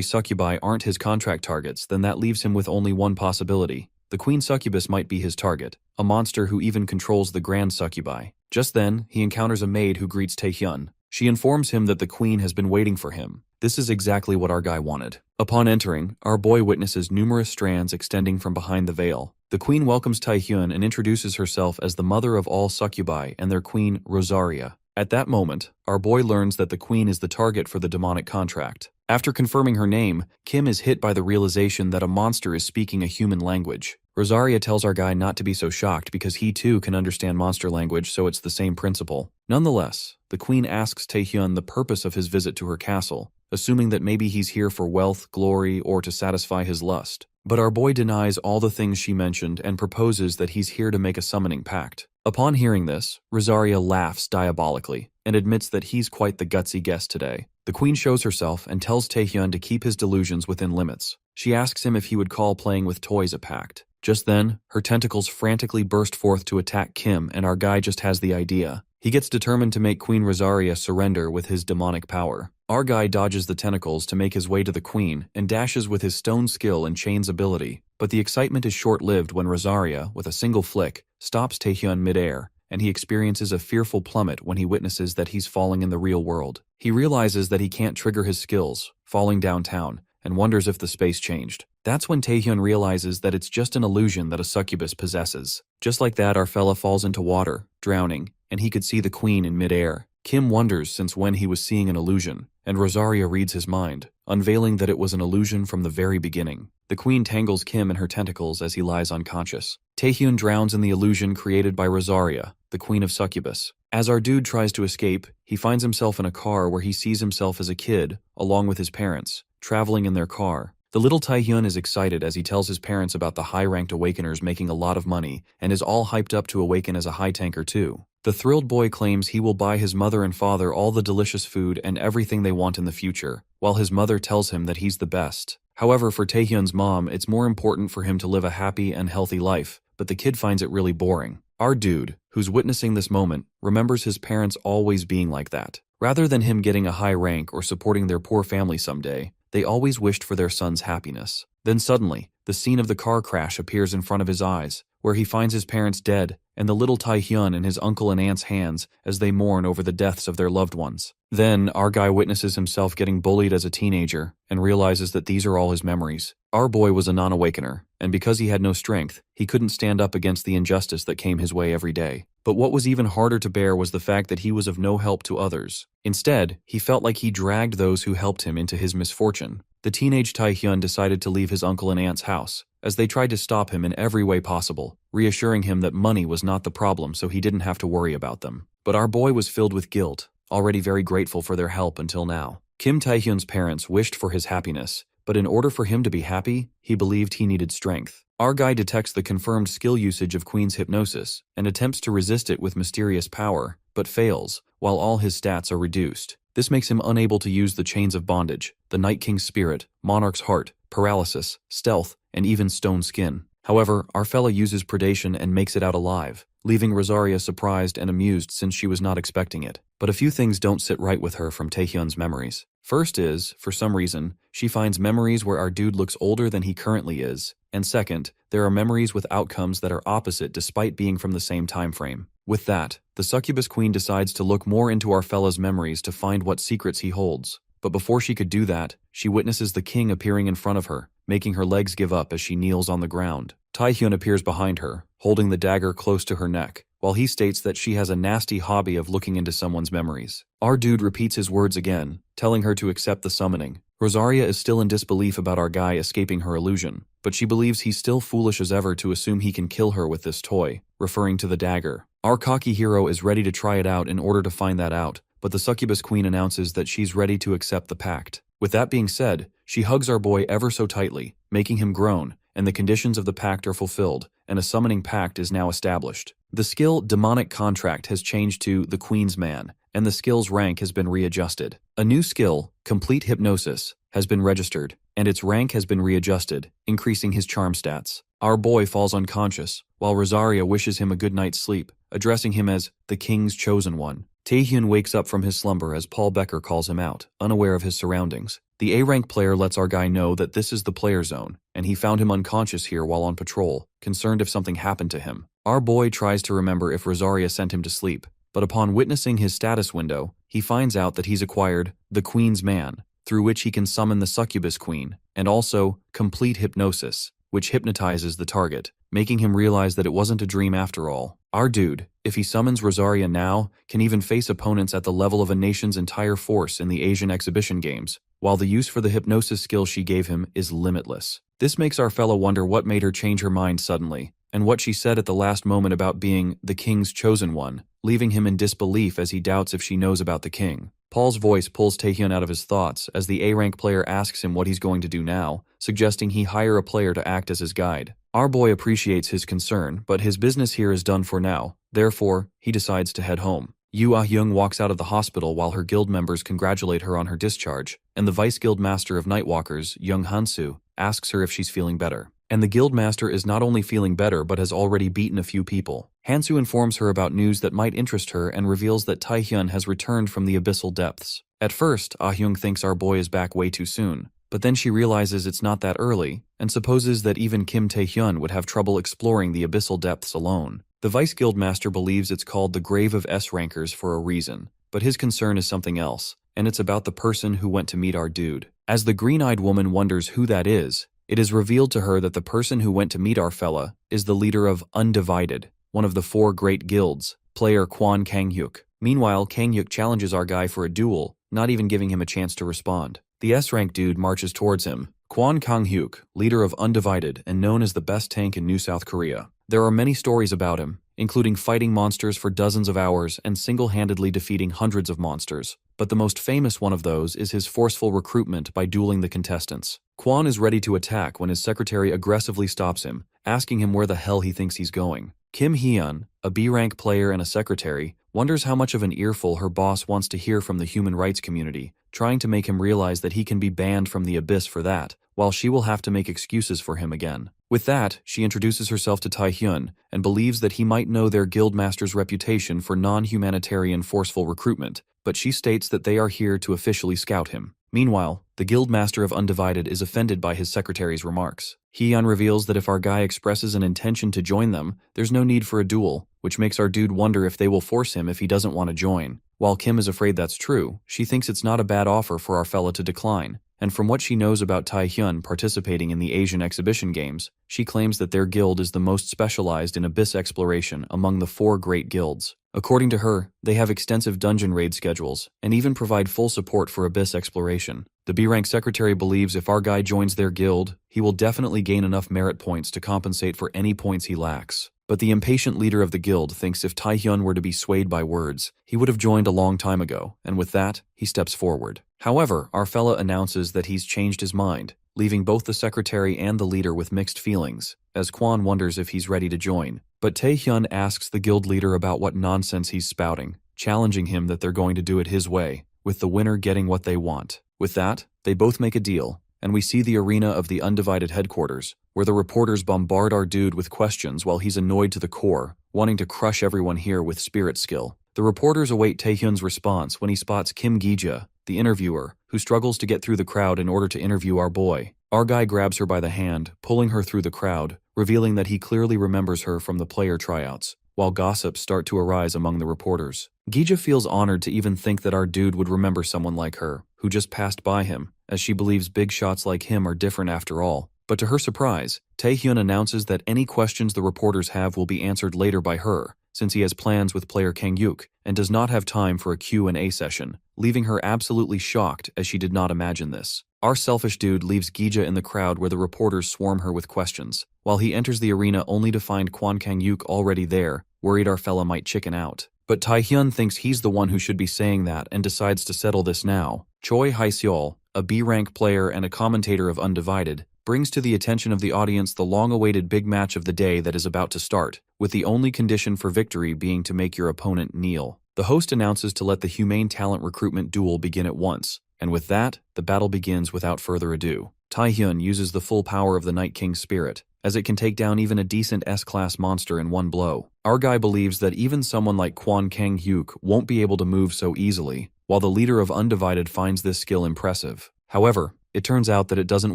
Speaker 1: succubi aren't his contract targets, then that leaves him with only one possibility. The queen succubus might be his target, a monster who even controls the grand succubi. Just then, he encounters a maid who greets Taehyun. She informs him that the queen has been waiting for him. This is exactly what our guy wanted. Upon entering, our boy witnesses numerous strands extending from behind the veil. The queen welcomes Taehyun and introduces herself as the mother of all succubi and their queen, Rosaria. At that moment, our boy learns that the queen is the target for the demonic contract. After confirming her name, Kim is hit by the realization that a monster is speaking a human language. Rosaria tells our guy not to be so shocked because he too can understand monster language, so it's the same principle. Nonetheless, the queen asks Taehyun the purpose of his visit to her castle, assuming that maybe he's here for wealth, glory, or to satisfy his lust. But our boy denies all the things she mentioned and proposes that he's here to make a summoning pact. Upon hearing this, Rosaria laughs diabolically and admits that he's quite the gutsy guest today. The queen shows herself and tells Taehyun to keep his delusions within limits. She asks him if he would call playing with toys a pact. Just then, her tentacles frantically burst forth to attack Kim, and our guy just has the idea. He gets determined to make Queen Rosaria surrender with his demonic power. Our guy dodges the tentacles to make his way to the queen and dashes with his stone skill and chains ability. But the excitement is short-lived when Rosaria, with a single flick, stops Taehyun mid-air, and he experiences a fearful plummet when he witnesses that he's falling in the real world. He realizes that he can't trigger his skills, falling downtown, and wonders if the space changed. That's when Taehyun realizes that it's just an illusion that a succubus possesses. Just like that, our fella falls into water, drowning, and he could see the queen in mid-air. Kim wonders since when he was seeing an illusion, and Rosaria reads his mind, unveiling that it was an illusion from the very beginning. The queen tangles Kim in her tentacles as he lies unconscious. Taehyun drowns in the illusion created by Rosaria, the queen of succubus. As our dude tries to escape, he finds himself in a car where he sees himself as a kid, along with his parents, traveling in their car. The little Taehyun is excited as he tells his parents about the high-ranked awakeners making a lot of money and is all hyped up to awaken as a high tanker too. The thrilled boy claims he will buy his mother and father all the delicious food and everything they want in the future, while his mother tells him that he's the best. However, for Taehyun's mom, it's more important for him to live a happy and healthy life, but the kid finds it really boring. Our dude, who's witnessing this moment, remembers his parents always being like that. Rather than him getting a high rank or supporting their poor family someday, they always wished for their son's happiness. Then suddenly, the scene of the car crash appears in front of his eyes, where he finds his parents dead and the little Taehyun in his uncle and aunt's hands as they mourn over the deaths of their loved ones. Then, our guy witnesses himself getting bullied as a teenager and realizes that these are all his memories. Our boy was a non-awakener, and because he had no strength, he couldn't stand up against the injustice that came his way every day. But what was even harder to bear was the fact that he was of no help to others. Instead, he felt like he dragged those who helped him into his misfortune. The teenage Taehyun decided to leave his uncle and aunt's house, as they tried to stop him in every way possible, reassuring him that money was not the problem so he didn't have to worry about them. But our boy was filled with guilt, already very grateful for their help until now. Kim Taehyun's parents wished for his happiness, but in order for him to be happy, he believed he needed strength. Our guy detects the confirmed skill usage of Queen's hypnosis and attempts to resist it with mysterious power, but fails, while all his stats are reduced. This makes him unable to use the chains of bondage, the Night King's spirit, Monarch's heart, paralysis, stealth, and even stone skin. However, our fella uses predation and makes it out alive, leaving Rosaria surprised and amused since she was not expecting it. But a few things don't sit right with her from Taehyun's memories. First is, for some reason, she finds memories where our dude looks older than he currently is, and second, there are memories with outcomes that are opposite despite being from the same time frame. With that, the succubus queen decides to look more into our fella's memories to find what secrets he holds. But before she could do that, she witnesses the king appearing in front of her, making her legs give up as she kneels on the ground. Taehyun appears behind her, holding the dagger close to her neck, while he states that she has a nasty hobby of looking into someone's memories. Our dude repeats his words again, telling her to accept the summoning. Rosaria is still in disbelief about our guy escaping her illusion, but she believes he's still foolish as ever to assume he can kill her with this toy, referring to the dagger. Our cocky hero is ready to try it out in order to find that out, but the succubus queen announces that she's ready to accept the pact. With that being said, she hugs our boy ever so tightly, making him groan, and the conditions of the pact are fulfilled, and a summoning pact is now established. The skill Demonic Contract has changed to the Queen's Man, and the skill's rank has been readjusted. A new skill, Complete Hypnosis, has been registered, and its rank has been readjusted, increasing his charm stats. Our boy falls unconscious, while Rosaria wishes him a good night's sleep, addressing him as the King's Chosen One. Taehyun wakes up from his slumber as Paul Becker calls him out, unaware of his surroundings. The A-rank player lets our guy know that this is the player zone, and he found him unconscious here while on patrol, concerned if something happened to him. Our boy tries to remember if Rosaria sent him to sleep, but upon witnessing his status window, he finds out that he's acquired the Queen's Man, through which he can summon the succubus queen, and also Complete Hypnosis, which hypnotizes the target, making him realize that it wasn't a dream after all. Our dude, If he summons Rosaria now, can even face opponents at the level of a nation's entire force in the Asian exhibition games, while the use for the hypnosis skill she gave him is limitless. This makes our fellow wonder what made her change her mind suddenly, and what she said at the last moment about being the king's chosen one, leaving him in disbelief as he doubts if she knows about the king. Paul's voice pulls Taehyun out of his thoughts as the A-rank player asks him what he's going to do now, suggesting he hire a player to act as his guide. Our boy appreciates his concern, but his business here is done for now. Therefore, he decides to head home. Yoo Ah-young walks out of the hospital while her guild members congratulate her on her discharge, and the vice guild master of Nightwalkers, Young Hansu, asks her if she's feeling better. And the guild master is not only feeling better but has already beaten a few people. Hansu informs her about news that might interest her and reveals that Taehyun has returned from the abyssal depths. At first, Ah-young thinks our boy is back way too soon, but then she realizes it's not that early, and supposes that even Kim Taehyun would have trouble exploring the abyssal depths alone. The Vice Guild Master believes it's called the Grave of S-Rankers for a reason, but his concern is something else, and it's about the person who went to meet our dude. As the green-eyed woman wonders who that is, it is revealed to her that the person who went to meet our fella is the leader of Undivided, one of the 4 great guilds, player Kwon Kang-hyuk. Meanwhile, Kang-hyuk challenges our guy for a duel, not even giving him a chance to respond. The S-rank dude marches towards him. Kwon Kang-hyuk, leader of Undivided and known as the best tank in New South Korea. There are many stories about him, including fighting monsters for dozens of hours and single-handedly defeating hundreds of monsters. But the most famous one of those is his forceful recruitment by dueling the contestants. Kwon is ready to attack when his secretary aggressively stops him, asking him where the hell he thinks he's going. Kim Hyun, a B-rank player and a secretary, wonders how much of an earful her boss wants to hear from the human rights community, trying to make him realize that he can be banned from the abyss for that, while she will have to make excuses for him again. With that, she introduces herself to Taehyun and believes that he might know their guildmaster's reputation for non-humanitarian forceful recruitment, but she states that they are here to officially scout him. Meanwhile, the guildmaster of Undivided is offended by his secretary's remarks. Hyun reveals that if our guy expresses an intention to join them, there's no need for a duel, which makes our dude wonder if they will force him if he doesn't want to join. While Kim is afraid that's true, she thinks it's not a bad offer for our fella to decline. And from what she knows about Taehyun participating in the Asian exhibition games, she claims that their guild is the most specialized in abyss exploration among the 4 great guilds. According to her, they have extensive dungeon raid schedules, and even provide full support for abyss exploration. The B-rank secretary believes if our guy joins their guild, he will definitely gain enough merit points to compensate for any points he lacks. But the impatient leader of the guild thinks if Taehyun were to be swayed by words, he would have joined a long time ago, and with that, he steps forward. However, our fella announces that he's changed his mind, leaving both the secretary and the leader with mixed feelings, as Kwon wonders if he's ready to join. But Taehyun asks the guild leader about what nonsense he's spouting, challenging him that they're going to do it his way, with the winner getting what they want. With that, they both make a deal, and we see the arena of the Undivided headquarters, where the reporters bombard our dude with questions while he's annoyed to the core, wanting to crush everyone here with spirit skill. The reporters await Taehyun's response when he spots Kim Gi-ja, the interviewer, who struggles to get through the crowd in order to interview our boy. Our guy grabs her by the hand, pulling her through the crowd, revealing that he clearly remembers her from the player tryouts, while gossips start to arise among the reporters. Gi-ja feels honored to even think that our dude would remember someone like her, who just passed by him, as she believes big shots like him are different after all. But to her surprise, Taehyun announces that any questions the reporters have will be answered later by her, since he has plans with player Kang-hyuk and does not have time for a Q&A session, leaving her absolutely shocked as she did not imagine this. Our selfish dude leaves Gi-ja in the crowd where the reporters swarm her with questions, while he enters the arena only to find Kwon Kang-hyuk already there, worried our fella might chicken out. But Taehyun thinks he's the one who should be saying that and decides to settle this now. Choi Hae-seol, a B-rank player and a commentator of Undivided, brings to the attention of the audience the long-awaited big match of the day that is about to start, with the only condition for victory being to make your opponent kneel. The host announces to let the humane talent recruitment duel begin at once, and with that, the battle begins without further ado. Taehyun uses the full power of the Night King's spirit, as it can take down even a decent S-class monster in one blow. Our guy believes that even someone like Kwon Kang-hyuk won't be able to move so easily, while the leader of Undivided finds this skill impressive. However, it turns out that it doesn't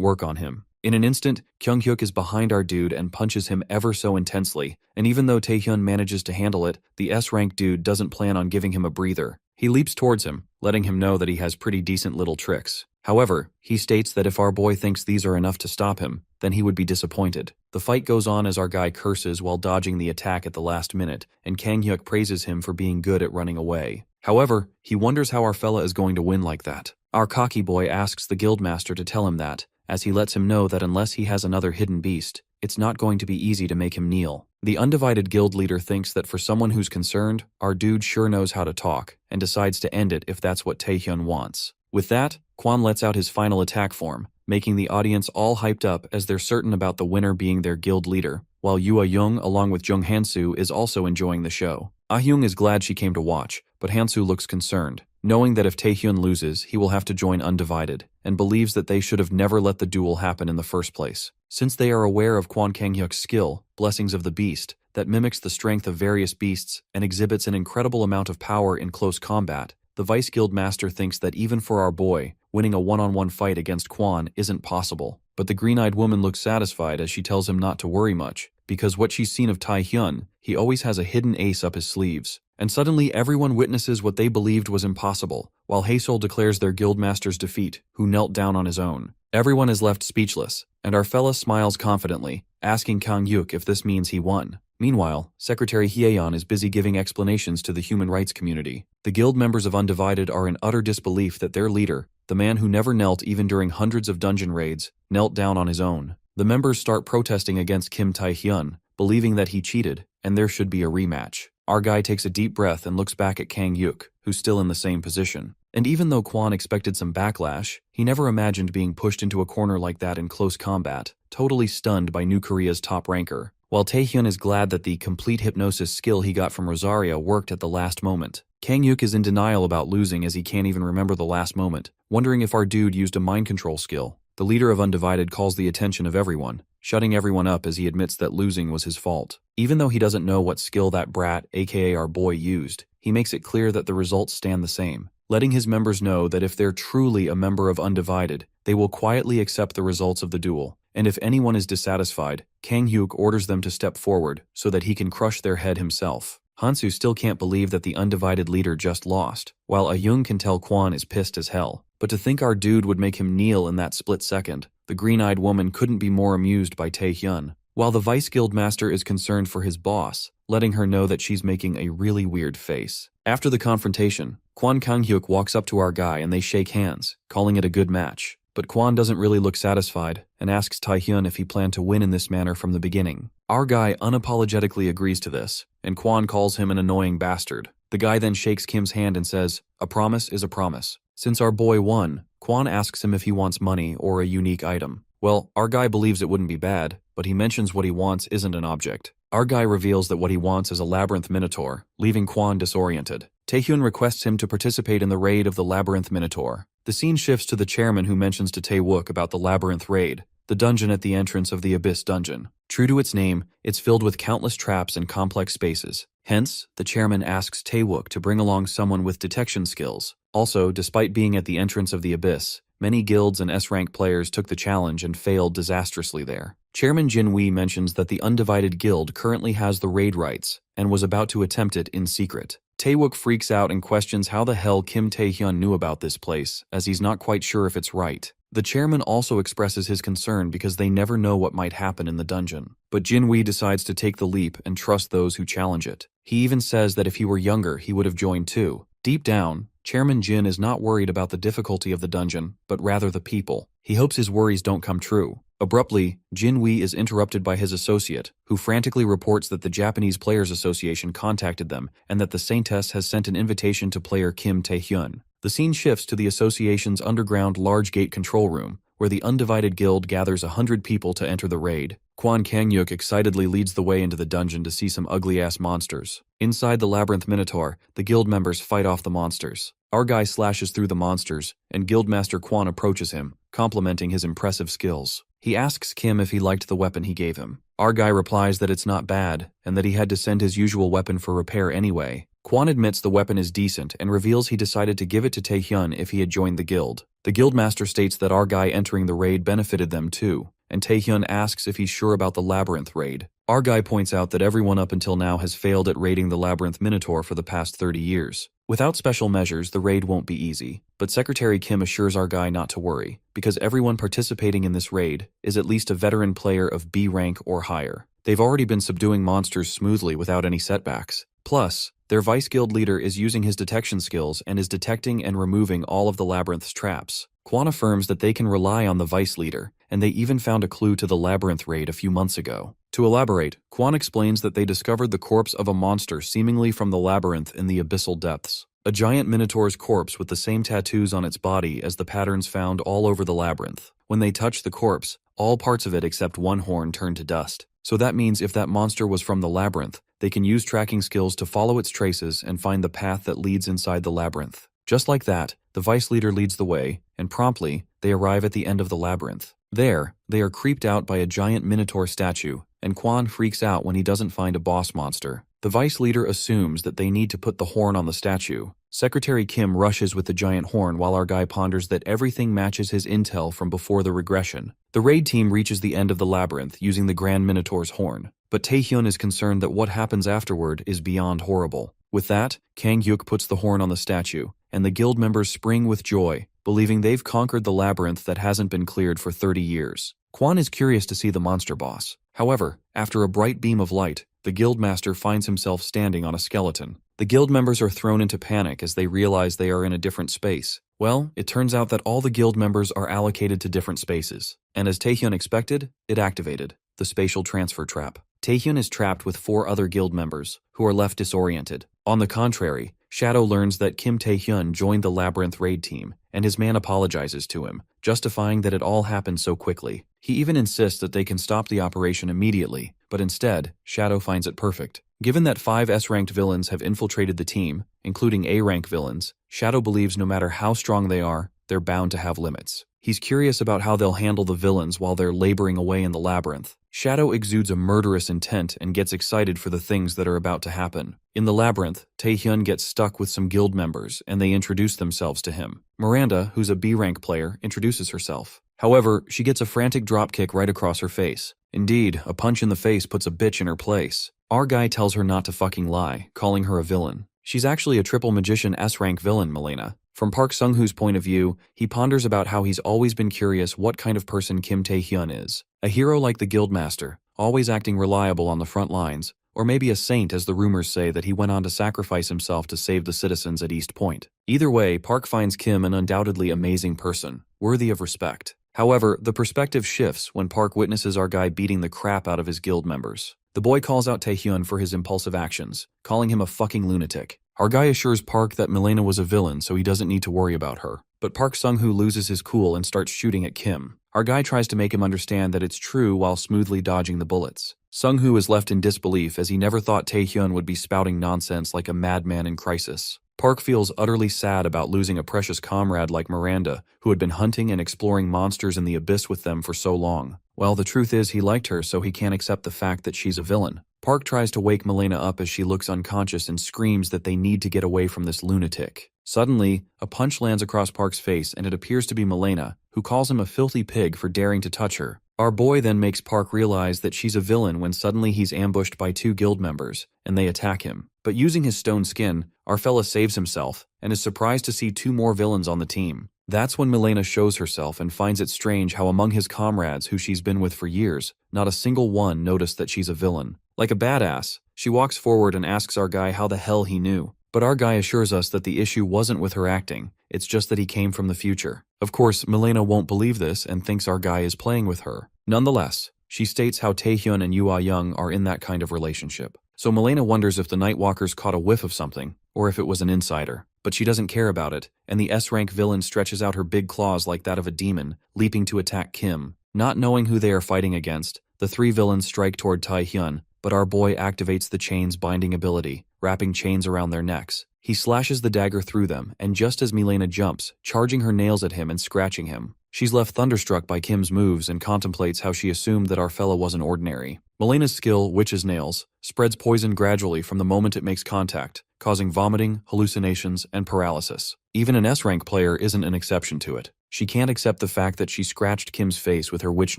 Speaker 1: work on him. In an instant, Kyung-hyuk is behind our dude and punches him ever so intensely, and even though Taehyun manages to handle it, the S-rank dude doesn't plan on giving him a breather. He leaps towards him, letting him know that he has pretty decent little tricks. However, he states that if our boy thinks these are enough to stop him, then he would be disappointed. The fight goes on as our guy curses while dodging the attack at the last minute, and Kang Hyuk praises him for being good at running away. However, he wonders how our fella is going to win like that. Our cocky boy asks the guildmaster to tell him that, as he lets him know that unless he has another hidden beast, it's not going to be easy to make him kneel. The undivided guild leader thinks that for someone who's concerned, our dude sure knows how to talk, and decides to end it if that's what Taehyun wants. With that, Kwon lets out his final attack form, making the audience all hyped up as they're certain about the winner being their guild leader, while Yoo Young along with Jung Hansu is also enjoying the show. Ah Hyung is glad she came to watch, but Hansu looks concerned, knowing that if Taehyun loses, he will have to join Undivided, and believes that they should have never let the duel happen in the first place. Since they are aware of Kwon Kang-hyuk's skill, Blessings of the Beast, that mimics the strength of various beasts and exhibits an incredible amount of power in close combat, the Vice Guild Master thinks that even for our boy, winning a one-on-one fight against Kwon isn't possible. But the green-eyed woman looks satisfied as she tells him not to worry much, because what she's seen of Taehyun, he always has a hidden ace up his sleeves. And suddenly everyone witnesses what they believed was impossible, while Haesol declares their guildmaster's defeat, who knelt down on his own. Everyone is left speechless, and our fella smiles confidently, asking Kang-hyuk if this means he won. Meanwhile, Secretary Hyeon is busy giving explanations to the human rights community. The guild members of Undivided are in utter disbelief that their leader, the man who never knelt even during hundreds of dungeon raids, knelt down on his own. The members start protesting against Kim Tae-hyun, believing that he cheated, and there should be a rematch. Our guy takes a deep breath and looks back at Kang-hyuk, who's still in the same position. And even though Kwon expected some backlash, he never imagined being pushed into a corner like that in close combat, totally stunned by New Korea's top ranker. While Taehyun is glad that the complete hypnosis skill he got from Rosaria worked at the last moment, Kang-hyuk is in denial about losing as he can't even remember the last moment, wondering if our dude used a mind control skill. The leader of Undivided calls the attention of everyone, shutting everyone up as he admits that losing was his fault. Even though he doesn't know what skill that brat, aka our boy, used, he makes it clear that the results stand the same, letting his members know that if they're truly a member of Undivided, they will quietly accept the results of the duel. And if anyone is dissatisfied, Kang-hyuk orders them to step forward so that he can crush their head himself. Hansu still can't believe that the Undivided leader just lost, while Ah-young can tell Kwon is pissed as hell. But to think our dude would make him kneel in that split second, the green-eyed woman couldn't be more amused by Taehyun, while the Vice Guild Master is concerned for his boss, letting her know that she's making a really weird face. After the confrontation, Kwon Kang-hyuk walks up to our guy and they shake hands, calling it a good match. But Kwon doesn't really look satisfied, and asks Taehyun if he planned to win in this manner from the beginning. Our guy unapologetically agrees to this, and Kwon calls him an annoying bastard. The guy then shakes Kim's hand and says, "A promise is a promise." Since our boy won, Kwon asks him if he wants money or a unique item. Well, our guy believes it wouldn't be bad, but he mentions what he wants isn't an object. Our guy reveals that what he wants is a labyrinth minotaur, leaving Kwon disoriented. Taehyun requests him to participate in the raid of the labyrinth minotaur. The scene shifts to the chairman who mentions to Tae-wook about the labyrinth raid, the dungeon at the entrance of the Abyss dungeon. True to its name, it's filled with countless traps and complex spaces. Hence, the chairman asks Tae-wook to bring along someone with detection skills. Also, despite being at the entrance of the Abyss, many guilds and S-rank players took the challenge and failed disastrously there. Chairman Jin-wee mentions that the Undivided Guild currently has the raid rights, and was about to attempt it in secret. Tae-wook freaks out and questions how the hell Kim Tae-hyun knew about this place, as he's not quite sure if it's right. The chairman also expresses his concern because they never know what might happen in the dungeon. But Jin-wee decides to take the leap and trust those who challenge it. He even says that if he were younger, he would have joined too. Deep down, Chairman Jin is not worried about the difficulty of the dungeon, but rather the people. He hopes his worries don't come true. Abruptly, Jin-wee is interrupted by his associate, who frantically reports that the Japanese Players Association contacted them and that the Saintess has sent an invitation to player Kim Tae-hyun. The scene shifts to the association's underground large gate control room, where the Undivided Guild gathers 100 people to enter the raid. Kwon Kang-hyuk excitedly leads the way into the dungeon to see some ugly-ass monsters. Inside the Labyrinth Minotaur, the guild members fight off the monsters. Our guy slashes through the monsters, and Guildmaster Kwon approaches him, complimenting his impressive skills. He asks Kim if he liked the weapon he gave him. Our guy replies that it's not bad, and that he had to send his usual weapon for repair anyway. Kwon admits the weapon is decent and reveals he decided to give it to Taehyun if he had joined the guild. The guildmaster states that our guy entering the raid benefited them too, and Taehyun asks if he's sure about the labyrinth raid. Our guy points out that everyone up until now has failed at raiding the labyrinth minotaur for the past 30 years. Without special measures, the raid won't be easy, but Secretary Kim assures our guy not to worry, because everyone participating in this raid is at least a veteran player of B rank or higher. They've already been subduing monsters smoothly without any setbacks. Plus, their Vice Guild leader is using his detection skills and is detecting and removing all of the labyrinth's traps. Quan affirms that they can rely on the Vice leader, and they even found a clue to the labyrinth raid a few months ago. To elaborate, Quan explains that they discovered the corpse of a monster seemingly from the labyrinth in the abyssal depths. A giant minotaur's corpse with the same tattoos on its body as the patterns found all over the labyrinth. When they touched the corpse, all parts of it except one horn turned to dust. So that means if that monster was from the labyrinth, they can use tracking skills to follow its traces and find the path that leads inside the labyrinth. Just like that, the Vice leader leads the way, and promptly, they arrive at the end of the labyrinth. There, they are creeped out by a giant minotaur statue, and Quan freaks out when he doesn't find a boss monster. The Vice leader assumes that they need to put the horn on the statue. Secretary Kim rushes with the giant horn while our guy ponders that everything matches his intel from before the regression. The raid team reaches the end of the labyrinth using the Grand Minotaur's horn, but Taehyun is concerned that what happens afterward is beyond horrible. With that, Kang-hyuk puts the horn on the statue, and the guild members spring with joy, believing they've conquered the labyrinth that hasn't been cleared for 30 years. Quan is curious to see the monster boss. However, after a bright beam of light, the guild master finds himself standing on a skeleton. The guild members are thrown into panic as they realize they are in a different space. Well, it turns out that all the guild members are allocated to different spaces, and as Taehyun expected, it activated the spatial transfer trap. Taehyun is trapped with 4 other guild members, who are left disoriented. On the contrary, Shadow learns that Kim Taehyun joined the Labyrinth raid team, and his man apologizes to him, justifying that it all happened so quickly. He even insists that they can stop the operation immediately, but instead, Shadow finds it perfect. Given that 5 S-ranked villains have infiltrated the team, including A-rank villains, Shadow believes no matter how strong they are, they're bound to have limits. He's curious about how they'll handle the villains while they're laboring away in the labyrinth. Shadow exudes a murderous intent and gets excited for the things that are about to happen. In the labyrinth, Taehyun gets stuck with some guild members and they introduce themselves to him. Miranda, who's a B-rank player, introduces herself. However, she gets a frantic dropkick right across her face. Indeed, a punch in the face puts a bitch in her place. Our guy tells her not to fucking lie, calling her a villain. She's actually a triple magician S-rank villain, Milena. From Park Sung-hoo's point of view, he ponders about how he's always been curious what kind of person Kim Taehyun is. A hero like the Guildmaster, always acting reliable on the front lines, or maybe a saint as the rumors say that he went on to sacrifice himself to save the citizens at East Point. Either way, Park finds Kim an undoubtedly amazing person, worthy of respect. However, the perspective shifts when Park witnesses our guy beating the crap out of his guild members. The boy calls out Taehyun for his impulsive actions, calling him a fucking lunatic. Our guy assures Park that Milena was a villain so he doesn't need to worry about her. But Park Sung-hoo loses his cool and starts shooting at Kim. Our guy tries to make him understand that it's true while smoothly dodging the bullets. Sung-hoo is left in disbelief as he never thought Taehyun would be spouting nonsense like a madman in crisis. Park feels utterly sad about losing a precious comrade like Miranda, who had been hunting and exploring monsters in the abyss with them for so long. Well, the truth is he liked her so he can't accept the fact that she's a villain. Park tries to wake Milena up as she looks unconscious and screams that they need to get away from this lunatic. Suddenly, a punch lands across Park's face and it appears to be Milena, who calls him a filthy pig for daring to touch her. Our boy then makes Park realize that she's a villain when suddenly he's ambushed by 2 guild members, and they attack him. But using his stone skin, our fella saves himself, and is surprised to see 2 more villains on the team. That's when Milena shows herself and finds it strange how among his comrades who she's been with for years, not a single one noticed that she's a villain. Like a badass, she walks forward and asks our guy how the hell he knew. But our guy assures us that the issue wasn't with her acting, it's just that he came from the future. Of course, Milena won't believe this and thinks our guy is playing with her. Nonetheless, she states how Taehyun and Yoo Ah-young are in that kind of relationship. So Milena wonders if the Nightwalkers caught a whiff of something, or if it was an insider. But she doesn't care about it, and the S-rank villain stretches out her big claws like that of a demon, leaping to attack Kim. Not knowing who they are fighting against, the 3 villains strike toward Taehyun, but our boy activates the chain's binding ability, wrapping chains around their necks. He slashes the dagger through them, and just as Milena jumps, charging her nails at him and scratching him. She's left thunderstruck by Kim's moves and contemplates how she assumed that our fella wasn't ordinary. Milena's skill, Witch's Nails, spreads poison gradually from the moment it makes contact, causing vomiting, hallucinations, and paralysis. Even an S-rank player isn't an exception to it. She can't accept the fact that she scratched Kim's face with her witch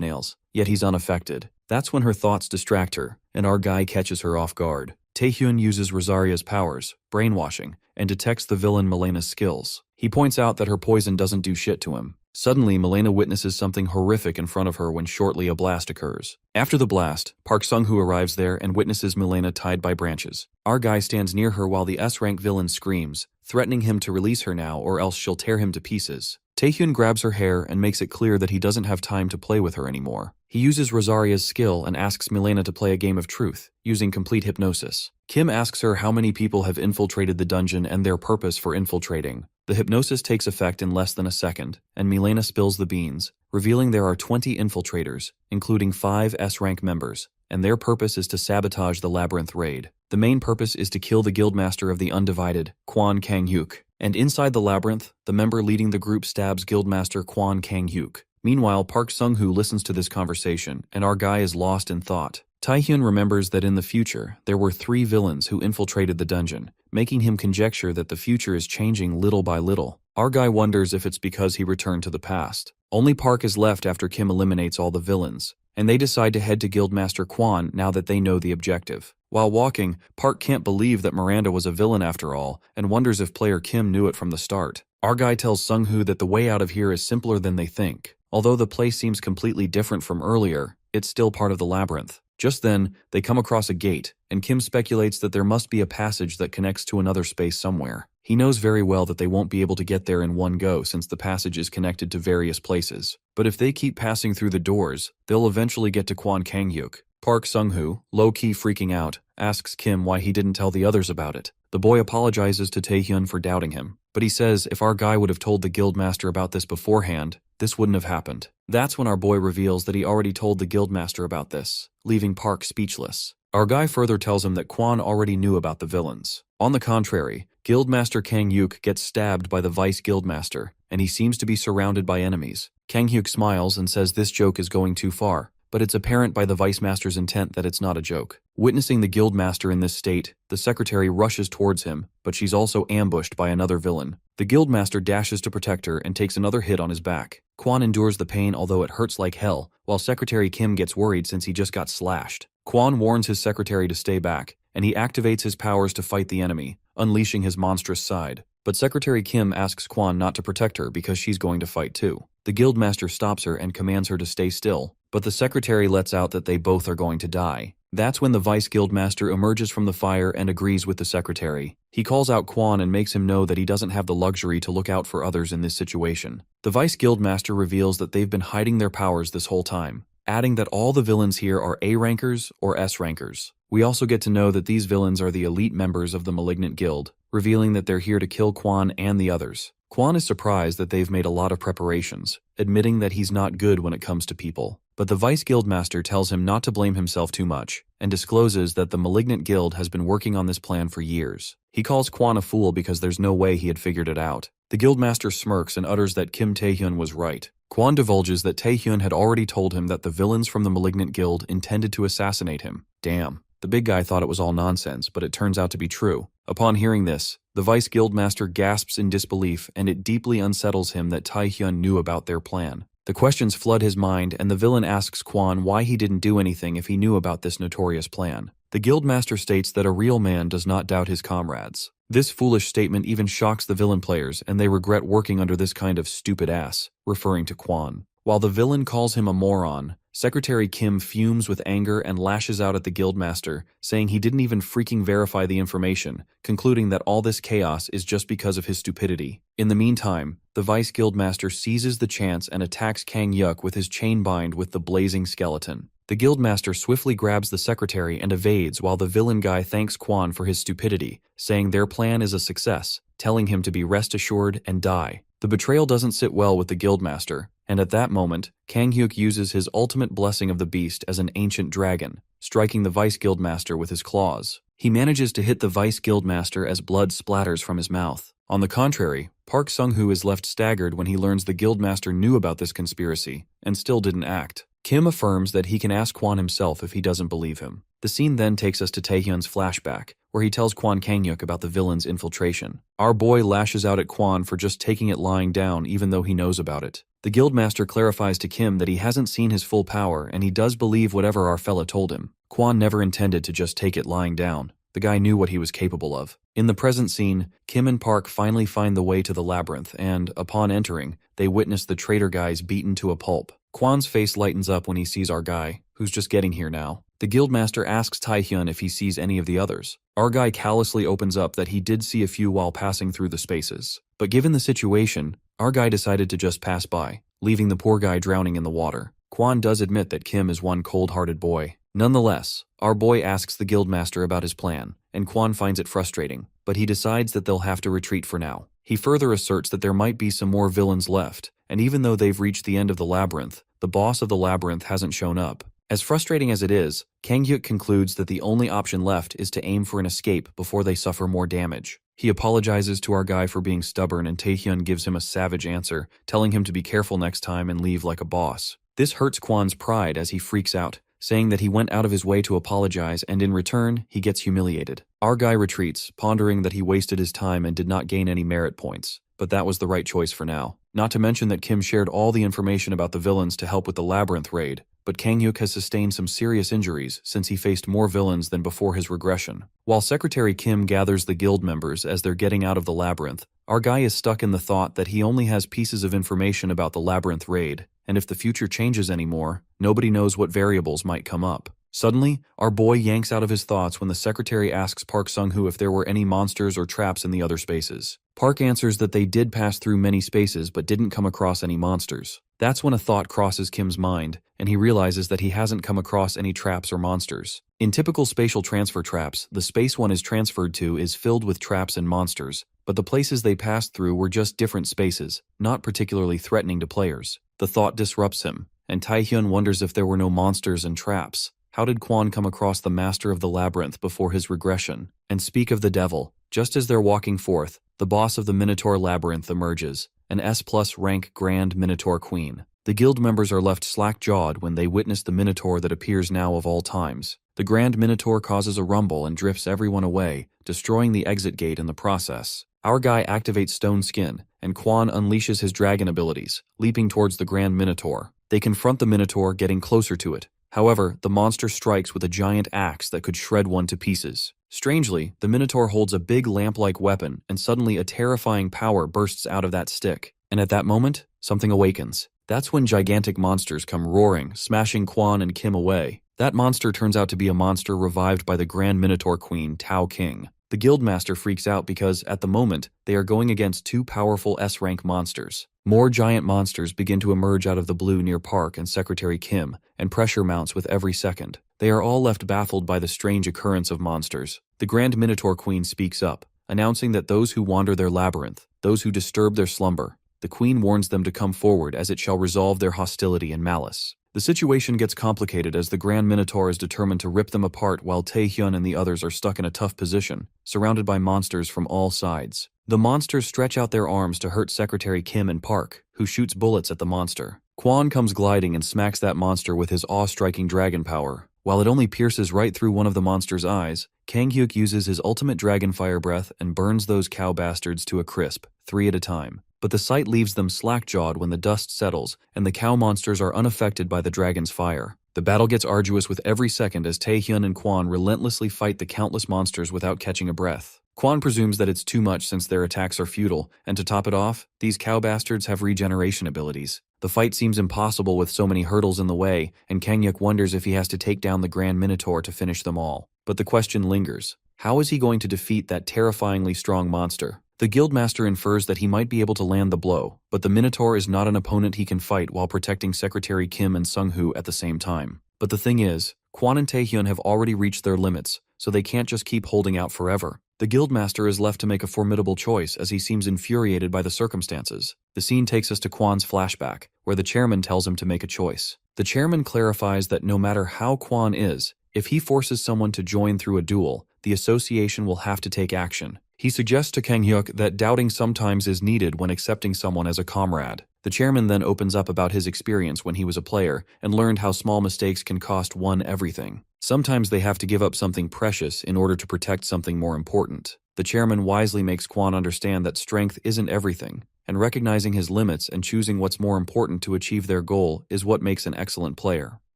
Speaker 1: nails, yet he's unaffected. That's when her thoughts distract her, and our guy catches her off guard. Taehyun uses Rosaria's powers, brainwashing, and detects the villain Milena's skills. He points out that her poison doesn't do shit to him. Suddenly, Milena witnesses something horrific in front of her when shortly a blast occurs. After the blast, Park Sung-hoo arrives there and witnesses Milena tied by branches. Our guy stands near her while the S-rank villain screams, threatening him to release her now or else she'll tear him to pieces. Taehyun grabs her hair and makes it clear that he doesn't have time to play with her anymore. He uses Rosaria's skill and asks Milena to play a game of truth, using complete hypnosis. Kim asks her how many people have infiltrated the dungeon and their purpose for infiltrating. The hypnosis takes effect in less than a second, and Milena spills the beans, revealing there are 20 infiltrators, including 5 S-rank members, and their purpose is to sabotage the Labyrinth raid. The main purpose is to kill the Guildmaster of the Undivided, Kwon Kang-hyuk. And inside the Labyrinth, the member leading the group stabs Guildmaster Kwon Kang-hyuk. Meanwhile, Park Sung-hoo listens to this conversation, and our guy is lost in thought. Taehyun remembers that in the future, there were 3 villains who infiltrated the dungeon, making him conjecture that the future is changing little by little. Our guy wonders if it's because he returned to the past. Only Park is left after Kim eliminates all the villains, and they decide to head to Guildmaster Kwon now that they know the objective. While walking, Park can't believe that Miranda was a villain after all, and wonders if player Kim knew it from the start. Our guy tells Sung-hoo that the way out of here is simpler than they think. Although the place seems completely different from earlier, it's still part of the labyrinth. Just then, they come across a gate, and Kim speculates that there must be a passage that connects to another space somewhere. He knows very well that they won't be able to get there in one go since the passage is connected to various places. But if they keep passing through the doors, they'll eventually get to Kwon Kang-hyuk. Park Sung-hoo, low-key freaking out, asks Kim why he didn't tell the others about it. The boy apologizes to Taehyun for doubting him, but he says if our guy would have told the Guildmaster about this beforehand, this wouldn't have happened. That's when our boy reveals that he already told the Guildmaster about this, leaving Park speechless. Our guy further tells him that Kwon already knew about the villains. On the contrary, Guildmaster Kang-hyuk gets stabbed by the Vice Guildmaster, and he seems to be surrounded by enemies. Kang-hyuk smiles and says this joke is going too far, but it's apparent by the Vice Master's intent that it's not a joke. Witnessing the Guildmaster in this state, the secretary rushes towards him, but she's also ambushed by another villain. The Guildmaster dashes to protect her and takes another hit on his back. Kwon endures the pain although it hurts like hell, while Secretary Kim gets worried since he just got slashed. Kwon warns his secretary to stay back, and he activates his powers to fight the enemy, unleashing his monstrous side. But Secretary Kim asks Kwon not to protect her because she's going to fight too. The Guildmaster stops her and commands her to stay still, but the secretary lets out that they both are going to die. That's when the Vice Guildmaster emerges from the fire and agrees with the secretary. He calls out Kwon and makes him know that he doesn't have the luxury to look out for others in this situation. The Vice Guildmaster reveals that they've been hiding their powers this whole time, adding that all the villains here are A-rankers or S-rankers. We also get to know that these villains are the elite members of the Malignant Guild, revealing that they're here to kill Kwon and the others. Kwon is surprised that they've made a lot of preparations, admitting that he's not good when it comes to people. But the Vice Guildmaster tells him not to blame himself too much, and discloses that the Malignant Guild has been working on this plan for years. He calls Kwon a fool because there's no way he had figured it out. The Guildmaster smirks and utters that Kim Taehyun was right. Kwon divulges that Taehyun had already told him that the villains from the Malignant Guild intended to assassinate him. Damn. The big guy thought it was all nonsense, but it turns out to be true. Upon hearing this, the Vice Guildmaster gasps in disbelief, and it deeply unsettles him that Taehyun knew about their plan. The questions flood his mind, and the villain asks Kwon why he didn't do anything if he knew about this notorious plan. The Guildmaster states that a real man does not doubt his comrades. This foolish statement even shocks the villain players, and they regret working under this kind of stupid ass, referring to Kwon. While the villain calls him a moron, Secretary Kim fumes with anger and lashes out at the Guildmaster, saying he didn't even freaking verify the information, concluding that all this chaos is just because of his stupidity. In the meantime, the Vice Guildmaster seizes the chance and attacks Kang-hyuk with his chain bind with the blazing skeleton. The Guildmaster swiftly grabs the secretary and evades while the villain guy thanks Kwon for his stupidity, saying their plan is a success, telling him to be rest assured and die. The betrayal doesn't sit well with the Guildmaster, and at that moment, Kang-hyuk uses his ultimate blessing of the beast as an ancient dragon, striking the Vice Guildmaster with his claws. He manages to hit the Vice Guildmaster as blood splatters from his mouth. On the contrary, Park Sung-hoo is left staggered when he learns the Guildmaster knew about this conspiracy, and still didn't act. Kim affirms that he can ask Kwon himself if he doesn't believe him. The scene then takes us to Taehyun's flashback, where he tells Kwon Kang-hyuk about the villain's infiltration. Our boy lashes out at Kwon for just taking it lying down even though he knows about it. The Guildmaster clarifies to Kim that he hasn't seen his full power and he does believe whatever our fella told him. Kwon never intended to just take it lying down. The guy knew what he was capable of. In the present scene, Kim and Park finally find the way to the labyrinth and, upon entering, they witness the traitor guys beaten to a pulp. Kwan's face lightens up when he sees our guy, who's just getting here now. The guildmaster asks Taehyun if he sees any of the others. Our guy callously opens up that he did see a few while passing through the spaces. But given the situation, our guy decided to just pass by, leaving the poor guy drowning in the water. Kwan does admit that Kim is one cold-hearted boy. Nonetheless, our boy asks the guildmaster about his plan, and Kwan finds it frustrating, but he decides that they'll have to retreat for now. He further asserts that there might be some more villains left, and even though they've reached the end of the labyrinth, the boss of the labyrinth hasn't shown up. As frustrating as it is, Kang-hyuk concludes that the only option left is to aim for an escape before they suffer more damage. He apologizes to our guy for being stubborn, and Taehyun gives him a savage answer, telling him to be careful next time and leave like a boss. This hurts Kwan's pride as he freaks out, saying that he went out of his way to apologize and in return, he gets humiliated. Our guy retreats, pondering that he wasted his time and did not gain any merit points. But that was the right choice for now. Not to mention that Kim shared all the information about the villains to help with the labyrinth raid, but Kang-hyuk has sustained some serious injuries since he faced more villains than before his regression. While Secretary Kim gathers the guild members as they're getting out of the labyrinth, our guy is stuck in the thought that he only has pieces of information about the labyrinth raid, and if the future changes anymore, nobody knows what variables might come up. Suddenly, our boy yanks out of his thoughts when the secretary asks Park Sung-hoo if there were any monsters or traps in the other spaces. Park answers that they did pass through many spaces but didn't come across any monsters. That's when a thought crosses Kim's mind, and he realizes that he hasn't come across any traps or monsters. In typical spatial transfer traps, the space one is transferred to is filled with traps and monsters, but the places they passed through were just different spaces, not particularly threatening to players. The thought disrupts him, and Taehyun wonders if there were no monsters and traps. How did Kwan come across the master of the labyrinth before his regression? And speak of the devil, just as they're walking forth, the boss of the Minotaur labyrinth emerges, an S+ rank Grand Minotaur Queen. The guild members are left slack-jawed when they witness the Minotaur that appears now of all times. The Grand Minotaur causes a rumble and drifts everyone away, destroying the exit gate in the process. Our guy activates Stone Skin, and Kwan unleashes his dragon abilities, leaping towards the Grand Minotaur. They confront the Minotaur, getting closer to it. However, the monster strikes with a giant axe that could shred one to pieces. Strangely, the Minotaur holds a big lamp-like weapon, and suddenly a terrifying power bursts out of that stick. And at that moment, something awakens. That's when gigantic monsters come roaring, smashing Kwan and Kim away. That monster turns out to be a monster revived by the Grand Minotaur Queen, Tao King. The guildmaster freaks out because, at the moment, they are going against two powerful S-rank monsters. More giant monsters begin to emerge out of the blue near Park and Secretary Kim, and pressure mounts with every second. They are all left baffled by the strange occurrence of monsters. The Grand Minotaur Queen speaks up, announcing that those who wander their labyrinth, those who disturb their slumber, the Queen warns them to come forward as it shall resolve their hostility and malice. The situation gets complicated as the Grand Minotaur is determined to rip them apart while Taehyun and the others are stuck in a tough position, surrounded by monsters from all sides. The monsters stretch out their arms to hurt Secretary Kim and Park, who shoots bullets at the monster. Kwan comes gliding and smacks that monster with his awe-striking dragon power. While it only pierces right through one of the monster's eyes, Kang-hyuk uses his ultimate dragon fire breath and burns those cow bastards to a crisp, 3 at a time. But the sight leaves them slack-jawed when the dust settles, and the cow monsters are unaffected by the dragon's fire. The battle gets arduous with every second as Taehyun and Kwan relentlessly fight the countless monsters without catching a breath. Kwan presumes that it's too much since their attacks are futile, and to top it off, these cow bastards have regeneration abilities. The fight seems impossible with so many hurdles in the way, and Kang-hyuk wonders if he has to take down the Grand Minotaur to finish them all. But the question lingers. How is he going to defeat that terrifyingly strong monster? The guildmaster infers that he might be able to land the blow, but the Minotaur is not an opponent he can fight while protecting Secretary Kim and Sung-hoo at the same time. But the thing is, Kwan and Taehyun have already reached their limits, so they can't just keep holding out forever. The guildmaster is left to make a formidable choice as he seems infuriated by the circumstances. The scene takes us to Kwan's flashback, where the chairman tells him to make a choice. The chairman clarifies that no matter how Kwan is, if he forces someone to join through a duel, the association will have to take action. He suggests to Kang-hyuk that doubting sometimes is needed when accepting someone as a comrade. The chairman then opens up about his experience when he was a player and learned how small mistakes can cost one everything. Sometimes they have to give up something precious in order to protect something more important. The chairman wisely makes Kwan understand that strength isn't everything, and recognizing his limits and choosing what's more important to achieve their goal is what makes an excellent player.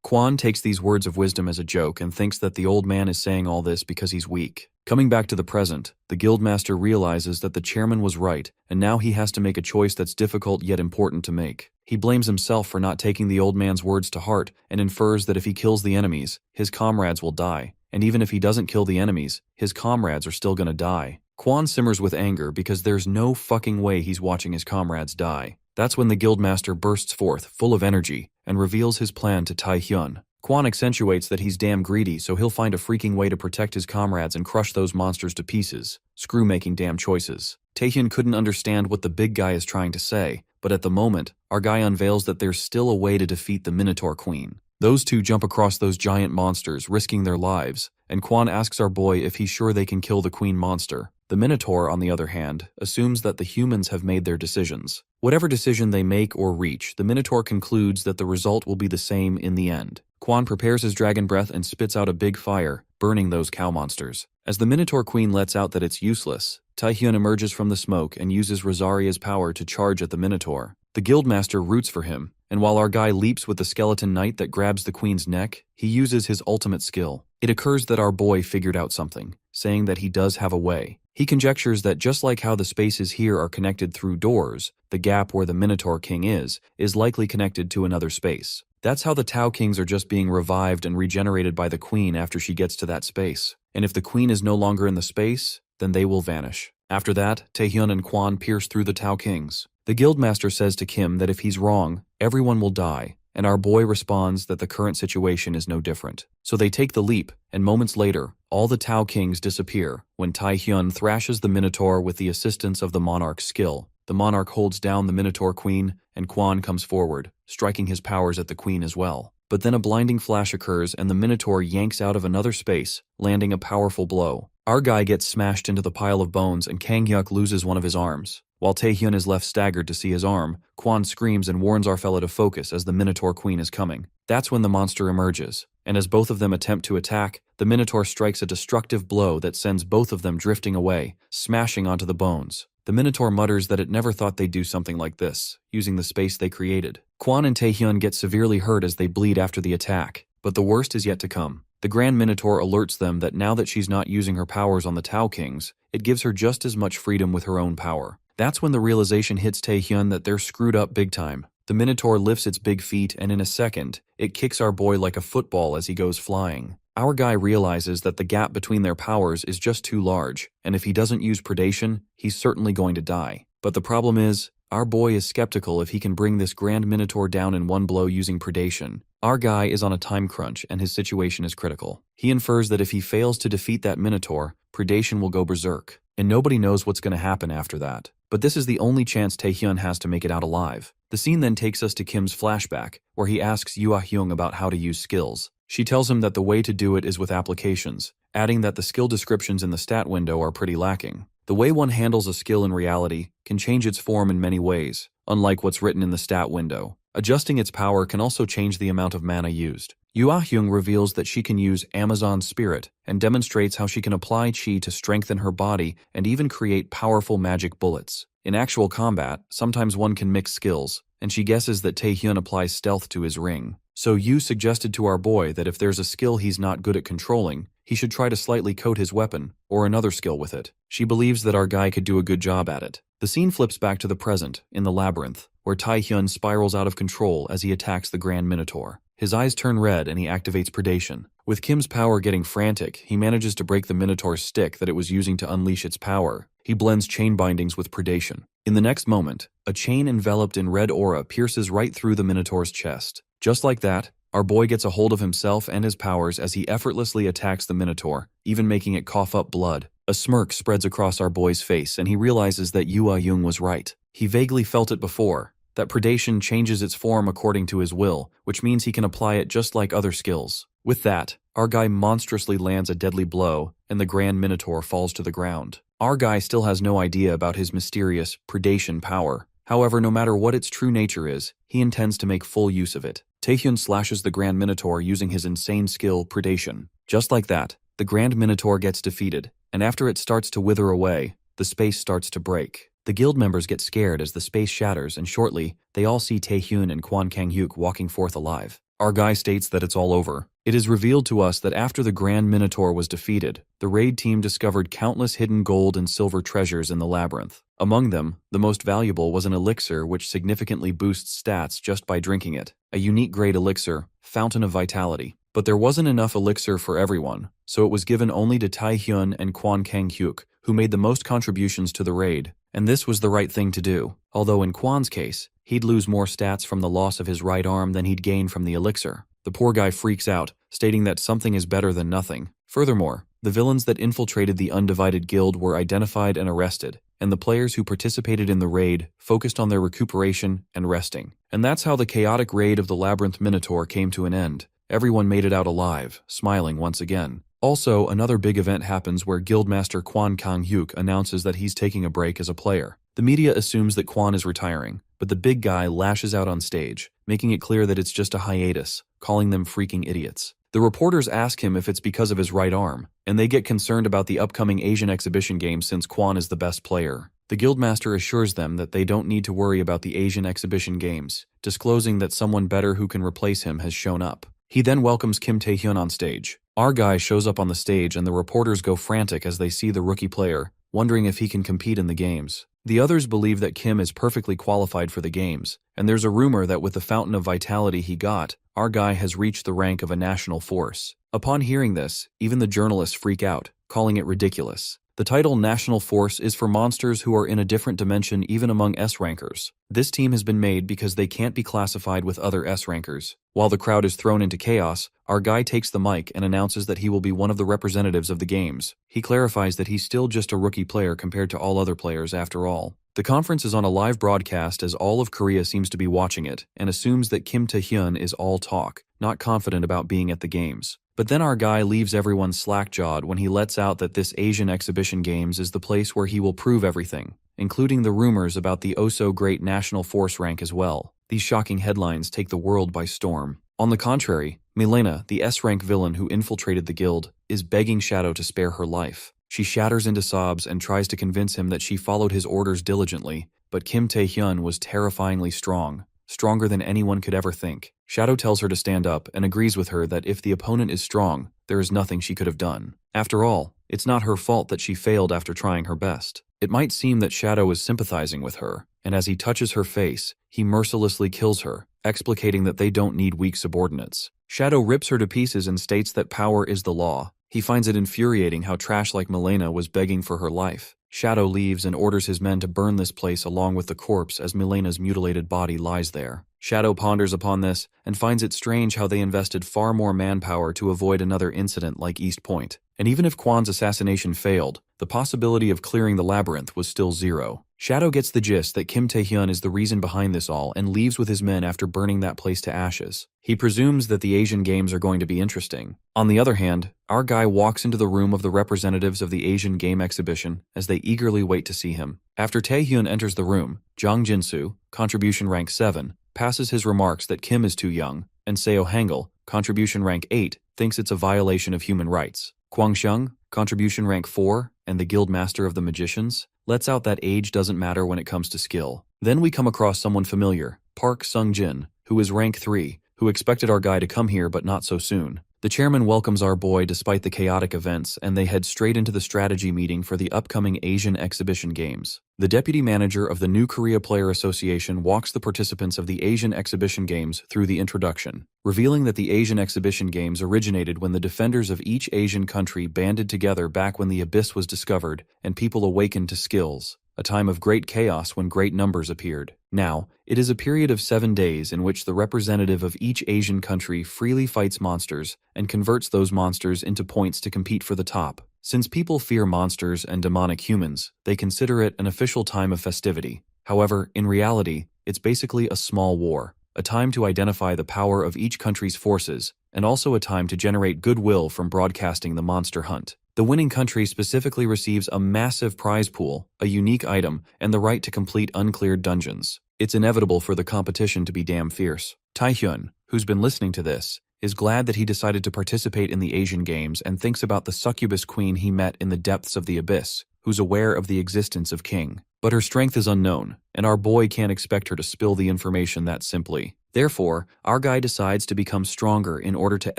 Speaker 1: Quan takes these words of wisdom as a joke and thinks that the old man is saying all this because he's weak. Coming back to the present, the guildmaster realizes that the chairman was right, and now he has to make a choice that's difficult yet important to make. He blames himself for not taking the old man's words to heart and infers that if he kills the enemies, his comrades will die. And even if he doesn't kill the enemies, his comrades are still gonna die. Quan simmers with anger because there's no fucking way he's watching his comrades die. That's when the guildmaster bursts forth, full of energy, and reveals his plan to Taehyun. Quan accentuates that he's damn greedy, so he'll find a freaking way to protect his comrades and crush those monsters to pieces. Screw making damn choices. Taehyun couldn't understand what the big guy is trying to say, but at the moment, our guy unveils that there's still a way to defeat the Minotaur Queen. Those two jump across those giant monsters, risking their lives, and Quan asks our boy if he's sure they can kill the queen monster. The Minotaur, on the other hand, assumes that the humans have made their decisions. Whatever decision they make or reach, the Minotaur concludes that the result will be the same in the end. Quan prepares his dragon breath and spits out a big fire, burning those cow monsters. As the Minotaur Queen lets out that it's useless, Taehyun emerges from the smoke and uses Rosaria's power to charge at the Minotaur. The guildmaster roots for him, and while our guy leaps with the skeleton knight that grabs the queen's neck, he uses his ultimate skill. It occurs that our boy figured out something, saying that he does have a way. He conjectures that just like how the spaces here are connected through doors, the gap where the Minotaur King is likely connected to another space. That's how the Tau Kings are just being revived and regenerated by the queen after she gets to that space. And if the queen is no longer in the space, then they will vanish. After that, Taehyun and Quan pierce through the Tau Kings. The guildmaster says to Kim that if he's wrong, everyone will die, and our boy responds that the current situation is no different. So they take the leap, and moments later, all the Tau Kings disappear when Taehyun thrashes the Minotaur with the assistance of the Monarch's skill. The Monarch holds down the Minotaur Queen, and Quan comes forward, striking his powers at the Queen as well. But then a blinding flash occurs and the Minotaur yanks out of another space, landing a powerful blow. Our guy gets smashed into the pile of bones and Kang-hyuk loses one of his arms. While Taehyun is left staggered to see his arm, Quan screams and warns our fella to focus as the Minotaur Queen is coming. That's when the monster emerges, and as both of them attempt to attack, the Minotaur strikes a destructive blow that sends both of them drifting away, smashing onto the bones. The Minotaur mutters that it never thought they'd do something like this, using the space they created. Quan and Taehyun get severely hurt as they bleed after the attack, but the worst is yet to come. The Grand Minotaur alerts them that now that she's not using her powers on the Tau Kings, it gives her just as much freedom with her own power. That's when the realization hits Taehyun that they're screwed up big time. The Minotaur lifts its big feet and in a second, it kicks our boy like a football as he goes flying. Our guy realizes that the gap between their powers is just too large, and if he doesn't use predation, he's certainly going to die. But the problem is, our boy is skeptical if he can bring this Grand Minotaur down in one blow using predation. Our guy is on a time crunch and his situation is critical. He infers that if he fails to defeat that Minotaur, predation will go berserk, and nobody knows what's going to happen after that. But this is the only chance Taehyun has to make it out alive. The scene then takes us to Kim's flashback, where he asks Yoo-ah-hyung about how to use skills. She tells him that the way to do it is with applications, adding that the skill descriptions in the stat window are pretty lacking. The way one handles a skill in reality can change its form in many ways, unlike what's written in the stat window. Adjusting its power can also change the amount of mana used. Yoo-ah-hyung reveals that she can use Amazon Spirit and demonstrates how she can apply chi to strengthen her body and even create powerful magic bullets. In actual combat, sometimes one can mix skills, and she guesses that Taehyun applies stealth to his ring. So Yoo suggested to our boy that if there's a skill he's not good at controlling, he should try to slightly coat his weapon, or another skill with it. She believes that our guy could do a good job at it. The scene flips back to the present, in the labyrinth, where Taehyun spirals out of control as he attacks the Grand Minotaur. His eyes turn red and he activates predation. With Kim's power getting frantic, he manages to break the Minotaur's stick that it was using to unleash its power. He blends chain bindings with predation. In the next moment, a chain enveloped in red aura pierces right through the Minotaur's chest. Just like that, our boy gets a hold of himself and his powers as he effortlessly attacks the Minotaur, even making it cough up blood. A smirk spreads across our boy's face and he realizes that Yoo-ah-hyung was right. He vaguely felt it before, that predation changes its form according to his will, which means he can apply it just like other skills. With that, our guy monstrously lands a deadly blow, and the Grand Minotaur falls to the ground. Our guy still has no idea about his mysterious predation power. However, no matter what its true nature is, he intends to make full use of it. Taehyun slashes the Grand Minotaur using his insane skill, predation. Just like that, the Grand Minotaur gets defeated, and after it starts to wither away, the space starts to break. The guild members get scared as the space shatters, and shortly, they all see Taehyun and Kang-hyuk walking forth alive. Our guy states that it's all over. It is revealed to us that after the Grand Minotaur was defeated, the raid team discovered countless hidden gold and silver treasures in the labyrinth. Among them, the most valuable was an elixir which significantly boosts stats just by drinking it. A unique grade elixir, Fountain of Vitality. But there wasn't enough elixir for everyone, so it was given only to Tai-hyun and Kwon Kang-hyuk, who made the most contributions to the raid. And this was the right thing to do, although in Kwon's case, he'd lose more stats from the loss of his right arm than he'd gain from the elixir. The poor guy freaks out, stating that something is better than nothing. Furthermore, the villains that infiltrated the Undivided Guild were identified and arrested, and the players who participated in the raid focused on their recuperation and resting. And that's how the chaotic raid of the Labyrinth Minotaur came to an end. Everyone made it out alive, smiling once again. Also, another big event happens where Guildmaster Kwon Kang-hyuk announces that he's taking a break as a player. The media assumes that Kwon is retiring, but the big guy lashes out on stage, making it clear that it's just a hiatus, calling them freaking idiots. The reporters ask him if it's because of his right arm, and they get concerned about the upcoming Asian exhibition games since Kwon is the best player. The Guildmaster assures them that they don't need to worry about the Asian exhibition games, disclosing that someone better who can replace him has shown up. He then welcomes Kim Tae-hyun on stage. Our guy shows up on the stage and the reporters go frantic as they see the rookie player, wondering if he can compete in the games. The others believe that Kim is perfectly qualified for the games, and there's a rumor that with the Fountain of Vitality he got, our guy has reached the rank of a national force. Upon hearing this, even the journalists freak out, calling it ridiculous. The title National Force is for monsters who are in a different dimension even among S-rankers. This team has been made because they can't be classified with other S-rankers. While the crowd is thrown into chaos, our guy takes the mic and announces that he will be one of the representatives of the games. He clarifies that he's still just a rookie player compared to all other players after all. The conference is on a live broadcast as all of Korea seems to be watching it and assumes that Kim Tae-hyun is all talk, not confident about being at the games. But then our guy leaves everyone slack-jawed when he lets out that this Asian exhibition games is the place where he will prove everything, including the rumors about the oh-so-great national force rank as well. These shocking headlines take the world by storm. On the contrary, Milena, the S-rank villain who infiltrated the guild, is begging Shadow to spare her life. She shatters into sobs and tries to convince him that she followed his orders diligently, but Kim Tae-hyun was terrifyingly strong, stronger than anyone could ever think. Shadow tells her to stand up and agrees with her that if the opponent is strong, there is nothing she could have done. After all, it's not her fault that she failed after trying her best. It might seem that Shadow is sympathizing with her, and as he touches her face, he mercilessly kills her, explicating that they don't need weak subordinates. Shadow rips her to pieces and states that power is the law. He finds it infuriating how trash like Milena was begging for her life. Shadow leaves and orders his men to burn this place along with the corpse as Milena's mutilated body lies there. Shadow ponders upon this and finds it strange how they invested far more manpower to avoid another incident like East Point. And even if Kwon's assassination failed, the possibility of clearing the labyrinth was still zero. Shadow gets the gist that Kim Tae-hyun is the reason behind this all and leaves with his men after burning that place to ashes. He presumes that the Asian games are going to be interesting. On the other hand, our guy walks into the room of the representatives of the Asian game exhibition as they eagerly wait to see him. After Tae-hyun enters the room, Jang Jin-soo, contribution rank 7, passes his remarks that Kim is too young, and Seo Hangul, contribution rank 8, thinks it's a violation of human rights. Kwang Xiang, contribution rank 4, and the Guildmaster of the Magicians, lets out that age doesn't matter when it comes to skill. Then we come across someone familiar, Park Sung-jin, who is rank 3, who expected our guy to come here but not so soon. The chairman welcomes our boy despite the chaotic events, and they head straight into the strategy meeting for the upcoming Asian exhibition games. The deputy manager of the New Korea Player Association walks the participants of the Asian exhibition games through the introduction, revealing that the Asian exhibition games originated when the defenders of each Asian country banded together back when the abyss was discovered and people awakened to skills. A time of great chaos when great numbers appeared. Now, it is a period of 7 days in which the representative of each Asian country freely fights monsters and converts those monsters into points to compete for the top. Since people fear monsters and demonic humans, they consider it an official time of festivity. However, in reality, it's basically a small war, a time to identify the power of each country's forces, and also a time to generate goodwill from broadcasting the monster hunt. The winning country specifically receives a massive prize pool, a unique item, and the right to complete uncleared dungeons. It's inevitable for the competition to be damn fierce. Tae-hyun, who's been listening to this, is glad that he decided to participate in the Asian Games and thinks about the succubus queen he met in the depths of the abyss, who's aware of the existence of King. But her strength is unknown, and our boy can't expect her to spill the information that simply. Therefore, our guy decides to become stronger in order to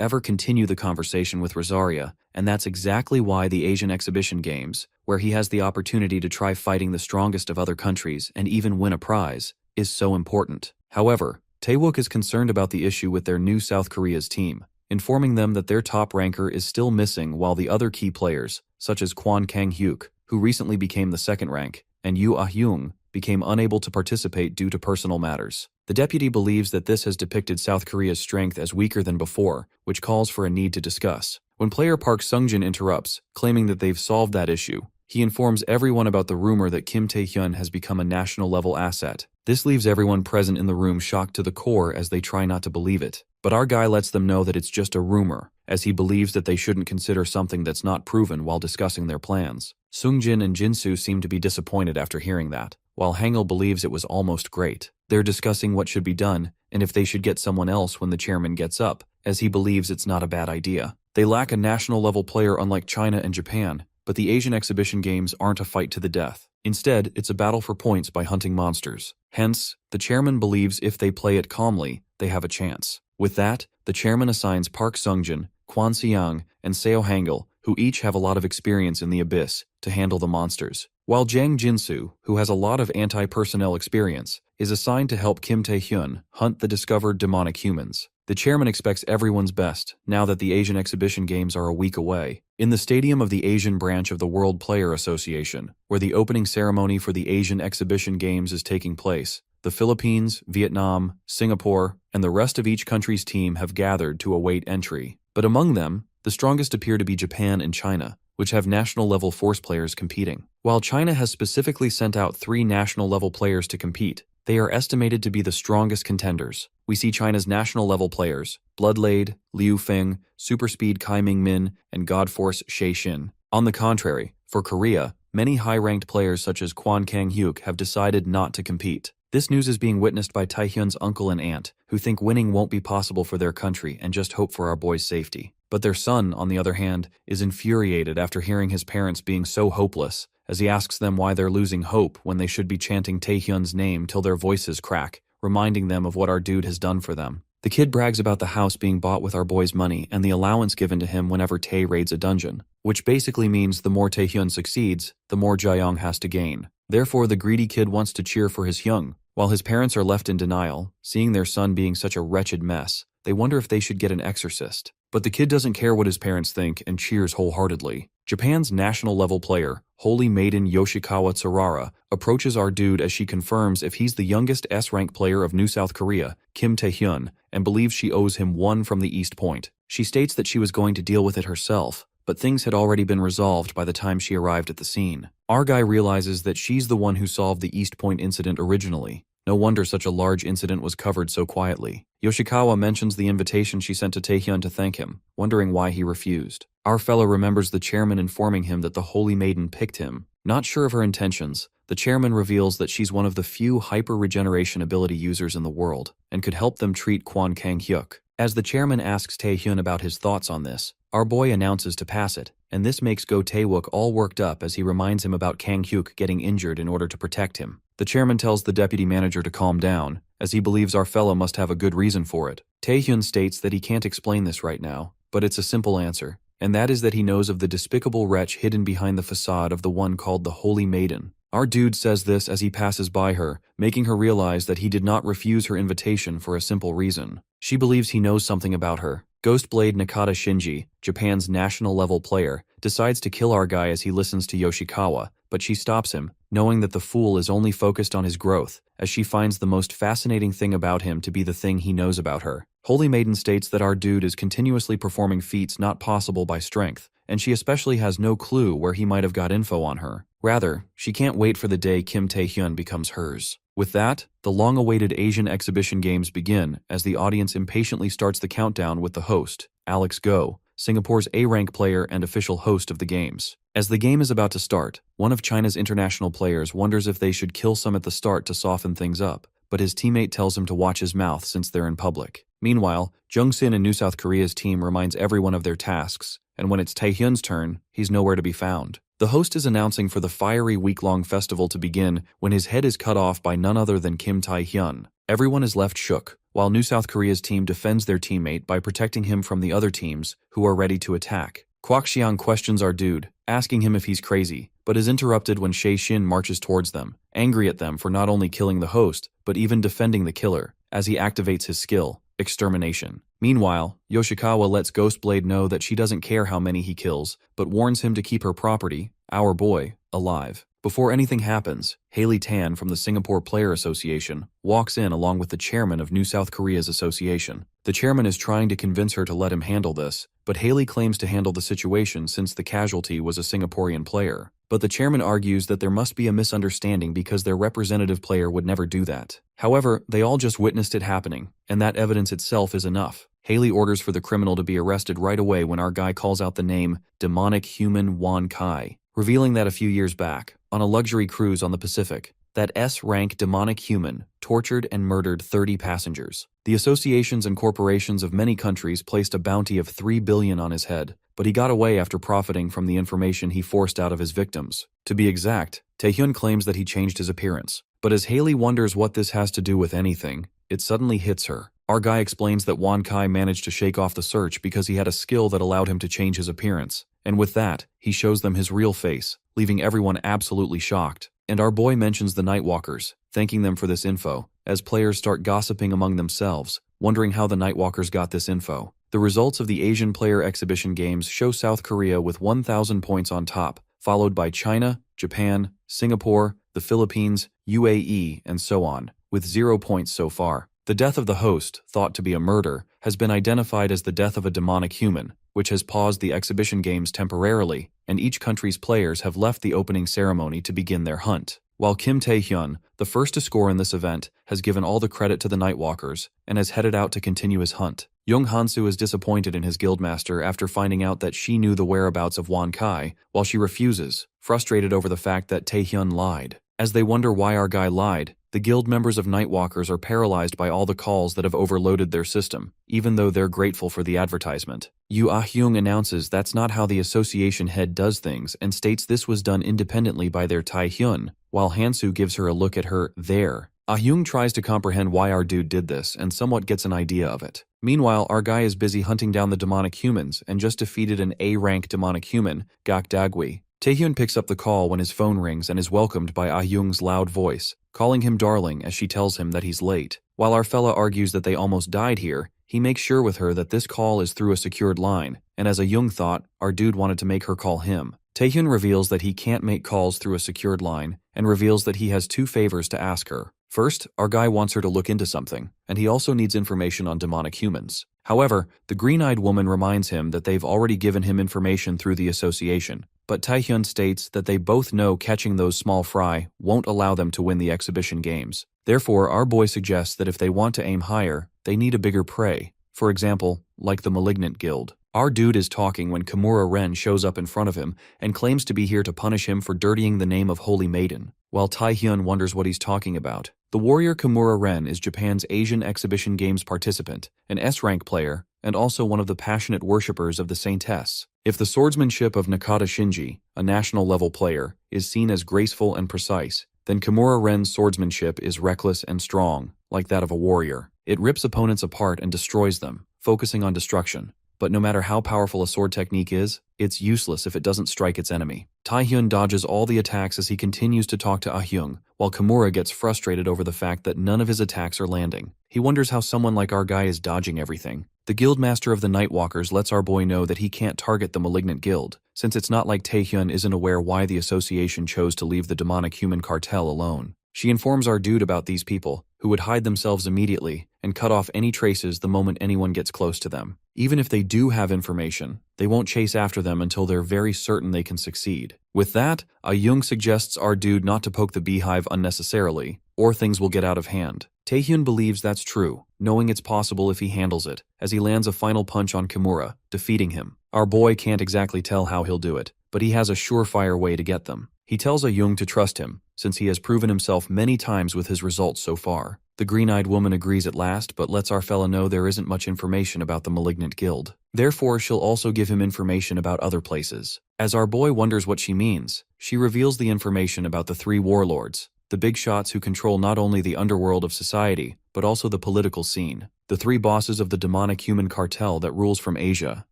Speaker 1: ever continue the conversation with Rosaria, and that's exactly why the Asian Exhibition Games, where he has the opportunity to try fighting the strongest of other countries and even win a prize, is so important. However, Taewook is concerned about the issue with their new South Korea's team, informing them that their top ranker is still missing while the other key players, such as Kwon Kang-hyuk, who recently became the second rank, and Yoo Ah-hyung, became unable to participate due to personal matters. The deputy believes that this has depicted South Korea's strength as weaker than before, which calls for a need to discuss. When player Park Sung-jin interrupts, claiming that they've solved that issue, he informs everyone about the rumor that Kim Tae-hyun has become a national-level asset. This leaves everyone present in the room shocked to the core as they try not to believe it. But our guy lets them know that it's just a rumor, as he believes that they shouldn't consider something that's not proven while discussing their plans. Sung-jin and Jinsu seem to be disappointed after hearing that, while Hangul believes it was almost great. They're discussing what should be done, and if they should get someone else when the chairman gets up, as he believes it's not a bad idea. They lack a national-level player unlike China and Japan, but the Asian Exhibition Games aren't a fight to the death. Instead, it's a battle for points by hunting monsters. Hence, the chairman believes if they play it calmly, they have a chance. With that, the chairman assigns Park Sung-jin, Kwon Se-young, and Seo Hangul, who each have a lot of experience in the abyss, to handle the monsters. While Jang Jinsu, who has a lot of anti-personnel experience, is assigned to help Kim Tae-hyun hunt the discovered demonic humans. The chairman expects everyone's best, now that the Asian Exhibition Games are a week away. In the stadium of the Asian branch of the World Player Association, where the opening ceremony for the Asian Exhibition Games is taking place, the Philippines, Vietnam, Singapore, and the rest of each country's team have gathered to await entry. But among them, the strongest appear to be Japan and China, which have national-level force players competing. While China has specifically sent out 3 national-level players to compete, they are estimated to be the strongest contenders. We see China's national-level players, Bloodlade, Liu Feng, Super Speed Kai Ming-min, and Godforce Xie Xin. On the contrary, for Korea, many high-ranked players such as Kwon Kang-hyuk have decided not to compete. This news is being witnessed by Taehyun's uncle and aunt, who think winning won't be possible for their country and just hope for our boy's safety. But their son, on the other hand, is infuriated after hearing his parents being so hopeless, as he asks them why they're losing hope when they should be chanting Taehyun's name till their voices crack, reminding them of what our dude has done for them. The kid brags about the house being bought with our boy's money and the allowance given to him whenever Tae raids a dungeon, which basically means the more Taehyun succeeds, the more Jaeyoung has to gain. Therefore, the greedy kid wants to cheer for his Hyung. While his parents are left in denial, seeing their son being such a wretched mess, they wonder if they should get an exorcist. But the kid doesn't care what his parents think and cheers wholeheartedly. Japan's national-level player, Holy Maiden Yoshikawa Tsurara, approaches our dude as she confirms if he's the youngest S-rank player of New South Korea, Kim Tae-hyun, and believes she owes him 1 from the East Point. She states that she was going to deal with it herself, but things had already been resolved by the time she arrived at the scene. Our guy realizes that she's the one who solved the East Point incident originally. No wonder such a large incident was covered so quietly. Yoshikawa mentions the invitation she sent to Taehyun to thank him, wondering why he refused. Our fellow remembers the chairman informing him that the Holy Maiden picked him. Not sure of her intentions, the chairman reveals that she's one of the few hyper-regeneration ability users in the world, and could help them treat Kwon Kang-hyuk. As the chairman asks Taehyun about his thoughts on this, our boy announces to pass it, and this makes Go Taewook all worked up as he reminds him about Kang-hyuk getting injured in order to protect him. The chairman tells the deputy manager to calm down, as he believes our fellow must have a good reason for it. Taehyun states that he can't explain this right now, but it's a simple answer, and that is that he knows of the despicable wretch hidden behind the facade of the one called the Holy Maiden. Our dude says this as he passes by her, making her realize that he did not refuse her invitation for a simple reason. She believes he knows something about her. Ghostblade Nakata Shinji, Japan's national-level player, decides to kill our guy as he listens to Yoshikawa, but she stops him, knowing that the fool is only focused on his growth, as she finds the most fascinating thing about him to be the thing he knows about her. Holy Maiden states that our dude is continuously performing feats not possible by strength, and she especially has no clue where he might have got info on her. Rather, she can't wait for the day Kim Tae-hyun becomes hers. With that, the long-awaited Asian Exhibition Games begin as the audience impatiently starts the countdown with the host, Alex Go, Singapore's A-rank player and official host of the games. As the game is about to start, one of China's international players wonders if they should kill some at the start to soften things up, but his teammate tells him to watch his mouth since they're in public. Meanwhile, Jungsin and New South Korea's team reminds everyone of their tasks, and when it's Taehyun's turn, he's nowhere to be found. The host is announcing for the fiery week-long festival to begin when his head is cut off by none other than Kim Tae-hyun. Everyone is left shook, while New South Korea's team defends their teammate by protecting him from the other teams who are ready to attack. Kwok Xiang questions our dude, asking him if he's crazy, but is interrupted when Shay Shin marches towards them, angry at them for not only killing the host, but even defending the killer, as he activates his skill, extermination. Meanwhile, Yoshikawa lets Ghostblade know that she doesn't care how many he kills, but warns him to keep her property, our boy, alive. Before anything happens, Haley Tan from the Singapore Player Association walks in along with the chairman of New South Korea's association. The chairman is trying to convince her to let him handle this, but Haley claims to handle the situation since the casualty was a Singaporean player. But the chairman argues that there must be a misunderstanding because their representative player would never do that. However, they all just witnessed it happening, and that evidence itself is enough. Haley orders for the criminal to be arrested right away when our guy calls out the name Demonic Human Wan Kai, revealing that a few years back, on a luxury cruise on the Pacific, that S-rank demonic human tortured and murdered 30 passengers. The associations and corporations of many countries placed a bounty of $3 billion on his head, but he got away after profiting from the information he forced out of his victims. To be exact, Taehyun claims that he changed his appearance. But as Haley wonders what this has to do with anything, it suddenly hits her. Our guy explains that Wan Kai managed to shake off the search because he had a skill that allowed him to change his appearance. And with that, he shows them his real face, leaving everyone absolutely shocked. And our boy mentions the Nightwalkers, thanking them for this info, as players start gossiping among themselves, wondering how the Nightwalkers got this info. The results of the Asian Player Exhibition Games show South Korea with 1,000 points on top, followed by China, Japan, Singapore, the Philippines, UAE, and so on, with 0 points so far. The death of the host, thought to be a murder, has been identified as the death of a demonic human, which has paused the exhibition games temporarily, and each country's players have left the opening ceremony to begin their hunt. While Kim Tae-hyun, the first to score in this event, has given all the credit to the Nightwalkers and has headed out to continue his hunt. Young Hansu is disappointed in his guildmaster after finding out that she knew the whereabouts of Wan Kai, while she refuses, frustrated over the fact that Tae-hyun lied. As they wonder why our guy lied, the guild members of Nightwalkers are paralyzed by all the calls that have overloaded their system, even though they're grateful for the advertisement. Yoo Ah-hyung announces that's not how the association head does things and states this was done independently by their Tae-hyun, while Hansu gives her a look at her there. Ah-hyung tries to comprehend why our dude did this and somewhat gets an idea of it. Meanwhile, our guy is busy hunting down the demonic humans and just defeated an A-rank demonic human, Gak Dagwi. Taehyun picks up the call when his phone rings and is welcomed by Ah-hyung's loud voice, calling him darling as she tells him that he's late. While our fella argues that they almost died here, he makes sure with her that this call is through a secured line, and as Ah-hyung thought, our dude wanted to make her call him. Taehyun reveals that he can't make calls through a secured line, and reveals that he has 2 favors to ask her. First, our guy wants her to look into something, and he also needs information on demonic humans. However, the green-eyed woman reminds him that they've already given him information through the association, but Taehyun states that they both know catching those small fry won't allow them to win the exhibition games. Therefore, our boy suggests that if they want to aim higher, they need a bigger prey, for example, like the Malignant Guild. Our dude is talking when Kimura Ren shows up in front of him and claims to be here to punish him for dirtying the name of Holy Maiden, while Taehyun wonders what he's talking about. The warrior Kimura Ren is Japan's Asian Exhibition Games participant, an S-rank player, and also one of the passionate worshippers of the Saintess. If the swordsmanship of Nakata Shinji, a national-level player, is seen as graceful and precise, then Kimura Ren's swordsmanship is reckless and strong, like that of a warrior. It rips opponents apart and destroys them, focusing on destruction. But no matter how powerful a sword technique is, it's useless if it doesn't strike its enemy. Taehyun dodges all the attacks as he continues to talk to Ah-hyung, while Kimura gets frustrated over the fact that none of his attacks are landing. He wonders how someone like our guy is dodging everything. The guildmaster of the Nightwalkers lets our boy know that he can't target the Malignant Guild, since it's not like Taehyun isn't aware why the association chose to leave the demonic human cartel alone. She informs our dude about these people, who would hide themselves immediately and cut off any traces the moment anyone gets close to them. Even if they do have information, they won't chase after them until they're very certain they can succeed. With that, Ah-hyung suggests our dude not to poke the beehive unnecessarily, or things will get out of hand. Taehyun believes that's true, knowing it's possible if he handles it, as he lands a final punch on Kimura, defeating him. Our boy can't exactly tell how he'll do it, but he has a surefire way to get them. He tells Ah-hyung to trust him, since he has proven himself many times with his results so far. The green-eyed woman agrees at last, but lets our fella know there isn't much information about the Malignant Guild. Therefore, she'll also give him information about other places. As our boy wonders what she means, she reveals the information about the 3 warlords, the big shots who control not only the underworld of society, but also the political scene. The three bosses of the demonic human cartel that rules from Asia.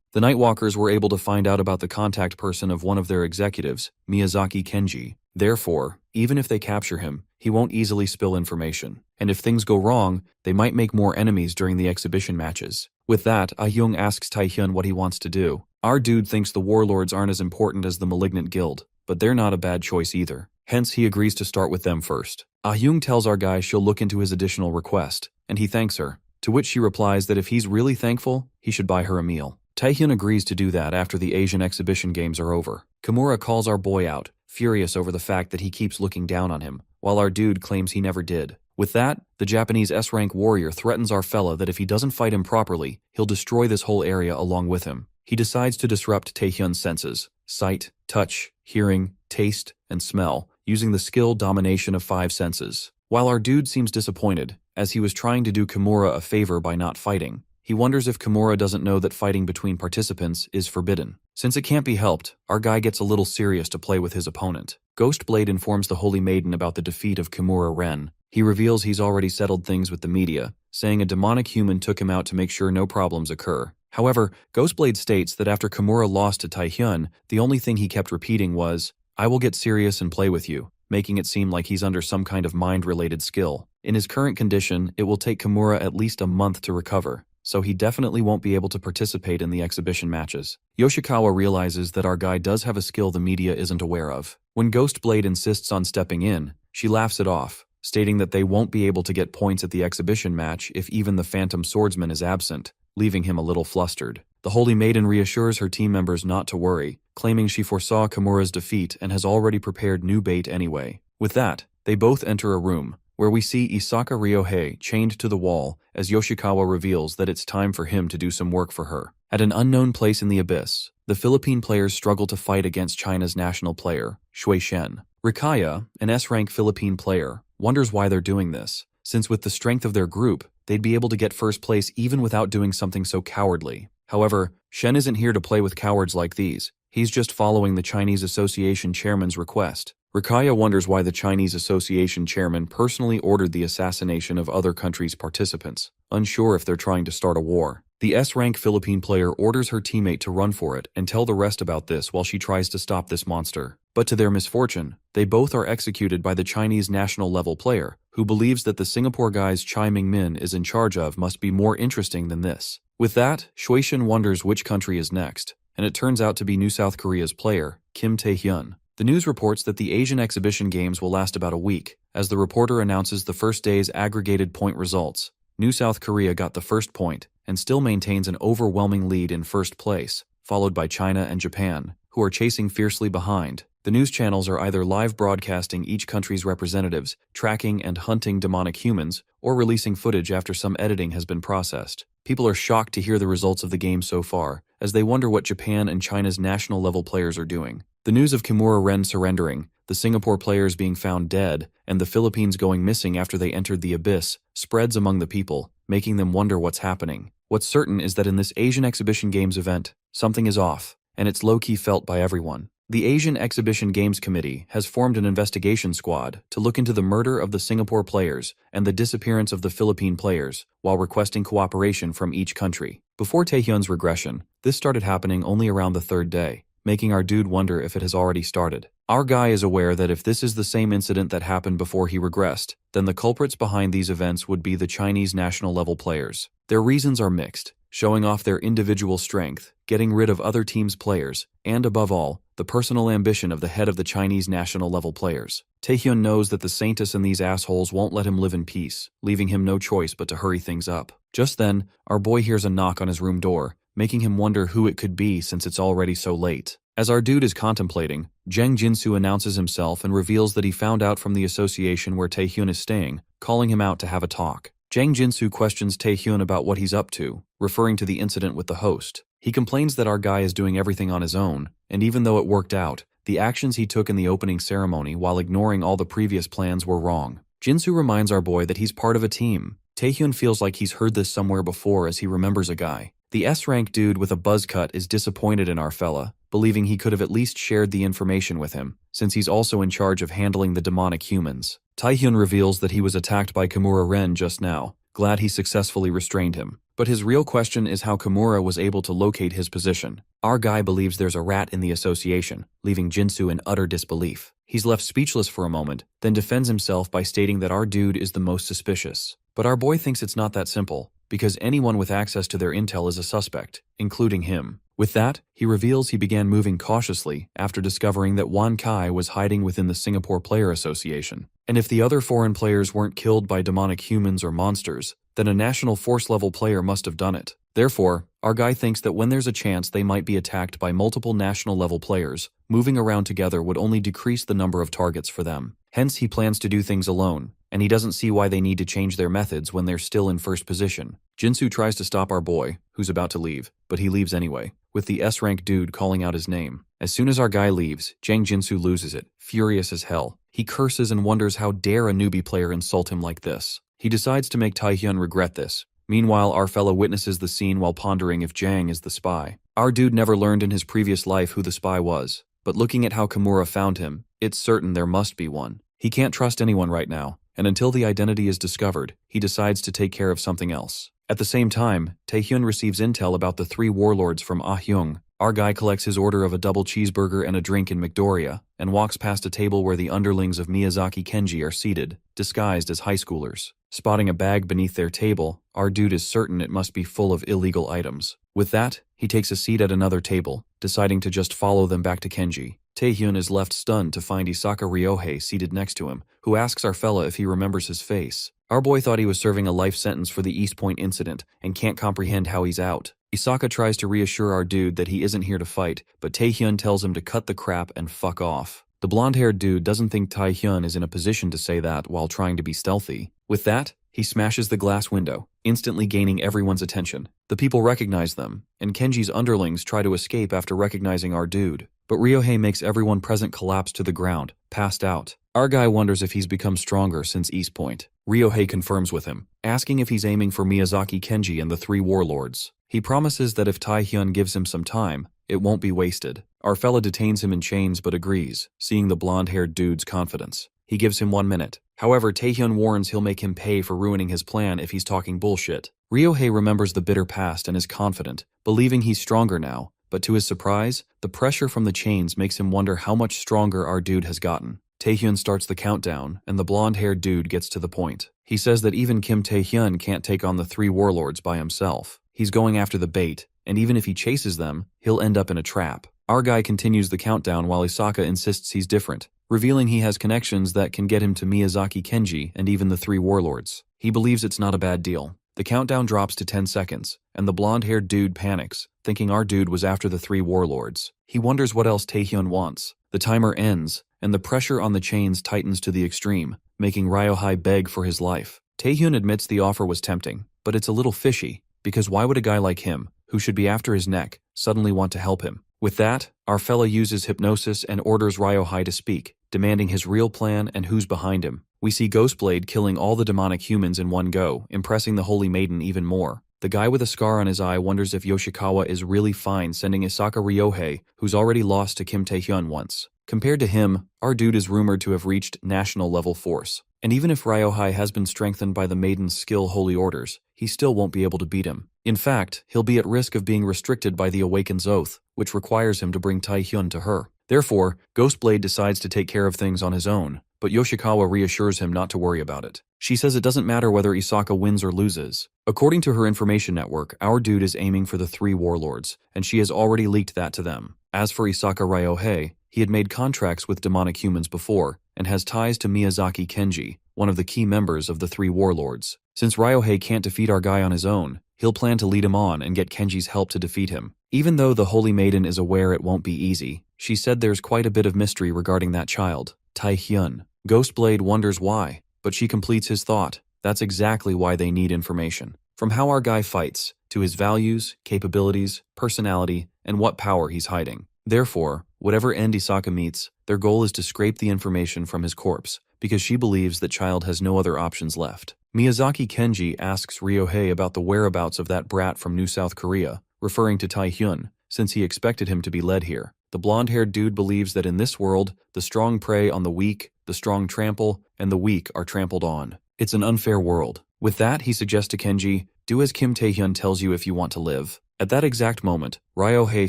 Speaker 1: The Nightwalkers were able to find out about the contact person of one of their executives, Miyazaki Kenji. Therefore, even if they capture him, he won't easily spill information. And if things go wrong, they might make more enemies during the exhibition matches. With that, Ah-hyung asks Taehyun what he wants to do. Our dude thinks the warlords aren't as important as the Malignant Guild, but they're not a bad choice either. Hence, he agrees to start with them first. Ah-hyung tells our guy she'll look into his additional request, and he thanks her, to which she replies that if he's really thankful, he should buy her a meal. Taehyun agrees to do that after the Asian exhibition games are over. Kimura calls our boy out, furious over the fact that he keeps looking down on him, while our dude claims he never did. With that, the Japanese S-rank warrior threatens our fella that if he doesn't fight him properly, he'll destroy this whole area along with him. He decides to disrupt Taehyun's senses, sight, touch, hearing, taste, and smell, using the skill domination of 5 senses. While our dude seems disappointed, as he was trying to do Kimura a favor by not fighting, he wonders if Kimura doesn't know that fighting between participants is forbidden. Since it can't be helped, our guy gets a little serious to play with his opponent. Ghostblade informs the Holy Maiden about the defeat of Kimura Ren. He reveals he's already settled things with the media, saying a demonic human took him out to make sure no problems occur. However, Ghostblade states that after Kimura lost to Taehyun, the only thing he kept repeating was, "I will get serious and play with you," making it seem like he's under some kind of mind-related skill. In his current condition, it will take Kimura at least a month to recover, so he definitely won't be able to participate in the exhibition matches. Yoshikawa realizes that our guy does have a skill the media isn't aware of. When Ghostblade insists on stepping in, she laughs it off, stating that they won't be able to get points at the exhibition match if even the Phantom Swordsman is absent, leaving him a little flustered. The Holy Maiden reassures her team members not to worry, claiming she foresaw Kimura's defeat and has already prepared new bait anyway. With that, they both enter a room, where we see Isaka Ryohei chained to the wall as Yoshikawa reveals that it's time for him to do some work for her. At an unknown place in the abyss, the Philippine players struggle to fight against China's national player, Shui Shen. Rikaya, an S-rank Philippine player, wonders why they're doing this, since with the strength of their group, they'd be able to get first place even without doing something so cowardly. However, Shen isn't here to play with cowards like these. He's just following the Chinese Association chairman's request. Rikaya wonders why the Chinese Association chairman personally ordered the assassination of other countries' participants, unsure if they're trying to start a war. The S-rank Philippine player orders her teammate to run for it and tell the rest about this while she tries to stop this monster. But to their misfortune, they both are executed by the Chinese national level player, who believes that the Singapore guy's Chai Ming-min is in charge of must be more interesting than this. With that, Shueishan wonders which country is next, and it turns out to be New South Korea's player, Kim Tae-hyun. The news reports that the Asian exhibition games will last about a week. As the reporter announces the first day's aggregated point results, New South Korea got the first point and still maintains an overwhelming lead in first place, followed by China and Japan, who are chasing fiercely behind. The news channels are either live broadcasting each country's representatives, tracking and hunting demonic humans, or releasing footage after some editing has been processed. People are shocked to hear the results of the game so far, as they wonder what Japan and China's national level players are doing. The news of Kimura Ren surrendering, the Singapore players being found dead, and the Philippines going missing after they entered the abyss spreads among the people, making them wonder what's happening. What's certain is that in this Asian Exhibition Games event, something is off, and it's low-key felt by everyone. The Asian Exhibition Games Committee has formed an investigation squad to look into the murder of the Singapore players and the disappearance of the Philippine players, while requesting cooperation from each country. Before Taehyun's regression, this started happening only around the 3rd day, making our dude wonder if it has already started. Our guy is aware that if this is the same incident that happened before he regressed, then the culprits behind these events would be the Chinese national level players. Their reasons are mixed, showing off their individual strength, getting rid of other teams' players, and above all, the personal ambition of the head of the Chinese national level players. Taehyun knows that the Saintus and these assholes won't let him live in peace, leaving him no choice but to hurry things up. Just then, our boy hears a knock on his room door, making him wonder who it could be since it's already so late. As our dude is contemplating, Jang Jinsu announces himself and reveals that he found out from the association where Taehyun is staying, calling him out to have a talk. Jang Jinsu questions Taehyun about what he's up to, referring to the incident with the host. He complains that our guy is doing everything on his own, and even though it worked out, the actions he took in the opening ceremony while ignoring all the previous plans were wrong. Jinsu reminds our boy that he's part of a team. Taehyun feels like he's heard this somewhere before as he remembers a guy. The S-rank dude with a buzz cut is disappointed in our fella, believing he could have at least shared the information with him, since he's also in charge of handling the demonic humans. Taehyun reveals that he was attacked by Kimura Ren just now, glad he successfully restrained him. But his real question is how Kimura was able to locate his position. Our guy believes there's a rat in the association, leaving Jinsu in utter disbelief. He's left speechless for a moment, then defends himself by stating that our dude is the most suspicious. But our boy thinks it's not that simple, because anyone with access to their intel is a suspect, including him. With that, he reveals he began moving cautiously after discovering that Wan Kai was hiding within the Singapore Player Association. And if the other foreign players weren't killed by demonic humans or monsters, then a national force-level player must have done it. Therefore, our guy thinks that when there's a chance they might be attacked by multiple national-level players, moving around together would only decrease the number of targets for them. Hence, he plans to do things alone, and he doesn't see why they need to change their methods when they're still in first position. Jinsu tries to stop our boy, who's about to leave, but he leaves anyway, with the S-rank dude calling out his name. As soon as our guy leaves, Jang Jinsu loses it, furious as hell. He curses and wonders how dare a newbie player insult him like this. He decides to make Taehyun regret this. Meanwhile, our fellow witnesses the scene while pondering if Jang is the spy. Our dude never learned in his previous life who the spy was, but looking at how Kimura found him, it's certain there must be one. He can't trust anyone right now, and until the identity is discovered, he decides to take care of something else. At the same time, Taehyun receives intel about the three warlords from Ah Hyung. Our guy collects his order of a double cheeseburger and a drink in McDoria, and walks past a table where the underlings of Miyazaki Kenji are seated, disguised as high schoolers. Spotting a bag beneath their table, our dude is certain it must be full of illegal items. With that, he takes a seat at another table, deciding to just follow them back to Kenji. Taehyun is left stunned to find Isaka Ryohei seated next to him, who asks our fella if he remembers his face. Our boy thought he was serving a life sentence for the East Point incident and can't comprehend how he's out. Isaka tries to reassure our dude that he isn't here to fight, but Taehyun tells him to cut the crap and fuck off. The blonde-haired dude doesn't think Taehyun is in a position to say that while trying to be stealthy. With that, he smashes the glass window, instantly gaining everyone's attention. The people recognize them, and Kenji's underlings try to escape after recognizing our dude. But Ryohei makes everyone present collapse to the ground, passed out. Our guy wonders if he's become stronger since East Point. Ryohei confirms with him, asking if he's aiming for Miyazaki Kenji and the three warlords. He promises that if Taehyun gives him some time, it won't be wasted. Our fella detains him in chains but agrees, seeing the blonde-haired dude's confidence. He gives him 1 minute. However, Taehyun warns he'll make him pay for ruining his plan if he's talking bullshit. Ryohei remembers the bitter past and is confident, believing he's stronger now. But to his surprise, the pressure from the chains makes him wonder how much stronger our dude has gotten. Taehyun starts the countdown, and the blonde-haired dude gets to the point. He says that even Kim Taehyun can't take on the three warlords by himself. He's going after the bait, and even if he chases them, he'll end up in a trap. Our guy continues the countdown while Isaka insists he's different, revealing he has connections that can get him to Miyazaki Kenji and even the three warlords. He believes it's not a bad deal. The countdown drops to 10 seconds, and the blonde-haired dude panics, thinking our dude was after the three warlords. He wonders what else Taehyun wants. The timer ends, and the pressure on the chains tightens to the extreme, making Ryohei beg for his life. Taehyun admits the offer was tempting, but it's a little fishy, because why would a guy like him, who should be after his neck, suddenly want to help him? With that, our fella uses hypnosis and orders Ryohei to speak, demanding his real plan and who's behind him. We see Ghostblade killing all the demonic humans in one go, impressing the Holy Maiden even more. The guy with a scar on his eye wonders if Yoshikawa is really fine sending Isaka Ryohei, who's already lost to Kim Taehyun once. Compared to him, our dude is rumored to have reached national-level force. And even if Ryohei has been strengthened by the Maiden's skill holy orders, he still won't be able to beat him. In fact, he'll be at risk of being restricted by the Awaken's Oath, which requires him to bring Taehyun to her. Therefore, Ghostblade decides to take care of things on his own, but Yoshikawa reassures him not to worry about it. She says it doesn't matter whether Isaka wins or loses. According to her information network, our dude is aiming for the three warlords, and she has already leaked that to them. As for Isaka Ryohei, he had made contracts with demonic humans before, and has ties to Miyazaki Kenji, one of the key members of the three warlords. Since Ryohei can't defeat our guy on his own, he'll plan to lead him on and get Kenji's help to defeat him. Even though the Holy Maiden is aware it won't be easy, she said there's quite a bit of mystery regarding that child, Taehyun. Ghostblade wonders why, but she completes his thought. That's exactly why they need information. From how our guy fights, to his values, capabilities, personality, and what power he's hiding. Therefore, whatever end Isaka meets, their goal is to scrape the information from his corpse, because she believes that child has no other options left. Miyazaki Kenji asks Ryohei about the whereabouts of that brat from New South Korea, referring to Taehyun, since he expected him to be led here. The blonde-haired dude believes that in this world, the strong prey on the weak, the strong trample, and the weak are trampled on. It's an unfair world. With that, he suggests to Kenji, do as Kim Taehyun tells you if you want to live. At that exact moment, Ryohei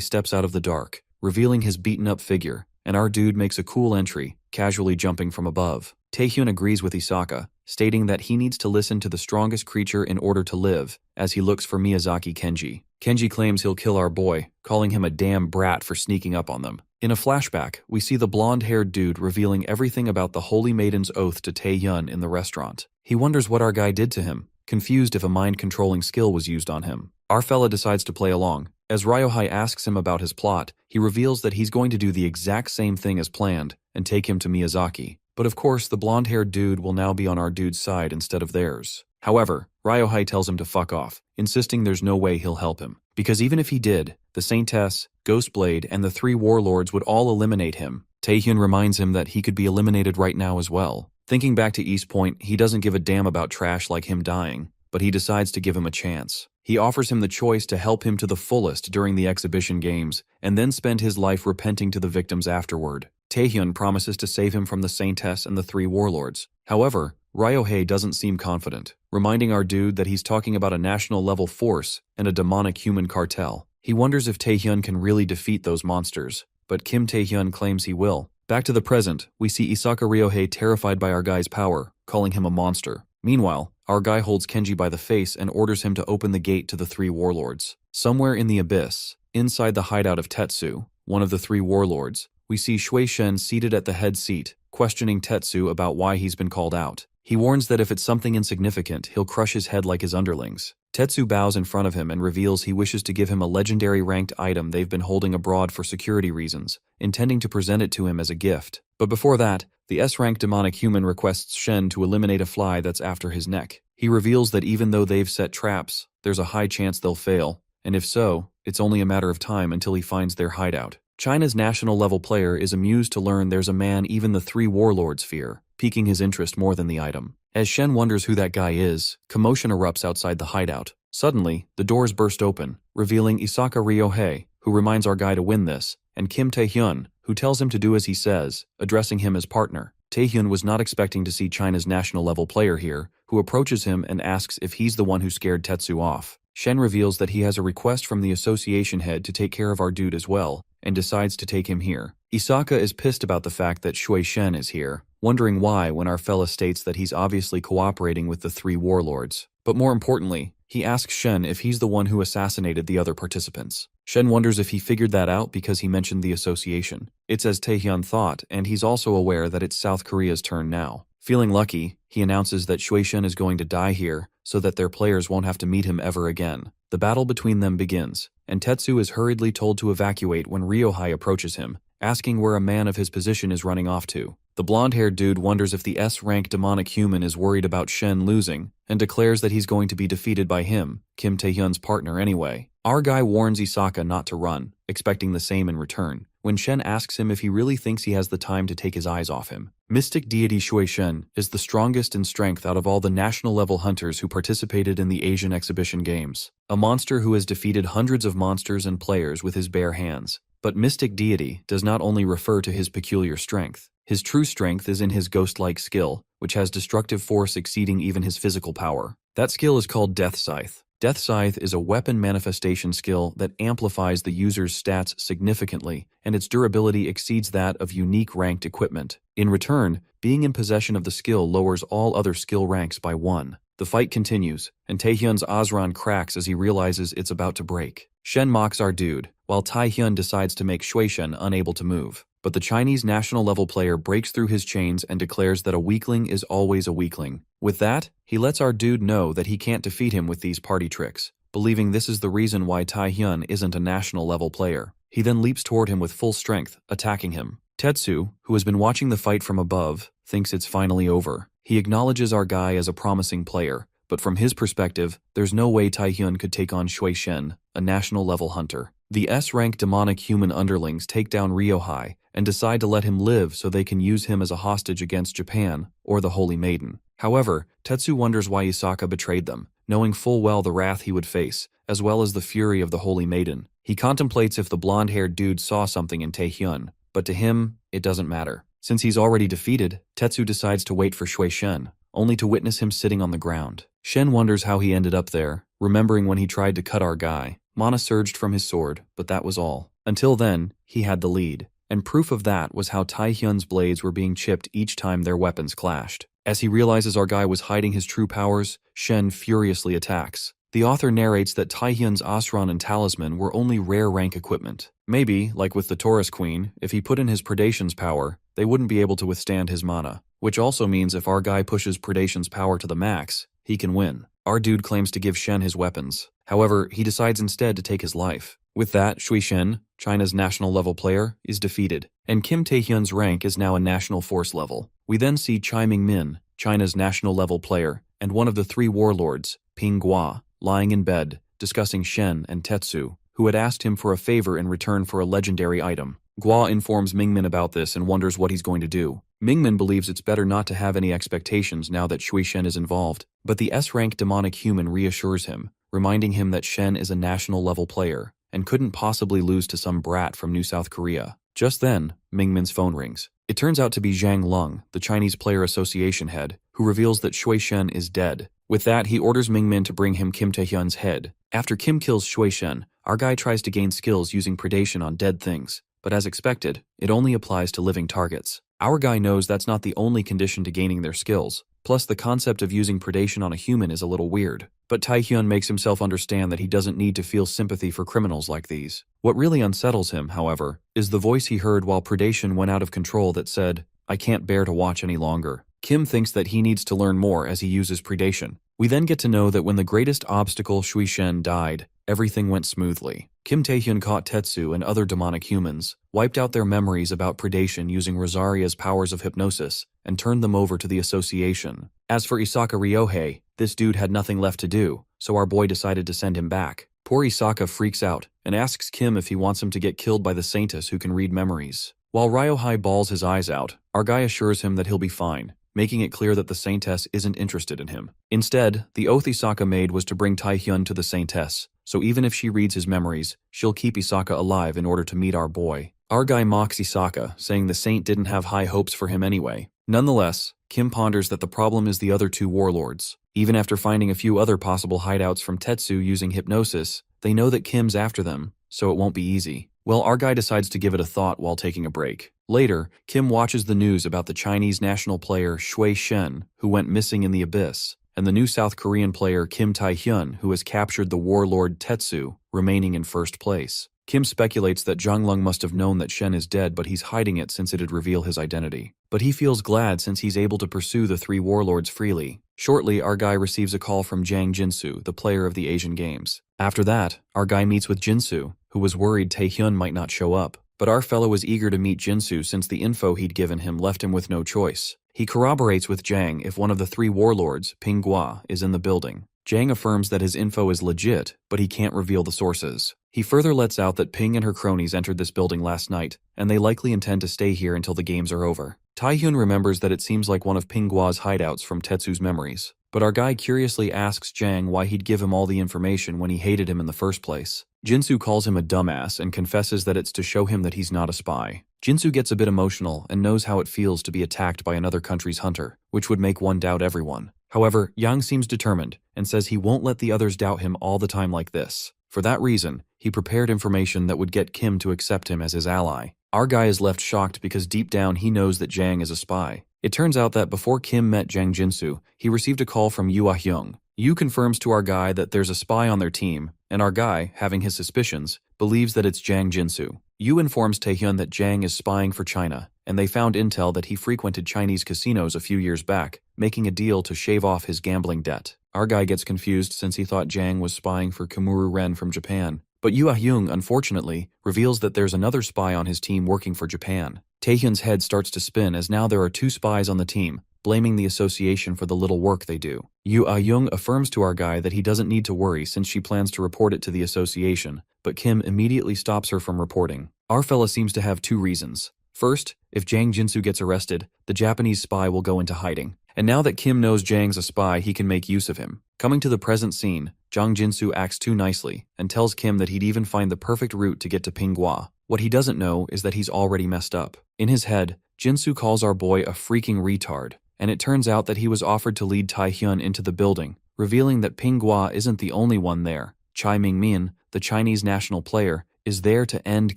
Speaker 1: steps out of the dark, revealing his beaten-up figure, and our dude makes a cool entry, casually jumping from above. Taehyun agrees with Isaka, stating that he needs to listen to the strongest creature in order to live, as he looks for Miyazaki Kenji. Kenji claims he'll kill our boy, calling him a damn brat for sneaking up on them. In a flashback, we see the blonde-haired dude revealing everything about the Holy Maiden's oath to Taehyun in the restaurant. He wonders what our guy did to him, confused if a mind-controlling skill was used on him. Our fella decides to play along. As Ryohei asks him about his plot, he reveals that he's going to do the exact same thing as planned and take him to Miyazaki. But of course, the blonde-haired dude will now be on our dude's side instead of theirs. However, Ryohei tells him to fuck off, insisting there's no way he'll help him. Because even if he did, the Saintess, Ghostblade, and the three warlords would all eliminate him. Taehyun reminds him that he could be eliminated right now as well. Thinking back to East Point, he doesn't give a damn about trash like him dying, but he decides to give him a chance. He offers him the choice to help him to the fullest during the exhibition games, and then spend his life repenting to the victims afterward. Taehyun promises to save him from the Saintess and the three warlords. However, Ryohei doesn't seem confident, reminding our dude that he's talking about a national-level force and a demonic human cartel. He wonders if Taehyun can really defeat those monsters, but Kim Taehyun claims he will. Back to the present, we see Isaka Ryohei terrified by our guy's power, calling him a monster. Meanwhile, our guy holds Kenji by the face and orders him to open the gate to the three warlords. Somewhere in the abyss, inside the hideout of Tetsu, one of the three warlords, we see Shui Shen seated at the head seat, questioning Tetsu about why he's been called out. He warns that if it's something insignificant, he'll crush his head like his underlings. Tetsu bows in front of him and reveals he wishes to give him a legendary ranked item they've been holding abroad for security reasons, intending to present it to him as a gift. But before that, the S-rank demonic human requests Shen to eliminate a fly that's after his neck. He reveals that even though they've set traps, there's a high chance they'll fail, and if so, it's only a matter of time until he finds their hideout. China's national-level player is amused to learn there's a man even the three warlords fear, piquing his interest more than the item. As Shen wonders who that guy is, commotion erupts outside the hideout. Suddenly, the doors burst open, revealing Isaka Ryohei, who reminds our guy to win this, and Kim Taehyun, who tells him to do as he says, addressing him as partner. Taehyun was not expecting to see China's national-level player here, who approaches him and asks if he's the one who scared Tetsu off. Shen reveals that he has a request from the association head to take care of our dude as well, and decides to take him here. Isaka is pissed about the fact that Shui Shen is here, wondering why when our fella states that he's obviously cooperating with the three warlords. But more importantly, he asks Shen if he's the one who assassinated the other participants. Shen wonders if he figured that out because he mentioned the association. It's as Taehyun thought, and he's also aware that it's South Korea's turn now. Feeling lucky, he announces that Shui Shen is going to die here so that their players won't have to meet him ever again. The battle between them begins, and Tetsu is hurriedly told to evacuate when Ryohei approaches him, asking where a man of his position is running off to. The blonde-haired dude wonders if the S-rank demonic human is worried about Shen losing, and declares that he's going to be defeated by him, Kim Taehyun's partner anyway. Our guy warns Isaka not to run, expecting the same in return, when Shen asks him if he really thinks he has the time to take his eyes off him. Mystic deity Shui Shen is the strongest in strength out of all the national-level hunters who participated in the Asian exhibition games. A monster who has defeated hundreds of monsters and players with his bare hands. But mystic deity does not only refer to his peculiar strength. His true strength is in his ghost-like skill, which has destructive force exceeding even his physical power. That skill is called Death Scythe. Death Scythe is a weapon manifestation skill that amplifies the user's stats significantly, and its durability exceeds that of unique ranked equipment. In return, being in possession of the skill lowers all other skill ranks by 1. The fight continues, and Taehyun's Azran cracks as he realizes it's about to break. Shen mocks our dude, while Taehyun decides to make Shui Shen unable to move. But the Chinese national-level player breaks through his chains and declares that a weakling is always a weakling. With that, he lets our dude know that he can't defeat him with these party tricks, believing this is the reason why Taehyun isn't a national-level player. He then leaps toward him with full strength, attacking him. Tetsu, who has been watching the fight from above, thinks it's finally over. He acknowledges our guy as a promising player, but from his perspective, there's no way Taehyun could take on Shui Shen, a national-level hunter. The S-rank demonic human underlings take down Ryohei and decide to let him live so they can use him as a hostage against Japan or the Holy Maiden. However, Tetsu wonders why Isaka betrayed them, knowing full well the wrath he would face, as well as the fury of the Holy Maiden. He contemplates if the blonde-haired dude saw something in Taehyun, but to him, it doesn't matter. Since he's already defeated, Tetsu decides to wait for Shui Shen, only to witness him sitting on the ground. Shen wonders how he ended up there, remembering when he tried to cut our guy. Mana surged from his sword, but that was all. Until then, he had the lead, and proof of that was how Taehyun's blades were being chipped each time their weapons clashed. As he realizes our guy was hiding his true powers, Shen furiously attacks. The author narrates that Taehyun's Asran and Talisman were only rare rank equipment. Maybe, like with the Taurus Queen, if he put in his Predation's power, they wouldn't be able to withstand his mana. Which also means if our guy pushes Predation's power to the max, he can win. Our dude claims to give Shen his weapons. However, he decides instead to take his life. With that, Shui Shen, China's national level player, is defeated, and Kim Taehyun's rank is now a national force level. We then see Chai Ming-min, China's national level player, and one of the three warlords, Ping Gua, lying in bed, discussing Shen and Tetsu, who had asked him for a favor in return for a legendary item. Gua informs Ming-min about this and wonders what he's going to do. Ming-min believes it's better not to have any expectations now that Shui Shen is involved, but the S-rank demonic human reassures him, reminding him that Shen is a national level player, and couldn't possibly lose to some brat from New South Korea. Just then, Ming-min's phone rings. It turns out to be Zhang Lung, the Chinese Player Association head, who reveals that Shui Shen is dead. With that, he orders Ming-min to bring him Kim Taehyun's head. After Kim kills Shui Shen, our guy tries to gain skills using predation on dead things, but as expected, it only applies to living targets. Our guy knows that's not the only condition to gaining their skills, plus the concept of using predation on a human is a little weird. But Taehyun makes himself understand that he doesn't need to feel sympathy for criminals like these. What really unsettles him, however, is the voice he heard while predation went out of control that said, "I can't bear to watch any longer." Kim thinks that he needs to learn more as he uses predation. We then get to know that when the greatest obstacle Shui Shen died, everything went smoothly. Kim Taehyun caught Tetsu and other demonic humans, wiped out their memories about predation using Rosaria's powers of hypnosis, and turned them over to the association. As for Isaka Ryohei, this dude had nothing left to do, so our boy decided to send him back. Poor Isaka freaks out and asks Kim if he wants him to get killed by the Saintess who can read memories. While Ryohei bawls his eyes out, our guy assures him that he'll be fine, making it clear that the Saintess isn't interested in him. Instead, the oath Isaka made was to bring Taehyun to the Saintess, so even if she reads his memories, she'll keep Isaka alive in order to meet our boy. Our guy mocks Isaka, saying the saint didn't have high hopes for him anyway. Nonetheless, Kim ponders that the problem is the other two warlords. Even after finding a few other possible hideouts from Tetsu using hypnosis, they know that Kim's after them, so it won't be easy. Well, our guy decides to give it a thought while taking a break. Later, Kim watches the news about the Chinese national player Shui Shen, who went missing in the abyss, and the new South Korean player Kim Taehyun, who has captured the warlord Tetsu, remaining in first place. Kim speculates that Zhang Lung must have known that Shen is dead, but he's hiding it since it'd reveal his identity. But he feels glad since he's able to pursue the three warlords freely. Shortly, our guy receives a call from Jang Jinsu, the player of the Asian Games. After that, our guy meets with Jinsu, who was worried Taehyun might not show up. But our fellow was eager to meet Jinsu since the info he'd given him left him with no choice. He corroborates with Jang if one of the three warlords, Ping Gua, is in the building. Jang affirms that his info is legit, but he can't reveal the sources. He further lets out that Ping and her cronies entered this building last night, and they likely intend to stay here until the games are over. Taehyun remembers that it seems like one of Ping Gua's hideouts from Tetsu's memories. But our guy curiously asks Jang why he'd give him all the information when he hated him in the first place. Jinsu calls him a dumbass and confesses that it's to show him that he's not a spy. Jinsu gets a bit emotional and knows how it feels to be attacked by another country's hunter, which would make one doubt everyone. However, Yang seems determined and says he won't let the others doubt him all the time like this. For that reason, he prepared information that would get Kim to accept him as his ally. Our guy is left shocked because deep down he knows that Jang is a spy. It turns out that before Kim met Jang Jinsu, he received a call from Yu Ah-hyung. Yu confirms to our guy that there's a spy on their team, and our guy, having his suspicions, believes that it's Jang Jinsu. Yu informs Taehyun that Jang is spying for China, and they found intel that he frequented Chinese casinos a few years back, making a deal to shave off his gambling debt. Our guy gets confused since he thought Jang was spying for Komuru Ren from Japan. But Yu Ah-hyung, unfortunately, reveals that there's another spy on his team working for Japan. Taehyun's head starts to spin as now there are two spies on the team, blaming the association for the little work they do. Yu Ah-hyung affirms to our guy that he doesn't need to worry since she plans to report it to the association, but Kim immediately stops her from reporting. Our fella seems to have two reasons. First, if Jang Jinsu gets arrested, the Japanese spy will go into hiding. And now that Kim knows Jang's a spy, he can make use of him. Coming to the present scene, Jang Jinsu acts too nicely and tells Kim that he'd even find the perfect route to get to Pinghua. What he doesn't know is that he's already messed up. In his head, Jinsu calls our boy a freaking retard, and it turns out that he was offered to lead Taehyun into the building, revealing that Pinghua isn't the only one there. Chai Ming-min, the Chinese national player, is there to end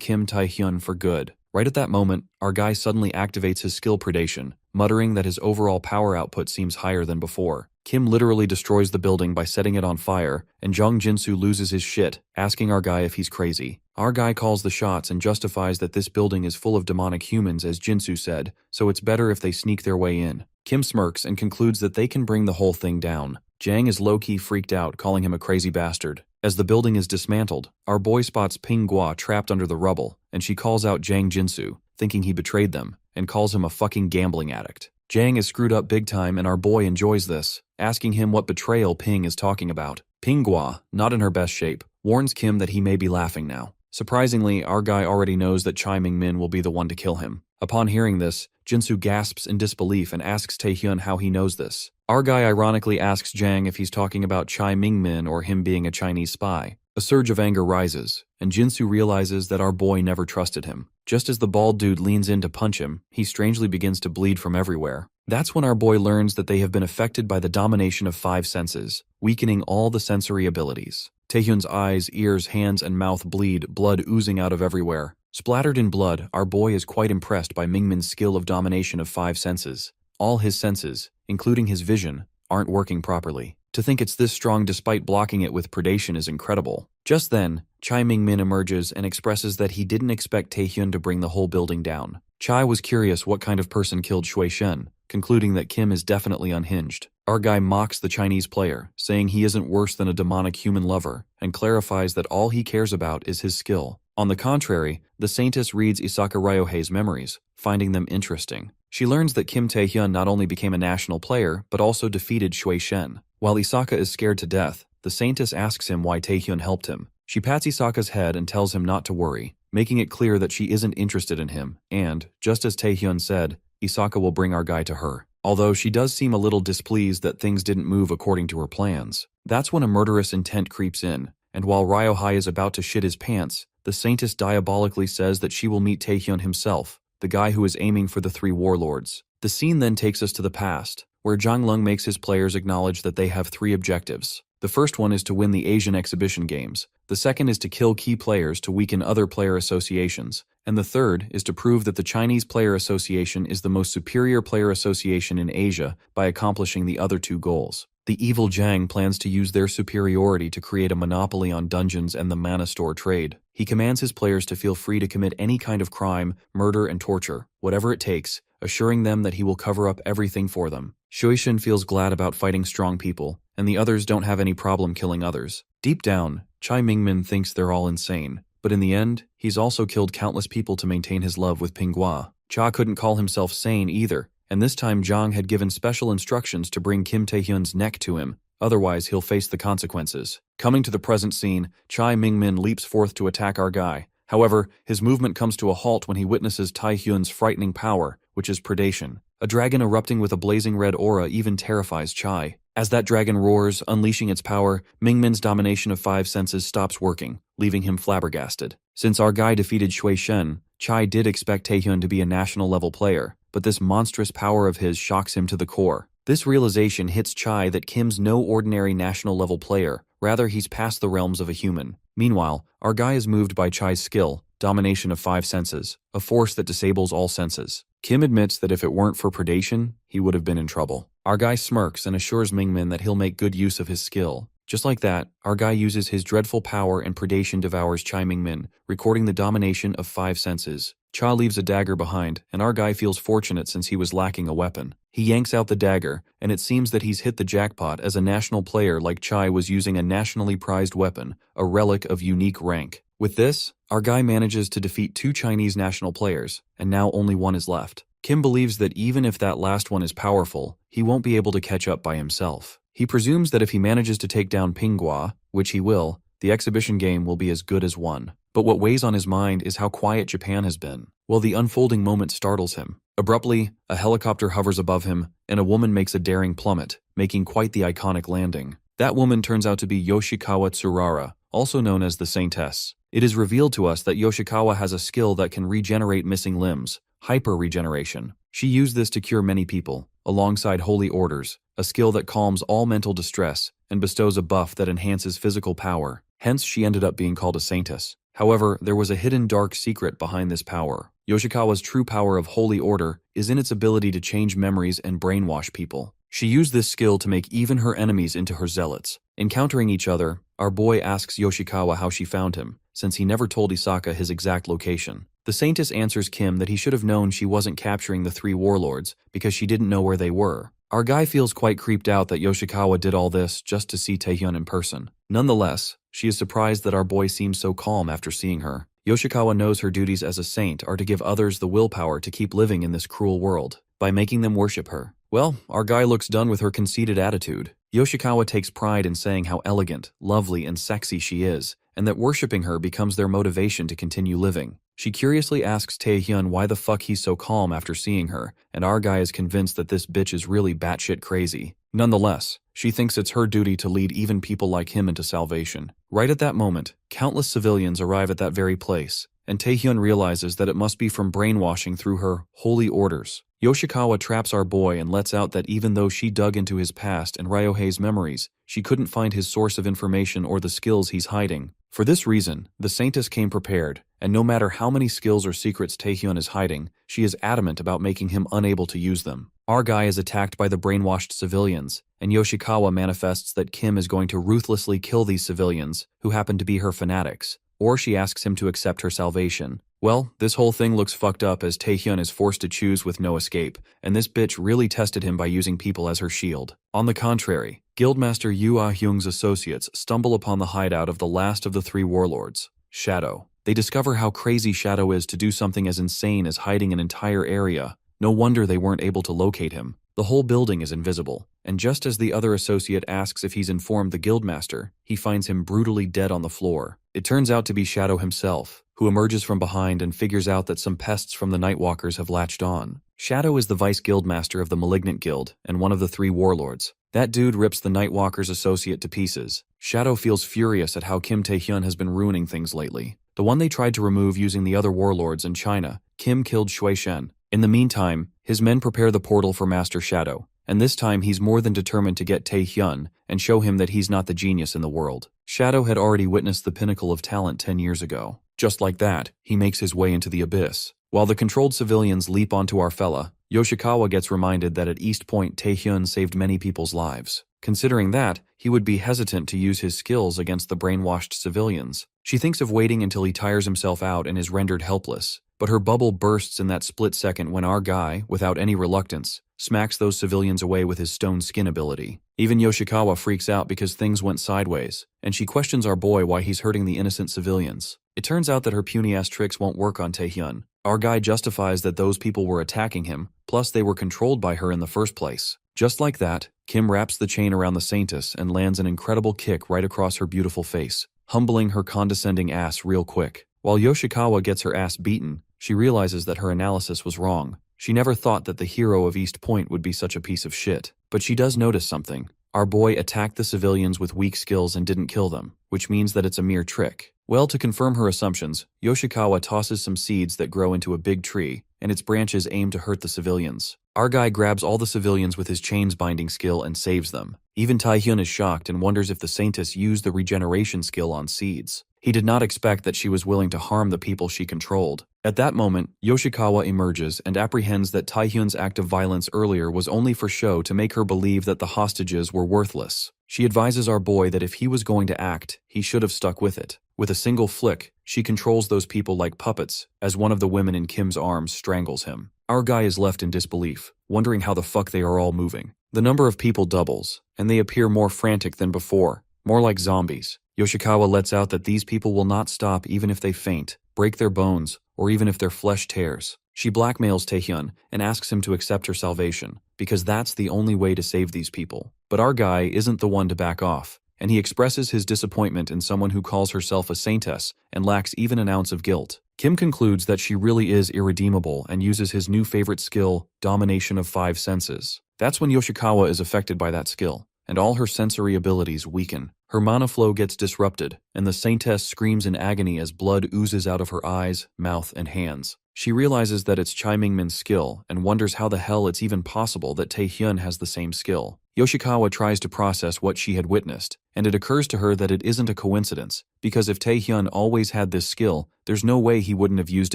Speaker 1: Kim Taehyun for good. Right at that moment, our guy suddenly activates his skill predation, muttering that his overall power output seems higher than before. Kim literally destroys the building by setting it on fire, and Jang Jinsu loses his shit, asking our guy if he's crazy. Our guy calls the shots and justifies that this building is full of demonic humans, as Jinsu said, so it's better if they sneak their way in. Kim smirks and concludes that they can bring the whole thing down. Jang is low-key freaked out, calling him a crazy bastard. As the building is dismantled, our boy spots Pinghua trapped under the rubble, and she calls out Jang Jinsu, thinking he betrayed them, and calls him a fucking gambling addict. Jang is screwed up big time and our boy enjoys this, asking him what betrayal Ping is talking about. Pinghua, not in her best shape, warns Kim that he may be laughing now. Surprisingly, our guy already knows that Chai Ming-min will be the one to kill him. Upon hearing this, Jinsu gasps in disbelief and asks Taehyun how he knows this. Our guy ironically asks Jang if he's talking about Chai Ming-min or him being a Chinese spy. A surge of anger rises, and Jinsu realizes that our boy never trusted him. Just as the bald dude leans in to punch him, he strangely begins to bleed from everywhere. That's when our boy learns that they have been affected by the domination of 5 senses, weakening all the sensory abilities. Taehyun's eyes, ears, hands, and mouth bleed, blood oozing out of everywhere. Splattered in blood, our boy is quite impressed by Mingmin's skill of domination of 5 senses. All his senses, including his vision, aren't working properly. To think it's this strong despite blocking it with predation is incredible. Just then, Chai Ming-min emerges and expresses that he didn't expect Taehyun to bring the whole building down. Chai was curious what kind of person killed Shui Shen, concluding that Kim is definitely unhinged. Our guy mocks the Chinese player, saying he isn't worse than a demonic human lover, and clarifies that all he cares about is his skill. On the contrary, the Saintess reads Isaka Ryohei's memories, finding them interesting. She learns that Kim Taehyun not only became a national player, but also defeated Shui Shen. While Isaka is scared to death, the Saintess asks him why Taehyun helped him. She pats Isaka's head and tells him not to worry, making it clear that she isn't interested in him, and, just as Taehyun said, Isaka will bring our guy to her. Although she does seem a little displeased that things didn't move according to her plans. That's when a murderous intent creeps in, and while Ryohei is about to shit his pants, the Saintess diabolically says that she will meet Taehyun himself, the guy who is aiming for the 3 warlords. The scene then takes us to the past, where Zhang Lung makes his players acknowledge that they have 3 objectives. The first one is to win the Asian Exhibition Games, the second is to kill key players to weaken other player associations, and the third is to prove that the Chinese Player Association is the most superior player association in Asia by accomplishing the other 2 goals. The evil Zhang plans to use their superiority to create a monopoly on dungeons and the mana store trade. He commands his players to feel free to commit any kind of crime, murder, and torture, whatever it takes, assuring them that he will cover up everything for them. Shuishin feels glad about fighting strong people, and the others don't have any problem killing others. Deep down, Chai Ming-min thinks they're all insane, but in the end, he's also killed countless people to maintain his love with Pinghua. Cha couldn't call himself sane either, and this time Zhang had given special instructions to bring Kim Taehyun's neck to him, otherwise he'll face the consequences. Coming to the present scene, Chai Ming-min leaps forth to attack our guy. However, his movement comes to a halt when he witnesses Taehyun's frightening power, which is predation. A dragon erupting with a blazing red aura even terrifies Chai. As that dragon roars, unleashing its power, Ming-min's domination of 5 senses stops working, leaving him flabbergasted. Since our guy defeated Shui Shen, Chai did expect Taehyun to be a national-level player, but this monstrous power of his shocks him to the core. This realization hits Chai that Kim's no ordinary national-level player, rather he's past the realms of a human. Meanwhile, our guy is moved by Chai's skill, domination of 5 senses, a force that disables all senses. Kim admits that if it weren't for predation, he would have been in trouble. Our guy smirks and assures Ming-min that he'll make good use of his skill. Just like that, our guy uses his dreadful power and predation devours Chai Ming-min, recording the domination of 5 senses. Cha leaves a dagger behind, and our guy feels fortunate since he was lacking a weapon. He yanks out the dagger, and it seems that he's hit the jackpot as a national player like Chai was using a nationally prized weapon, a relic of unique rank. With this, our guy manages to defeat 2 Chinese national players, and now only 1 is left. Kim believes that even if that last one is powerful, he won't be able to catch up by himself. He presumes that if he manages to take down Pinghua, which he will, the exhibition game will be as good as won. But what weighs on his mind is how quiet Japan has been. Well, the unfolding moment startles him. Abruptly, a helicopter hovers above him, and a woman makes a daring plummet, making quite the iconic landing. That woman turns out to be Yoshikawa Tsurara, also known as the Saintess. It is revealed to us that Yoshikawa has a skill that can regenerate missing limbs, hyper-regeneration. She used this to cure many people, alongside holy orders, a skill that calms all mental distress and bestows a buff that enhances physical power. Hence, she ended up being called a Saintess. However, there was a hidden dark secret behind this power. Yoshikawa's true power of holy order is in its ability to change memories and brainwash people. She used this skill to make even her enemies into her zealots. Encountering each other, our boy asks Yoshikawa how she found him, since he never told Isaka his exact location. The Saintess answers Kim that he should have known she wasn't capturing the three warlords because she didn't know where they were. Our guy feels quite creeped out that Yoshikawa did all this just to see Taehyun in person. Nonetheless, she is surprised that our boy seems so calm after seeing her. Yoshikawa knows her duties as a saint are to give others the willpower to keep living in this cruel world, by making them worship her. Well, our guy looks done with her conceited attitude. Yoshikawa takes pride in saying how elegant, lovely, and sexy she is, and that worshipping her becomes their motivation to continue living. She curiously asks Taehyun why the fuck he's so calm after seeing her, and our guy is convinced that this bitch is really batshit crazy. Nonetheless, she thinks it's her duty to lead even people like him into salvation. Right at that moment, countless civilians arrive at that very place, and Taehyun realizes that it must be from brainwashing through her holy orders. Yoshikawa traps our boy and lets out that even though she dug into his past and Ryohei's memories, she couldn't find his source of information or the skills he's hiding. For this reason, the Saintess came prepared, and no matter how many skills or secrets Taehyun is hiding, she is adamant about making him unable to use them. Our guy is attacked by the brainwashed civilians, and Yoshikawa manifests that Kim is going to ruthlessly kill these civilians, who happen to be her fanatics, or she asks him to accept her salvation. Well, this whole thing looks fucked up as Taehyun is forced to choose with no escape, and this bitch really tested him by using people as her shield. On the contrary, Guildmaster Yu Ah-hyung's associates stumble upon the hideout of the last of the three warlords, Shadow. They discover how crazy Shadow is to do something as insane as hiding an entire area. No wonder they weren't able to locate him. The whole building is invisible, and just as the other associate asks if he's informed the Guildmaster, he finds him brutally dead on the floor. It turns out to be Shadow himself, who emerges from behind and figures out that some pests from the Nightwalkers have latched on. Shadow is the vice guildmaster of the Malignant Guild and one of the three warlords. That dude rips the Nightwalkers' associate to pieces. Shadow feels furious at how Kim Taehyun has been ruining things lately. The one they tried to remove using the other warlords in China, Kim killed Shui Shen. In the meantime, his men prepare the portal for Master Shadow, and this time he's more than determined to get Taehyun and show him that he's not the genius in the world. Shadow had already witnessed the pinnacle of talent 10 years ago. Just like that, he makes his way into the abyss. While the controlled civilians leap onto our fella, Yoshikawa gets reminded that at East Point Taehyun saved many people's lives. Considering that, he would be hesitant to use his skills against the brainwashed civilians. She thinks of waiting until he tires himself out and is rendered helpless, but her bubble bursts in that split second when our guy, without any reluctance, smacks those civilians away with his stone skin ability. Even Yoshikawa freaks out because things went sideways, and she questions our boy why he's hurting the innocent civilians. It turns out that her puny-ass tricks won't work on Taehyun. Our guy justifies that those people were attacking him, plus they were controlled by her in the first place. Just like that, Kim wraps the chain around the Saintess and lands an incredible kick right across her beautiful face, humbling her condescending ass real quick. While Yoshikawa gets her ass beaten, she realizes that her analysis was wrong. She never thought that the hero of East Point would be such a piece of shit. But she does notice something. Our boy attacked the civilians with weak skills and didn't kill them, which means that it's a mere trick. Well, to confirm her assumptions, Yoshikawa tosses some seeds that grow into a big tree, and its branches aim to hurt the civilians. Our guy grabs all the civilians with his chains binding skill and saves them. Even Taehyun is shocked and wonders if the Saintess used the regeneration skill on seeds. He did not expect that she was willing to harm the people she controlled. At that moment, Yoshikawa emerges and apprehends that Taehyun's act of violence earlier was only for show to make her believe that the hostages were worthless. She advises our boy that if he was going to act, he should have stuck with it. With a single flick, she controls those people like puppets, as one of the women in Kim's arms strangles him. Our guy is left in disbelief, wondering how the fuck they are all moving. The number of people doubles, and they appear more frantic than before, more like zombies. Yoshikawa lets out that these people will not stop even if they faint, break their bones, or even if their flesh tears. She blackmails Taehyun and asks him to accept her salvation, because that's the only way to save these people. But our guy isn't the one to back off, and he expresses his disappointment in someone who calls herself a saintess and lacks even an ounce of guilt. Kim concludes that she really is irredeemable and uses his new favorite skill, Domination of Five Senses. That's when Yoshikawa is affected by that skill. and all her sensory abilities weaken. Her mana flow gets disrupted, and the Saintess screams in agony as blood oozes out of her eyes, mouth, and hands. She realizes that it's Chai Mingmin's skill and wonders how the hell it's even possible that Taehyun has the same skill. Yoshikawa tries to process what she had witnessed, and it occurs to her that it isn't a coincidence, because if Taehyun always had this skill, there's no way he wouldn't have used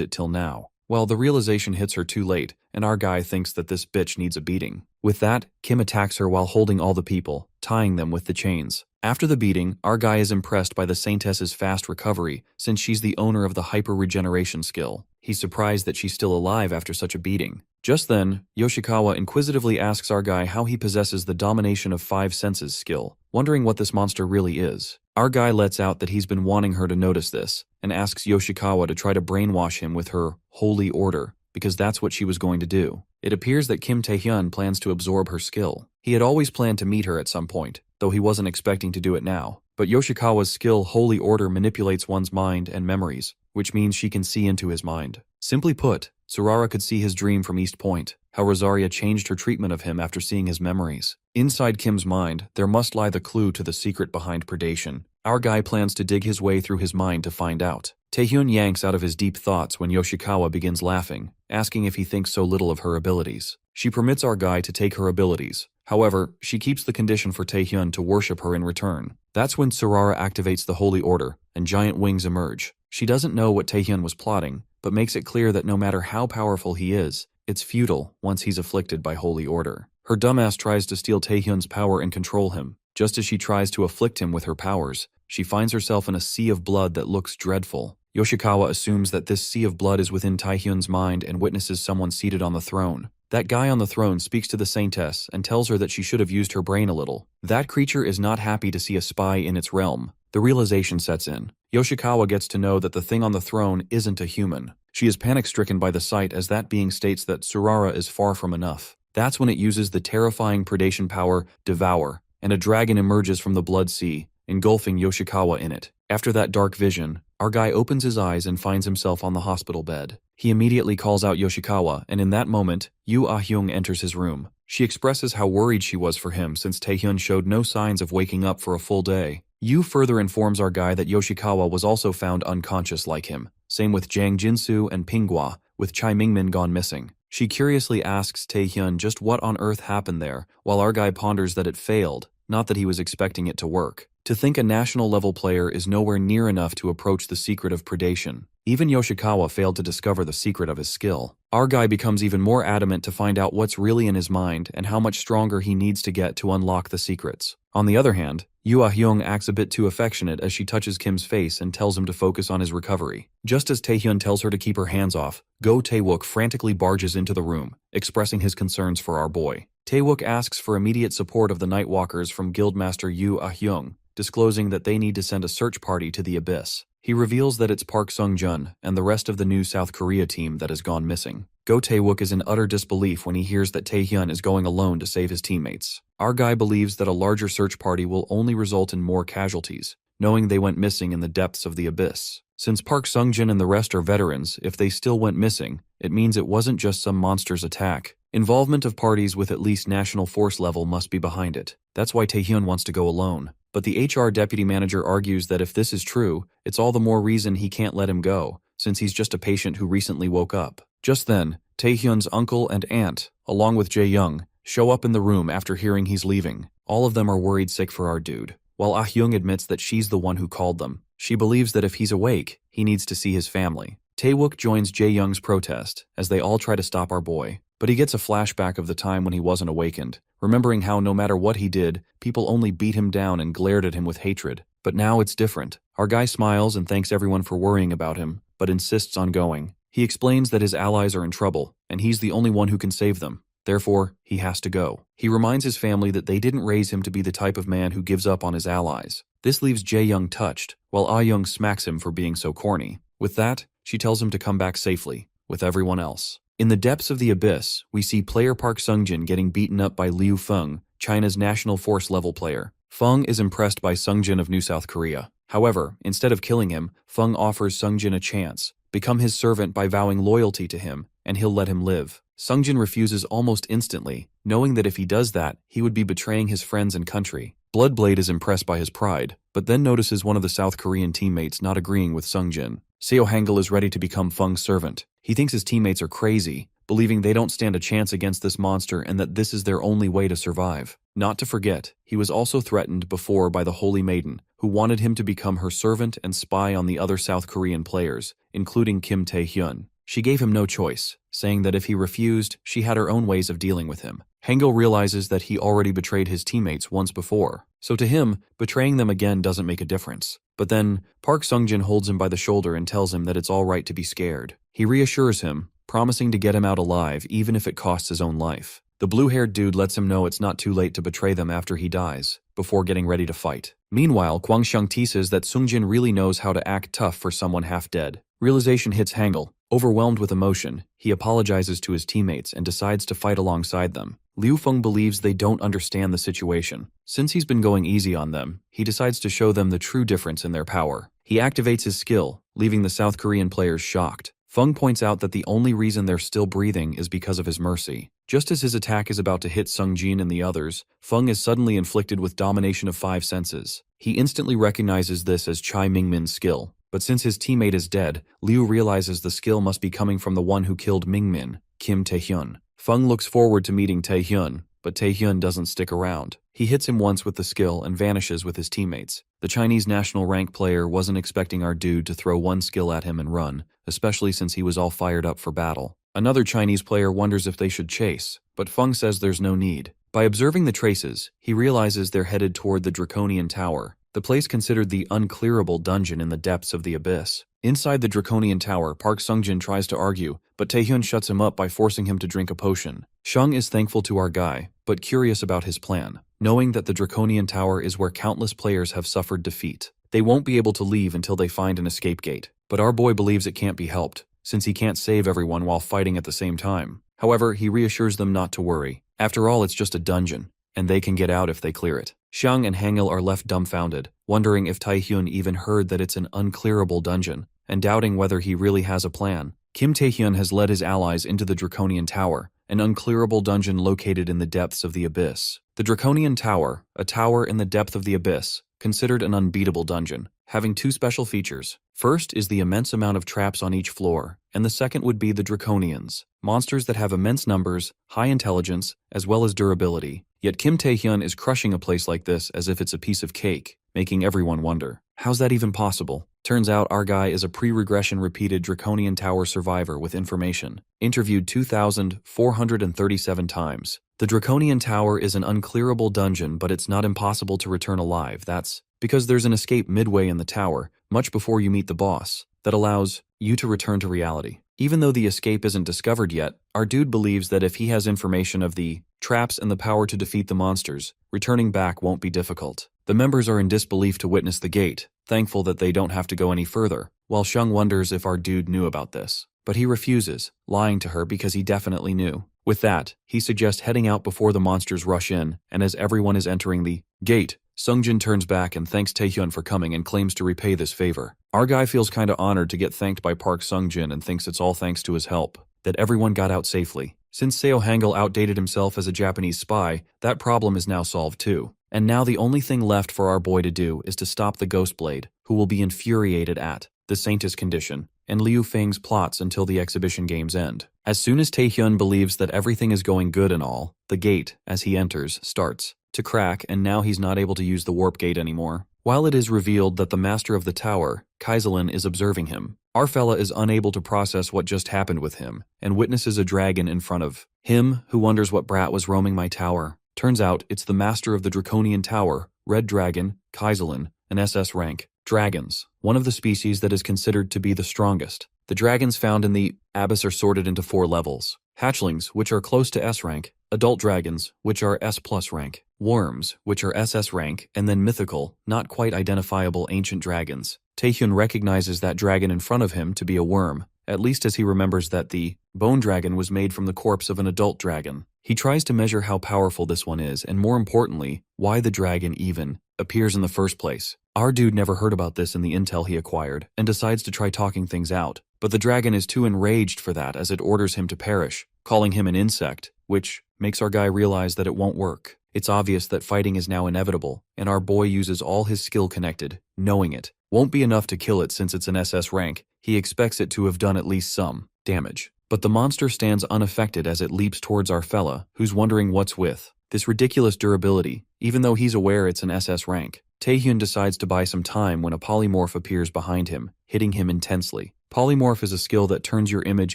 Speaker 1: it till now. Well, the realization hits her too late, and our guy thinks that this bitch needs a beating. With that, Kim attacks her while holding all the people, tying them with the chains. After the beating, our guy is impressed by the Saintess's fast recovery, since she's the owner of the hyper-regeneration skill. He's surprised that she's still alive after such a beating. Just then, Yoshikawa inquisitively asks our guy how he possesses the domination of 5 senses skill, wondering what this monster really is. Our guy lets out that he's been wanting her to notice this, and asks Yoshikawa to try to brainwash him with her holy order, because that's what she was going to do. It appears that Kim Taehyun plans to absorb her skill. He had always planned to meet her at some point, though he wasn't expecting to do it now. But Yoshikawa's skill Holy Order manipulates one's mind and memories, which means she can see into his mind. Simply put, Surara could see his dream from East Point, how Rosaria changed her treatment of him after seeing his memories. Inside Kim's mind, there must lie the clue to the secret behind predation. Our guy plans to dig his way through his mind to find out. Taehyun yanks out of his deep thoughts when Yoshikawa begins laughing, asking if he thinks so little of her abilities. She permits our guy to take her abilities. However, she keeps the condition for Taehyun to worship her in return. That's when Surara activates the Holy Order, and giant wings emerge. She doesn't know what Taehyun was plotting, but makes it clear that no matter how powerful he is, it's futile once he's afflicted by Holy Order. Her dumbass tries to steal Taehyun's power and control him. Just as she tries to afflict him with her powers, she finds herself in a sea of blood that looks dreadful. Yoshikawa assumes that this sea of blood is within Taehyun's mind and witnesses someone seated on the throne. That guy on the throne speaks to the Saintess and tells her that she should have used her brain a little. That creature is not happy to see a spy in its realm. The realization sets in. Yoshikawa gets to know that the thing on the throne isn't a human. She is panic-stricken by the sight as that being states that Surara is far from enough. That's when it uses the terrifying predation power, Devour, and a dragon emerges from the blood sea, engulfing Yoshikawa in it. After that dark vision, our guy opens his eyes and finds himself on the hospital bed. He immediately calls out Yoshikawa, and in that moment, Yoo Ah-hyung enters his room. She expresses how worried she was for him since Taehyun showed no signs of waking up for a full day. Yoo further informs our guy that Yoshikawa was also found unconscious like him. Same with Jang Jinsu and Pinghua, with Chai Mingmin gone missing. She curiously asks Taehyun just what on earth happened there, while our guy ponders that it failed, not that he was expecting it to work. To think a national-level player is nowhere near enough to approach the secret of predation. Even Yoshikawa failed to discover the secret of his skill. Our guy becomes even more adamant to find out what's really in his mind and how much stronger he needs to get to unlock the secrets. On the other hand, Yoo Ah-hyung acts a bit too affectionate as she touches Kim's face and tells him to focus on his recovery. Just as Taehyun tells her to keep her hands off, Go Tae-wook frantically barges into the room, expressing his concerns for our boy. Tae-wook asks for immediate support of the Nightwalkers from Guildmaster Yoo Ah-hyung, disclosing that they need to send a search party to the Abyss. He reveals that it's Park Sung-jun and the rest of the new South Korea team that has gone missing. Go Tae-wook is in utter disbelief when he hears that Taehyun is going alone to save his teammates. Our guy believes that a larger search party will only result in more casualties, knowing they went missing in the depths of the Abyss. Since Park Sung-jun and the rest are veterans, if they still went missing, it means it wasn't just some monster's attack. Involvement of parties with at least national force level must be behind it. That's why Taehyun wants to go alone. But the HR deputy manager argues that if this is true, it's all the more reason he can't let him go, since he's just a patient who recently woke up. Just then, Taehyun's uncle and aunt, along with Jae-young, show up in the room after hearing he's leaving. All of them are worried sick for our dude. While Ah-hyung admits that she's the one who called them, she believes that if he's awake, he needs to see his family. Tae-wook joins Jae-young's protest, as they all try to stop our boy. But he gets a flashback of the time when he wasn't awakened, remembering how no matter what he did, people only beat him down and glared at him with hatred. But now it's different. Our guy smiles and thanks everyone for worrying about him, but insists on going. He explains that his allies are in trouble, and he's the only one who can save them. Therefore, he has to go. He reminds his family that they didn't raise him to be the type of man who gives up on his allies. This leaves Jae-young touched, while Ah-young smacks him for being so corny. With that, she tells him to come back safely, with everyone else. In the depths of the Abyss, we see player Park Sung-jin getting beaten up by Liu Feng, China's national force level player. Feng is impressed by Sung-jin of New South Korea. However, instead of killing him, Feng offers Sung-jin a chance, become his servant by vowing loyalty to him, and he'll let him live. Sungjin refuses almost instantly, knowing that if he does that, he would be betraying his friends and country. Bloodblade is impressed by his pride, but then notices one of the South Korean teammates not agreeing with Sungjin. Seo Hangul is ready to become Feng's servant. He thinks his teammates are crazy, believing they don't stand a chance against this monster and that this is their only way to survive. Not to forget, he was also threatened before by the Holy Maiden, who wanted him to become her servant and spy on the other South Korean players, including Kim Tae-hyun. She gave him no choice, saying that if he refused, she had her own ways of dealing with him. Hangul realizes that he already betrayed his teammates once before, so to him, betraying them again doesn't make a difference. But then, Park Sungjin holds him by the shoulder and tells him that it's all right to be scared. He reassures him, promising to get him out alive even if it costs his own life. The blue-haired dude lets him know it's not too late to betray them after he dies, before getting ready to fight. Meanwhile, Kwang Xiang teases that Sungjin really knows how to act tough for someone half dead. Realization hits Hangul. Overwhelmed with emotion, he apologizes to his teammates and decides to fight alongside them. Liu Feng believes they don't understand the situation. Since he's been going easy on them, he decides to show them the true difference in their power. He activates his skill, leaving the South Korean players shocked. Feng points out that the only reason they're still breathing is because of his mercy. Just as his attack is about to hit Sungjin and the others, Feng is suddenly inflicted with domination of 5 senses. He instantly recognizes this as Chai Mingmin's skill. But since his teammate is dead, Liu realizes the skill must be coming from the one who killed Mingmin, Kim Tae-hyun. Feng looks forward to meeting Tae-hyun, but Tae-hyun doesn't stick around. He hits him once with the skill and vanishes with his teammates. The Chinese national rank player wasn't expecting our dude to throw one skill at him and run, especially since he was all fired up for battle. Another Chinese player wonders if they should chase, but Feng says there's no need. By observing the traces, he realizes they're headed toward the Draconian Tower, the place considered the unclearable dungeon in the depths of the abyss. Inside the Draconian Tower, Park Sungjin tries to argue, but Tae-hyun shuts him up by forcing him to drink a potion. Shung is thankful to our guy, but curious about his plan, knowing that the Draconian Tower is where countless players have suffered defeat. They won't be able to leave until they find an escape gate, but our boy believes it can't be helped, since he can't save everyone while fighting at the same time. However, he reassures them not to worry. After all, it's just a dungeon, and they can get out if they clear it. Xiang and Hangul are left dumbfounded, wondering if Tae-hyun even heard that it's an unclearable dungeon, and doubting whether he really has a plan. Kim Tae-hyun has led his allies into the Draconian Tower, an unclearable dungeon located in the depths of the abyss. The Draconian Tower, a tower in the depth of the abyss, considered an unbeatable dungeon, having 2 special features. First is the immense amount of traps on each floor, and the second would be the Draconians, monsters that have immense numbers, high intelligence, as well as durability. Yet Kim Tae-hyun is crushing a place like this as if it's a piece of cake, making everyone wonder, how's that even possible? Turns out our guy is a pre-regression repeated Draconian Tower survivor with information, interviewed 2,437 times. The Draconian Tower is an unclearable dungeon, but it's not impossible to return alive. That's because there's an escape midway in the tower, much before you meet the boss, that allows you to return to reality. Even though the escape isn't discovered yet, our dude believes that if he has information of the traps and the power to defeat the monsters, returning back won't be difficult. The members are in disbelief to witness the gate, thankful that they don't have to go any further, while Shung wonders if our dude knew about this. But he refuses, lying to her because he definitely knew. With that, he suggests heading out before the monsters rush in, and as everyone is entering the gate, Sungjin turns back and thanks Tae-hyun for coming and claims to repay this favor. Our guy feels kinda honored to get thanked by Park Sungjin and thinks it's all thanks to his help, that everyone got out safely. Since Seo Hangul outdated himself as a Japanese spy, that problem is now solved too. And now the only thing left for our boy to do is to stop the Ghostblade, who will be infuriated at the Saintess condition, and Liu Feng's plots until the exhibition games end. As soon as Tae-hyun believes that everything is going good and all, the gate, as he enters, starts to crack, and now he's not able to use the warp gate anymore. While it is revealed that the master of the tower, Kaiselin, is observing him, our fella is unable to process what just happened with him, and witnesses a dragon in front of him, who wonders what brat was roaming my tower. Turns out it's the master of the Draconian Tower, Red Dragon, Kaiselin, an SS rank. Dragons, one of the species that is considered to be the strongest. The dragons found in the abyss are sorted into 4 levels. Hatchlings, which are close to S rank, adult dragons, which are S+ rank, worms, which are SS rank, and then mythical, not quite identifiable ancient dragons. Tae-hyun recognizes that dragon in front of him to be a worm, at least as he remembers that the bone dragon was made from the corpse of an adult dragon. He tries to measure how powerful this one is, and more importantly, why the dragon even appears in the first place. Our dude never heard about this in the intel he acquired, and decides to try talking things out. But the dragon is too enraged for that, as it orders him to perish, calling him an insect, which makes our guy realize that it won't work. It's obvious that fighting is now inevitable, and our boy uses all his skill connected, knowing it won't be enough to kill it since it's an SS rank. He expects it to have done at least some damage. But the monster stands unaffected as it leaps towards our fella, who's wondering what's with this ridiculous durability, even though he's aware it's an SS rank. Taehyun decides to buy some time when a polymorph appears behind him, hitting him intensely. Polymorph is a skill that turns your image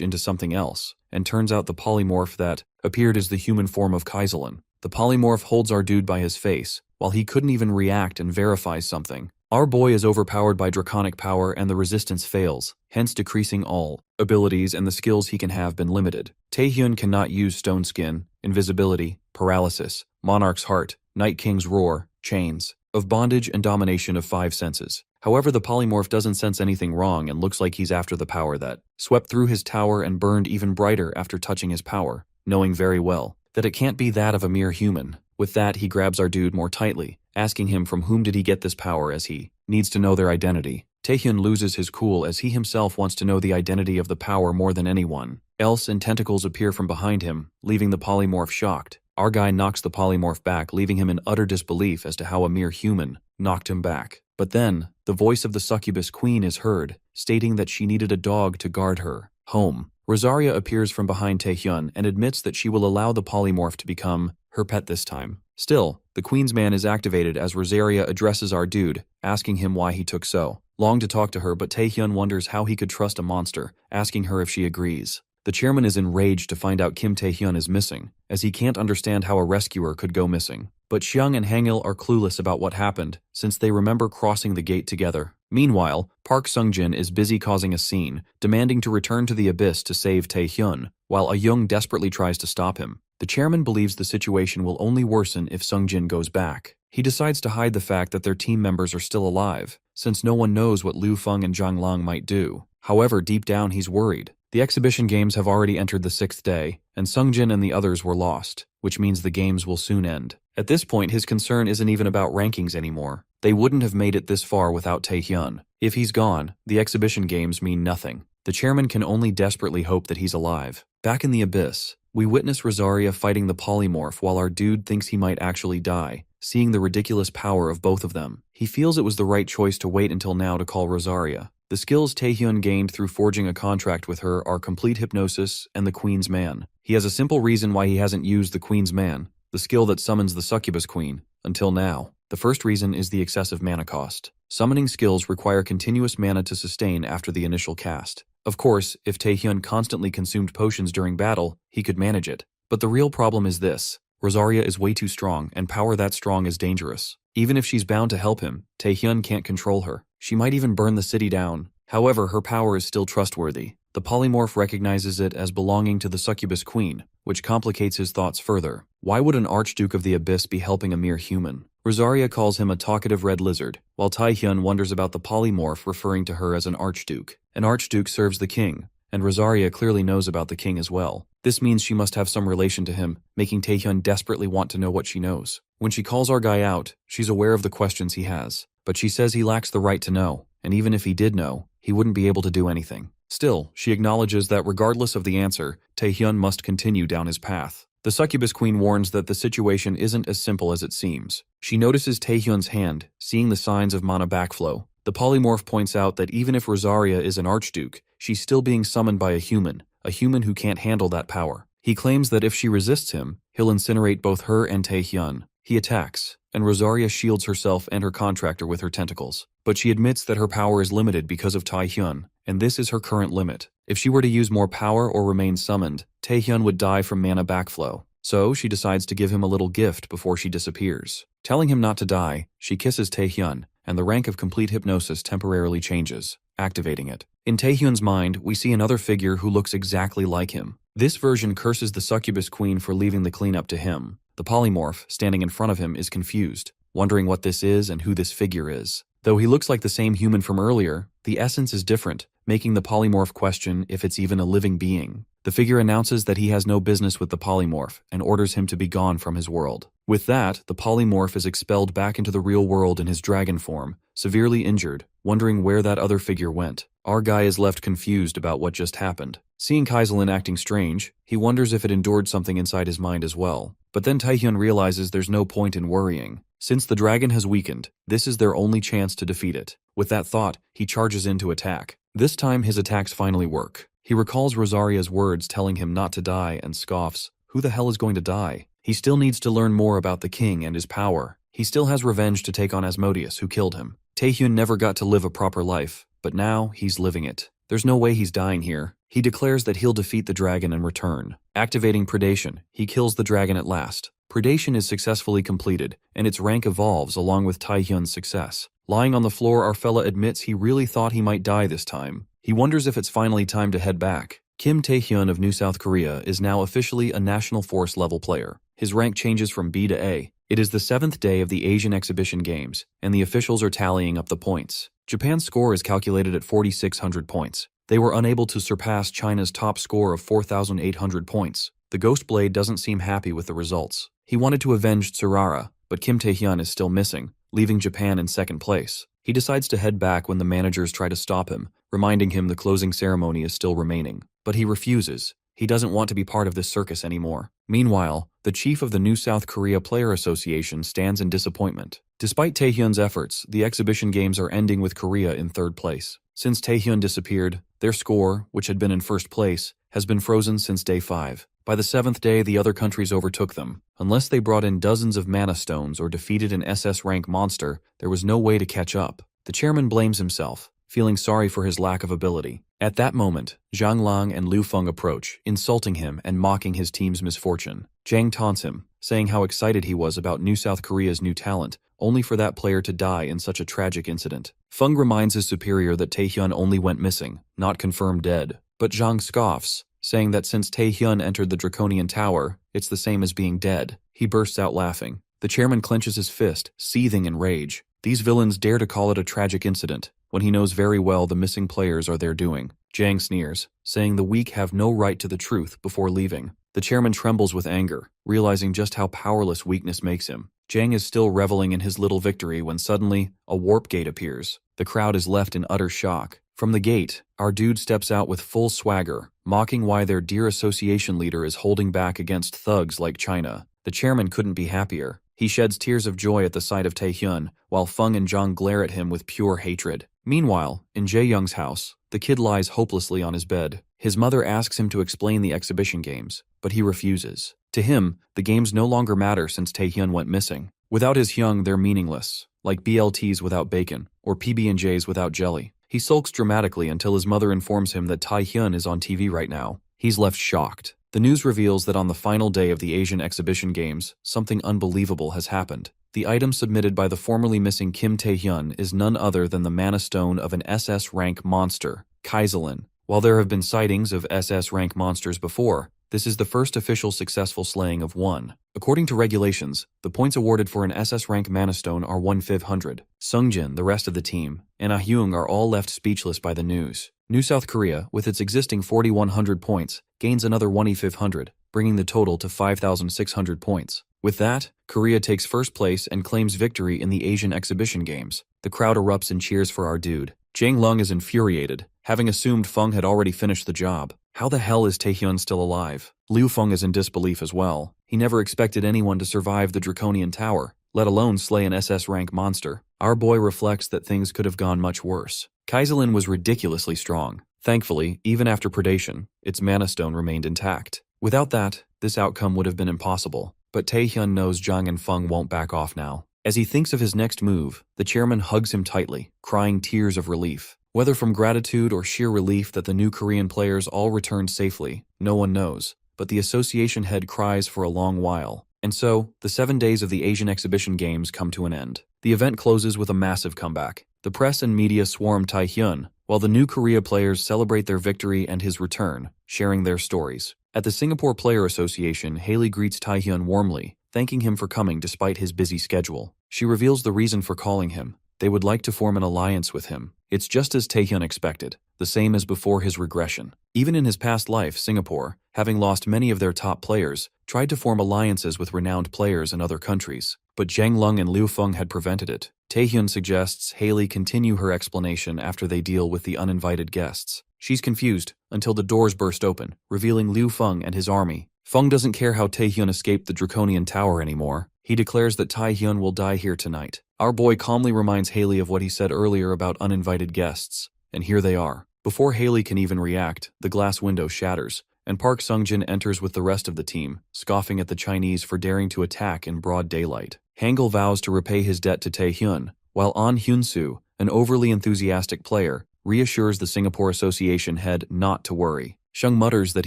Speaker 1: into something else, and turns out the polymorph that appeared is the human form of Kaiselin. The polymorph holds our dude by his face, while he couldn't even react and verifies something. Our boy is overpowered by draconic power and the resistance fails, hence decreasing all abilities, and the skills he can have been limited. Taehyun cannot use Stone Skin, Invisibility, Paralysis, Monarch's Heart, Night King's Roar, Chains of Bondage, and Domination of 5 senses. However, the polymorph doesn't sense anything wrong and looks like he's after the power that swept through his tower and burned even brighter after touching his power, knowing very well that it can't be that of a mere human. With that, he grabs our dude more tightly, asking him from whom did he get this power, as he needs to know their identity. Taehyun loses his cool as he himself wants to know the identity of the power more than anyone else, and tentacles appear from behind him, leaving the polymorph shocked. Our guy knocks the polymorph back, leaving him in utter disbelief as to how a mere human knocked him back. But then, the voice of the succubus queen is heard, stating that she needed a dog to guard her home. Rosaria appears from behind Taehyun and admits that she will allow the polymorph to become her pet this time. Still, the Queen's Man is activated as Rosaria addresses our dude, asking him why he took so long to talk to her, but Taehyun wonders how he could trust a monster, asking her if she agrees. The chairman is enraged to find out Kim Taehyun is missing, as he can't understand how a rescuer could go missing. But Xiang and Hangil are clueless about what happened, since they remember crossing the gate together. Meanwhile, Park Sungjin is busy causing a scene, demanding to return to the abyss to save Taehyun, while Young desperately tries to stop him. The chairman believes the situation will only worsen if Sungjin goes back. He decides to hide the fact that their team members are still alive, since no one knows what Liu Feng and Zhang Lang might do. However, deep down he's worried. The exhibition games have already entered the 6th day, and Sungjin and the others were lost, which means the games will soon end. At this point, his concern isn't even about rankings anymore. They wouldn't have made it this far without Taehyun. If he's gone, the exhibition games mean nothing. The chairman can only desperately hope that he's alive. Back in the abyss, we witness Rosaria fighting the polymorph while our dude thinks he might actually die. Seeing the ridiculous power of both of them, he feels it was the right choice to wait until now to call Rosaria. The skills Taehyun gained through forging a contract with her are Complete Hypnosis and the Queen's Man. He has a simple reason why he hasn't used the Queen's Man, the skill that summons the Succubus Queen, until now. The first reason is the excessive mana cost. Summoning skills require continuous mana to sustain after the initial cast. Of course, if Taehyun constantly consumed potions during battle, he could manage it. But the real problem is this: Rosaria is way too strong, and power that strong is dangerous. Even if she's bound to help him, Taehyun can't control her. She might even burn the city down. However, her power is still trustworthy. The polymorph recognizes it as belonging to the Succubus Queen, which complicates his thoughts further. Why would an Archduke of the Abyss be helping a mere human? Rosaria calls him a talkative red lizard, while Taehyun wonders about the polymorph referring to her as an Archduke. An Archduke serves the king, and Rosaria clearly knows about the king as well. This means she must have some relation to him, making Taehyun desperately want to know what she knows. When she calls our guy out, she's aware of the questions he has, but she says he lacks the right to know, and even if he did know, he wouldn't be able to do anything. Still, she acknowledges that regardless of the answer, Taehyun must continue down his path. The Succubus Queen warns that the situation isn't as simple as it seems. She notices Taehyun's hand, seeing the signs of mana backflow. The polymorph points out that even if Rosaria is an Archduke, she's still being summoned by a human who can't handle that power. He claims that if she resists him, he'll incinerate both her and Taehyun. He attacks, and Rosaria shields herself and her contractor with her tentacles. But she admits that her power is limited because of Taehyun, and this is her current limit. If she were to use more power or remain summoned, Taehyun would die from mana backflow. So she decides to give him a little gift before she disappears. Telling him not to die, she kisses Taehyun, and the rank of Complete Hypnosis temporarily changes, activating it. In Taehyun's mind, we see another figure who looks exactly like him. This version curses the Succubus Queen for leaving the cleanup to him. The polymorph, standing in front of him, is confused, wondering what this is and who this figure is. Though he looks like the same human from earlier, the essence is different, making the polymorph question if it's even a living being. The figure announces that he has no business with the polymorph and orders him to be gone from his world. With that, the polymorph is expelled back into the real world in his dragon form, severely injured, wondering where that other figure went. Our guy is left confused about what just happened. Seeing Kaiselin acting strange, he wonders if it endured something inside his mind as well. But then Taehyun realizes there's no point in worrying. Since the dragon has weakened, this is their only chance to defeat it. With that thought, he charges in to attack. This time his attacks finally work. He recalls Rosaria's words telling him not to die and scoffs, who the hell is going to die? He still needs to learn more about the king and his power. He still has revenge to take on Asmodeus, who killed him. Taehyun never got to live a proper life, but now he's living it. There's no way he's dying here. He declares that he'll defeat the dragon and return. Activating Predation, he kills the dragon at last. Predation is successfully completed, and its rank evolves along with Taehyun's success. Lying on the floor, our fella admits he really thought he might die this time. He wonders if it's finally time to head back. Kim Taehyun of New South Korea is now officially a National Force level player. His rank changes from B to A. It is the 7th day of the Asian Exhibition Games, and the officials are tallying up the points. Japan's score is calculated at 4,600 points. They were unable to surpass China's top score of 4,800 points. The Ghost Blade doesn't seem happy with the results. He wanted to avenge Tsurara, but Kim Taehyun is still missing, leaving Japan in 2nd place. He decides to head back when the managers try to stop him, reminding him the closing ceremony is still remaining. But he refuses. He doesn't want to be part of this circus anymore. Meanwhile, the chief of the New South Korea Player Association stands in disappointment. Despite Taehyun's efforts, the exhibition games are ending with Korea in 3rd place. Since Taehyun disappeared, their score, which had been in 1st place, has been frozen since day 5. By the 7th day, the other countries overtook them. Unless they brought in dozens of mana stones or defeated an SS rank monster, there was no way to catch up. The chairman blames himself, feeling sorry for his lack of ability. At that moment, Zhang Lang and Liu Feng approach, insulting him and mocking his team's misfortune. Zhang taunts him, saying how excited he was about New South Korea's new talent, only for that player to die in such a tragic incident. Feng reminds his superior that Taehyun only went missing, not confirmed dead. But Zhang scoffs, saying that since Taehyun entered the Draconian Tower, it's the same as being dead. He bursts out laughing. The chairman clenches his fist, seething in rage. These villains dare to call it a tragic incident, when he knows very well the missing players are their doing. Zhang sneers, saying the weak have no right to the truth before leaving. The chairman trembles with anger, realizing just how powerless weakness makes him. Zhang is still reveling in his little victory when suddenly, a warp gate appears. The crowd is left in utter shock. From the gate, our dude steps out with full swagger, mocking why their dear association leader is holding back against thugs like China. The chairman couldn't be happier. He sheds tears of joy at the sight of Taehyun, while Feng and Zhang glare at him with pure hatred. Meanwhile, in Jae-young's house, the kid lies hopelessly on his bed. His mother asks him to explain the exhibition games, but he refuses. To him, the games no longer matter since Taehyun went missing. Without his Hyung, they're meaningless, like BLTs without bacon, or PB&Js without jelly. He sulks dramatically until his mother informs him that Taehyun is on TV right now. He's left shocked. The news reveals that on the final day of the Asian Exhibition Games, something unbelievable has happened. The item submitted by the formerly missing Kim Taehyun is none other than the mana stone of an SS rank monster, Kaiselin. While there have been sightings of SS rank monsters before, this is the first official successful slaying of one. According to regulations, the points awarded for an SS rank mana stone are 1/500. Sungjin, the rest of the team, and Ah-hyung are all left speechless by the news. New South Korea, with its existing 4,100 points, gains another 1,500, bringing the total to 5,600 points. With that, Korea takes first place and claims victory in the Asian Exhibition Games. The crowd erupts in cheers for our dude. Jang Lung is infuriated, having assumed Feng had already finished the job. How the hell is Taehyun still alive? Liu Feng is in disbelief as well. He never expected anyone to survive the Draconian Tower, let alone slay an SS rank monster. Our boy reflects that things could have gone much worse. Kaiselin was ridiculously strong. Thankfully, even after predation, its mana stone remained intact. Without that, this outcome would have been impossible. But Taehyun knows Zhang and Feng won't back off now. As he thinks of his next move, the chairman hugs him tightly, crying tears of relief. Whether from gratitude or sheer relief that the new Korean players all returned safely, no one knows. But the association head cries for a long while. And so, the 7 days of the Asian Exhibition Games come to an end. The event closes with a massive comeback. The press and media swarm Taehyun, while the new Korea players celebrate their victory and his return, sharing their stories. At the Singapore Player Association, Haley greets Taehyun warmly, thanking him for coming despite his busy schedule. She reveals the reason for calling him. They would like to form an alliance with him. It's just as Taehyun expected, the same as before his regression. Even in his past life, Singapore, having lost many of their top players, tried to form alliances with renowned players in other countries. But Zhang Lung and Liu Feng had prevented it. Taehyun suggests Haley continue her explanation after they deal with the uninvited guests. She's confused until the doors burst open, revealing Liu Feng and his army. Feng doesn't care how Taehyun escaped the Draconian Tower anymore. He declares that Taehyun will die here tonight. Our boy calmly reminds Haley of what he said earlier about uninvited guests. And here they are. Before Haley can even react, the glass window shatters, and Park Sungjin enters with the rest of the team, scoffing at the Chinese for daring to attack in broad daylight. Hangul vows to repay his debt to Taehyun, while An Hyun-soo, an overly enthusiastic player, reassures the Singapore Association head not to worry. Shung mutters that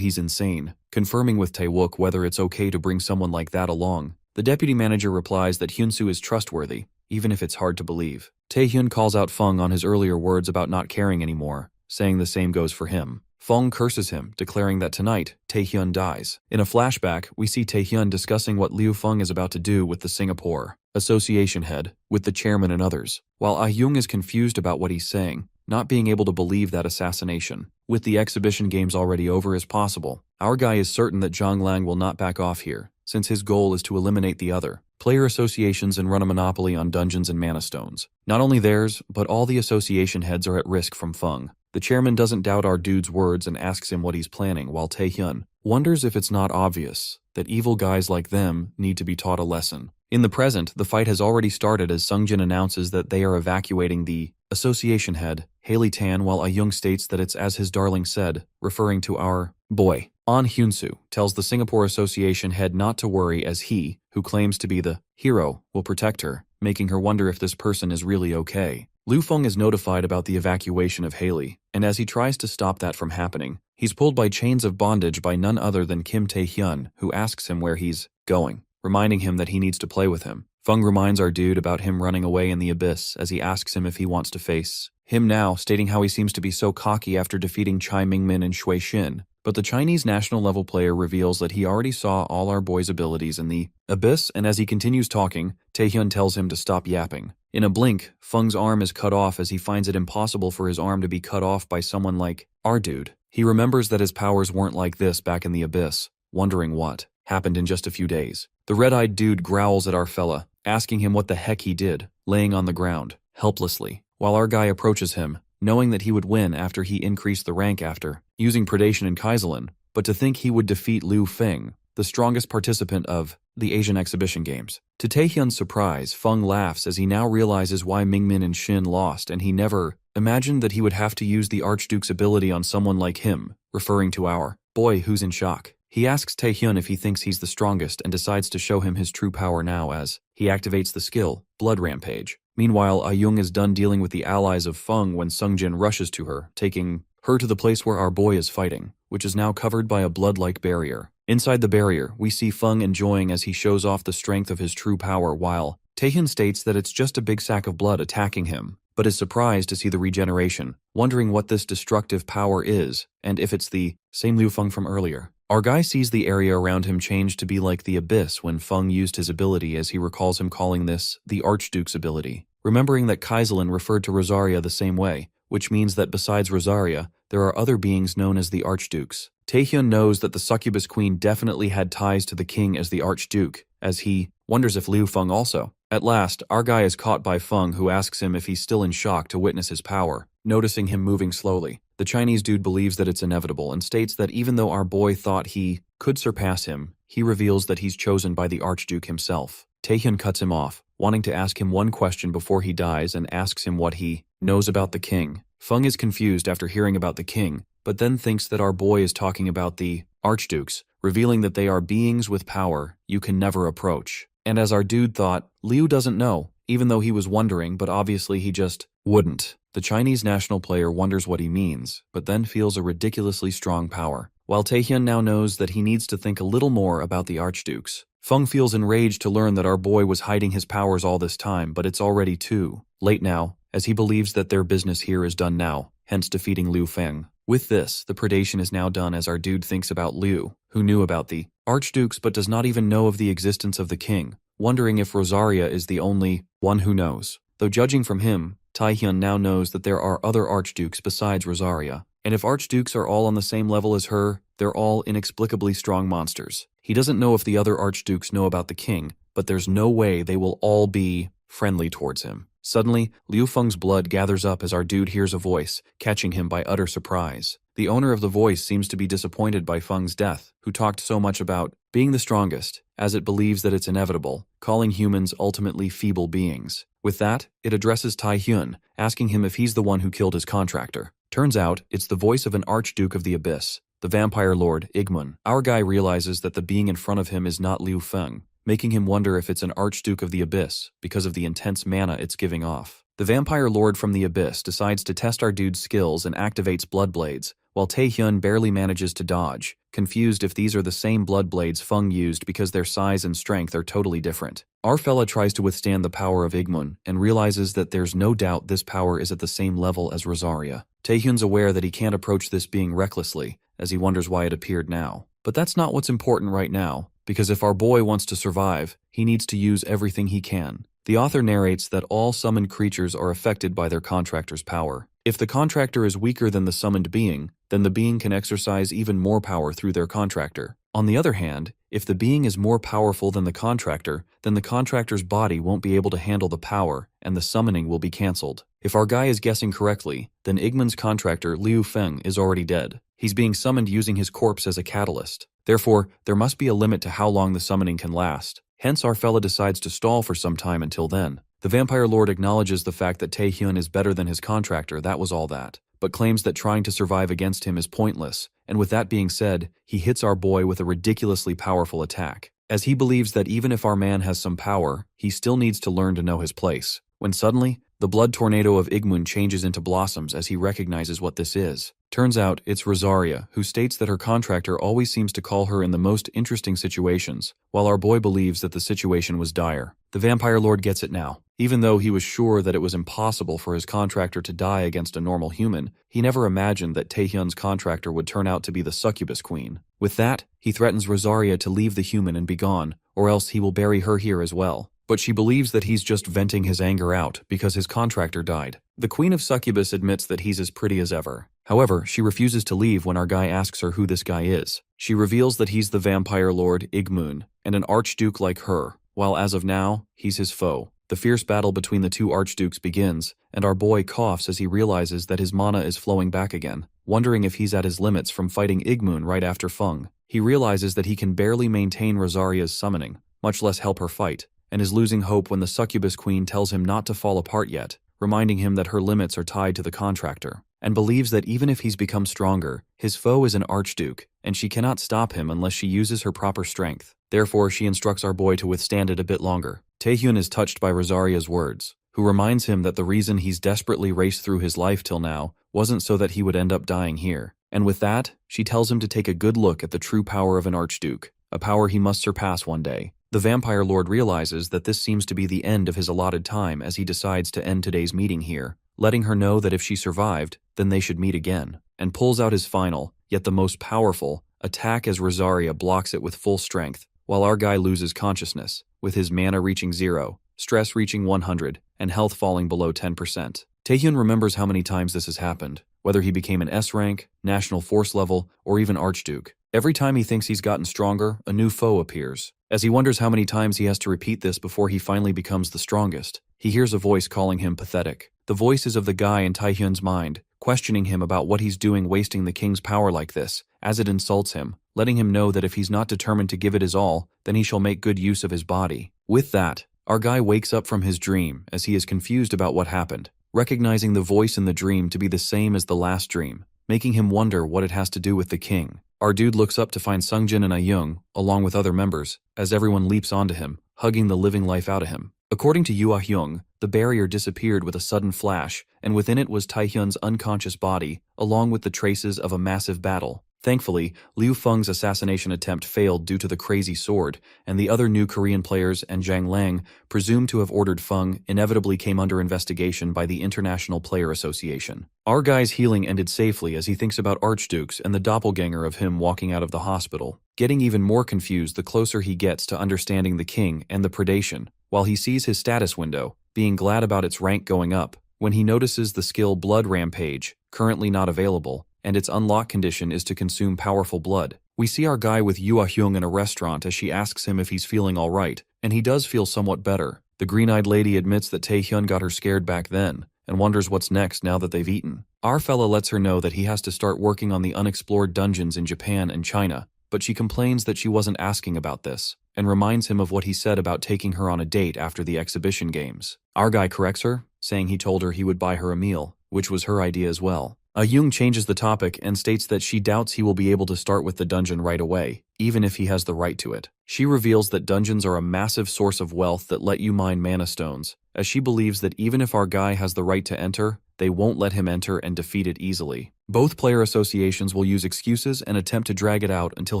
Speaker 1: he's insane, confirming with Tae-wook whether it's okay to bring someone like that along. The deputy manager replies that Hyun-soo is trustworthy, even if it's hard to believe. Taehyun calls out Feng on his earlier words about not caring anymore, saying the same goes for him. Feng curses him, declaring that tonight, Taehyun dies. In a flashback, we see Taehyun discussing what Liu Feng is about to do with the Singapore Association head, with the chairman and others, while Ah-young is confused about what he's saying, not being able to believe that assassination, with the exhibition games already over, is possible. Our guy is certain that Zhang Lang will not back off here, since his goal is to eliminate the other player associations and run a monopoly on dungeons and mana stones. Not only theirs, but all the association heads are at risk from Feng. The chairman doesn't doubt our dude's words and asks him what he's planning, while Taehyun wonders if it's not obvious that evil guys like them need to be taught a lesson. In the present, the fight has already started as Sungjin announces that they are evacuating the association head, Haley Tan, while Ah-young states that it's as his darling said, referring to our boy. An Hyun-soo tells the Singapore Association head not to worry as he, who claims to be the hero, will protect her, making her wonder if this person is really okay. Liu Feng is notified about the evacuation of Haley, and as he tries to stop that from happening, he's pulled by chains of bondage by none other than Kim Tae-hyun, who asks him where he's going, reminding him that he needs to play with him. Feng reminds our dude about him running away in the abyss as he asks him if he wants to face him now, stating how he seems to be so cocky after defeating Chai Mingmin and Shui Xin. But the Chinese national level player reveals that he already saw all our boy's abilities in the abyss, and as he continues talking, Taehyun tells him to stop yapping. In a blink, Feng's arm is cut off as he finds it impossible for his arm to be cut off by someone like our dude. He remembers that his powers weren't like this back in the abyss, wondering what happened in just a few days. The red-eyed dude growls at our fella, asking him what the heck he did, laying on the ground, helplessly, while our guy approaches him, knowing that he would win after he increased the rank after using predation in Kaizelin, but to think he would defeat Liu Feng, the strongest participant of the Asian exhibition games. To Taehyun's surprise, Feng laughs as he now realizes why Mingmin and Shin lost, and he never imagined that he would have to use the Archduke's ability on someone like him, referring to our boy, who's in shock. He asks Taehyun if he thinks he's the strongest and decides to show him his true power now as he activates the skill, Blood Rampage. Meanwhile, Ah-young is done dealing with the allies of Feng when Sungjin rushes to her, taking her to the place where our boy is fighting, which is now covered by a blood-like barrier. Inside the barrier, we see Feng enjoying as he shows off the strength of his true power, while Taehyun states that it's just a big sack of blood attacking him, but is surprised to see the regeneration, wondering what this destructive power is, and if it's the same Liu Feng from earlier. Our guy sees the area around him change to be like the abyss when Feng used his ability, as he recalls him calling this the Archduke's ability, remembering that Kaizelin referred to Rosaria the same way, which means that besides Rosaria, there are other beings known as the Archdukes. Taehyun knows that the succubus queen definitely had ties to the king as the Archduke, as he wonders if Liu Feng also. At last, our guy is caught by Feng, who asks him if he's still in shock to witness his power, noticing him moving slowly. The Chinese dude believes that it's inevitable and states that even though our boy thought he could surpass him, he reveals that he's chosen by the Archduke himself. Taehyun cuts him off, wanting to ask him one question before he dies, and asks him what he knows about the king. Feng is confused after hearing about the king, but then thinks that our boy is talking about the Archdukes, revealing that they are beings with power you can never approach. And as our dude thought, Liu doesn't know, even though he was wondering, but obviously he just wouldn't. The Chinese national player wonders what he means, but then feels a ridiculously strong power. While Taehyun now knows that he needs to think a little more about the Archdukes, Feng feels enraged to learn that our boy was hiding his powers all this time, but it's already too late now, as he believes that their business here is done now, hence defeating Liu Feng. With this, the predation is now done as our dude thinks about Liu, who knew about the Archdukes but does not even know of the existence of the king, wondering if Rosaria is the only one who knows. though judging from him, Taehyun now knows that there are other archdukes besides Rosaria. And if archdukes are all on the same level as her, they're all inexplicably strong monsters. He doesn't know if the other archdukes know about the king, but there's no way they will all be friendly towards him. Suddenly, Liu Feng's blood gathers up as our dude hears a voice, catching him by utter surprise. The owner of the voice seems to be disappointed by Feng's death, who talked so much about being the strongest, as it believes that it's inevitable, calling humans ultimately feeble beings. With that, it addresses Taehyun, asking him if he's the one who killed his contractor. Turns out, it's the voice of an Archduke of the Abyss, the vampire lord Igmun. Our guy realizes that the being in front of him is not Liu Feng, making him wonder if it's an Archduke of the Abyss because of the intense mana it's giving off. The vampire lord from the Abyss decides to test our dude's skills and activates blood blades, while Taehyun barely manages to dodge, confused if these are the same blood blades Feng used because their size and strength are totally different. Our fella tries to withstand the power of Igmun and realizes that there's no doubt this power is at the same level as Rosaria. Taehyun's aware that he can't approach this being recklessly, as he wonders why it appeared now. But that's not what's important right now, because if our boy wants to survive, he needs to use everything he can. The author narrates that all summoned creatures are affected by their contractor's power. If the contractor is weaker than the summoned being, then the being can exercise even more power through their contractor. On the other hand, if the being is more powerful than the contractor, then the contractor's body won't be able to handle the power, and the summoning will be cancelled. If our guy is guessing correctly, then Igmun's contractor, Liu Feng, is already dead. He's being summoned using his corpse as a catalyst. Therefore, there must be a limit to how long the summoning can last. Hence, our fella decides to stall for some time until then. The vampire lord acknowledges the fact that Taehyun is better than his contractor, that was all that, but claims that trying to survive against him is pointless, and with that being said, he hits our boy with a ridiculously powerful attack, as he believes that even if our man has some power, he still needs to learn to know his place. When suddenly, the blood tornado of Igmun changes into blossoms as he recognizes what this is. Turns out, it's Rosaria, who states that her contractor always seems to call her in the most interesting situations, while our boy believes that the situation was dire. The vampire lord gets it now. Even though he was sure that it was impossible for his contractor to die against a normal human, he never imagined that Taehyun's contractor would turn out to be the succubus queen. With that, he threatens Rosaria to leave the human and be gone, or else he will bury her here as well. But she believes that he's just venting his anger out because his contractor died. The Queen of Succubus admits that he's as pretty as ever. However, she refuses to leave when our guy asks her who this guy is. She reveals that he's the vampire lord Igmun, and an archduke like her, while as of now, he's his foe. The fierce battle between the two archdukes begins, and our boy coughs as he realizes that his mana is flowing back again, wondering if he's at his limits from fighting Igmun right after Feng. He realizes that he can barely maintain Rosaria's summoning, much less help her fight, and is losing hope when the succubus queen tells him not to fall apart yet, reminding him that her limits are tied to the contractor, and believes that even if he's become stronger, his foe is an archduke, and she cannot stop him unless she uses her proper strength. Therefore, she instructs our boy to withstand it a bit longer. Taehyun is touched by Rosaria's words, who reminds him that the reason he's desperately raced through his life till now wasn't so that he would end up dying here. And with that, she tells him to take a good look at the true power of an archduke, a power he must surpass one day. The vampire lord realizes that this seems to be the end of his allotted time as he decides to end today's meeting here, letting her know that if she survived, then they should meet again, and pulls out his final, yet the most powerful, attack as Rosaria blocks it with full strength, while our guy loses consciousness, with his mana reaching 0, stress reaching 100, and health falling below 10%. Taehyun remembers how many times this has happened, whether he became an S rank, national force level, or even archduke. Every time he thinks he's gotten stronger, a new foe appears. As he wonders how many times he has to repeat this before he finally becomes the strongest, he hears a voice calling him pathetic. The voice is of the guy in Taehyun's mind, questioning him about what he's doing wasting the king's power like this, as it insults him, letting him know that if he's not determined to give it his all, then he shall make good use of his body. With that, our guy wakes up from his dream as he is confused about what happened, recognizing the voice in the dream to be the same as the last dream, making him wonder what it has to do with the king. Our dude looks up to find Sungjin and Ayung, along with other members, as everyone leaps onto him, hugging the living life out of him. According to Yoo Ah-hyung, the barrier disappeared with a sudden flash, and within it was Taehyun's unconscious body, along with the traces of a massive battle. Thankfully, Liu Feng's assassination attempt failed due to the crazy sword, and the other new Korean players and Zhang Lang, presumed to have ordered Feng, inevitably came under investigation by the International Player Association. Our guy's healing ended safely as he thinks about archdukes and the doppelganger of him walking out of the hospital, getting even more confused the closer he gets to understanding the king and the predation. While he sees his status window, being glad about its rank going up, when he notices the skill Blood Rampage, currently not available, and its unlock condition is to consume powerful blood. We see our guy with Yua Hyung in a restaurant as she asks him if he's feeling alright, and he does feel somewhat better. The green-eyed lady admits that Taehyun got her scared back then, and wonders what's next now that they've eaten. Our fella lets her know that he has to start working on the unexplored dungeons in Japan and China, but she complains that she wasn't asking about this, and reminds him of what he said about taking her on a date after the exhibition games. Our guy corrects her, saying he told her he would buy her a meal, which was her idea as well. Jung changes the topic and states that she doubts he will be able to start with the dungeon right away, even if he has the right to it. She reveals that dungeons are a massive source of wealth that let you mine mana stones, as she believes that even if our guy has the right to enter, they won't let him enter and defeat it easily. Both player associations will use excuses and attempt to drag it out until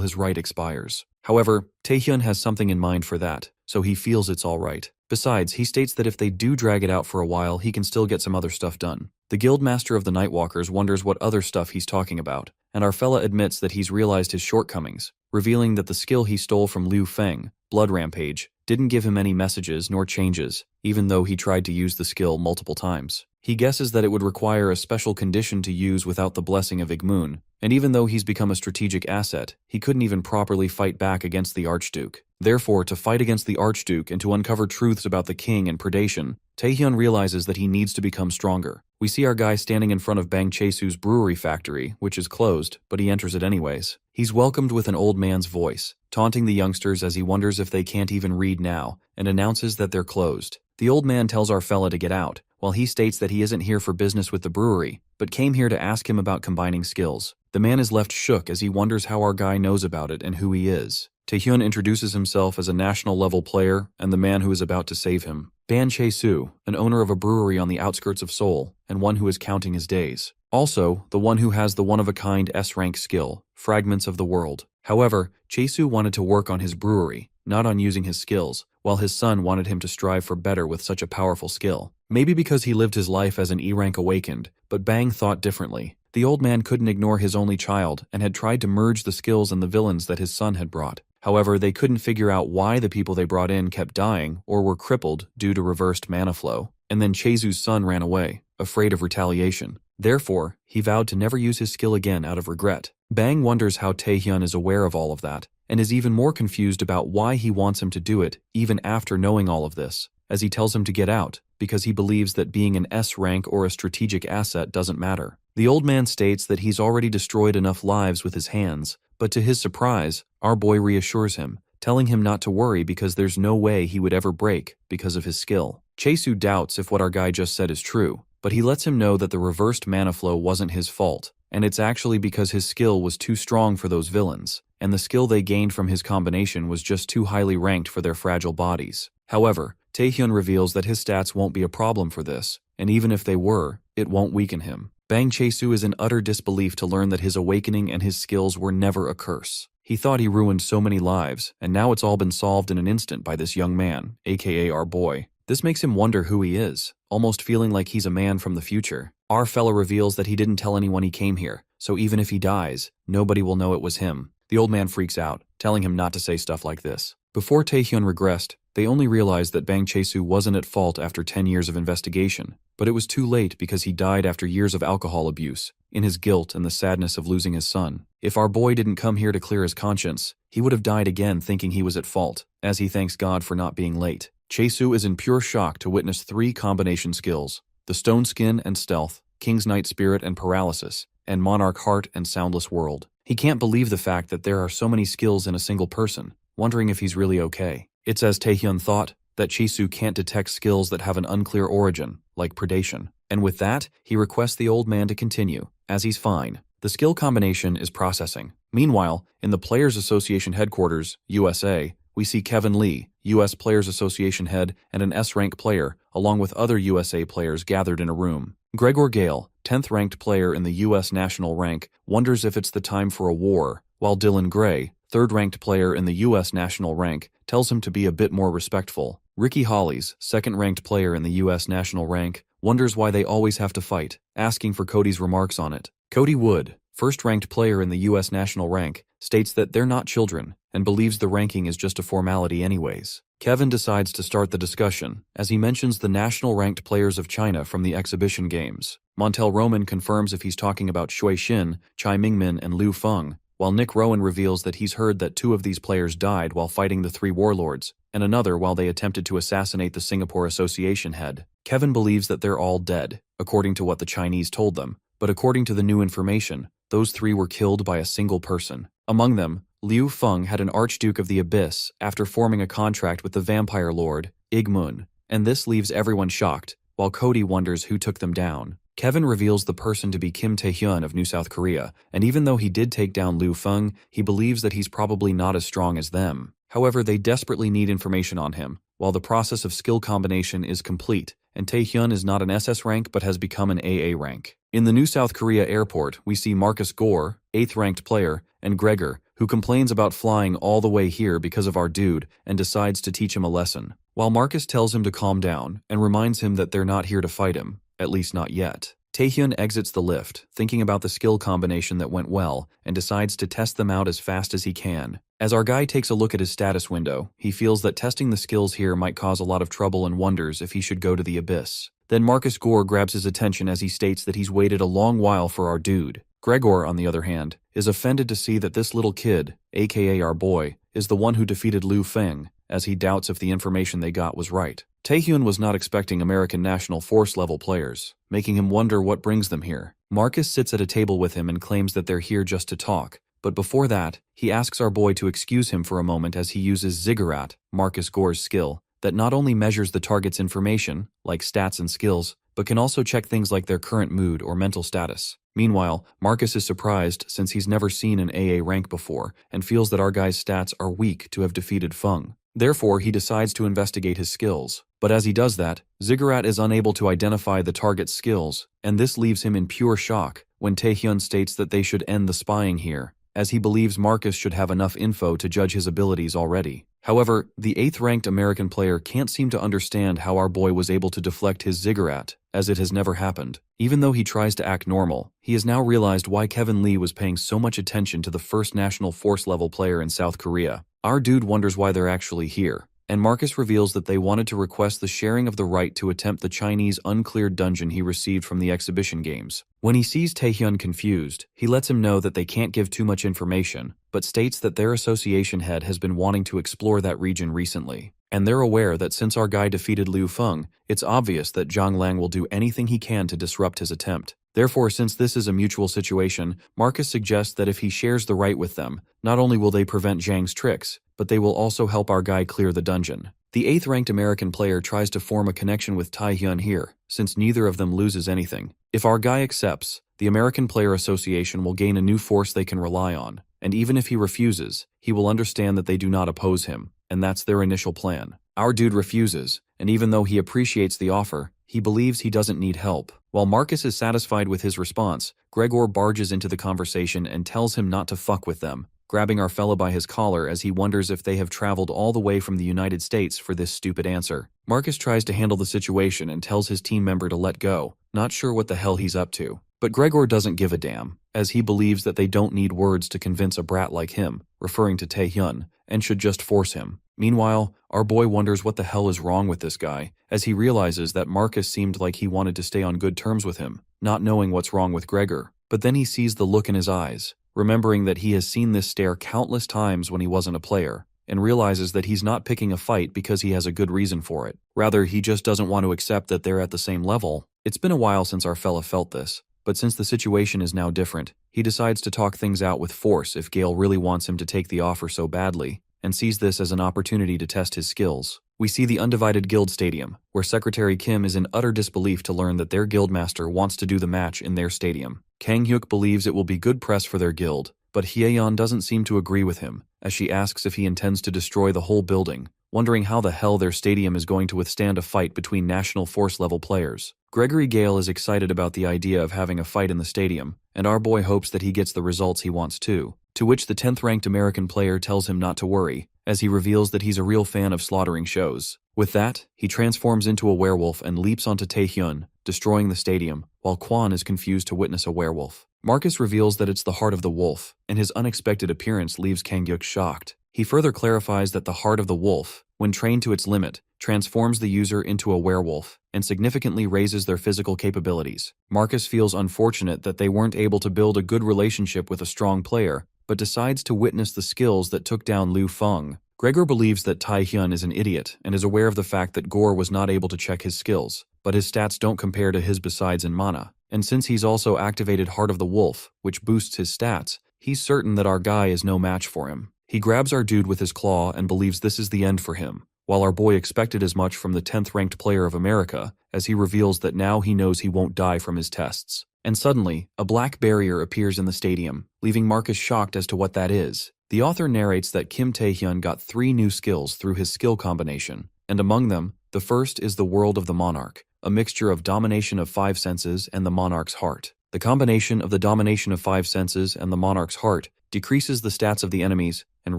Speaker 1: his right expires. However, Taehyun has something in mind for that, so he feels it's alright. Besides, he states that if they do drag it out for a while, he can still get some other stuff done. The Guildmaster of the Nightwalkers wonders what other stuff he's talking about, and our fella admits that he's realized his shortcomings, revealing that the skill he stole from Liu Feng, Blood Rampage, didn't give him any messages nor changes, even though he tried to use the skill multiple times. He guesses that it would require a special condition to use without the blessing of Igmoon, and even though he's become a strategic asset, he couldn't even properly fight back against the Archduke. Therefore, to fight against the Archduke and to uncover truths about the king and predation, Taehyun realizes that he needs to become stronger. We see our guy standing in front of Bang Chae-soo's brewery factory, which is closed, but he enters it anyways. He's welcomed with an old man's voice, taunting the youngsters as he wonders if they can't even read now, and announces that they're closed. The old man tells our fella to get out, while he states that he isn't here for business with the brewery, but came here to ask him about combining skills. The man is left shook as he wonders how our guy knows about it and who he is. Taehyun introduces himself as a national-level player and the man who is about to save him. Ban Chae-soo, an owner of a brewery on the outskirts of Seoul, and one who is counting his days. Also, the one who has the one-of-a-kind S-rank skill, Fragments of the World. However, Chae-soo wanted to work on his brewery, not on using his skills, while his son wanted him to strive for better with such a powerful skill. Maybe because he lived his life as an E-rank awakened, but Bang thought differently. The old man couldn't ignore his only child and had tried to merge the skills and the villains that his son had brought. However, they couldn't figure out why the people they brought in kept dying or were crippled due to reversed mana flow. And then Chae-soo's son ran away, afraid of retaliation. Therefore, he vowed to never use his skill again out of regret. Bang wonders how Taehyun is aware of all of that, and is even more confused about why he wants him to do it even after knowing all of this, as he tells him to get out, because he believes that being an S rank or a strategic asset doesn't matter. The old man states that he's already destroyed enough lives with his hands, but to his surprise, our boy reassures him, telling him not to worry because there's no way he would ever break because of his skill. Chae-soo doubts if what our guy just said is true, but he lets him know that the reversed mana flow wasn't his fault, and it's actually because his skill was too strong for those villains, and the skill they gained from his combination was just too highly ranked for their fragile bodies. However, Taehyun reveals that his stats won't be a problem for this, and even if they were, it won't weaken him. Bang Chae-soo is in utter disbelief to learn that his awakening and his skills were never a curse. He thought he ruined so many lives, and now it's all been solved in an instant by this young man, aka our boy. This makes him wonder who he is, almost feeling like he's a man from the future. Our fella reveals that he didn't tell anyone he came here, so even if he dies, nobody will know it was him. The old man freaks out, telling him not to say stuff like this. Before Taehyun regressed, they only realized that Bang Chae-soo wasn't at fault after 10 years of investigation, but it was too late because he died after years of alcohol abuse, in his guilt and the sadness of losing his son. If our boy didn't come here to clear his conscience, he would have died again thinking he was at fault, as he thanks God for not being late. Chae-soo is in pure shock to witness 3 combination skills: the Stone Skin and Stealth, King's Knight Spirit and Paralysis, and Monarch Heart and Soundless World. He can't believe the fact that there are so many skills in a single person, wondering if he's really okay. It's as Taehyun thought, that Chae-soo can't detect skills that have an unclear origin, like predation. And with that, he requests the old man to continue, as he's fine. The skill combination is processing. Meanwhile, in the Players Association headquarters, USA, we see Kevin Lee, US Players Association head and an S-rank player, along with other USA players gathered in a room. Gregor Gale, 10th ranked player in the US national rank, wonders if it's the time for a war, while Dylan Gray, 3rd ranked player in the US national rank, tells him to be a bit more respectful. Ricky Hollies, 2nd ranked player in the US national rank, wonders why they always have to fight, asking for Cody's remarks on it. Cody Wood, 1st ranked player in the US national rank, states that they're not children, and believes the ranking is just a formality anyways. Kevin decides to start the discussion, as he mentions the national ranked players of China from the exhibition games. Montel Roman confirms if he's talking about Shui Xin, Chai Mingmin, and Liu Feng, while Nick Rowan reveals that he's heard that 2 of these players died while fighting the 3 warlords, and another while they attempted to assassinate the Singapore Association head. Kevin believes that they're all dead, according to what the Chinese told them, but according to the new information, those 3 were killed by a single person. Among them, Liu Feng had an Archduke of the Abyss after forming a contract with the vampire lord, Igmun, and this leaves everyone shocked, while Cody wonders who took them down. Kevin reveals the person to be Kim Tae-hyun of New South Korea, and even though he did take down Liu Feng, he believes that he's probably not as strong as them. However, they desperately need information on him, while the process of skill combination is complete, and Tae-hyun is not an SS rank but has become an AA rank. In the New South Korea airport, we see Marcus Gore, 8th ranked player, and Gregor, who complains about flying all the way here because of our dude and decides to teach him a lesson. While Marcus tells him to calm down and reminds him that they're not here to fight him, at least not yet. Taehyun exits the lift, thinking about the skill combination that went well, and decides to test them out as fast as he can. As our guy takes a look at his status window, he feels that testing the skills here might cause a lot of trouble and wonders if he should go to the abyss. Then Marcus Gore grabs his attention as he states that he's waited a long while for our dude. Gregor, on the other hand, is offended to see that this little kid, aka our boy, is the one who defeated Liu Feng, as he doubts if the information they got was right. Taehyun was not expecting American National Force level players, making him wonder what brings them here. Marcus sits at a table with him and claims that they're here just to talk, but before that, he asks our boy to excuse him for a moment as he uses Ziggurat, Marcus Gore's skill, that not only measures the target's information, like stats and skills, but can also check things like their current mood or mental status. Meanwhile, Marcus is surprised since he's never seen an AA rank before and feels that our guy's stats are weak to have defeated Feng. Therefore, he decides to investigate his skills. But as he does that, Ziggurat is unable to identify the target's skills, and this leaves him in pure shock when Taehyun states that they should end the spying here, as he believes Marcus should have enough info to judge his abilities already. However, the 8th-ranked American player can't seem to understand how our boy was able to deflect his Ziggurat, as it has never happened. Even though he tries to act normal, he has now realized why Kevin Lee was paying so much attention to the first National Force level player in South Korea. Our dude wonders why they're actually here, and Marcus reveals that they wanted to request the sharing of the right to attempt the Chinese uncleared dungeon he received from the exhibition games. When he sees Taehyun confused, he lets him know that they can't give too much information, but states that their association head has been wanting to explore that region recently. And they're aware that since our guy defeated Liu Feng, it's obvious that Zhang Lang will do anything he can to disrupt his attempt. Therefore, since this is a mutual situation, Marcus suggests that if he shares the right with them, not only will they prevent Zhang's tricks, but they will also help our guy clear the dungeon. The 8th-ranked American player tries to form a connection with Taehyun here, since neither of them loses anything. If our guy accepts, the American Player Association will gain a new force they can rely on, and even if he refuses, he will understand that they do not oppose him, and that's their initial plan. Our dude refuses, and even though he appreciates the offer, he believes he doesn't need help. While Marcus is satisfied with his response, Gregor barges into the conversation and tells him not to fuck with them, grabbing our fella by his collar as he wonders if they have traveled all the way from the United States for this stupid answer. Marcus tries to handle the situation and tells his team member to let go, not sure what the hell he's up to. But Gregor doesn't give a damn, as he believes that they don't need words to convince a brat like him, referring to Taehyun, and should just force him. Meanwhile, our boy wonders what the hell is wrong with this guy, as he realizes that Marcus seemed like he wanted to stay on good terms with him, not knowing what's wrong with Gregor. But then he sees the look in his eyes, remembering that he has seen this stare countless times when he wasn't a player, and realizes that he's not picking a fight because he has a good reason for it. Rather, he just doesn't want to accept that they're at the same level. It's been a while since our fella felt this, but since the situation is now different, he decides to talk things out with force if Gale really wants him to take the offer so badly, and sees this as an opportunity to test his skills. We see the Undivided Guild Stadium, where Secretary Kim is in utter disbelief to learn that their guildmaster wants to do the match in their stadium. Kang Hyuk believes it will be good press for their guild, but Hyeyeon doesn't seem to agree with him, as she asks if he intends to destroy the whole building, wondering how the hell their stadium is going to withstand a fight between National Force level players. Gregory Gale is excited about the idea of having a fight in the stadium, and our boy hopes that he gets the results he wants too, to which the 10th-ranked American player tells him not to worry, as he reveals that he's a real fan of slaughtering shows. With that, he transforms into a werewolf and leaps onto Taehyun, destroying the stadium, while Kwon is confused to witness a werewolf. Marcus reveals that it's the heart of the wolf, and his unexpected appearance leaves Kang-hyuk shocked. He further clarifies that the heart of the wolf, when trained to its limit, transforms the user into a werewolf and significantly raises their physical capabilities. Marcus feels unfortunate that they weren't able to build a good relationship with a strong player, but decides to witness the skills that took down Liu Feng. Gregor believes that Tae-hyun is an idiot and is aware of the fact that Gore was not able to check his skills, but his stats don't compare to his besides in mana. And since he's also activated Heart of the Wolf, which boosts his stats, he's certain that our guy is no match for him. He grabs our dude with his claw and believes this is the end for him, while our boy expected as much from the 10th ranked player of America, as he reveals that now he knows he won't die from his tests. And suddenly, a black barrier appears in the stadium, leaving Marcus shocked as to what that is. The author narrates that Kim Tae-hyun got 3 new skills through his skill combination, and among them, the first is the World of the Monarch, a mixture of domination of 5 senses and the monarch's heart. The combination of the domination of 5 senses and the monarch's heart decreases the stats of the enemies and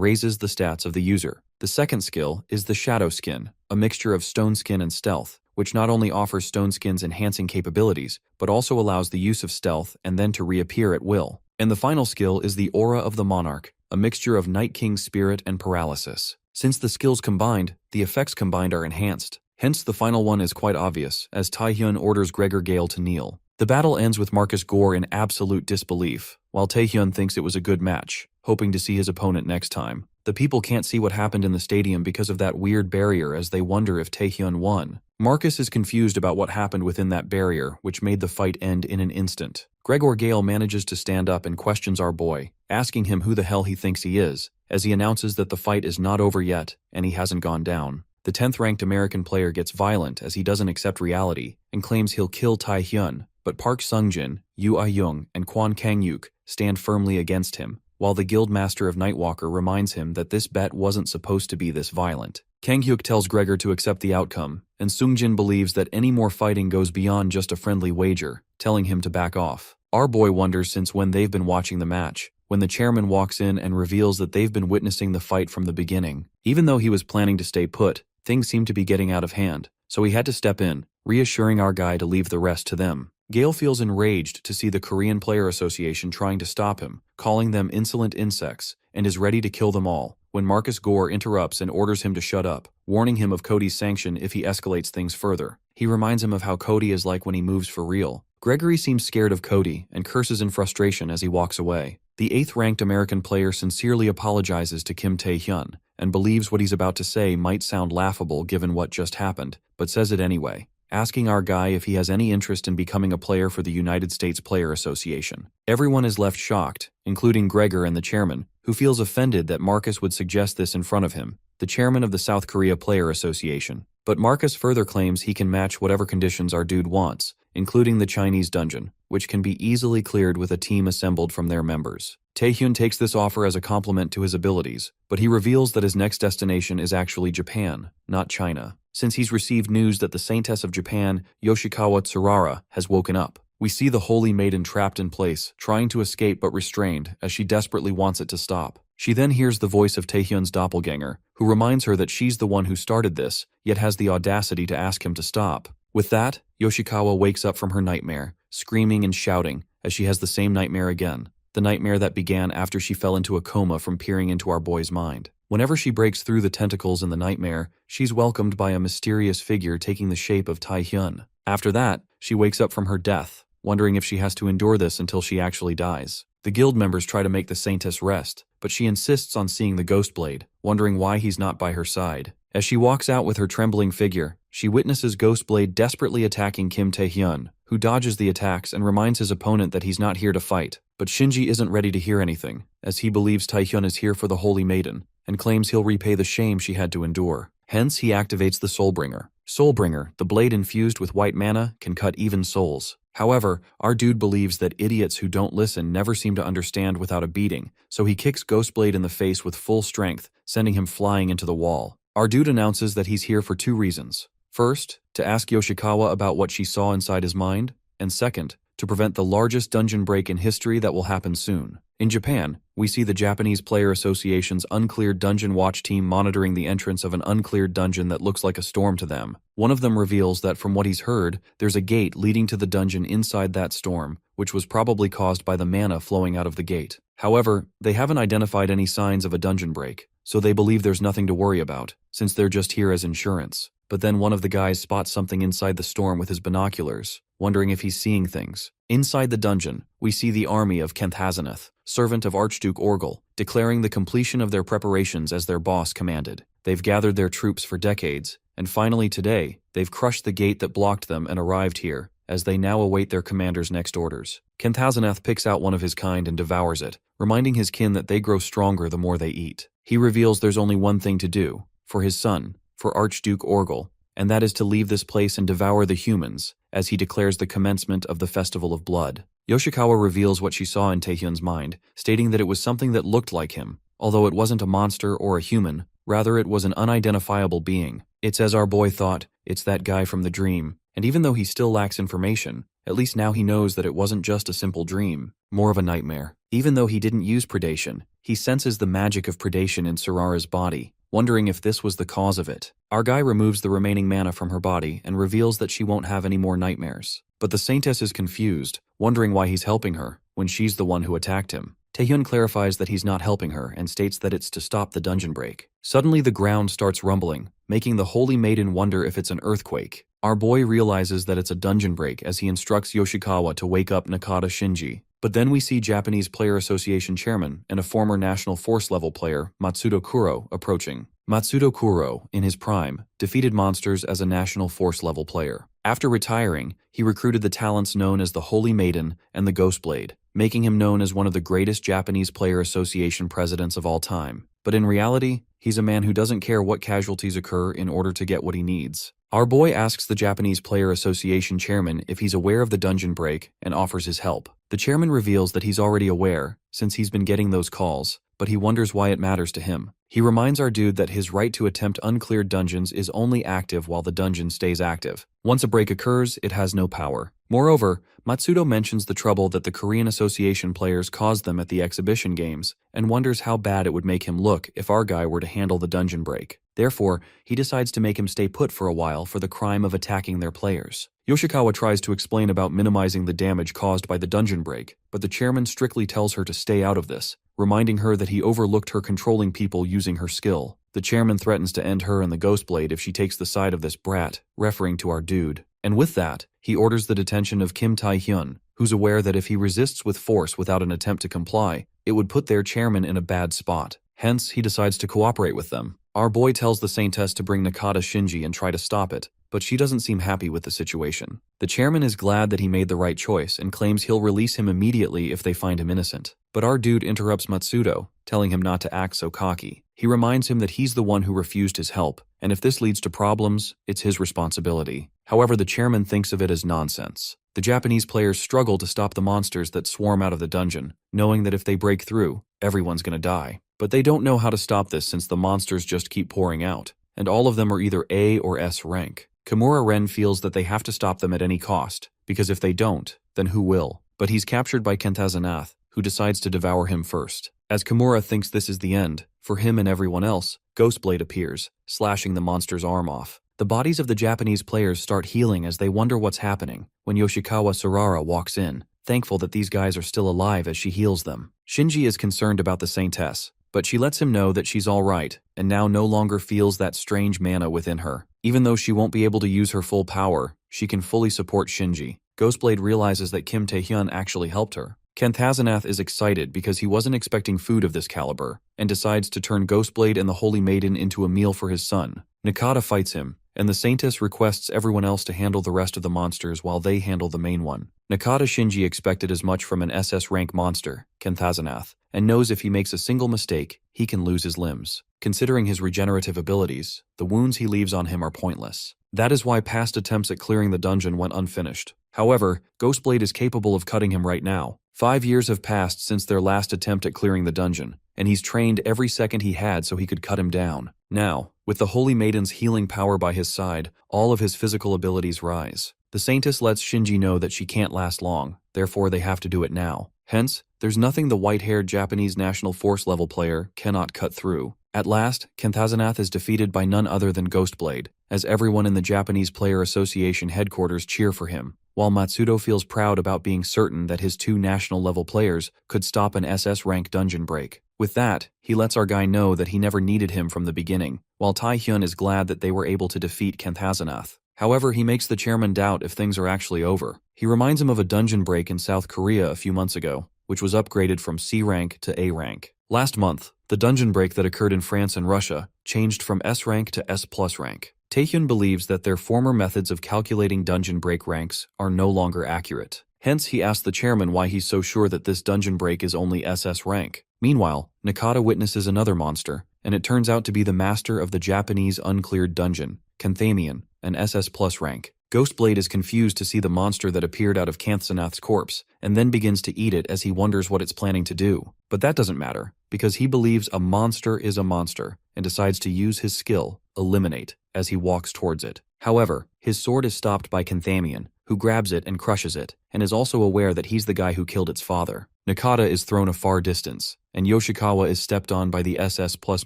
Speaker 1: raises the stats of the user. The second skill is the Shadow Skin, a mixture of Stone Skin and Stealth, which not only offers Stone Skin's enhancing capabilities, but also allows the use of stealth and then to reappear at will. And the final skill is the Aura of the Monarch, a mixture of Night King's spirit and paralysis. Since the skills combined, the effects combined are enhanced. Hence the final one is quite obvious, as Tae-hyun orders Gregor Gale to kneel. The battle ends with Marcus Gore in absolute disbelief, while Tae-hyun thinks it was a good match, hoping to see his opponent next time. The people can't see what happened in the stadium because of that weird barrier as they wonder if Tae-hyun won. Marcus is confused about what happened within that barrier, which made the fight end in an instant. Gregor Gale manages to stand up and questions our boy, asking him who the hell he thinks he is, as he announces that the fight is not over yet and he hasn't gone down. The 10th ranked American player gets violent as he doesn't accept reality and claims he'll kill Tae-hyun, but Park Sung-jin, Yoo Ah-young, and Kwon Kang-hyuk stand firmly against him, while the guild master of Nightwalker reminds him that this bet wasn't supposed to be this violent. Kang-hyuk tells Gregor to accept the outcome, and Sung-jin believes that any more fighting goes beyond just a friendly wager, telling him to back off. Our boy wonders since when they've been watching the match, when the chairman walks in and reveals that they've been witnessing the fight from the beginning. Even though he was planning to stay put, things seem to be getting out of hand, so he had to step in, reassuring our guy to leave the rest to them. Gale feels enraged to see the Korean Player Association trying to stop him, calling them insolent insects, and is ready to kill them all, when Marcus Gore interrupts and orders him to shut up, warning him of Cody's sanction if he escalates things further. He reminds him of how Cody is like when he moves for real. Gregory seems scared of Cody and curses in frustration as he walks away. The 8th ranked American player sincerely apologizes to Kim Tae-hyun and believes what he's about to say might sound laughable given what just happened, but says it anyway, asking our guy if he has any interest in becoming a player for the United States Player Association. Everyone is left shocked, including Gregor and the chairman, who feels offended that Marcus would suggest this in front of him, the chairman of the South Korea Player Association. But Marcus further claims he can match whatever conditions our dude wants, including the Chinese dungeon, which can be easily cleared with a team assembled from their members. Tae-hyun takes this offer as a compliment to his abilities, but he reveals that his next destination is actually Japan, not China, since he's received news that the Saintess of Japan, Yoshikawa Tsurara, has woken up. We see the holy maiden trapped in place, trying to escape but restrained, as she desperately wants it to stop. She then hears the voice of Taehyun's doppelganger, who reminds her that she's the one who started this, yet has the audacity to ask him to stop. With that, Yoshikawa wakes up from her nightmare, screaming and shouting, as she has the same nightmare again, the nightmare that began after she fell into a coma from peering into our boy's mind. Whenever she breaks through the tentacles in the nightmare, she's welcomed by a mysterious figure taking the shape of Tae-hyun. After that, she wakes up from her death, wondering if she has to endure this until she actually dies. The guild members try to make the Saintess rest, but she insists on seeing the Ghostblade, wondering why he's not by her side. As she walks out with her trembling figure, she witnesses Ghostblade desperately attacking Kim Tae-hyun, who dodges the attacks and reminds his opponent that he's not here to fight. But Shinji isn't ready to hear anything, as he believes Tae-hyun is here for the Holy Maiden, and claims he'll repay the shame she had to endure. Hence, he activates the Soulbringer. Soulbringer, the blade infused with white mana, can cut even souls. However, our dude believes that idiots who don't listen never seem to understand without a beating, so he kicks Ghostblade in the face with full strength, sending him flying into the wall. Our dude announces that he's here for 2 reasons. First, to ask Yoshikawa about what she saw inside his mind, and second, to prevent the largest dungeon break in history that will happen soon. In Japan, we see the Japanese Player Association's uncleared dungeon watch team monitoring the entrance of an uncleared dungeon that looks like a storm to them. One of them reveals that from what he's heard, there's a gate leading to the dungeon inside that storm, which was probably caused by the mana flowing out of the gate. However, they haven't identified any signs of a dungeon break, so they believe there's nothing to worry about, since they're just here as insurance. But then one of the guys spots something inside the storm with his binoculars, wondering if he's seeing things. Inside the dungeon, we see the army of Kenthazanath, servant of Archduke Orgel, declaring the completion of their preparations as their boss commanded. They've gathered their troops for decades, and finally today, they've crushed the gate that blocked them and arrived here, as they now await their commander's next orders. Kenthazanath picks out one of his kind and devours it, reminding his kin that they grow stronger the more they eat. He reveals there's only one thing to do, for his son, for Archduke Orgel, and that is to leave this place and devour the humans, as he declares the commencement of the Festival of Blood. Yoshikawa reveals what she saw in Taehyun's mind, stating that it was something that looked like him, although it wasn't a monster or a human, rather it was an unidentifiable being. It's as our boy thought, it's that guy from the dream, and even though he still lacks information, at least now he knows that it wasn't just a simple dream, more of a nightmare. Even though he didn't use predation, he senses the magic of predation in Sarara's body, wondering if this was the cause of it. Our guy removes the remaining mana from her body and reveals that she won't have any more nightmares. But the Saintess is confused, wondering why he's helping her, when she's the one who attacked him. Taehyun clarifies that he's not helping her and states that it's to stop the dungeon break. Suddenly the ground starts rumbling, making the Holy Maiden wonder if it's an earthquake. Our boy realizes that it's a dungeon break as he instructs Yoshikawa to wake up Nakata Shinji. But then we see Japanese Player Association chairman and a former National Force level player, Matsudo Kuro, approaching. Matsudo Kuro, in his prime, defeated monsters as a National Force level player. After retiring, he recruited the talents known as the Holy Maiden and the Ghost Blade, making him known as one of the greatest Japanese Player Association presidents of all time. But in reality, he's a man who doesn't care what casualties occur in order to get what he needs. Our boy asks the Japanese Player Association chairman if he's aware of the dungeon break and offers his help. The chairman reveals that he's already aware, since he's been getting those calls, but he wonders why it matters to him. He reminds our dude that his right to attempt uncleared dungeons is only active while the dungeon stays active. Once a break occurs, it has no power. Moreover, Matsudo mentions the trouble that the Korean Association players caused them at the exhibition games, and wonders how bad it would make him look if our guy were to handle the dungeon break. Therefore, he decides to make him stay put for a while for the crime of attacking their players. Yoshikawa tries to explain about minimizing the damage caused by the dungeon break, but the chairman strictly tells her to stay out of this, reminding her that he overlooked her controlling people using her skill. The chairman threatens to end her and the Ghost Blade if she takes the side of this brat, referring to our dude. And with that, he orders the detention of Kim Tae-hyun, who's aware that if he resists with force without an attempt to comply, it would put their chairman in a bad spot. Hence, he decides to cooperate with them. Our boy tells the Saintess to bring Nakata Shinji and try to stop it, but she doesn't seem happy with the situation. The chairman is glad that he made the right choice and claims he'll release him immediately if they find him innocent. But our dude interrupts Matsudo, telling him not to act so cocky. He reminds him that he's the one who refused his help, and if this leads to problems, it's his responsibility. However, the chairman thinks of it as nonsense. The Japanese players struggle to stop the monsters that swarm out of the dungeon, knowing that if they break through, everyone's gonna die. But they don't know how to stop this since the monsters just keep pouring out, and all of them are either A or S rank. Kimura Ren feels that they have to stop them at any cost, because if they don't, then who will? But he's captured by Kenthazanath, who decides to devour him first. As Kimura thinks this is the end, for him and everyone else, Ghostblade appears, slashing the monster's arm off. The bodies of the Japanese players start healing as they wonder what's happening, when Yoshikawa Sarara walks in, thankful that these guys are still alive as she heals them. Shinji is concerned about the Saintess, but she lets him know that she's alright, and now no longer feels that strange mana within her. Even though she won't be able to use her full power, she can fully support Shinji. Ghostblade realizes that Kim Tae-hyun actually helped her. Kenthazanath is excited because he wasn't expecting food of this caliber, and decides to turn Ghostblade and the Holy Maiden into a meal for his son. Nakata fights him, and the Saintess requests everyone else to handle the rest of the monsters while they handle the main one. Nakata Shinji expected as much from an SS rank monster, Kenthazanath, and knows if he makes a single mistake, he can lose his limbs. Considering his regenerative abilities, the wounds he leaves on him are pointless. That is why past attempts at clearing the dungeon went unfinished. However, Ghostblade is capable of cutting him right now. 5 years have passed since their last attempt at clearing the dungeon, and he's trained every second he had so he could cut him down. Now, with the Holy Maiden's healing power by his side, all of his physical abilities rise. The Saintess lets Shinji know that she can't last long, therefore they have to do it now. Hence, There's nothing the white-haired Japanese National Force level player cannot cut through. At last, Kenthazanath is defeated by none other than Ghostblade, as everyone in the Japanese Player Association headquarters cheer for him, while Matsudo feels proud about being certain that his 2 national-level players could stop an SS rank dungeon break. With that, he lets our guy know that he never needed him from the beginning, while Taehyun is glad that they were able to defeat Kenthazanath. However, he makes the chairman doubt if things are actually over. He reminds him of a dungeon break in South Korea a few months ago, which was upgraded from C rank to A rank. Last month, the dungeon break that occurred in France and Russia changed from S rank to S+ rank. Taehyun believes that their former methods of calculating dungeon break ranks are no longer accurate. Hence, he asks the chairman why he's so sure that this dungeon break is only SS rank. Meanwhile, Nakata witnesses another monster, and it turns out to be the master of the Japanese uncleared dungeon, Kenthamion, an SS+ rank. Ghostblade is confused to see the monster that appeared out of Kenthazanath's corpse, and then begins to eat it as he wonders what it's planning to do. But that doesn't matter, because he believes a monster is a monster, and decides to use his skill, Eliminate, as he walks towards it. However, his sword is stopped by Kenthamion, who grabs it and crushes it, and is also aware that he's the guy who killed its father. Nakata is thrown a far distance, and Yoshikawa is stepped on by the SS+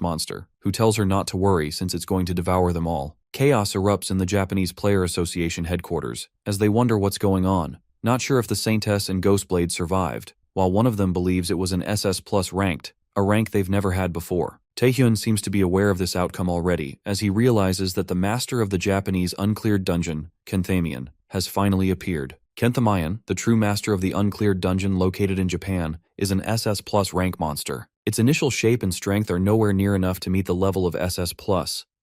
Speaker 1: monster, who tells her not to worry since it's going to devour them all. Chaos erupts in the Japanese Player Association headquarters, as they wonder what's going on, not sure if the Saintess and Ghostblade survived, while one of them believes it was an SS+ ranked, a rank they've never had before. Taehyun seems to be aware of this outcome already, as he realizes that the master of the Japanese uncleared dungeon, Kenthamion, has finally appeaed. Kenthamion, the true master of the uncleared dungeon located in Japan, is an SS+ rank monster. Its initial shape and strength are nowhere near enough to meet the level of SS+,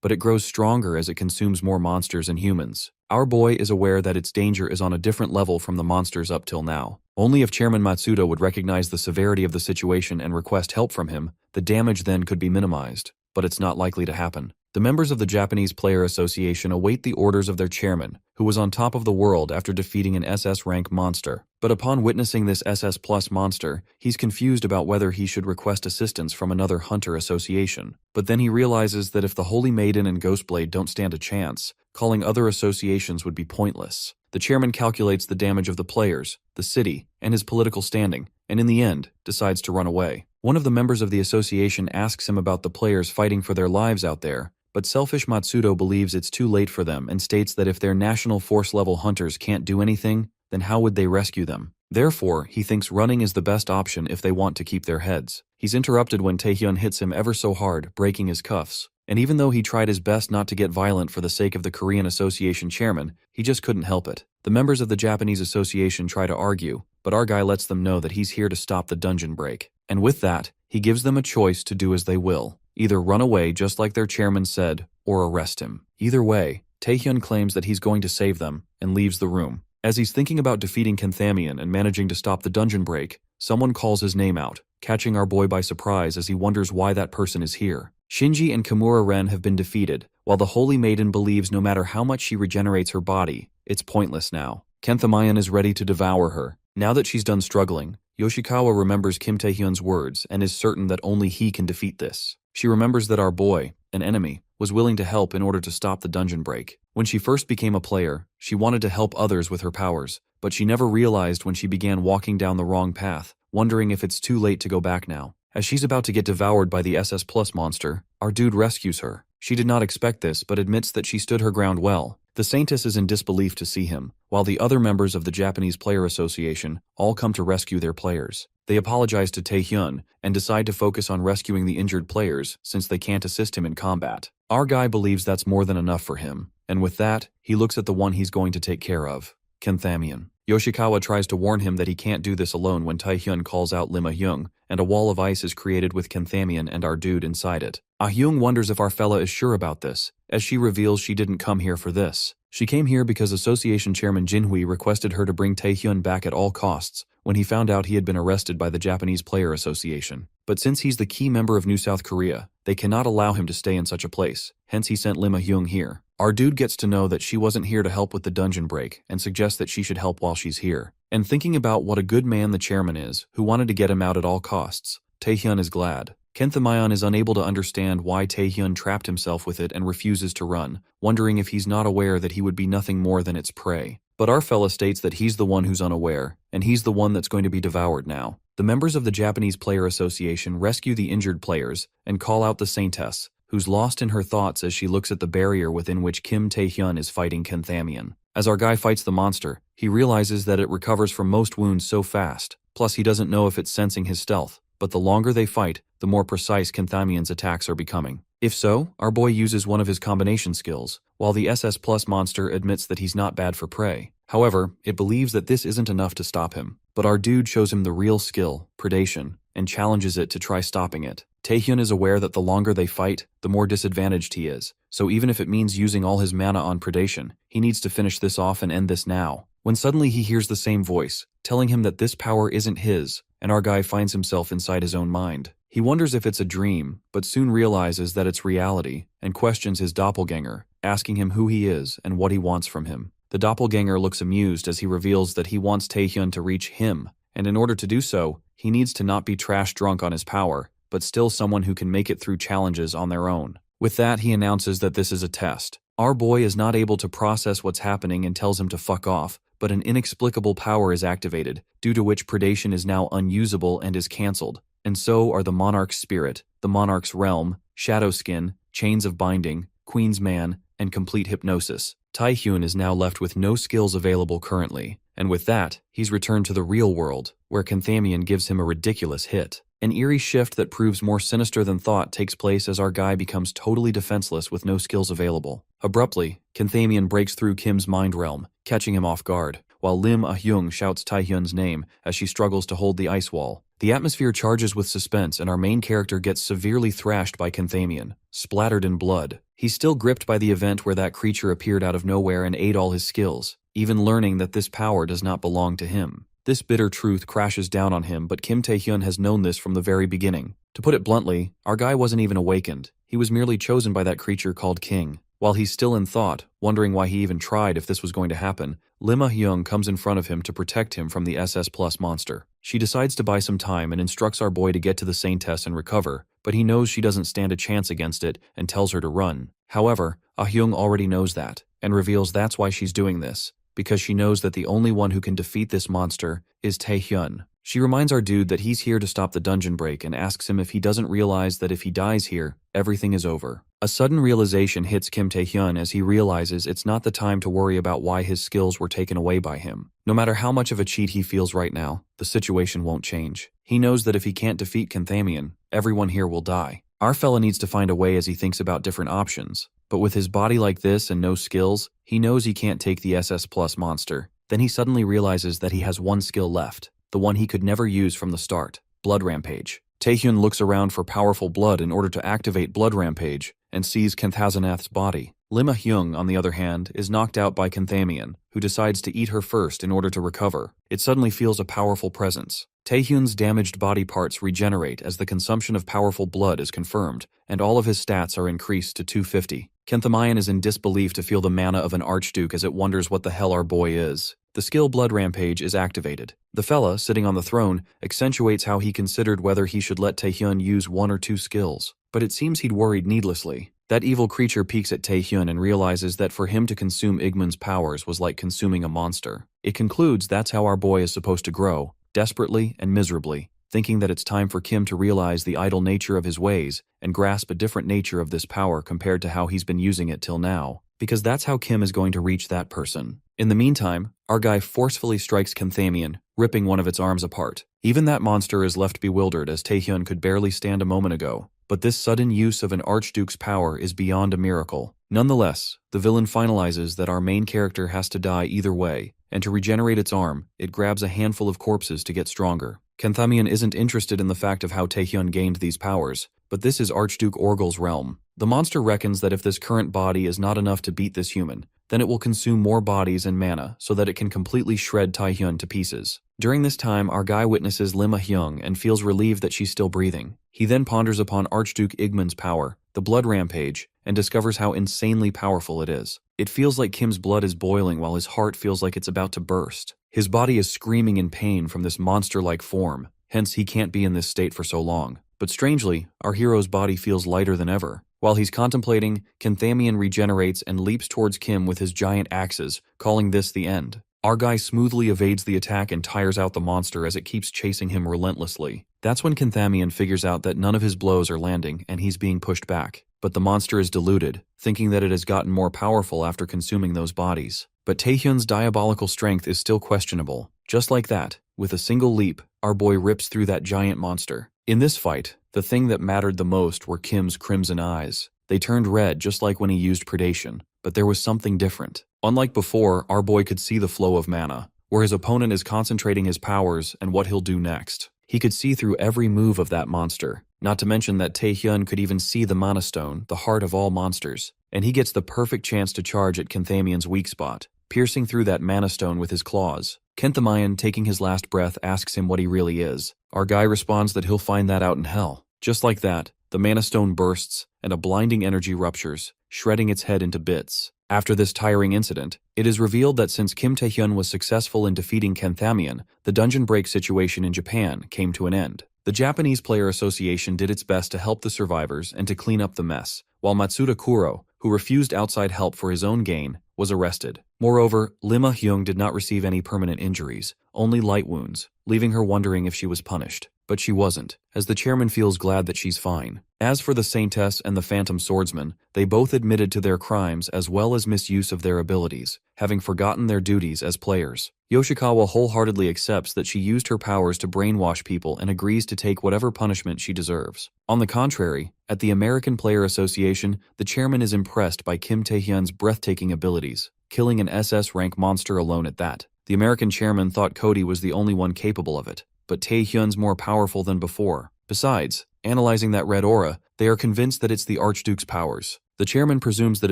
Speaker 1: but it grows stronger as it consumes more monsters and humans. Our boy is aware that its danger is on a different level from the monsters up till now. Only if Chairman Matsuda would recognize the severity of the situation and request help from him, the damage then could be minimized, but it's not likely to happen. The members of the Japanese Player Association await the orders of their chairman, who was on top of the world after defeating an SS rank monster. But upon witnessing this SS+ monster, he's confused about whether he should request assistance from another hunter association. But then he realizes that if the Holy Maiden and Ghostblade don't stand a chance, calling other associations would be pointless. The chairman calculates the damage of the players, the city, and his political standing, and in the end, decides to run away. One of the members of the association asks him about the players fighting for their lives out there, but selfish Matsudo believes it's too late for them and states that if their national force level hunters can't do anything, then how would they rescue them? Therefore, he thinks running is the best option if they want to keep their heads. He's interrupted when Taehyun hits him ever so hard, breaking his cuffs. And even though he tried his best not to get violent for the sake of the Korean Association chairman, he just couldn't help it. The members of the Japanese Association try to argue, but our guy lets them know that he's here to stop the dungeon break. And with that, he gives them a choice to do as they will. Either run away just like their chairman said, or arrest him. Either way, Taehyun claims that he's going to save them, and leaves the room. As he's thinking about defeating Kenthamion and managing to stop the dungeon break, someone calls his name out, catching our boy by surprise as he wonders why that person is here. Shinji and Kimura Ren have been defeated, while the Holy Maiden believes no matter how much she regenerates her body, it's pointless now. Kenthamion is ready to devour her. Now that she's done struggling, Yoshikawa remembers Kim Taehyun's words and is certain that only he can defeat this. She remembers that our boy, an enemy, was willing to help in order to stop the dungeon break. When she first became a player, she wanted to help others with her powers, but she never realized when she began walking down the wrong path, wondering if it's too late to go back now. As she's about to get devoured by the SS+ monster, our dude rescues her. She did not expect this, but admits that she stood her ground well. The Saintess is in disbelief to see him, while the other members of the Japanese Player Association all come to rescue their players. They apologize to Taehyun and decide to focus on rescuing the injured players since they can't assist him in combat. Our guy believes that's more than enough for him, and with that, he looks at the one he's going to take care of, Kenthamion. Yoshikawa tries to warn him that he can't do this alone when Taehyun calls out Lim Ah-hyung, and a wall of ice is created with Kenthamion and our dude inside it. Ah-hyung wonders if our fella is sure about this, as she reveals she didn't come here for this. She came here because Association Chairman Jinhui requested her to bring Taehyun back at all costs when he found out he had been arrested by the Japanese Player Association. But since he's the key member of New South Korea, they cannot allow him to stay in such a place, hence he sent Lim Ah-hyung here. Our dude gets to know that she wasn't here to help with the dungeon break and suggests that she should help while she's here. And thinking about what a good man the chairman is, who wanted to get him out at all costs, Taehyun is glad. Kenthamion is unable to understand why Taehyun trapped himself with it and refuses to run, wondering if he's not aware that he would be nothing more than its prey. But our fella states that he's the one who's unaware, and he's the one that's going to be devoured now. The members of the Japanese Player Association rescue the injured players and call out the Saintess, who's lost in her thoughts as she looks at the barrier within which Kim Tae-hyun is fighting Kenthamion. As our guy fights the monster, he realizes that it recovers from most wounds so fast, plus he doesn't know if it's sensing his stealth, but the longer they fight, the more precise Kenthamion's attacks are becoming. If so, our boy uses one of his combination skills, while the SS Plus monster admits that he's not bad for prey. However, it believes that this isn't enough to stop him. But our dude shows him the real skill, predation, and challenges it to try stopping it. Taehyun is aware that the longer they fight, the more disadvantaged he is, so even if it means using all his mana on predation, he needs to finish this off and end this now. When suddenly he hears the same voice, telling him that this power isn't his, and our guy finds himself inside his own mind. He wonders if it's a dream, but soon realizes that it's reality, and questions his doppelganger, asking him who he is and what he wants from him. The doppelganger looks amused as he reveals that he wants Taehyun to reach him, and in order to do so, he needs to not be trash drunk on his power, but still someone who can make it through challenges on their own. With that, he announces that this is a test. Our boy is not able to process what's happening and tells him to fuck off, but an inexplicable power is activated, due to which predation is now unusable and is cancelled. And so are the Monarch's Spirit, the Monarch's Realm, Shadow Skin, Chains of Binding, Queen's Man, and Complete Hypnosis. Taehyun is now left with no skills available currently, and with that, he's returned to the real world, where Kenthamion gives him a ridiculous hit. An eerie shift that proves more sinister than thought takes place as our guy becomes totally defenseless with no skills available. Abruptly, Kenthamion breaks through Kim's mind realm, catching him off guard, while Lim Ah-hyung shouts Taehyun's name as she struggles to hold the ice wall. The atmosphere charges with suspense and our main character gets severely thrashed by Kenthamion, splattered in blood. He's still gripped by the event where that creature appeared out of nowhere and ate all his skills, even learning that this power does not belong to him. This bitter truth crashes down on him, but Kim Tae-hyun has known this from the very beginning. To put it bluntly, our guy wasn't even awakened. He was merely chosen by that creature called King. While he's still in thought, wondering why he even tried if this was going to happen, Lim Ah-hyung comes in front of him to protect him from the SS Plus monster. She decides to buy some time and instructs our boy to get to the Saintess and recover, but he knows she doesn't stand a chance against it and tells her to run. However, Ah-hyung already knows that, and reveals that's why she's doing this, because she knows that the only one who can defeat this monster is Taehyun. She reminds our dude that he's here to stop the dungeon break and asks him if he doesn't realize that if he dies here, everything is over. A sudden realization hits Kim Tae-hyun as he realizes it's not the time to worry about why his skills were taken away by him. No matter how much of a cheat he feels right now, the situation won't change. He knows that if he can't defeat Kenthamion, everyone here will die. Our fella needs to find a way as he thinks about different options. But with his body like this and no skills, he knows he can't take the SS Plus monster. Then he suddenly realizes that he has one skill left, the one he could never use from the start, Blood Rampage. Taehyun looks around for powerful blood in order to activate Blood Rampage and sees Kenthazanath's body. Lim Ah-hyung, on the other hand, is knocked out by Kenthamion, who decides to eat her first in order to recover. It suddenly feels a powerful presence. Taehyun's damaged body parts regenerate as the consumption of powerful blood is confirmed, and all of his stats are increased to 250. Kenthamion is in disbelief to feel the mana of an Archduke as it wonders what the hell our boy is. The skill Blood Rampage is activated. The fella, sitting on the throne, accentuates how he considered whether he should let Taehyun use one or two skills. But it seems he'd worried needlessly. That evil creature peeks at Taehyun and realizes that for him to consume Igman's powers was like consuming a monster. It concludes that's how our boy is supposed to grow, desperately and miserably, thinking that it's time for Kim to realize the idle nature of his ways and grasp a different nature of this power compared to how he's been using it till now, because that's how Kim is going to reach that person. In the meantime, our guy forcefully strikes Kenthamion, ripping one of its arms apart. Even that monster is left bewildered as Taehyun could barely stand a moment ago. But this sudden use of an Archduke's power is beyond a miracle. Nonetheless, the villain finalizes that our main character has to die either way, and to regenerate its arm, it grabs a handful of corpses to get stronger. Kenthamion isn't interested in the fact of how Taehyun gained these powers, but this is Archduke Orgel's realm. The monster reckons that if this current body is not enough to beat this human, then it will consume more bodies and mana so that it can completely shred Taehyun to pieces. During this time, our guy witnesses Lim Ah-hyung and feels relieved that she's still breathing. He then ponders upon Archduke Igman's power, the Blood Rampage, and discovers how insanely powerful it is. It feels like Kim's blood is boiling while his heart feels like it's about to burst. His body is screaming in pain from this monster-like form, hence he can't be in this state for so long. But strangely, our hero's body feels lighter than ever. While he's contemplating, Kenthamion regenerates and leaps towards Kim with his giant axes, calling this the end. Our guy smoothly evades the attack and tires out the monster as it keeps chasing him relentlessly. That's when Canthamian figures out that none of his blows are landing and he's being pushed back. But the monster is deluded, thinking that it has gotten more powerful after consuming those bodies. But Taehyun's diabolical strength is still questionable. Just like that, with a single leap, our boy rips through that giant monster. In this fight, the thing that mattered the most were Kim's crimson eyes. They turned red just like when he used predation, but there was something different. Unlike before, our boy could see the flow of mana, where his opponent is concentrating his powers and what he'll do next. He could see through every move of that monster, not to mention that Taehyun could even see the Mana Stone, the heart of all monsters, and he gets the perfect chance to charge at Canthamian's weak spot, piercing through that Mana Stone with his claws. Canthamian, taking his last breath, asks him what he really is. Our guy responds that he'll find that out in hell. Just like that, the Mana Stone bursts, and a blinding energy ruptures, shredding its head into bits. After this tiring incident, it is revealed that since Kim Taehyun was successful in defeating Canthamian, the dungeon break situation in Japan came to an end. The Japanese Player Association did its best to help the survivors and to clean up the mess, while Matsuda Kuro, who refused outside help for his own gain, was arrested. Moreover, Limma Hyung did not receive any permanent injuries, only light wounds, leaving her wondering if she was punished. But she wasn't, as the chairman feels glad that she's fine. As for the Saintess and the Phantom Swordsman, they both admitted to their crimes as well as misuse of their abilities, having forgotten their duties as players. Yoshikawa wholeheartedly accepts that she used her powers to brainwash people and agrees to take whatever punishment she deserves. On the contrary, at the American Player Association, the chairman is impressed by Kim Taehyun's breathtaking abilities, killing an SS rank monster alone at that. The American chairman thought Cody was the only one capable of it, but Taehyun's more powerful than before. Besides, analyzing that red aura, they are convinced that it's the Archduke's powers. The chairman presumes that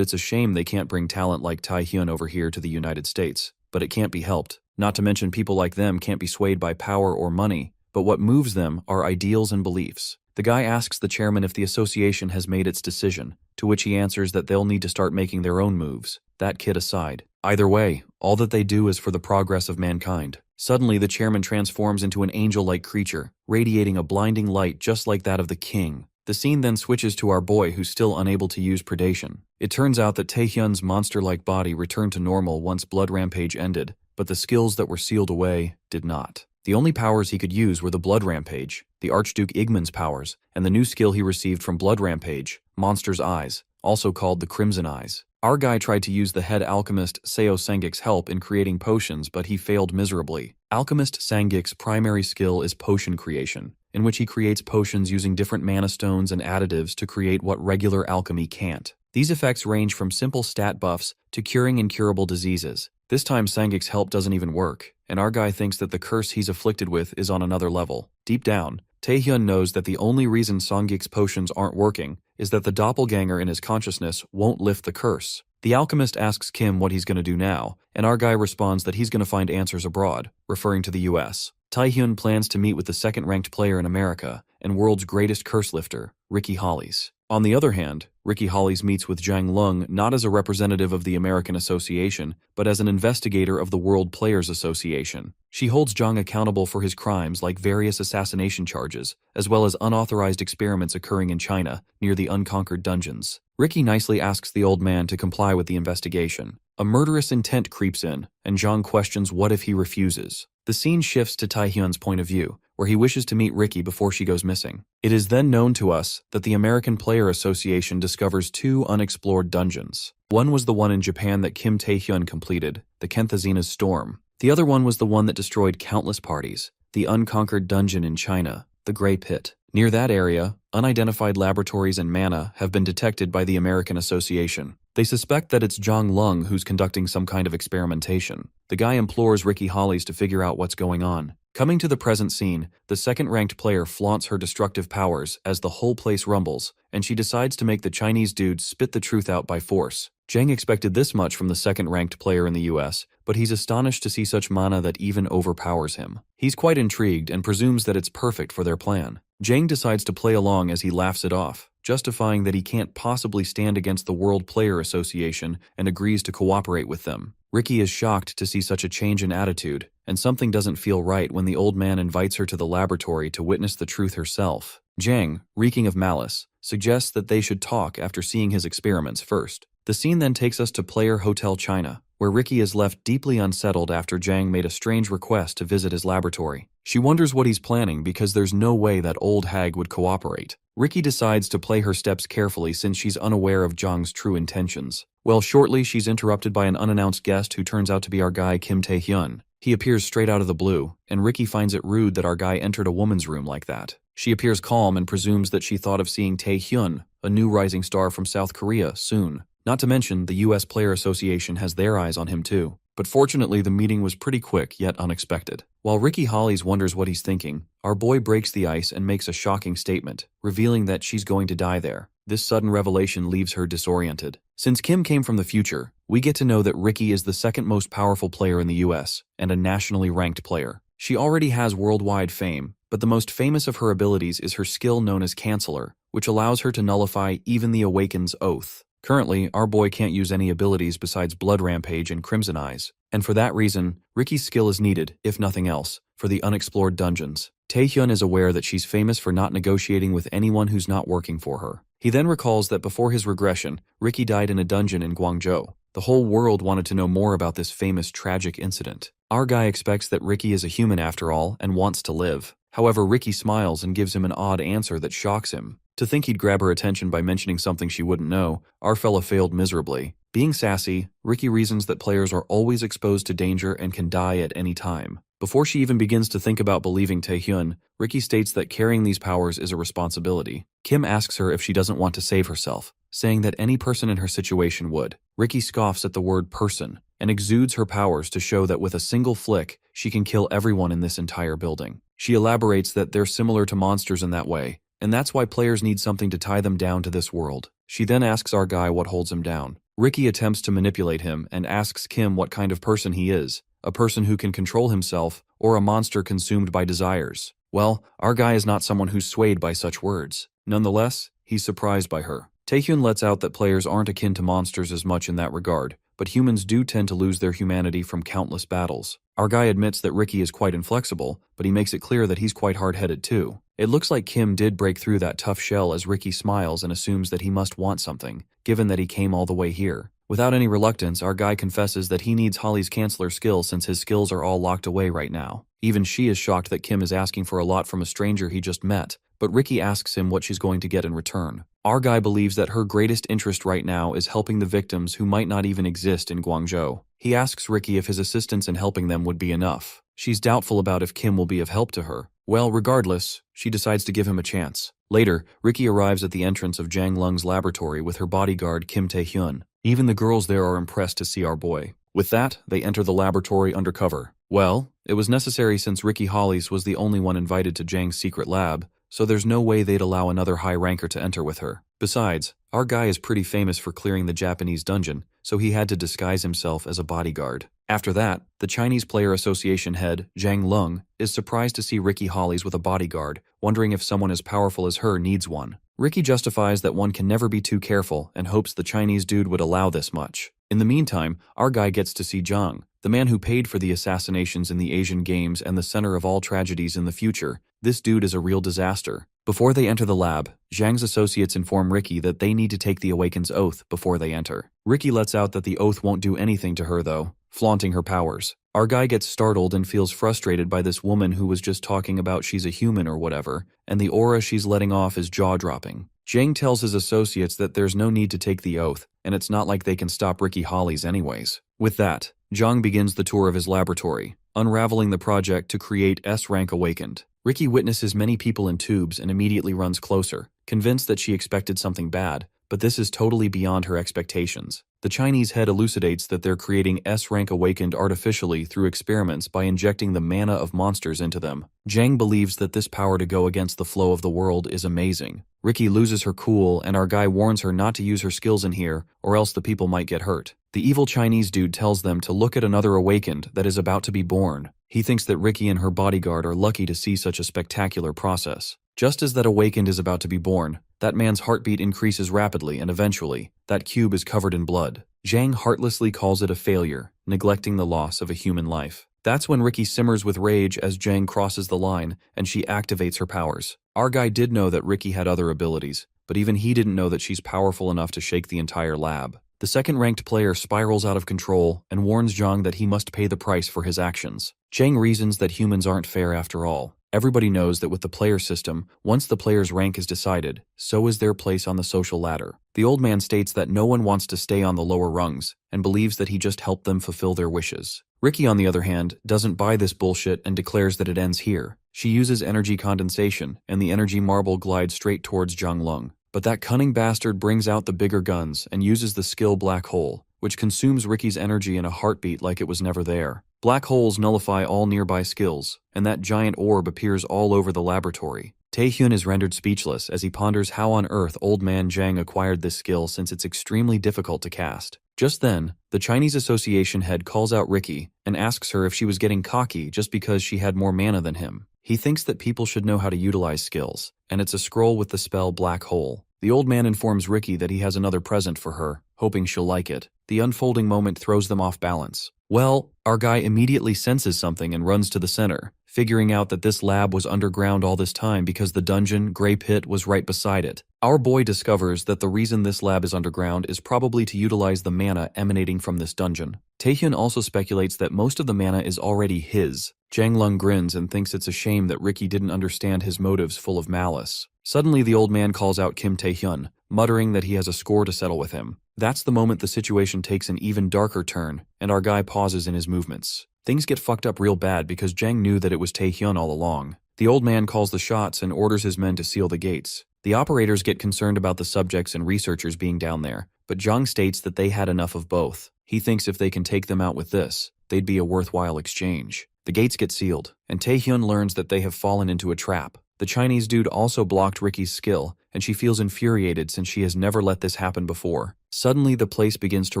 Speaker 1: it's a shame they can't bring talent like Taehyun over here to the United States, but it can't be helped. Not to mention people like them can't be swayed by power or money, but what moves them are ideals and beliefs. The guy asks the chairman if the association has made its decision, to which he answers that they'll need to start making their own moves, that kid aside. Either way, all that they do is for the progress of mankind. Suddenly, the chairman transforms into an angel-like creature, radiating a blinding light just like that of the king. The scene then switches to our boy who's still unable to use predation. It turns out that Taehyun's monster-like body returned to normal once Blood Rampage ended, but the skills that were sealed away did not. The only powers he could use were the Blood Rampage, the Archduke Igman's powers, and the new skill he received from Blood Rampage, Monster's Eyes, also called the Crimson Eyes. Our guy tried to use the head alchemist Seo Sangik's help in creating potions, but he failed miserably. Alchemist Sangik's primary skill is potion creation, in which he creates potions using different mana stones and additives to create what regular alchemy can't. These effects range from simple stat buffs to curing incurable diseases. This time Sangik's help doesn't even work, and our guy thinks that the curse he's afflicted with is on another level. Deep down, Taehyun knows that the only reason Sangik's potions aren't working is that the doppelganger in his consciousness won't lift the curse. The alchemist asks Kim what he's going to do now, and our guy responds that he's going to find answers abroad, referring to the US. Taehyun plans to meet with the second-ranked player in America and world's greatest curse lifter, Ricky Hollies. On the other hand, Ricky Hollies meets with Zhang Lung not as a representative of the American Association, but as an investigator of the World Players Association. She holds Zhang accountable for his crimes like various assassination charges, as well as unauthorized experiments occurring in China, near the unconquered dungeons. Ricky nicely asks the old man to comply with the investigation. A murderous intent creeps in, and Zhang questions what if he refuses. The scene shifts to Taehyun's point of view, where he wishes to meet Ricky before she goes missing. It is then known to us that the American Player Association discovers two unexplored dungeons. One was the one in Japan that Kim Taehyun completed, the Kenthazina's Storm. The other one was the one that destroyed countless parties, the unconquered dungeon in China, the Grey Pit. Near that area, unidentified laboratories and mana have been detected by the American Association. They suspect that it's Zhang Lung who's conducting some kind of experimentation. The guy implores Ricky Hollies to figure out what's going on. Coming to the present scene, the second-ranked player flaunts her destructive powers as the whole place rumbles, and she decides to make the Chinese dude spit the truth out by force. Zhang expected this much from the second-ranked player in the US, but he's astonished to see such mana that even overpowers him. He's quite intrigued and presumes that it's perfect for their plan. Zhang decides to play along as he laughs it off, justifying that he can't possibly stand against the World Player Association and agrees to cooperate with them. Ricky is shocked to see such a change in attitude, and something doesn't feel right when the old man invites her to the laboratory to witness the truth herself. Zhang, reeking of malice, suggests that they should talk after seeing his experiments first. The scene then takes us to Player Hotel China, where Ricky is left deeply unsettled after Jang made a strange request to visit his laboratory. She wonders what he's planning because there's no way that old hag would cooperate. Ricky decides to play her steps carefully since she's unaware of Jang's true intentions. Well, shortly she's interrupted by an unannounced guest who turns out to be our guy Kim Tae-hyun. He appears straight out of the blue, and Ricky finds it rude that our guy entered a woman's room like that. She appears calm and presumes that she thought of seeing Tae-hyun, a new rising star from South Korea, soon. Not to mention, the US Player Association has their eyes on him too. But fortunately, the meeting was pretty quick, yet unexpected. While Ricky Hollies wonders what he's thinking, our boy breaks the ice and makes a shocking statement, revealing that she's going to die there. This sudden revelation leaves her disoriented. Since Kim came from the future, we get to know that Ricky is the second most powerful player in the US, and a nationally ranked player. She already has worldwide fame, but the most famous of her abilities is her skill known as Canceller, which allows her to nullify even the Awakened's oath. Currently, our boy can't use any abilities besides Blood Rampage and Crimson Eyes, and for that reason, Ricky's skill is needed, if nothing else, for the unexplored dungeons. Tae-hyun is aware that she's famous for not negotiating with anyone who's not working for her. He then recalls that before his regression, Ricky died in a dungeon in Guangzhou. The whole world wanted to know more about this famous tragic incident. Our guy expects that Ricky is a human after all and wants to live. However, Ricky smiles and gives him an odd answer that shocks him. To think he'd grab her attention by mentioning something she wouldn't know, our fella failed miserably. Being sassy, Ricky reasons that players are always exposed to danger and can die at any time. Before she even begins to think about believing Tae-hyun, Ricky states that carrying these powers is a responsibility. Kim asks her if she doesn't want to save herself, saying that any person in her situation would. Ricky scoffs at the word person and exudes her powers to show that with a single flick, she can kill everyone in this entire building. She elaborates that they're similar to monsters in that way, and that's why players need something to tie them down to this world. She then asks our guy what holds him down. Ricky attempts to manipulate him and asks Kim what kind of person he is, a person who can control himself or a monster consumed by desires. Well, our guy is not someone who's swayed by such words. Nonetheless, he's surprised by her. Tae-hyun lets out that players aren't akin to monsters as much in that regard, but humans do tend to lose their humanity from countless battles. Our guy admits that Ricky is quite inflexible, but he makes it clear that he's quite hard-headed too. It looks like Kim did break through that tough shell as Ricky smiles and assumes that he must want something, given that he came all the way here. Without any reluctance, our guy confesses that he needs Holly's Canceller skill since his skills are all locked away right now. Even she is shocked that Kim is asking for a lot from a stranger he just met, but Ricky asks him what she's going to get in return. Our guy believes that her greatest interest right now is helping the victims who might not even exist in Guangzhou. He asks Ricky if his assistance in helping them would be enough. She's doubtful about if Kim will be of help to her. Well, regardless, she decides to give him a chance. Later, Ricky arrives at the entrance of Jang Lung's laboratory with her bodyguard Kim Tae-hyun. Even the girls there are impressed to see our boy. With that, they enter the laboratory undercover. Well, it was necessary since Ricky Hollies was the only one invited to Jang's secret lab, so there's no way they'd allow another high ranker to enter with her. Besides, our guy is pretty famous for clearing the Japanese dungeon, so he had to disguise himself as a bodyguard. After that, the Chinese Player Association head, Jang Lung, is surprised to see Ricky Hollies with a bodyguard, wondering if someone as powerful as her needs one. Ricky justifies that one can never be too careful and hopes the Chinese dude would allow this much. In the meantime, our guy gets to see Zhang, the man who paid for the assassinations in the Asian Games and the center of all tragedies in the future. This dude is a real disaster. Before they enter the lab, Zhang's associates inform Ricky that they need to take the Awakened's oath before they enter. Ricky lets out that the oath won't do anything to her though, flaunting her powers. Our guy gets startled and feels frustrated by this woman who was just talking about she's a human or whatever, and the aura she's letting off is jaw-dropping. Zhang tells his associates that there's no need to take the oath, and it's not like they can stop Ricky Hollies anyways. With that, Zhang begins the tour of his laboratory, unraveling the project to create S-Rank Awakened. Ricky witnesses many people in tubes and immediately runs closer, convinced that she expected something bad, but this is totally beyond her expectations. The Chinese head elucidates that they're creating S-Rank Awakened artificially through experiments by injecting the mana of monsters into them. Zhang believes that this power to go against the flow of the world is amazing. Ricky loses her cool and our guy warns her not to use her skills in here or else the people might get hurt. The evil Chinese dude tells them to look at another Awakened that is about to be born. He thinks that Ricky and her bodyguard are lucky to see such a spectacular process. Just as that Awakened is about to be born, that man's heartbeat increases rapidly and eventually, that cube is covered in blood. Zhang heartlessly calls it a failure, neglecting the loss of a human life. That's when Ricky simmers with rage as Zhang crosses the line and she activates her powers. Our guy did know that Ricky had other abilities, but even he didn't know that she's powerful enough to shake the entire lab. The second-ranked player spirals out of control and warns Zhang that he must pay the price for his actions. Zhang reasons that humans aren't fair after all. Everybody knows that with the player system, once the player's rank is decided, so is their place on the social ladder. The old man states that no one wants to stay on the lower rungs and believes that he just helped them fulfill their wishes. Ricky, on the other hand, doesn't buy this bullshit and declares that it ends here. She uses energy condensation, and the energy marble glides straight towards Zhang Lung. But that cunning bastard brings out the bigger guns and uses the skill Black Hole, which consumes Ricky's energy in a heartbeat like it was never there. Black holes nullify all nearby skills, and that giant orb appears all over the laboratory. Taehyun is rendered speechless as he ponders how on earth old man Zhang acquired this skill since it's extremely difficult to cast. Just then, the Chinese Association head calls out Ricky and asks her if she was getting cocky just because she had more mana than him. He thinks that people should know how to utilize skills, and it's a scroll with the spell Black Hole. The old man informs Ricky that he has another present for her, hoping she'll like it. The unfolding moment throws them off balance. Well, our guy immediately senses something and runs to the center, figuring out that this lab was underground all this time because the dungeon, Grey Pit, was right beside it. Our boy discovers that the reason this lab is underground is probably to utilize the mana emanating from this dungeon. Taehyun also speculates that most of the mana is already his. Zhang Lung grins and thinks it's a shame that Ricky didn't understand his motives full of malice. Suddenly the old man calls out Kim Taehyun, muttering that he has a score to settle with him. That's the moment the situation takes an even darker turn, and our guy pauses in his movements. Things get fucked up real bad because Zhang knew that it was Taehyun all along. The old man calls the shots and orders his men to seal the gates. The operators get concerned about the subjects and researchers being down there, but Zhang states that they had enough of both. He thinks if they can take them out with this, they'd be a worthwhile exchange. The gates get sealed, and Taehyun learns that they have fallen into a trap. The Chinese dude also blocked Ricky's skill, and she feels infuriated since she has never let this happen before. Suddenly, the place begins to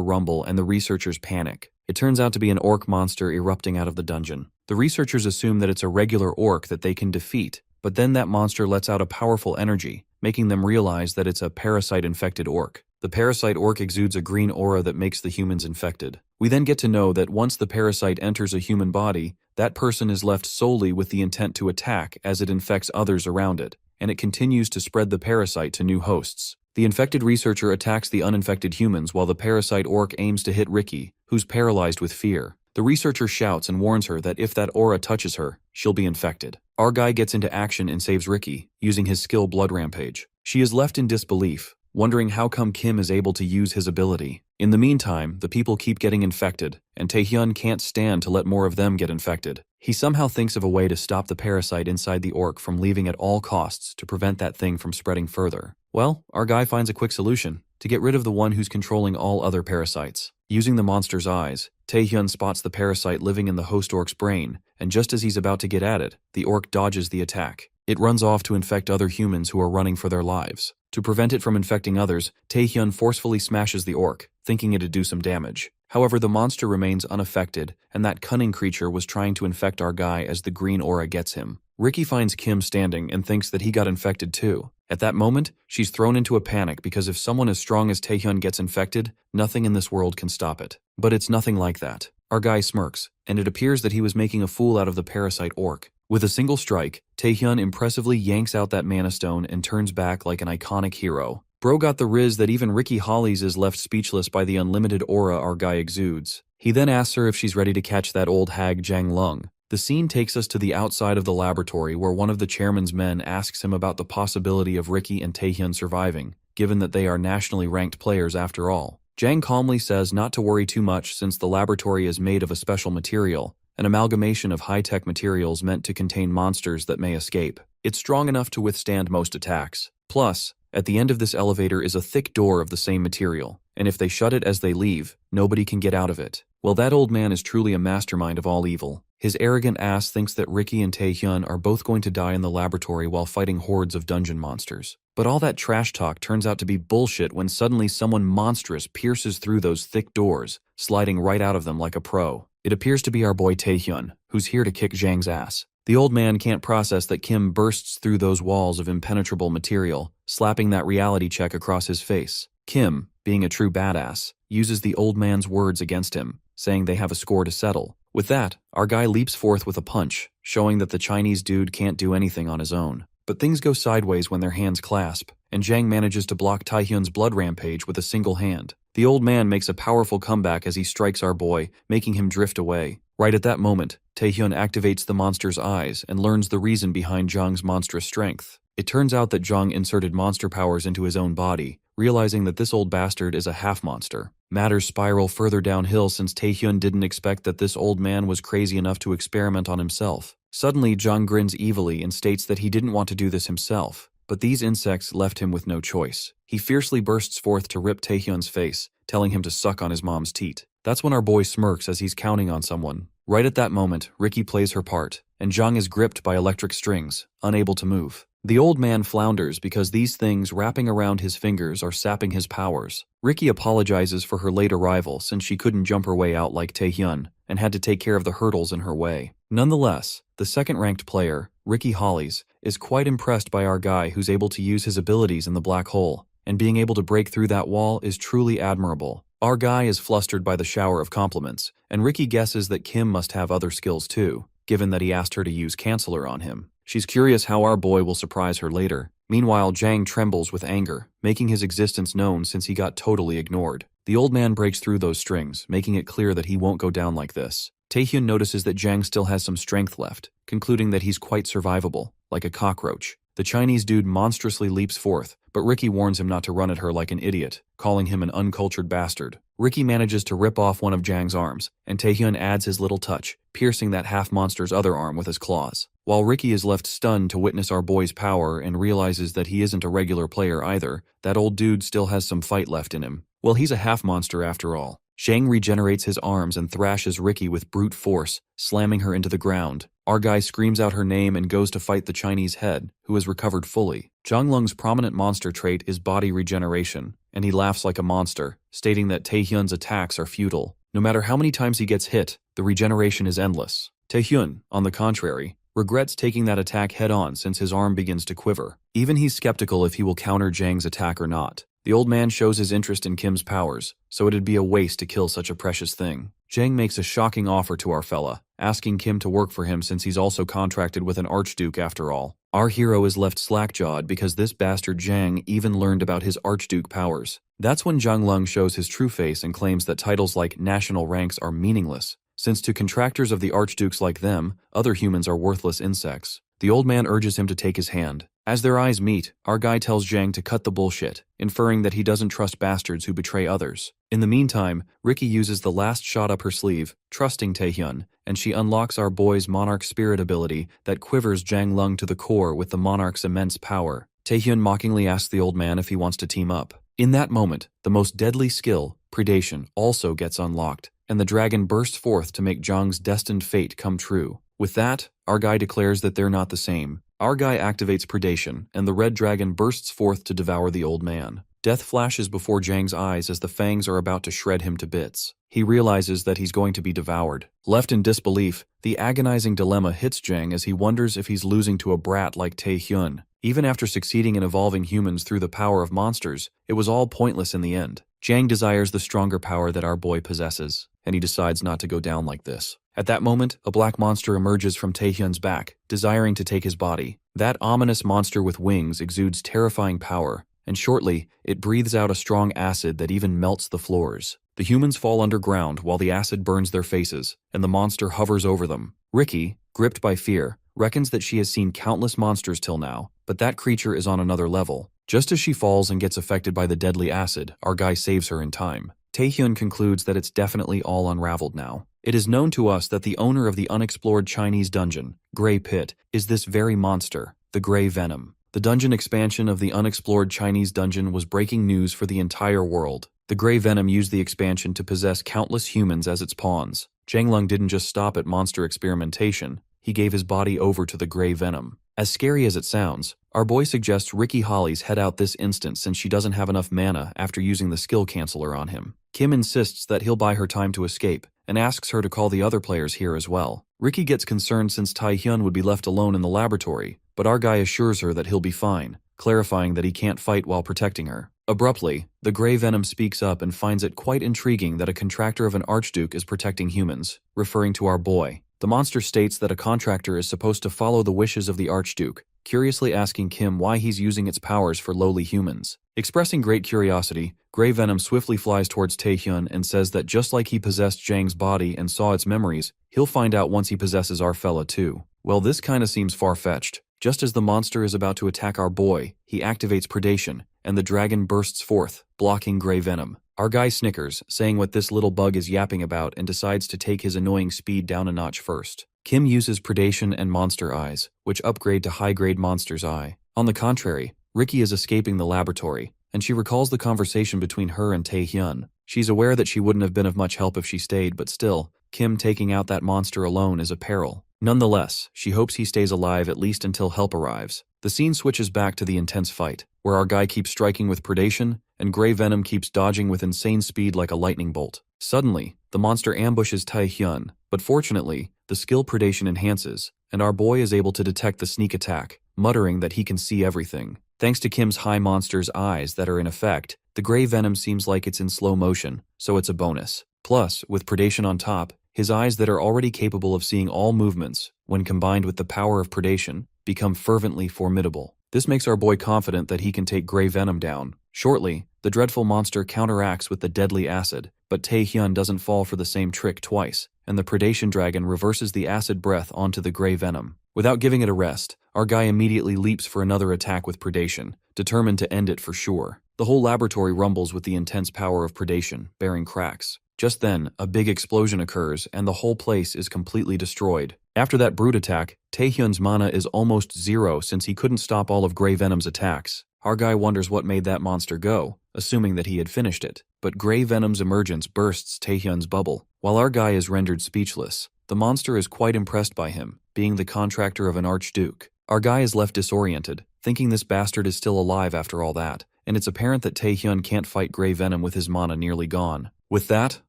Speaker 1: rumble and the researchers panic. It turns out to be an orc monster erupting out of the dungeon. The researchers assume that it's a regular orc that they can defeat, but then that monster lets out a powerful energy, making them realize that it's a parasite-infected orc. The parasite orc exudes a green aura that makes the humans infected. We then get to know that once the parasite enters a human body, that person is left solely with the intent to attack as it infects others around it, and it continues to spread the parasite to new hosts. The infected researcher attacks the uninfected humans while the parasite orc aims to hit Ricky, who's paralyzed with fear. The researcher shouts and warns her that if that aura touches her, she'll be infected. Our guy gets into action and saves Ricky, using his skill Blood Rampage. She is left in disbelief, wondering how come Kim is able to use his ability. In the meantime, the people keep getting infected, and Taehyun can't stand to let more of them get infected. He somehow thinks of a way to stop the parasite inside the orc from leaving at all costs to prevent that thing from spreading further. Well, our guy finds a quick solution, to get rid of the one who's controlling all other parasites. Using the monster's eyes, Taehyun spots the parasite living in the host orc's brain, and just as he's about to get at it, the orc dodges the attack. It runs off to infect other humans who are running for their lives. To prevent it from infecting others, Taehyun forcefully smashes the orc, thinking it'd do some damage. However, the monster remains unaffected, and that cunning creature was trying to infect our guy as the green aura gets him. Ricky finds Kim standing and thinks that he got infected too. At that moment, she's thrown into a panic because if someone as strong as Taehyun gets infected, nothing in this world can stop it. But it's nothing like that. Our guy smirks, and it appears that he was making a fool out of the parasite orc. With a single strike, Taehyun impressively yanks out that mana stone and turns back like an iconic hero. Bro got the riz that even Ricky Hollies is left speechless by the unlimited aura our guy exudes. He then asks her if she's ready to catch that old hag Zhang Lung. The scene takes us to the outside of the laboratory where one of the chairman's men asks him about the possibility of Ricky and Taehyun surviving, given that they are nationally ranked players after all. Zhang calmly says not to worry too much since the laboratory is made of a special material, an amalgamation of high-tech materials meant to contain monsters that may escape. It's strong enough to withstand most attacks. Plus, at the end of this elevator is a thick door of the same material, and if they shut it as they leave, nobody can get out of it. Well, that old man is truly a mastermind of all evil. His arrogant ass thinks that Ricky and Taehyun are both going to die in the laboratory while fighting hordes of dungeon monsters. But all that trash talk turns out to be bullshit when suddenly someone monstrous pierces through those thick doors, sliding right out of them like a pro. It appears to be our boy Taehyun, who's here to kick Zhang's ass. The old man can't process that Kim bursts through those walls of impenetrable material, slapping that reality check across his face. Kim, being a true badass, uses the old man's words against him, saying they have a score to settle. With that, our guy leaps forth with a punch, showing that the Chinese dude can't do anything on his own. But things go sideways when their hands clasp, and Jang manages to block Taehyun's blood rampage with a single hand. The old man makes a powerful comeback as he strikes our boy, making him drift away. Right at that moment, Taehyun activates the monster's eyes and learns the reason behind Jang's monstrous strength. It turns out that Jang inserted monster powers into his own body, realizing that this old bastard is a half-monster. Matters spiral further downhill since Taehyun didn't expect that this old man was crazy enough to experiment on himself. Suddenly, Jang grins evilly and states that he didn't want to do this himself, but these insects left him with no choice. He fiercely bursts forth to rip Taehyun's face, telling him to suck on his mom's teat. That's when our boy smirks as he's counting on someone. Right at that moment, Ricky plays her part, and Jang is gripped by electric strings, unable to move. The old man flounders because these things wrapping around his fingers are sapping his powers. Ricky apologizes for her late arrival since she couldn't jump her way out like Taehyun and had to take care of the hurdles in her way. Nonetheless, the second-ranked player, Ricky Hollies, is quite impressed by our guy who's able to use his abilities in the black hole, and being able to break through that wall is truly admirable. Our guy is flustered by the shower of compliments, and Ricky guesses that Kim must have other skills too, given that he asked her to use Canceller on him. She's curious how our boy will surprise her later. Meanwhile, Jang trembles with anger, making his existence known since he got totally ignored. The old man breaks through those strings, making it clear that he won't go down like this. Taehyun notices that Jang still has some strength left, concluding that he's quite survivable, like a cockroach. The Chinese dude monstrously leaps forth, but Ricky warns him not to run at her like an idiot, calling him an uncultured bastard. Ricky manages to rip off one of Jang's arms, and Taehyun adds his little touch, piercing that half-monster's other arm with his claws. While Ricky is left stunned to witness our boy's power and realizes that he isn't a regular player either, that old dude still has some fight left in him. Well, he's a half-monster after all. Jang regenerates his arms and thrashes Ricky with brute force, slamming her into the ground. Our guy screams out her name and goes to fight the Chinese head, who has recovered fully. Zhanglung's prominent monster trait is body regeneration, and he laughs like a monster, stating that Taehyun's attacks are futile. No matter how many times he gets hit, the regeneration is endless. Taehyun, on the contrary, regrets taking that attack head-on since his arm begins to quiver. Even he's skeptical if he will counter Jang's attack or not. The old man shows his interest in Kim's powers, so it'd be a waste to kill such a precious thing. Jang makes a shocking offer to our fella, asking Kim to work for him since he's also contracted with an archduke after all. Our hero is left slack-jawed because this bastard Jang even learned about his archduke powers. That's when Zhanglung shows his true face and claims that titles like national ranks are meaningless, since to contractors of the archdukes like them, other humans are worthless insects. The old man urges him to take his hand. As their eyes meet, our guy tells Jang to cut the bullshit, inferring that he doesn't trust bastards who betray others. In the meantime, Ricky uses the last shot up her sleeve, trusting Taehyun, and she unlocks our boy's Monarch Spirit ability that quivers Zhanglung to the core with the Monarch's immense power. Taehyun mockingly asks the old man if he wants to team up. In that moment, the most deadly skill, Predation, also gets unlocked, and the dragon bursts forth to make Zhang's destined fate come true. With that, our guy declares that they're not the same. Our guy activates Predation, and the red dragon bursts forth to devour the old man. Death flashes before Jang's eyes as the fangs are about to shred him to bits. He realizes that he's going to be devoured. Left in disbelief, the agonizing dilemma hits Jang as he wonders if he's losing to a brat like Taehyun. Even after succeeding in evolving humans through the power of monsters, it was all pointless in the end. Jang desires the stronger power that our boy possesses, and he decides not to go down like this. At that moment, a black monster emerges from Taehyun's back, desiring to take his body. That ominous monster with wings exudes terrifying power, and shortly, it breathes out a strong acid that even melts the floors. The humans fall underground while the acid burns their faces, and the monster hovers over them. Ricky, gripped by fear, reckons that she has seen countless monsters till now, but that creature is on another level. Just as she falls and gets affected by the deadly acid, our guy saves her in time. Taehyun concludes that it's definitely all unraveled now. It is known to us that the owner of the unexplored Chinese dungeon, Grey Pit, is this very monster, the Grey Venom. The dungeon expansion of the unexplored Chinese dungeon was breaking news for the entire world. The Grey Venom used the expansion to possess countless humans as its pawns. Zhanglung didn't just stop at monster experimentation, he gave his body over to the Grey Venom. As scary as it sounds, our boy suggests Ricky Hollies head out this instant since she doesn't have enough mana after using the skill canceller on him. Kim insists that he'll buy her time to escape, and asks her to call the other players here as well. Ricky gets concerned since Taehyun would be left alone in the laboratory, but our guy assures her that he'll be fine, clarifying that he can't fight while protecting her. Abruptly, the Grey Venom speaks up and finds it quite intriguing that a contractor of an archduke is protecting humans, referring to our boy. The monster states that a contractor is supposed to follow the wishes of the archduke, curiously asking Kim why he's using its powers for lowly humans. Expressing great curiosity, Grey Venom swiftly flies towards Taehyun and says that just like he possessed Jang's body and saw its memories, he'll find out once he possesses our fella too. Well, this kinda seems far-fetched. Just as the monster is about to attack our boy, he activates predation, and the dragon bursts forth, blocking Grey Venom. Our guy snickers, saying what this little bug is yapping about, and decides to take his annoying speed down a notch first. Kim uses predation and monster eyes, which upgrade to high-grade monster's eye. On the contrary, Ricky is escaping the laboratory, and she recalls the conversation between her and Taehyun. She's aware that she wouldn't have been of much help if she stayed, but still, Kim taking out that monster alone is a peril. Nonetheless, she hopes he stays alive at least until help arrives. The scene switches back to the intense fight, where our guy keeps striking with predation, and Grey Venom keeps dodging with insane speed like a lightning bolt. Suddenly, the monster ambushes Taehyun, but fortunately, the skill predation enhances, and our boy is able to detect the sneak attack, muttering that he can see everything. Thanks to Kim's high monster's eyes that are in effect, the Grey Venom seems like it's in slow motion, so it's a bonus. Plus, with predation on top, his eyes that are already capable of seeing all movements, when combined with the power of predation, become fervently formidable. This makes our boy confident that he can take Grey Venom down. Shortly, the dreadful monster counteracts with the deadly acid, but Taehyun doesn't fall for the same trick twice, and the predation dragon reverses the acid breath onto the Grey Venom. Without giving it a rest, our guy immediately leaps for another attack with predation, determined to end it for sure. The whole laboratory rumbles with the intense power of predation, bearing cracks. Just then, a big explosion occurs, and the whole place is completely destroyed. After that brute attack, Taehyun's mana is almost zero since he couldn't stop all of Grey Venom's attacks. Our guy wonders what made that monster go, assuming that he had finished it. But Grey Venom's emergence bursts Taehyun's bubble. While our guy is rendered speechless, the monster is quite impressed by him, being the contractor of an archduke. Our guy is left disoriented, thinking this bastard is still alive after all that, and it's apparent that Taehyun can't fight Grey Venom with his mana nearly gone. With that,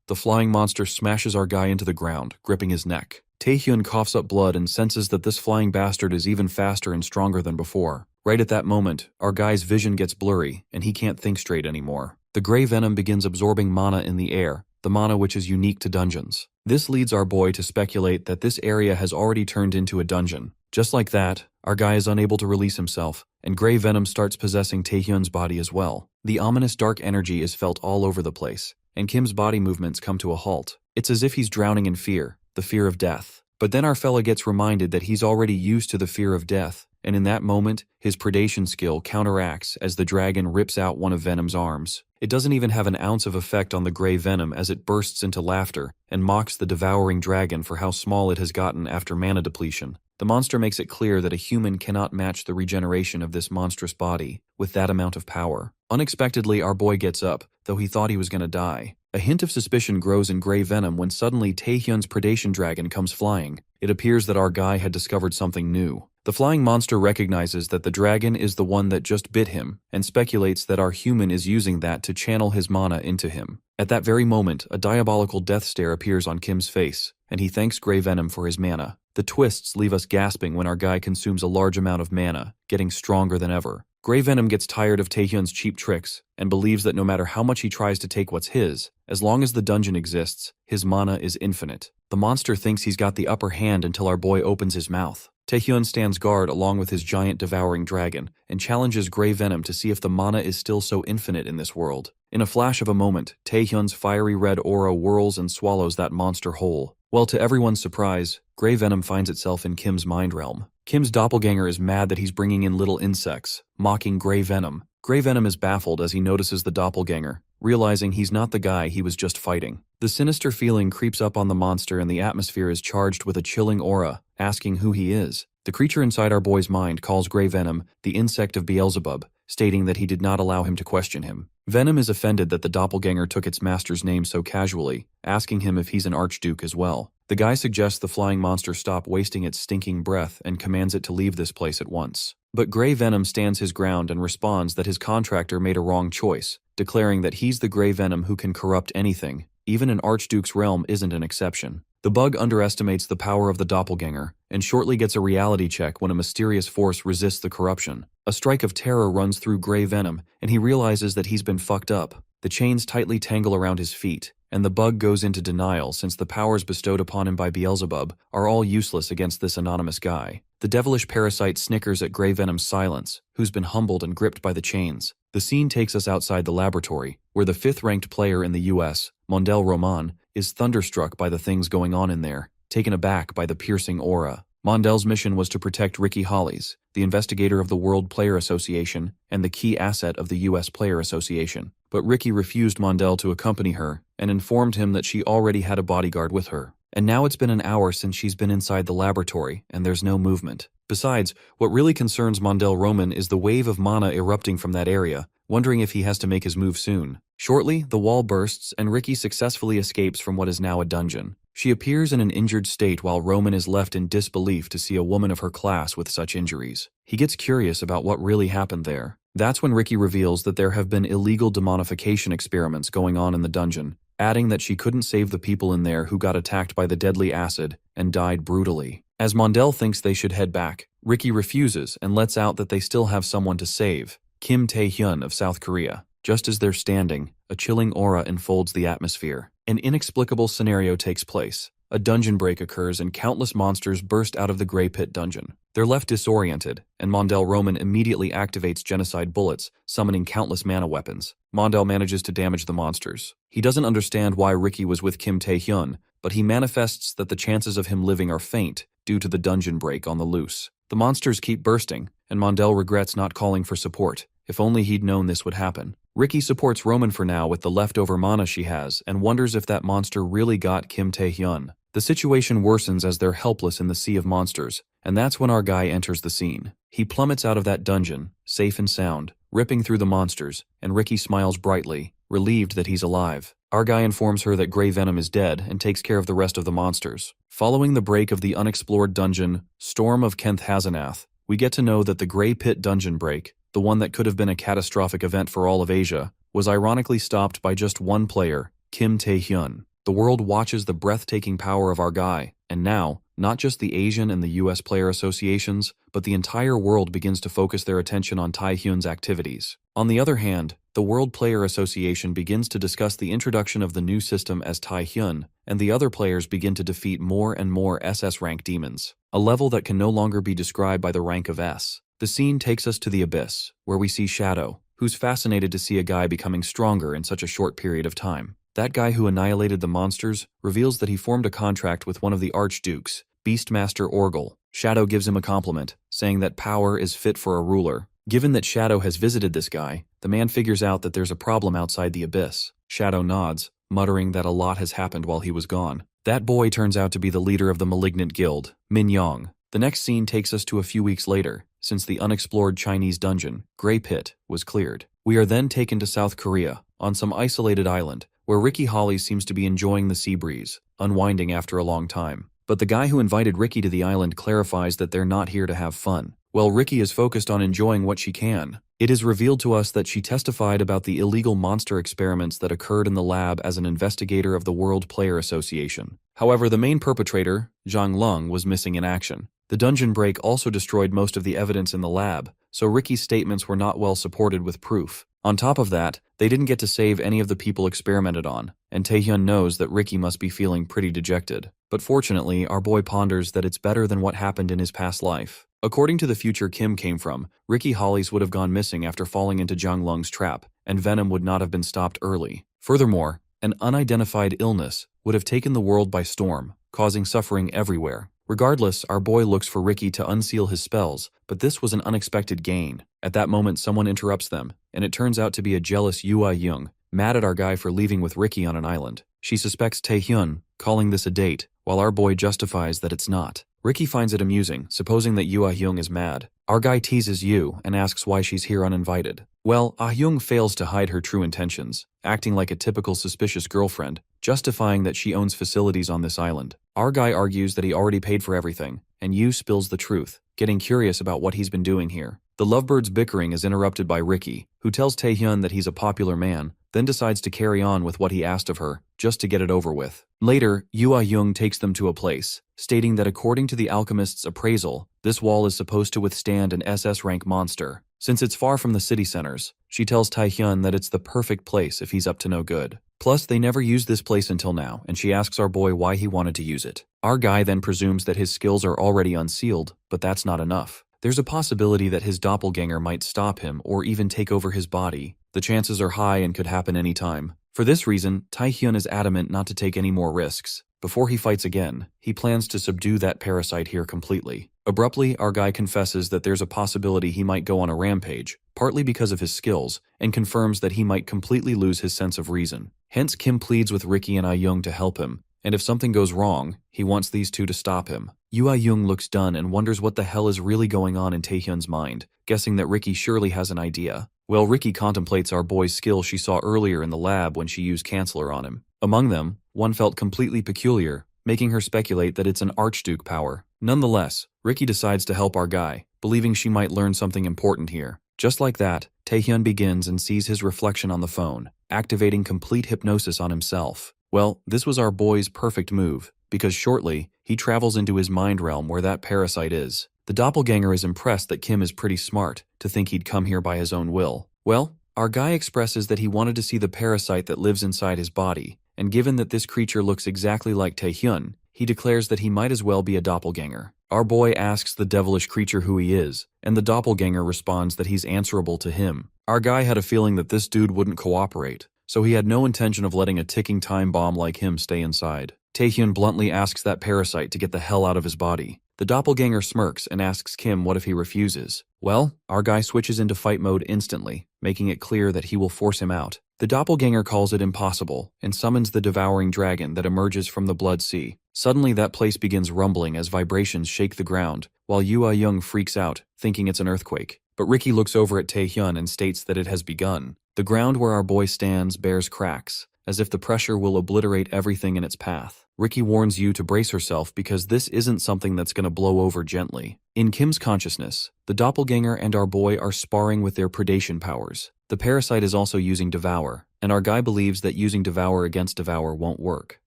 Speaker 1: the flying monster smashes our guy into the ground, gripping his neck. Taehyun coughs up blood and senses that this flying bastard is even faster and stronger than before. Right at that moment, our guy's vision gets blurry, and he can't think straight anymore. The Grey Venom begins absorbing mana in the air, the mana which is unique to dungeons. This leads our boy to speculate that this area has already turned into a dungeon. Just like that, our guy is unable to release himself, and Grey Venom starts possessing Taehyun's body as well. The ominous dark energy is felt all over the place, and Kim's body movements come to a halt. It's as if he's drowning in fear, the fear of death. But then our fella gets reminded that he's already used to the fear of death, and in that moment, his predation skill counteracts as the dragon rips out one of Venom's arms. It doesn't even have an ounce of effect on the Grey Venom as it bursts into laughter and mocks the devouring dragon for how small it has gotten after mana depletion. The monster makes it clear that a human cannot match the regeneration of this monstrous body with that amount of power. Unexpectedly, our boy gets up, though he thought he was gonna die. A hint of suspicion grows in Grey Venom when suddenly Taehyun's predation dragon comes flying. It appears that our guy had discovered something new. The flying monster recognizes that the dragon is the one that just bit him, and speculates that our human is using that to channel his mana into him. At that very moment, a diabolical death stare appears on Kim's face, and he thanks Grey Venom for his mana. The twists leave us gasping when our guy consumes a large amount of mana, getting stronger than ever. Grey Venom gets tired of Taehyun's cheap tricks, and believes that no matter how much he tries to take what's his, as long as the dungeon exists, his mana is infinite. The monster thinks he's got the upper hand until our boy opens his mouth. Taehyun stands guard along with his giant devouring dragon, and challenges Grey Venom to see if the mana is still so infinite in this world. In a flash of a moment, Taehyun's fiery red aura whirls and swallows that monster whole. Well, to everyone's surprise, Grey Venom finds itself in Kim's mind realm. Kim's doppelganger is mad that he's bringing in little insects, mocking Grey Venom. Grey Venom is baffled as he notices the doppelganger, realizing he's not the guy he was just fighting. The sinister feeling creeps up on the monster and the atmosphere is charged with a chilling aura, asking who he is. The creature inside our boy's mind calls Grey Venom the insect of Beelzebub, stating that he did not allow him to question him. Venom is offended that the doppelganger took its master's name so casually, asking him if he's an archduke as well. The guy suggests the flying monster stop wasting its stinking breath and commands it to leave this place at once. But Grey Venom stands his ground and responds that his contractor made a wrong choice, declaring that he's the Grey Venom who can corrupt anything. Even an archduke's realm isn't an exception. The bug underestimates the power of the doppelganger, and shortly gets a reality check when a mysterious force resists the corruption. A strike of terror runs through Grey Venom, and he realizes that he's been fucked up. The chains tightly tangle around his feet, and the bug goes into denial since the powers bestowed upon him by Beelzebub are all useless against this anonymous guy. The devilish parasite snickers at Grey Venom's silence, who's been humbled and gripped by the chains. The scene takes us outside the laboratory, where the 5th-ranked player in the US, Mondel Roman, is thunderstruck by the things going on in there, taken aback by the piercing aura. Mondel's mission was to protect Ricky Hollies, the investigator of the World Player Association and the key asset of the US Player Association. But Ricky refused Mondel to accompany her and informed him that she already had a bodyguard with her. And now it's been an hour since she's been inside the laboratory, and there's no movement. Besides, what really concerns Mondel Roman is the wave of mana erupting from that area, wondering if he has to make his move soon. Shortly, the wall bursts and Ricky successfully escapes from what is now a dungeon. She appears in an injured state while Roman is left in disbelief to see a woman of her class with such injuries. He gets curious about what really happened there. That's when Ricky reveals that there have been illegal demonification experiments going on in the dungeon, adding that she couldn't save the people in there who got attacked by the deadly acid and died brutally. As Mondel thinks they should head back, Ricky refuses and lets out that they still have someone to save, Kim Tae-hyun of South Korea. Just as they're standing, a chilling aura enfolds the atmosphere. An inexplicable scenario takes place. A dungeon break occurs and countless monsters burst out of the Grey Pit dungeon. They're left disoriented, and Mondel Roman immediately activates genocide bullets, summoning countless mana weapons. Mondel manages to damage the monsters. He doesn't understand why Ricky was with Kim Tae-hyun, but he manifests that the chances of him living are faint due to the dungeon break on the loose. The monsters keep bursting, and Mondel regrets not calling for support. If only he'd known this would happen. Ricky supports Roman for now with the leftover mana she has and wonders if that monster really got Kim Tae-hyun. The situation worsens as they're helpless in the sea of monsters, and that's when our guy enters the scene. He plummets out of that dungeon, safe and sound, ripping through the monsters, and Ricky smiles brightly, relieved that he's alive. Our guy informs her that Grey Venom is dead and takes care of the rest of the monsters. Following the break of the unexplored dungeon, Storm of Kenth Hazanath, we get to know that the Grey Pit dungeon break, the one that could have been a catastrophic event for all of Asia, was ironically stopped by just one player, Kim Tae-hyun. The world watches the breathtaking power of our guy, and now, not just the Asian and the US player associations, but the entire world begins to focus their attention on Tae-hyun's activities. On the other hand, the World Player Association begins to discuss the introduction of the new system as Tae-hyun, and the other players begin to defeat more and more SS rank demons, a level that can no longer be described by the rank of S. The scene takes us to the Abyss, where we see Shadow, who's fascinated to see a guy becoming stronger in such a short period of time. That guy who annihilated the monsters reveals that he formed a contract with one of the Archdukes, Beastmaster Orgel. Shadow gives him a compliment, saying that power is fit for a ruler. Given that Shadow has visited this guy, the man figures out that there's a problem outside the Abyss. Shadow nods, muttering that a lot has happened while he was gone. That boy turns out to be the leader of the malignant guild, Min Yong. The next scene takes us to a few weeks later, since the unexplored Chinese dungeon, Grey Pit, was cleared. We are then taken to South Korea, on some isolated island, where Ricky Holly seems to be enjoying the sea breeze, unwinding after a long time. But the guy who invited Ricky to the island clarifies that they're not here to have fun. While Ricky is focused on enjoying what she can, it is revealed to us that she testified about the illegal monster experiments that occurred in the lab as an investigator of the World Player Association. However, the main perpetrator, Zhang Lung, was missing in action. The dungeon break also destroyed most of the evidence in the lab, so Ricky's statements were not well supported with proof. On top of that, they didn't get to save any of the people experimented on, and Tae-hyun knows that Ricky must be feeling pretty dejected. But fortunately, our boy ponders that it's better than what happened in his past life. According to the future Kim came from, Ricky Hollies would have gone missing after falling into Zhang Lung's trap, and Venom would not have been stopped early. Furthermore, an unidentified illness would have taken the world by storm, causing suffering everywhere. Regardless, our boy looks for Ricky to unseal his spells, but this was an unexpected gain. At that moment, someone interrupts them, and it turns out to be a jealous Yua-young, mad at our guy for leaving with Ricky on an island. She suspects Tae-hyun, calling this a date, while our boy justifies that it's not. Ricky finds it amusing, supposing that Yua-hyung is mad. Our guy teases Yu and asks why she's here uninvited. Well, Ah-hyung fails to hide her true intentions, acting like a typical suspicious girlfriend, justifying that she owns facilities on this island. Our guy argues that he already paid for everything, and Yu spills the truth, getting curious about what he's been doing here. The lovebirds' bickering is interrupted by Ricky, who tells Tae-hyun that he's a popular man, then decides to carry on with what he asked of her, just to get it over with. Later, Yua-young takes them to a place, stating that according to the alchemist's appraisal, this wall is supposed to withstand an SS rank monster. Since it's far from the city centers, she tells Tae-hyun that it's the perfect place if he's up to no good. Plus, they never used this place until now, and she asks our boy why he wanted to use it. Our guy then presumes that his skills are already unsealed, but that's not enough. There's a possibility that his doppelganger might stop him or even take over his body. The chances are high and could happen any time. For this reason, Taehyun is adamant not to take any more risks. Before he fights again, he plans to subdue that parasite here completely. Abruptly, our guy confesses that there's a possibility he might go on a rampage, partly because of his skills, and confirms that he might completely lose his sense of reason. Hence, Kim pleads with Ricky and Ah-young to help him, and if something goes wrong, he wants these two to stop him. Ah-young looks done and wonders what the hell is really going on in Taehyun's mind, guessing that Ricky surely has an idea. Well, Ricky contemplates our boy's skill she saw earlier in the lab when she used Canceller on him. Among them, one felt completely peculiar, making her speculate that it's an Archduke power. Nonetheless, Ricky decides to help our guy, believing she might learn something important here. Just like that, Taehyun begins and sees his reflection on the phone, activating complete hypnosis on himself. Well, this was our boy's perfect move, because shortly, he travels into his mind realm where that parasite is. The doppelganger is impressed that Kim is pretty smart to think he'd come here by his own will. Well, our guy expresses that he wanted to see the parasite that lives inside his body, and given that this creature looks exactly like Taehyun, he declares that he might as well be a doppelganger. Our boy asks the devilish creature who he is, and the doppelganger responds that he's answerable to him. Our guy had a feeling that this dude wouldn't cooperate, so he had no intention of letting a ticking time bomb like him stay inside. Taehyun bluntly asks that parasite to get the hell out of his body. The doppelganger smirks and asks Kim what if he refuses. Well, our guy switches into fight mode instantly, making it clear that he will force him out. The doppelganger calls it impossible and summons the devouring dragon that emerges from the blood sea. Suddenly that place begins rumbling as vibrations shake the ground, while Ah-young freaks out, thinking it's an earthquake. But Ricky looks over at Taehyun and states that it has begun. The ground where our boy stands bears cracks, as if the pressure will obliterate everything in its path. Ricky warns Yu to brace herself because this isn't something that's going to blow over gently. In Kim's consciousness, the doppelganger and our boy are sparring with their predation powers. The parasite is also using Devour, and our guy believes that using Devour against Devour won't work.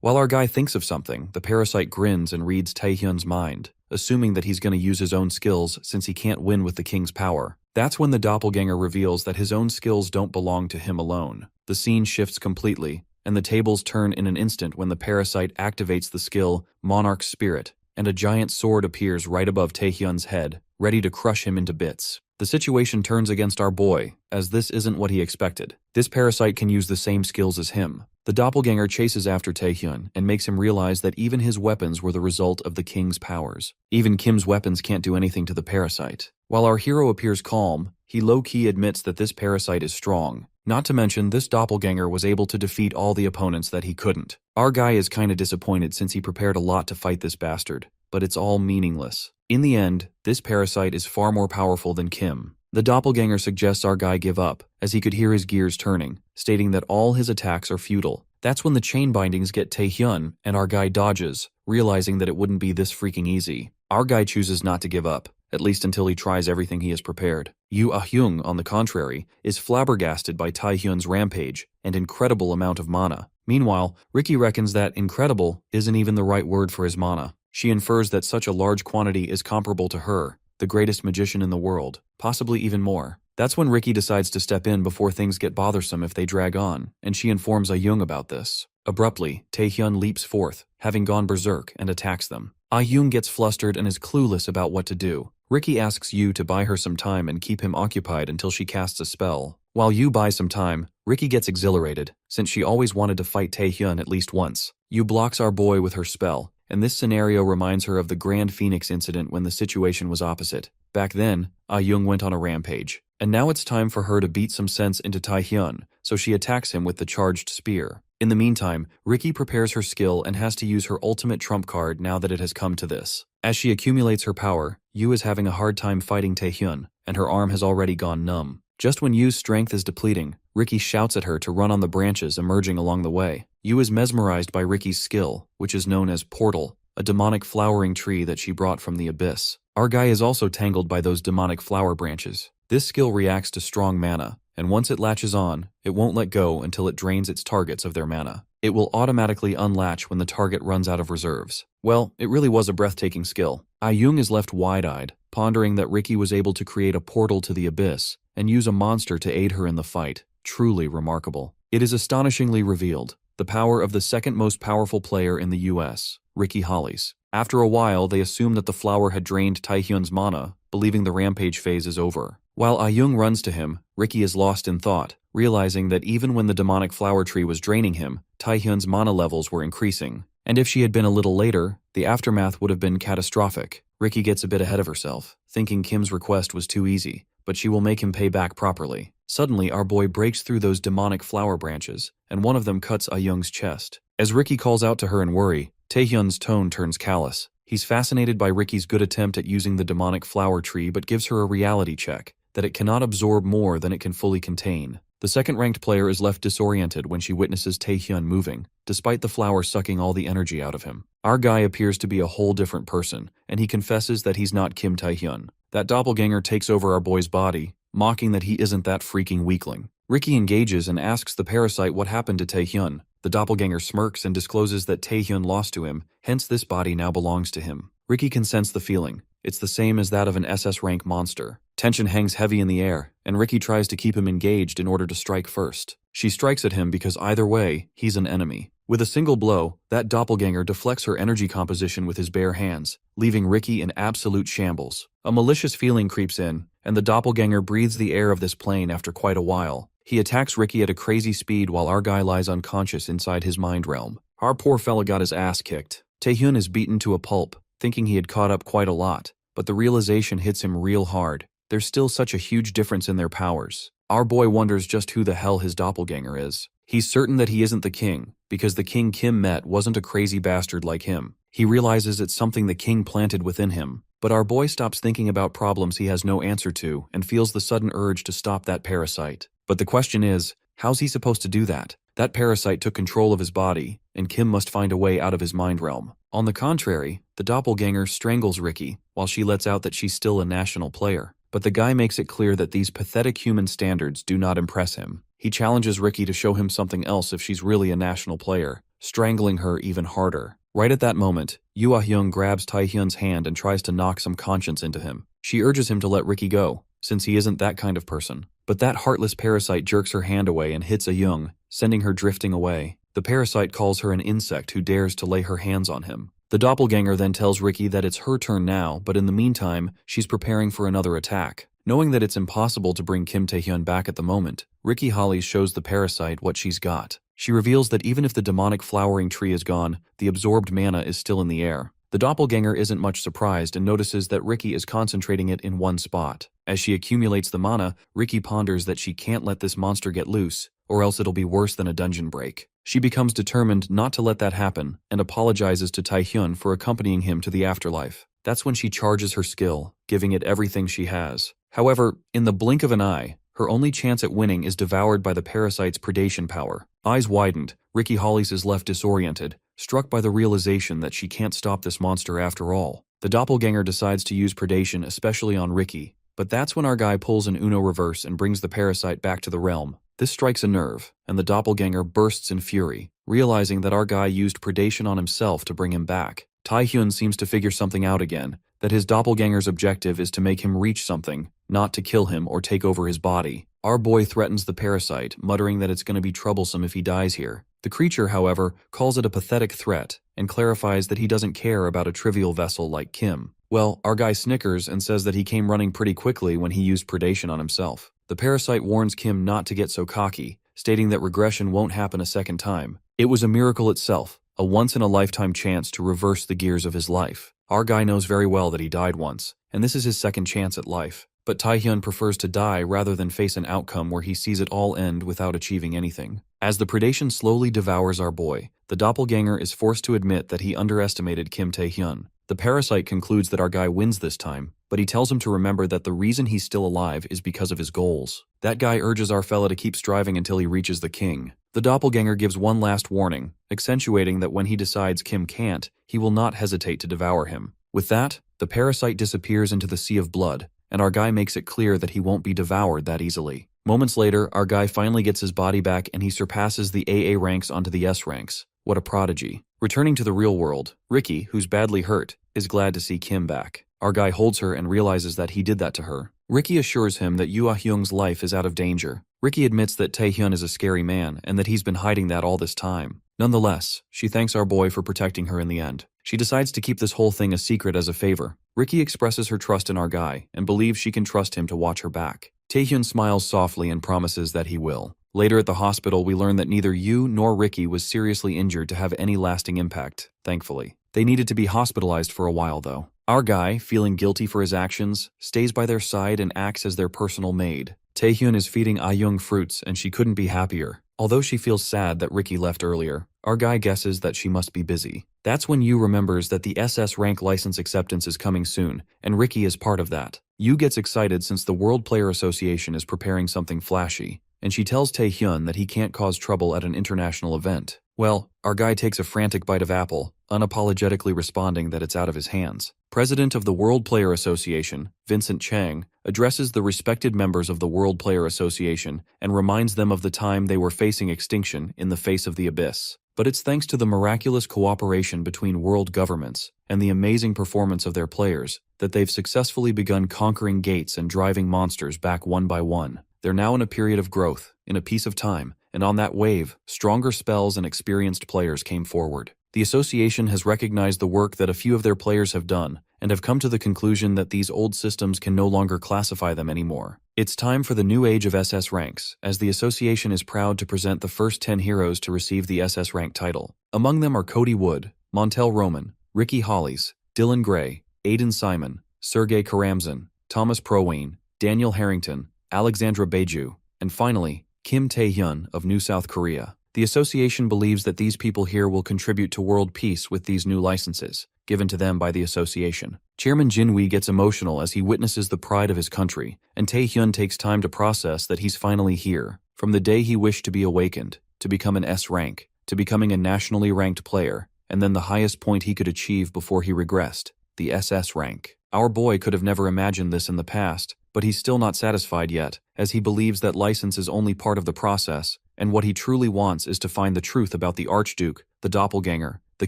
Speaker 1: While our guy thinks of something, the parasite grins and reads Taehyun's mind, assuming that he's going to use his own skills since he can't win with the king's power. That's when the doppelganger reveals that his own skills don't belong to him alone. The scene shifts completely, and the tables turn in an instant when the parasite activates the skill Monarch's Spirit, and a giant sword appears right above Taehyun's head, ready to crush him into bits. The situation turns against our boy, as this isn't what he expected. This parasite can use the same skills as him. The doppelganger chases after Taehyun and makes him realize that even his weapons were the result of the king's powers. Even Kim's weapons can't do anything to the parasite. While our hero appears calm, he low-key admits that this parasite is strong. Not to mention, this doppelganger was able to defeat all the opponents that he couldn't. Our guy is kinda disappointed since he prepared a lot to fight this bastard, but it's all meaningless. In the end, this parasite is far more powerful than Kim. The doppelganger suggests our guy give up, as he could hear his gears turning, stating that all his attacks are futile. That's when the chain bindings get Taehyun, and our guy dodges, realizing that it wouldn't be this freaking easy. Our guy chooses not to give up, at least until he tries everything he has prepared. Ah-young, on the contrary, is flabbergasted by Taehyun's rampage and incredible amount of mana. Meanwhile, Ricky reckons that incredible isn't even the right word for his mana. She infers that such a large quantity is comparable to her, the greatest magician in the world, possibly even more. That's when Ricky decides to step in before things get bothersome if they drag on, and she informs Ah-young about this. Abruptly, Taehyun leaps forth, having gone berserk, and attacks them. Ah-young gets flustered and is clueless about what to do. Ricky asks Yu to buy her some time and keep him occupied until she casts a spell. While Yu buys some time, Ricky gets exhilarated, since she always wanted to fight Taehyun at least once. Yu blocks our boy with her spell, and this scenario reminds her of the Grand Phoenix incident when the situation was opposite. Back then, Ah-young went on a rampage, and now it's time for her to beat some sense into Taehyun, so she attacks him with the charged spear. In the meantime, Ricky prepares her skill and has to use her ultimate trump card now that it has come to this. As she accumulates her power, Yu is having a hard time fighting Taehyun, and her arm has already gone numb. Just when Yu's strength is depleting, Ricky shouts at her to run on the branches emerging along the way. Yu is mesmerized by Ricky's skill, which is known as Portal, a demonic flowering tree that she brought from the abyss. Our guy is also tangled by those demonic flower branches. This skill reacts to strong mana, and once it latches on, it won't let go until it drains its targets of their mana. It will automatically unlatch when the target runs out of reserves. Well, it really was a breathtaking skill. Ah-young is left wide-eyed, pondering that Ricky was able to create a portal to the abyss and use a monster to aid her in the fight. Truly remarkable. It is astonishingly revealed, the power of the second most powerful player in the US, Ricky Hollies. After a while, they assume that the flower had drained Taehyun's mana, believing the rampage phase is over. While Ah-young runs to him, Ricky is lost in thought, realizing that even when the demonic flower tree was draining him, Taehyun's mana levels were increasing. And if she had been a little later, the aftermath would have been catastrophic. Ricky gets a bit ahead of herself, thinking Kim's request was too easy, but she will make him pay back properly. Suddenly, our boy breaks through those demonic flower branches, and one of them cuts Ah-young's chest. As Ricky calls out to her in worry, Taehyun's tone turns callous. He's fascinated by Ricky's good attempt at using the demonic flower tree but gives her a reality check, that it cannot absorb more than it can fully contain. The second-ranked player is left disoriented when she witnesses Taehyun moving, despite the flower sucking all the energy out of him. Our guy appears to be a whole different person, and he confesses that he's not Kim Taehyun. That doppelganger takes over our boy's body, mocking that he isn't that freaking weakling. Ricky engages and asks the parasite what happened to Taehyun. The doppelganger smirks and discloses that Taehyun lost to him, hence this body now belongs to him. Ricky can sense the feeling. It's the same as that of an SS rank monster. Tension hangs heavy in the air, and Ricky tries to keep him engaged in order to strike first. She strikes at him because either way, he's an enemy. With a single blow, that doppelganger deflects her energy composition with his bare hands, leaving Ricky in absolute shambles. A malicious feeling creeps in, and the doppelganger breathes the air of this plane after quite a while. He attacks Ricky at a crazy speed while our guy lies unconscious inside his mind realm. Our poor fella got his ass kicked. Taehyun is beaten to a pulp, thinking he had caught up quite a lot, but the realization hits him real hard. There's still such a huge difference in their powers. Our boy wonders just who the hell his doppelganger is. He's certain that he isn't the king, because the king Kim met wasn't a crazy bastard like him. He realizes it's something the king planted within him. But our boy stops thinking about problems he has no answer to and feels the sudden urge to stop that parasite. But the question is, how's he supposed to do that? That parasite took control of his body, and Kim must find a way out of his mind realm. On the contrary, the doppelganger strangles Ricky, while she lets out that she's still a national player. But the guy makes it clear that these pathetic human standards do not impress him. He challenges Ricky to show him something else if she's really a national player, strangling her even harder. Right at that moment, Yoo Ah-young grabs Taehyun's hand and tries to knock some conscience into him. She urges him to let Ricky go, since he isn't that kind of person. But that heartless parasite jerks her hand away and hits Ah-young, sending her drifting away. The parasite calls her an insect who dares to lay her hands on him. The doppelganger then tells Ricky that it's her turn now, but in the meantime, she's preparing for another attack. Knowing that it's impossible to bring Kim Taehyun back at the moment, Ricky Hollies shows the parasite what she's got. She reveals that even if the demonic flowering tree is gone, the absorbed mana is still in the air. The doppelganger isn't much surprised and notices that Ricky is concentrating it in one spot. As she accumulates the mana, Ricky ponders that she can't let this monster get loose, or else it'll be worse than a dungeon break. She becomes determined not to let that happen and apologizes to Taehyun for accompanying him to the afterlife. That's when she charges her skill, giving it everything she has. However, in the blink of an eye, her only chance at winning is devoured by the parasite's predation power. Eyes widened, Ricky Hollies is left disoriented, struck by the realization that she can't stop this monster after all. The doppelganger decides to use predation especially on Ricky, but that's when our guy pulls an Uno reverse and brings the parasite back to the realm. This strikes a nerve, and the doppelganger bursts in fury, realizing that our guy used predation on himself to bring him back. Taehyun seems to figure something out again, that his doppelganger's objective is to make him reach something, not to kill him or take over his body. Our boy threatens the parasite, muttering that it's going to be troublesome if he dies here. The creature, however, calls it a pathetic threat, and clarifies that he doesn't care about a trivial vessel like Kim. Well, our guy snickers and says that he came running pretty quickly when he used predation on himself. The parasite warns Kim not to get so cocky, stating that regression won't happen a second time. It was a miracle itself, a once-in-a-lifetime chance to reverse the gears of his life. Our guy knows very well that he died once, and this is his second chance at life. But Taehyun prefers to die rather than face an outcome where he sees it all end without achieving anything. As the predation slowly devours our boy, the doppelganger is forced to admit that he underestimated Kim Taehyun. The parasite concludes that our guy wins this time, but he tells him to remember that the reason he's still alive is because of his goals. That guy urges our fella to keep striving until he reaches the king. The doppelganger gives one last warning, accentuating that when he decides Kim can't, he will not hesitate to devour him. With that, the parasite disappears into the sea of blood, and our guy makes it clear that he won't be devoured that easily. Moments later, our guy finally gets his body back and he surpasses the AA ranks onto the S ranks. What a prodigy. Returning to the real world, Ricky, who's badly hurt, is glad to see Kim back. Our guy holds her and realizes that he did that to her, Ricky assures him that Yoo Ah-hyung's life is out of danger. Ricky admits that Taehyun is a scary man and that he's been hiding that all this time. Nonetheless, she thanks our boy for protecting her in the end. She decides to keep this whole thing a secret as a favor. Ricky expresses her trust in our guy and believes she can trust him to watch her back. Taehyun smiles softly and promises that he will. Later at the hospital, we learn that neither Yoo nor Ricky was seriously injured to have any lasting impact, thankfully. They needed to be hospitalized for a while, though. Our guy, feeling guilty for his actions, stays by their side and acts as their personal maid. Taehyun is feeding Ah-young fruits and she couldn't be happier. Although she feels sad that Ricky left earlier, our guy guesses that she must be busy. That's when Yoo remembers that the SS rank license acceptance is coming soon, and Ricky is part of that. Yoo gets excited since the World Player Association is preparing something flashy, and she tells Taehyun that he can't cause trouble at an international event. Well, our guy takes a frantic bite of apple, unapologetically responding that it's out of his hands. President of the World Player Association, Vincent Chang, addresses the respected members of the World Player Association and reminds them of the time they were facing extinction in the face of the abyss. But it's thanks to the miraculous cooperation between world governments and the amazing performance of their players that they've successfully begun conquering gates and driving monsters back one by one. They're now in a period of growth, in a piece of time, and on that wave, stronger spells and experienced players came forward. The association has recognized the work that a few of their players have done, and have come to the conclusion that these old systems can no longer classify them anymore. It's time for the new age of SS ranks, as the association is proud to present the first 10 heroes to receive the SS rank title. Among them are Cody Wood, Montel Roman, Ricky Hollies, Dylan Gray, Aiden Simon, Sergey Karamzin, Thomas Prowayne, Daniel Harrington, Alexandra Beju, and finally, Kim Taehyun of New South Korea. The association believes that these people here will contribute to world peace with these new licenses, given to them by the association. Chairman Jinwee gets emotional as he witnesses the pride of his country, and Taehyun takes time to process that he's finally here. From the day he wished to be awakened, to become an S rank, to becoming a nationally ranked player, and then the highest point he could achieve before he regressed, the SS rank. Our boy could have never imagined this in the past, but he's still not satisfied yet, as he believes that license is only part of the process, and what he truly wants is to find the truth about the Archduke, the doppelganger, the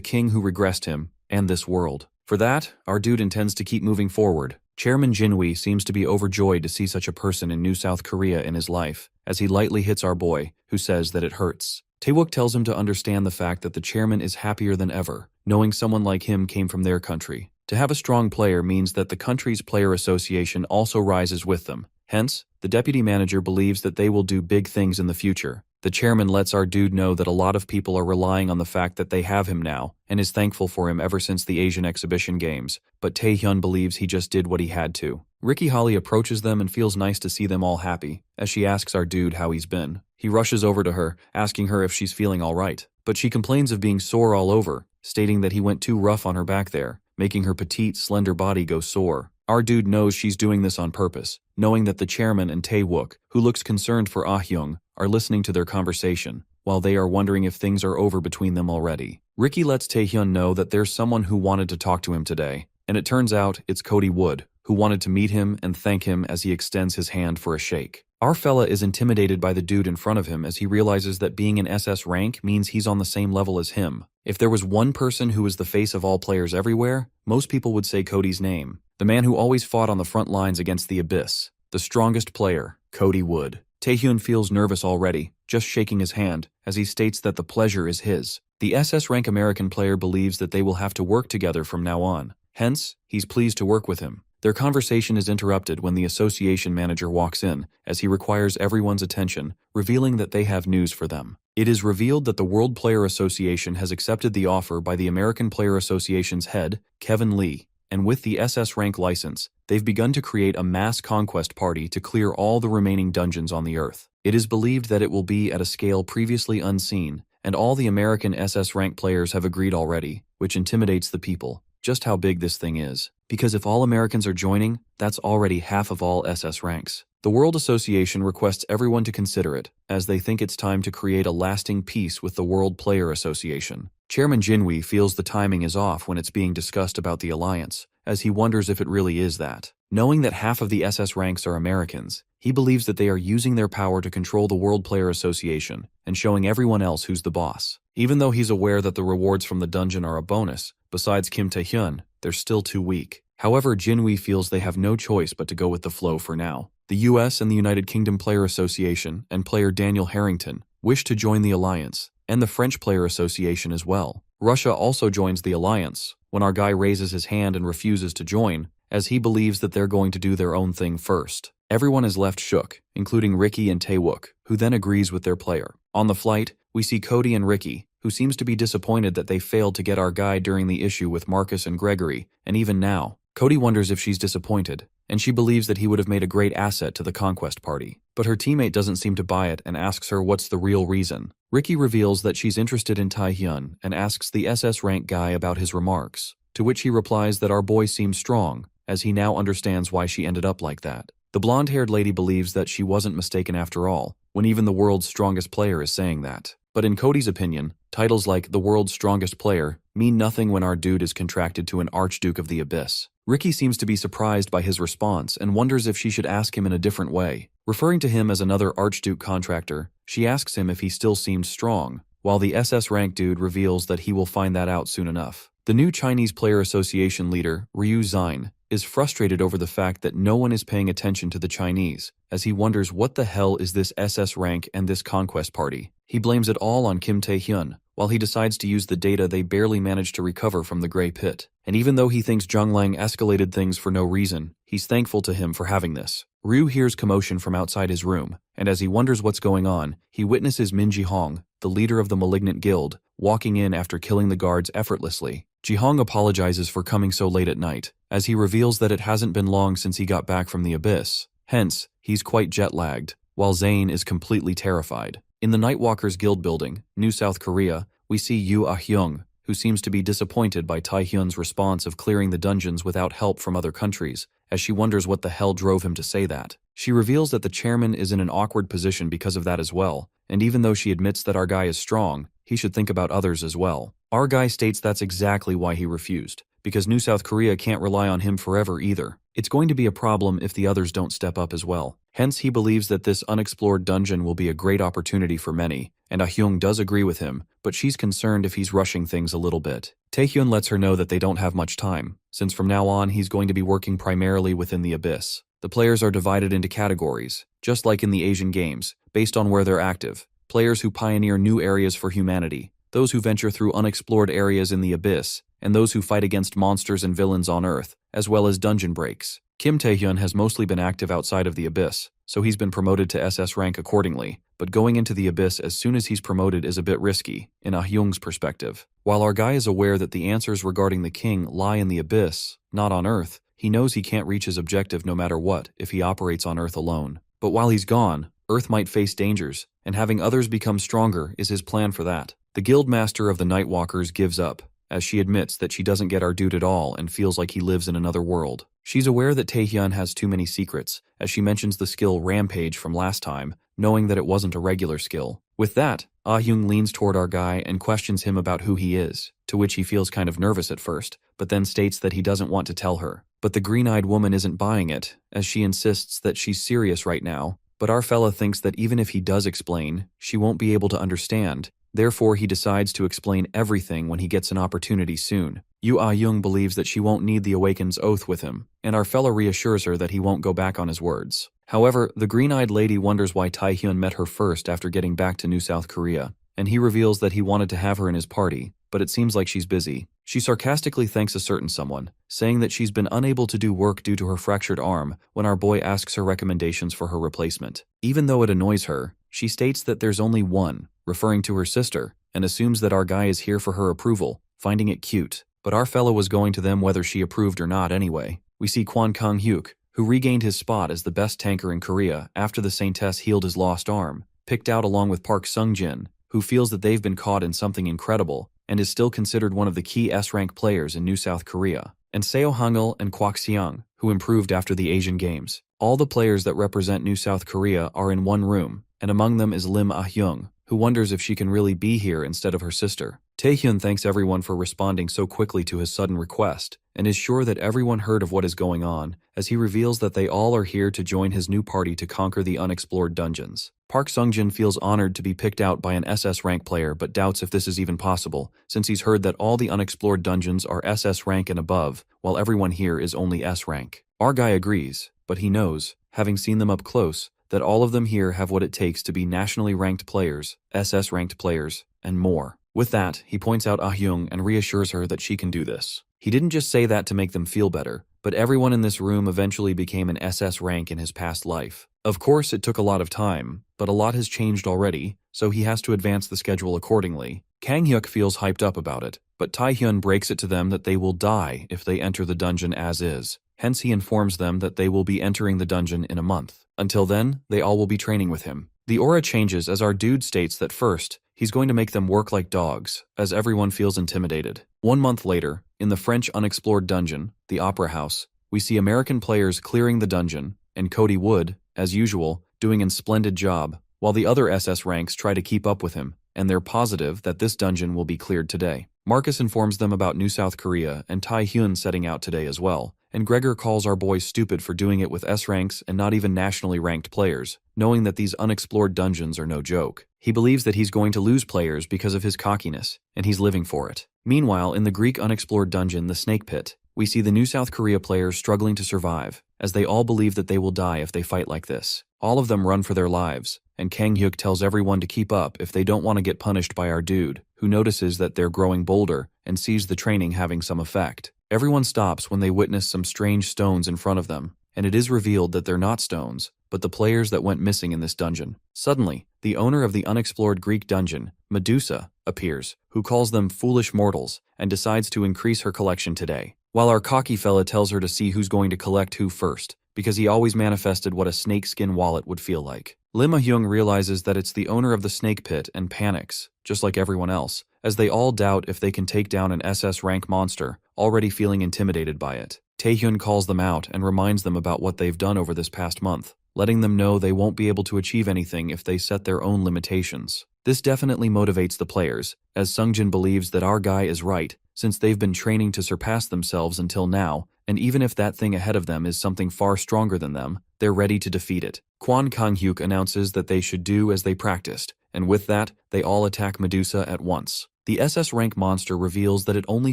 Speaker 1: king who regressed him, and this world. For that, our dude intends to keep moving forward. Chairman Jinwee seems to be overjoyed to see such a person in New South Korea in his life, as he lightly hits our boy, who says that it hurts. Taewook tells him to understand the fact that the chairman is happier than ever, knowing someone like him came from their country. To have a strong player means that the country's player association also rises with them. Hence, the deputy manager believes that they will do big things in the future. The chairman lets our dude know that a lot of people are relying on the fact that they have him now, and is thankful for him ever since the Asian Exhibition Games, but Taehyun believes he just did what he had to. Ricky Holly approaches them and feels nice to see them all happy, as she asks our dude how he's been. He rushes over to her, asking her if she's feeling alright, but she complains of being sore all over, stating that he went too rough on her back there, making her petite, slender body go sore. Our dude knows she's doing this on purpose, knowing that the chairman and Taewook, who looks concerned for Ah-hyung, are listening to their conversation, while they are wondering if things are over between them already. Ricky lets Taehyun know that there's someone who wanted to talk to him today, and it turns out it's Cody Wood, who wanted to meet him and thank him as he extends his hand for a shake. Our fella is intimidated by the dude in front of him as he realizes that being an SS rank means he's on the same level as him. If there was one person who was the face of all players everywhere, most people would say Cody's name. The man who always fought on the front lines against the abyss. The strongest player, Cody Wood. Taehyun feels nervous already, just shaking his hand, as he states that the pleasure is his. The SS rank American player believes that they will have to work together from now on. Hence, he's pleased to work with him. Their conversation is interrupted when the association manager walks in, as he requires everyone's attention, revealing that they have news for them. It is revealed that the World Player Association has accepted the offer by the American Player Association's head, Kevin Lee, and with the SS rank license, they've begun to create a mass conquest party to clear all the remaining dungeons on the Earth. It is believed that it will be at a scale previously unseen, and all the American SS rank players have agreed already, which intimidates the people. Just how big this thing is. Because if all Americans are joining, that's already half of all SS ranks. The World Association requests everyone to consider it, as they think it's time to create a lasting peace with the World Player Association. Chairman Jinwee feels the timing is off when it's being discussed about the alliance, as he wonders if it really is that. Knowing that half of the SS ranks are Americans, he believes that they are using their power to control the World Player Association and showing everyone else who's the boss. Even though he's aware that the rewards from the dungeon are a bonus, besides Kim Taehyun, they're still too weak. However, Jinwei feels they have no choice but to go with the flow for now. The US and the United Kingdom Player Association and player Daniel Harrington wish to join the alliance, and the French Player Association as well. Russia also joins the alliance when our guy raises his hand and refuses to join, as he believes that they're going to do their own thing first. Everyone is left shook, including Ricky and Taewook, who then agrees with their player. On the flight, we see Cody and Ricky, who seems to be disappointed that they failed to get our guy during the issue with Marcus and Gregory, and even now, Cody wonders if she's disappointed, and she believes that he would have made a great asset to the Conquest Party. But her teammate doesn't seem to buy it and asks her what's the real reason. Ricky reveals that she's interested in Taehyun and asks the SS rank guy about his remarks, to which he replies that our boy seems strong, as he now understands why she ended up like that. The blonde-haired lady believes that she wasn't mistaken after all, when even the world's strongest player is saying that. But in Cody's opinion, titles like the world's strongest player mean nothing when our dude is contracted to an Archduke of the Abyss. Ricky seems to be surprised by his response and wonders if she should ask him in a different way. Referring to him as another Archduke contractor, she asks him if he still seems strong, while the SS rank dude reveals that he will find that out soon enough. The new Chinese Player Association leader, Ryu Xin, is frustrated over the fact that no one is paying attention to the Chinese, as he wonders what the hell is this SS rank and this Conquest Party. He blames it all on Kim Tae-hyun, while he decides to use the data they barely managed to recover from the Grey Pit. And even though he thinks Zhang Lang escalated things for no reason, he's thankful to him for having this. Ryu hears commotion from outside his room, and as he wonders what's going on, he witnesses Min Ji-hong, the leader of the Malignant Guild, walking in after killing the guards effortlessly. Ji-hong apologizes for coming so late at night, as he reveals that it hasn't been long since he got back from the Abyss. Hence, he's quite jet-lagged, while Zane is completely terrified. In the Nightwalkers Guild building, New South Korea, we see Yoo Ah-hyung, who seems to be disappointed by Tae-hyun's response of clearing the dungeons without help from other countries, as she wonders what the hell drove him to say that. She reveals that the chairman is in an awkward position because of that as well, and even though she admits that our guy is strong, he should think about others as well. Our guy states that's exactly why he refused, because New South Korea can't rely on him forever either. It's going to be a problem if the others don't step up as well. Hence, he believes that this unexplored dungeon will be a great opportunity for many, and Ah-hyung does agree with him, but she's concerned if he's rushing things a little bit. Tae-hyun lets her know that they don't have much time, since from now on he's going to be working primarily within the Abyss. The players are divided into categories, just like in the Asian Games, based on where they're active. Players who pioneer new areas for humanity, those who venture through unexplored areas in the Abyss, and those who fight against monsters and villains on Earth, as well as dungeon breaks. Kim Tae-hyun has mostly been active outside of the Abyss, so he's been promoted to SS rank accordingly, but going into the Abyss as soon as he's promoted is a bit risky, in Ah-hyung's perspective. While our guy is aware that the answers regarding the king lie in the Abyss, not on Earth, he knows he can't reach his objective no matter what if he operates on Earth alone. But while he's gone, Earth might face dangers, and having others become stronger is his plan for that. The Guildmaster of the Nightwalkers gives up, as she admits that she doesn't get our dude at all and feels like he lives in another world. She's aware that Tae-hyun has too many secrets, as she mentions the skill Rampage from last time, knowing that it wasn't a regular skill. With that, Ah-hyung leans toward our guy and questions him about who he is, to which he feels kind of nervous at first, but then states that he doesn't want to tell her. But the green-eyed woman isn't buying it, as she insists that she's serious right now, but our fella thinks that even if he does explain, she won't be able to understand. Therefore, he decides to explain everything when he gets an opportunity soon. Yoo Ah-hyung believes that she won't need the Awaken's oath with him, and our fella reassures her that he won't go back on his words. However, the green-eyed lady wonders why Tae-hyun met her first after getting back to New South Korea, and he reveals that he wanted to have her in his party, but it seems like she's busy. She sarcastically thanks a certain someone, saying that she's been unable to do work due to her fractured arm when our boy asks her recommendations for her replacement. Even though it annoys her, she states that there's only one, referring to her sister, and assumes that our guy is here for her approval, finding it cute. But our fellow was going to them whether she approved or not anyway. We see Kwon Kang-hyuk, who regained his spot as the best tanker in Korea after the Saintess healed his lost arm, picked out along with Park Sung-jin, who feels that they've been caught in something incredible, and is still considered one of the key S-rank players in New South Korea, and Seo Hangul and Kwak Seong, who improved after the Asian Games. All the players that represent New South Korea are in one room, and among them is Lim Ah-hyung, who wonders if she can really be here instead of her sister. Taehyun thanks everyone for responding so quickly to his sudden request, and is sure that everyone heard of what is going on, as he reveals that they all are here to join his new party to conquer the unexplored dungeons. Park Sungjin feels honored to be picked out by an SS rank player but doubts if this is even possible, since he's heard that all the unexplored dungeons are SS rank and above, while everyone here is only S rank. Our guy agrees, but he knows, having seen them up close, that all of them here have what it takes to be nationally ranked players, SS ranked players, and more. With that, he points out Ah-hyung and reassures her that she can do this. He didn't just say that to make them feel better, but everyone in this room eventually became an SS rank in his past life. Of course, it took a lot of time, but a lot has changed already, so he has to advance the schedule accordingly. Kang-hyuk feels hyped up about it, but Taehyun breaks it to them that they will die if they enter the dungeon as is. Hence he informs them that they will be entering the dungeon in a month. Until then, they all will be training with him. The aura changes as our dude states that first, he's going to make them work like dogs, as everyone feels intimidated. 1 month later, in the French unexplored dungeon, the Opera House, we see American players clearing the dungeon, and Cody Wood, as usual, doing a splendid job, while the other SS ranks try to keep up with him, and they're positive that this dungeon will be cleared today. Marcus informs them about New South Korea and Taehyun setting out today as well, and Gregor calls our boy stupid for doing it with S ranks and not even nationally ranked players, knowing that these unexplored dungeons are no joke. He believes that he's going to lose players because of his cockiness, and he's living for it. Meanwhile, in the Greek unexplored dungeon, the Snake Pit, we see the New South Korea players struggling to survive, as they all believe that they will die if they fight like this. All of them run for their lives, and Kang-hyuk tells everyone to keep up if they don't want to get punished by our dude, who notices that they're growing bolder and sees the training having some effect. Everyone stops when they witness some strange stones in front of them, and it is revealed that they're not stones, but the players that went missing in this dungeon. Suddenly, the owner of the unexplored Greek dungeon, Medusa, appears, who calls them foolish mortals, and decides to increase her collection today. While our cocky fella tells her to see who's going to collect who first, because he always manifested what a snakeskin wallet would feel like. Lim Ah-hyung realizes that it's the owner of the snake pit and panics, just like everyone else, as they all doubt if they can take down an SS rank monster, already feeling intimidated by it. Taehyun calls them out and reminds them about what they've done over this past month, letting them know they won't be able to achieve anything if they set their own limitations. This definitely motivates the players, as Sungjin believes that our guy is right, since they've been training to surpass themselves until now, and even if that thing ahead of them is something far stronger than them, they're ready to defeat it. Kwon Kang-hyuk announces that they should do as they practiced, and with that, they all attack Medusa at once. The SS rank monster reveals that it only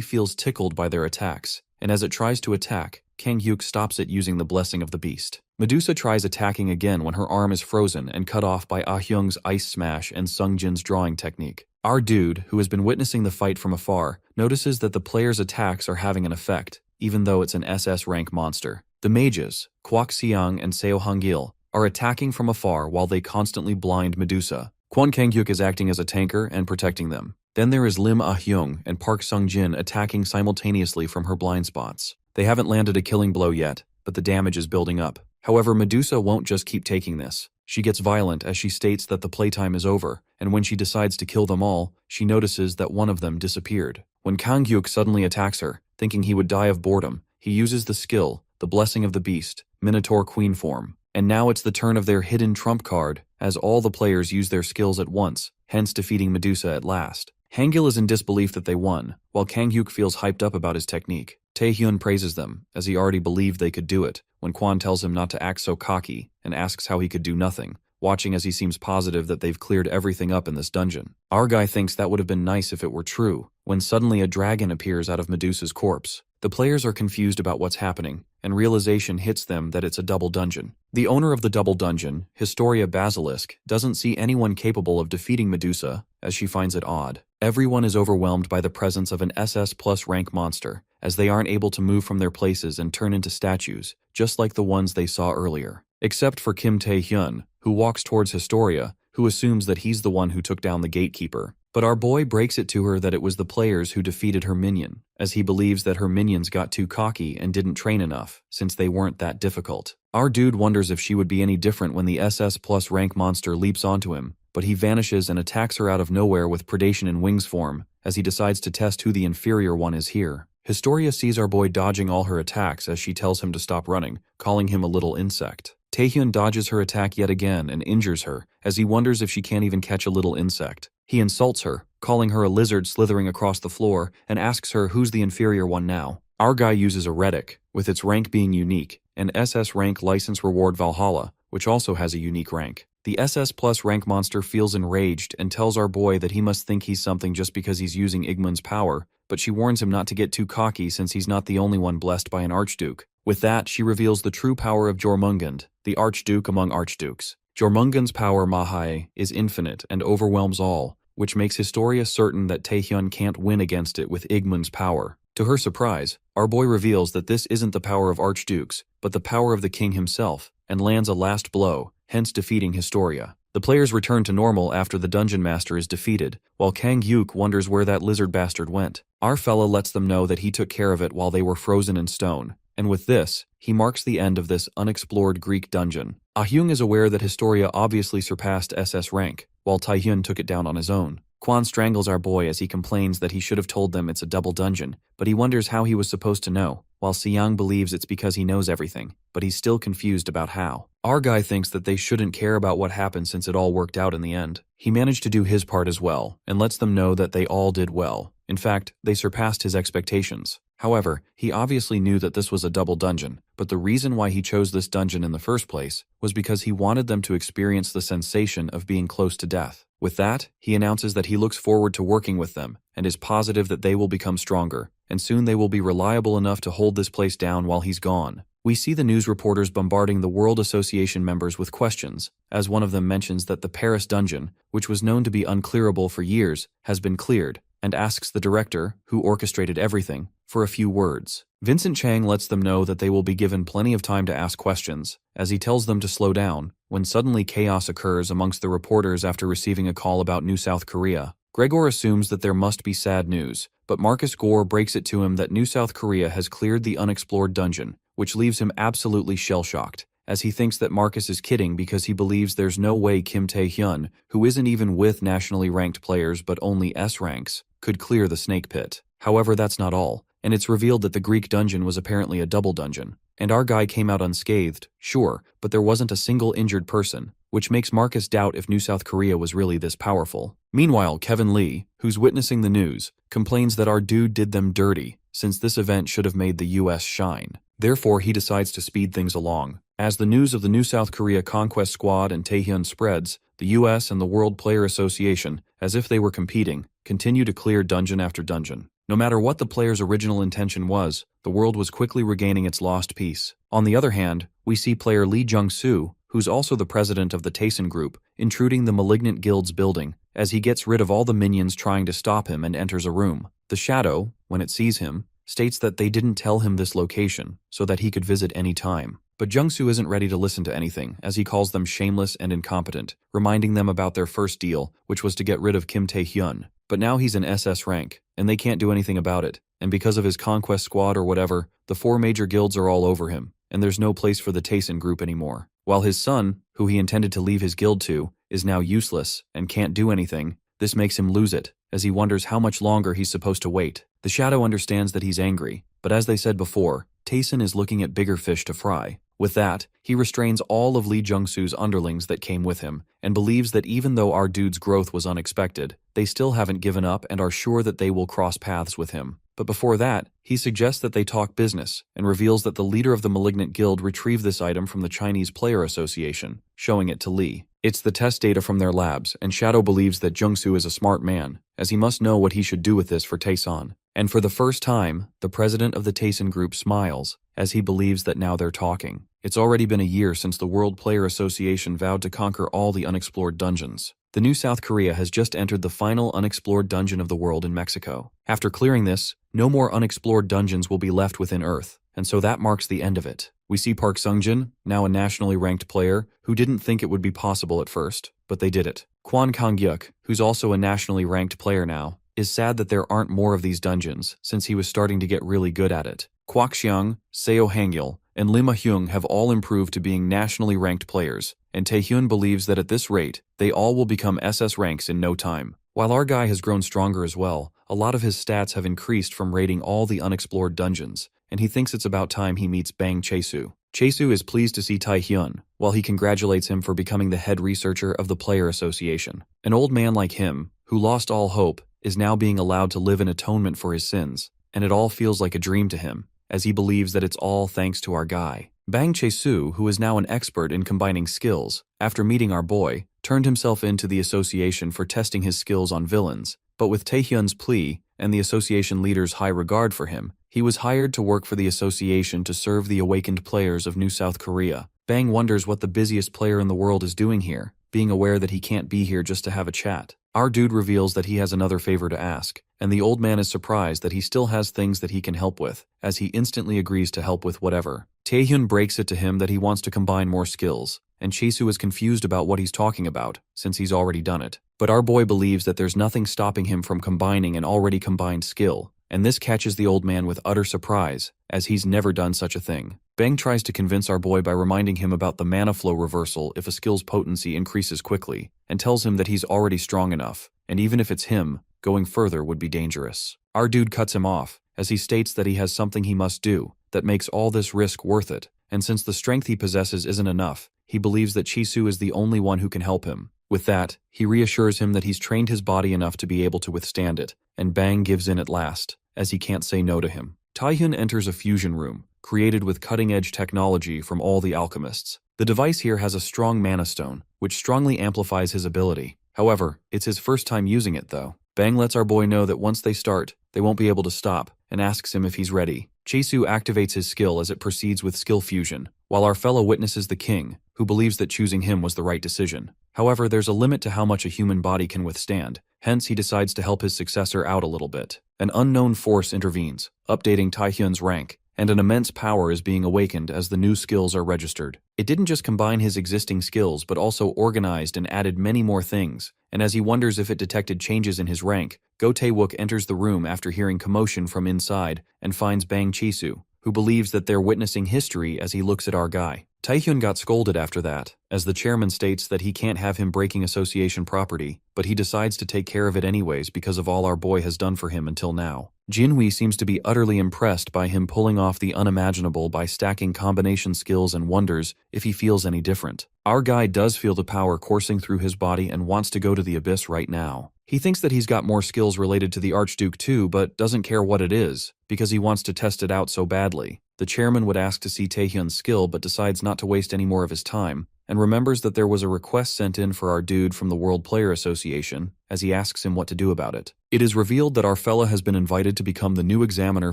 Speaker 1: feels tickled by their attacks, and as it tries to attack, Kang-hyuk stops it using the blessing of the beast. Medusa tries attacking again when her arm is frozen and cut off by Ah-hyung's ice smash and Sungjin's drawing technique. Our dude, who has been witnessing the fight from afar, notices that the players' attacks are having an effect, even though it's an SS rank monster. The mages, Kwak Seong and Seo Hangil, are attacking from afar while they constantly blind Medusa. Kwon Kang-hyuk is acting as a tanker and protecting them. Then there is Lim Ah-hyung and Park Sung-jin attacking simultaneously from her blind spots. They haven't landed a killing blow yet, but the damage is building up. However, Medusa won't just keep taking this. She gets violent as she states that the playtime is over, and when she decides to kill them all, she notices that one of them disappeared. When Kang-hyuk suddenly attacks her, thinking he would die of boredom, he uses the skill, the Blessing of the Beast, Minotaur Queen form. And now it's the turn of their hidden trump card, as all the players use their skills at once, hence defeating Medusa at last. Hangil is in disbelief that they won, while Kang-hyuk feels hyped up about his technique. Taehyun praises them, as he already believed they could do it, when Kwon tells him not to act so cocky, and asks how he could do nothing, watching as he seems positive that they've cleared everything up in this dungeon. Our guy thinks that would have been nice if it were true, when suddenly a dragon appears out of Medusa's corpse. The players are confused about what's happening, and realization hits them that it's a double dungeon. The owner of the double dungeon, Historia Basilisk, doesn't see anyone capable of defeating Medusa, as she finds it odd. Everyone is overwhelmed by the presence of an SS plus rank monster, as they aren't able to move from their places and turn into statues, just like the ones they saw earlier. Except for Kim Tae-hyun, who walks towards Historia, who assumes that he's the one who took down the gatekeeper. But our boy breaks it to her that it was the players who defeated her minion, as he believes that her minions got too cocky and didn't train enough, since they weren't that difficult. Our dude wonders if she would be any different when the SS plus rank monster leaps onto him, but he vanishes and attacks her out of nowhere with predation in wings form, as he decides to test who the inferior one is here. Historia sees our boy dodging all her attacks as she tells him to stop running, calling him a little insect. Taehyun dodges her attack yet again and injures her, as he wonders if she can't even catch a little insect. He insults her, calling her a lizard slithering across the floor, and asks her who's the inferior one now. Our guy uses a Reddick, with its rank being unique, and SS rank license reward Valhalla, which also has a unique rank. The SS plus rank monster feels enraged and tells our boy that he must think he's something just because he's using Igmund's power, but she warns him not to get too cocky since he's not the only one blessed by an archduke. With that, she reveals the true power of Jormungand, the archduke among archdukes. Jormungand's power, Mahai, is infinite and overwhelms all, which makes Historia certain that Taehyun can't win against it with Igmund's power. To her surprise, our boy reveals that this isn't the power of archdukes, but the power of the king himself, and lands a last blow, hence defeating Historia. The players return to normal after the dungeon master is defeated, while Kang Yuk wonders where that lizard bastard went. Our fella lets them know that he took care of it while they were frozen in stone. And with this, he marks the end of this unexplored Greek dungeon. Ah-hyung is aware that Historia obviously surpassed SS rank, while Taehyun took it down on his own. Kwon strangles our boy as he complains that he should have told them it's a double dungeon, but he wonders how he was supposed to know, while Seong believes it's because he knows everything, but he's still confused about how. Our guy thinks that they shouldn't care about what happened since it all worked out in the end. He managed to do his part as well, and lets them know that they all did well. In fact, they surpassed his expectations. However, he obviously knew that this was a double dungeon, but the reason why he chose this dungeon in the first place was because he wanted them to experience the sensation of being close to death. With that, he announces that he looks forward to working with them and is positive that they will become stronger, and soon they will be reliable enough to hold this place down while he's gone. We see the news reporters bombarding the World Association members with questions, as one of them mentions that the Paris dungeon, which was known to be unclearable for years, has been cleared, and asks the director, who orchestrated everything, for a few words. Vincent Chang lets them know that they will be given plenty of time to ask questions, as he tells them to slow down, when suddenly chaos occurs amongst the reporters after receiving a call about New South Korea. Gregor assumes that there must be sad news, but Marcus Gore breaks it to him that New South Korea has cleared the unexplored dungeon, which leaves him absolutely shell-shocked, as he thinks that Marcus is kidding because he believes there's no way Kim Tae-hyun, who isn't even with nationally ranked players but only S ranks, could clear the snake pit. However, that's not all, and it's revealed that the Greek dungeon was apparently a double dungeon. And our guy came out unscathed, sure, but there wasn't a single injured person, which makes Marcus doubt if New South Korea was really this powerful. Meanwhile, Kevin Lee, who's witnessing the news, complains that our dude did them dirty, since this event should have made the US shine. Therefore, he decides to speed things along. As the news of the New South Korea Conquest Squad and Taehyun spreads, the US and the World Player Association, as if they were competing, continue to clear dungeon after dungeon. No matter what the player's original intention was, the world was quickly regaining its lost peace. On the other hand, we see player Lee Jung-soo, who's also the president of the Taesin Group, intruding the Malignant Guild's building, as he gets rid of all the minions trying to stop him and enters a room. The Shadow, when it sees him, states that they didn't tell him this location, so that he could visit any time. But Jung-soo isn't ready to listen to anything, as he calls them shameless and incompetent, reminding them about their first deal, which was to get rid of Kim Tae-hyun. But now he's in SS rank, and they can't do anything about it, and because of his conquest squad or whatever, the 4 major guilds are all over him, and there's no place for the Taesin group anymore. While his son, who he intended to leave his guild to, is now useless and can't do anything, this makes him lose it, as he wonders how much longer he's supposed to wait. The Shadow understands that he's angry, but as they said before, Taesin is looking at bigger fish to fry. With that, he restrains all of Lee Jung-soo's underlings that came with him, and believes that even though our dude's growth was unexpected, they still haven't given up and are sure that they will cross paths with him. But before that, he suggests that they talk business, and reveals that the leader of the Malignant Guild retrieved this item from the Chinese Player Association, showing it to Lee. It's the test data from their labs, and Shadow believes that Jung-soo is a smart man, as he must know what he should do with this for Taeson. And for the first time, the president of the Taesin group smiles, as he believes that now they're talking. It's already been a year since the World Player Association vowed to conquer all the unexplored dungeons. The new South Korea has just entered the final unexplored dungeon of the world in Mexico. After clearing this, no more unexplored dungeons will be left within Earth, and so that marks the end of it. We see Park Sung-jin, now a nationally ranked player, who didn't think it would be possible at first, but they did it. Kwon Kang-gyuk, who's also a nationally ranked player now, is sad that there aren't more of these dungeons, since he was starting to get really good at it. Kwak Xiang, Seo Hangil, and Lim Ah-hyung have all improved to being nationally ranked players, and Taehyun believes that at this rate, they all will become SS ranks in no time. While our guy has grown stronger as well, a lot of his stats have increased from raiding all the unexplored dungeons, and he thinks it's about time he meets Bang Chae-soo. Chaesu is pleased to see Taehyun, while he congratulates him for becoming the head researcher of the Player Association. An old man like him, who lost all hope, is now being allowed to live in atonement for his sins, and it all feels like a dream to him, as he believes that it's all thanks to our guy. Bang Chaesu, who is now an expert in combining skills, after meeting our boy, turned himself into the association for testing his skills on villains, but with Taehyun's plea and the association leader's high regard for him, he was hired to work for the association to serve the awakened players of New South Korea. Bang wonders what the busiest player in the world is doing here, being aware that he can't be here just to have a chat. Our dude reveals that he has another favor to ask, and the old man is surprised that he still has things that he can help with, as he instantly agrees to help with whatever. Taehyun breaks it to him that he wants to combine more skills, and Chaesu is confused about what he's talking about, since he's already done it. But our boy believes that there's nothing stopping him from combining an already combined skill, and this catches the old man with utter surprise, as he's never done such a thing. Bang tries to convince our boy by reminding him about the mana flow reversal if a skill's potency increases quickly, and tells him that he's already strong enough, and even if it's him, going further would be dangerous. Our dude cuts him off, as he states that he has something he must do, that makes all this risk worth it, and since the strength he possesses isn't enough, he believes that Chaesu is the only one who can help him. With that, he reassures him that he's trained his body enough to be able to withstand it, and Bang gives in at last, as he can't say no to him. Taehyun enters a fusion room, created with cutting-edge technology from all the alchemists. The device here has a strong mana stone, which strongly amplifies his ability. However, it's his first time using it though. Bang lets our boy know that once they start, they won't be able to stop, and asks him if he's ready. Chaesu activates his skill as it proceeds with skill fusion, while our fellow witnesses the king, who believes that choosing him was the right decision. However, there's a limit to how much a human body can withstand, hence he decides to help his successor out a little bit. An unknown force intervenes, updating Taehyun's rank, and an immense power is being awakened as the new skills are registered. It didn't just combine his existing skills but also organized and added many more things, and as he wonders if it detected changes in his rank, Go Tae-wook enters the room after hearing commotion from inside and finds Bang Chaesu, who believes that they're witnessing history as he looks at our guy. Taehyun got scolded after that, as the chairman states that he can't have him breaking association property, but he decides to take care of it anyways because of all our boy has done for him until now. Jinhui seems to be utterly impressed by him pulling off the unimaginable by stacking combination skills and wonders if he feels any different. Our guy does feel the power coursing through his body and wants to go to the abyss right now. He thinks that he's got more skills related to the Archduke too, but doesn't care what it is, because he wants to test it out so badly. The chairman would ask to see Taehyun's skill but decides not to waste any more of his time, and remembers that there was a request sent in for our dude from the World Player Association, as he asks him what to do about it. It is revealed that our fella has been invited to become the new examiner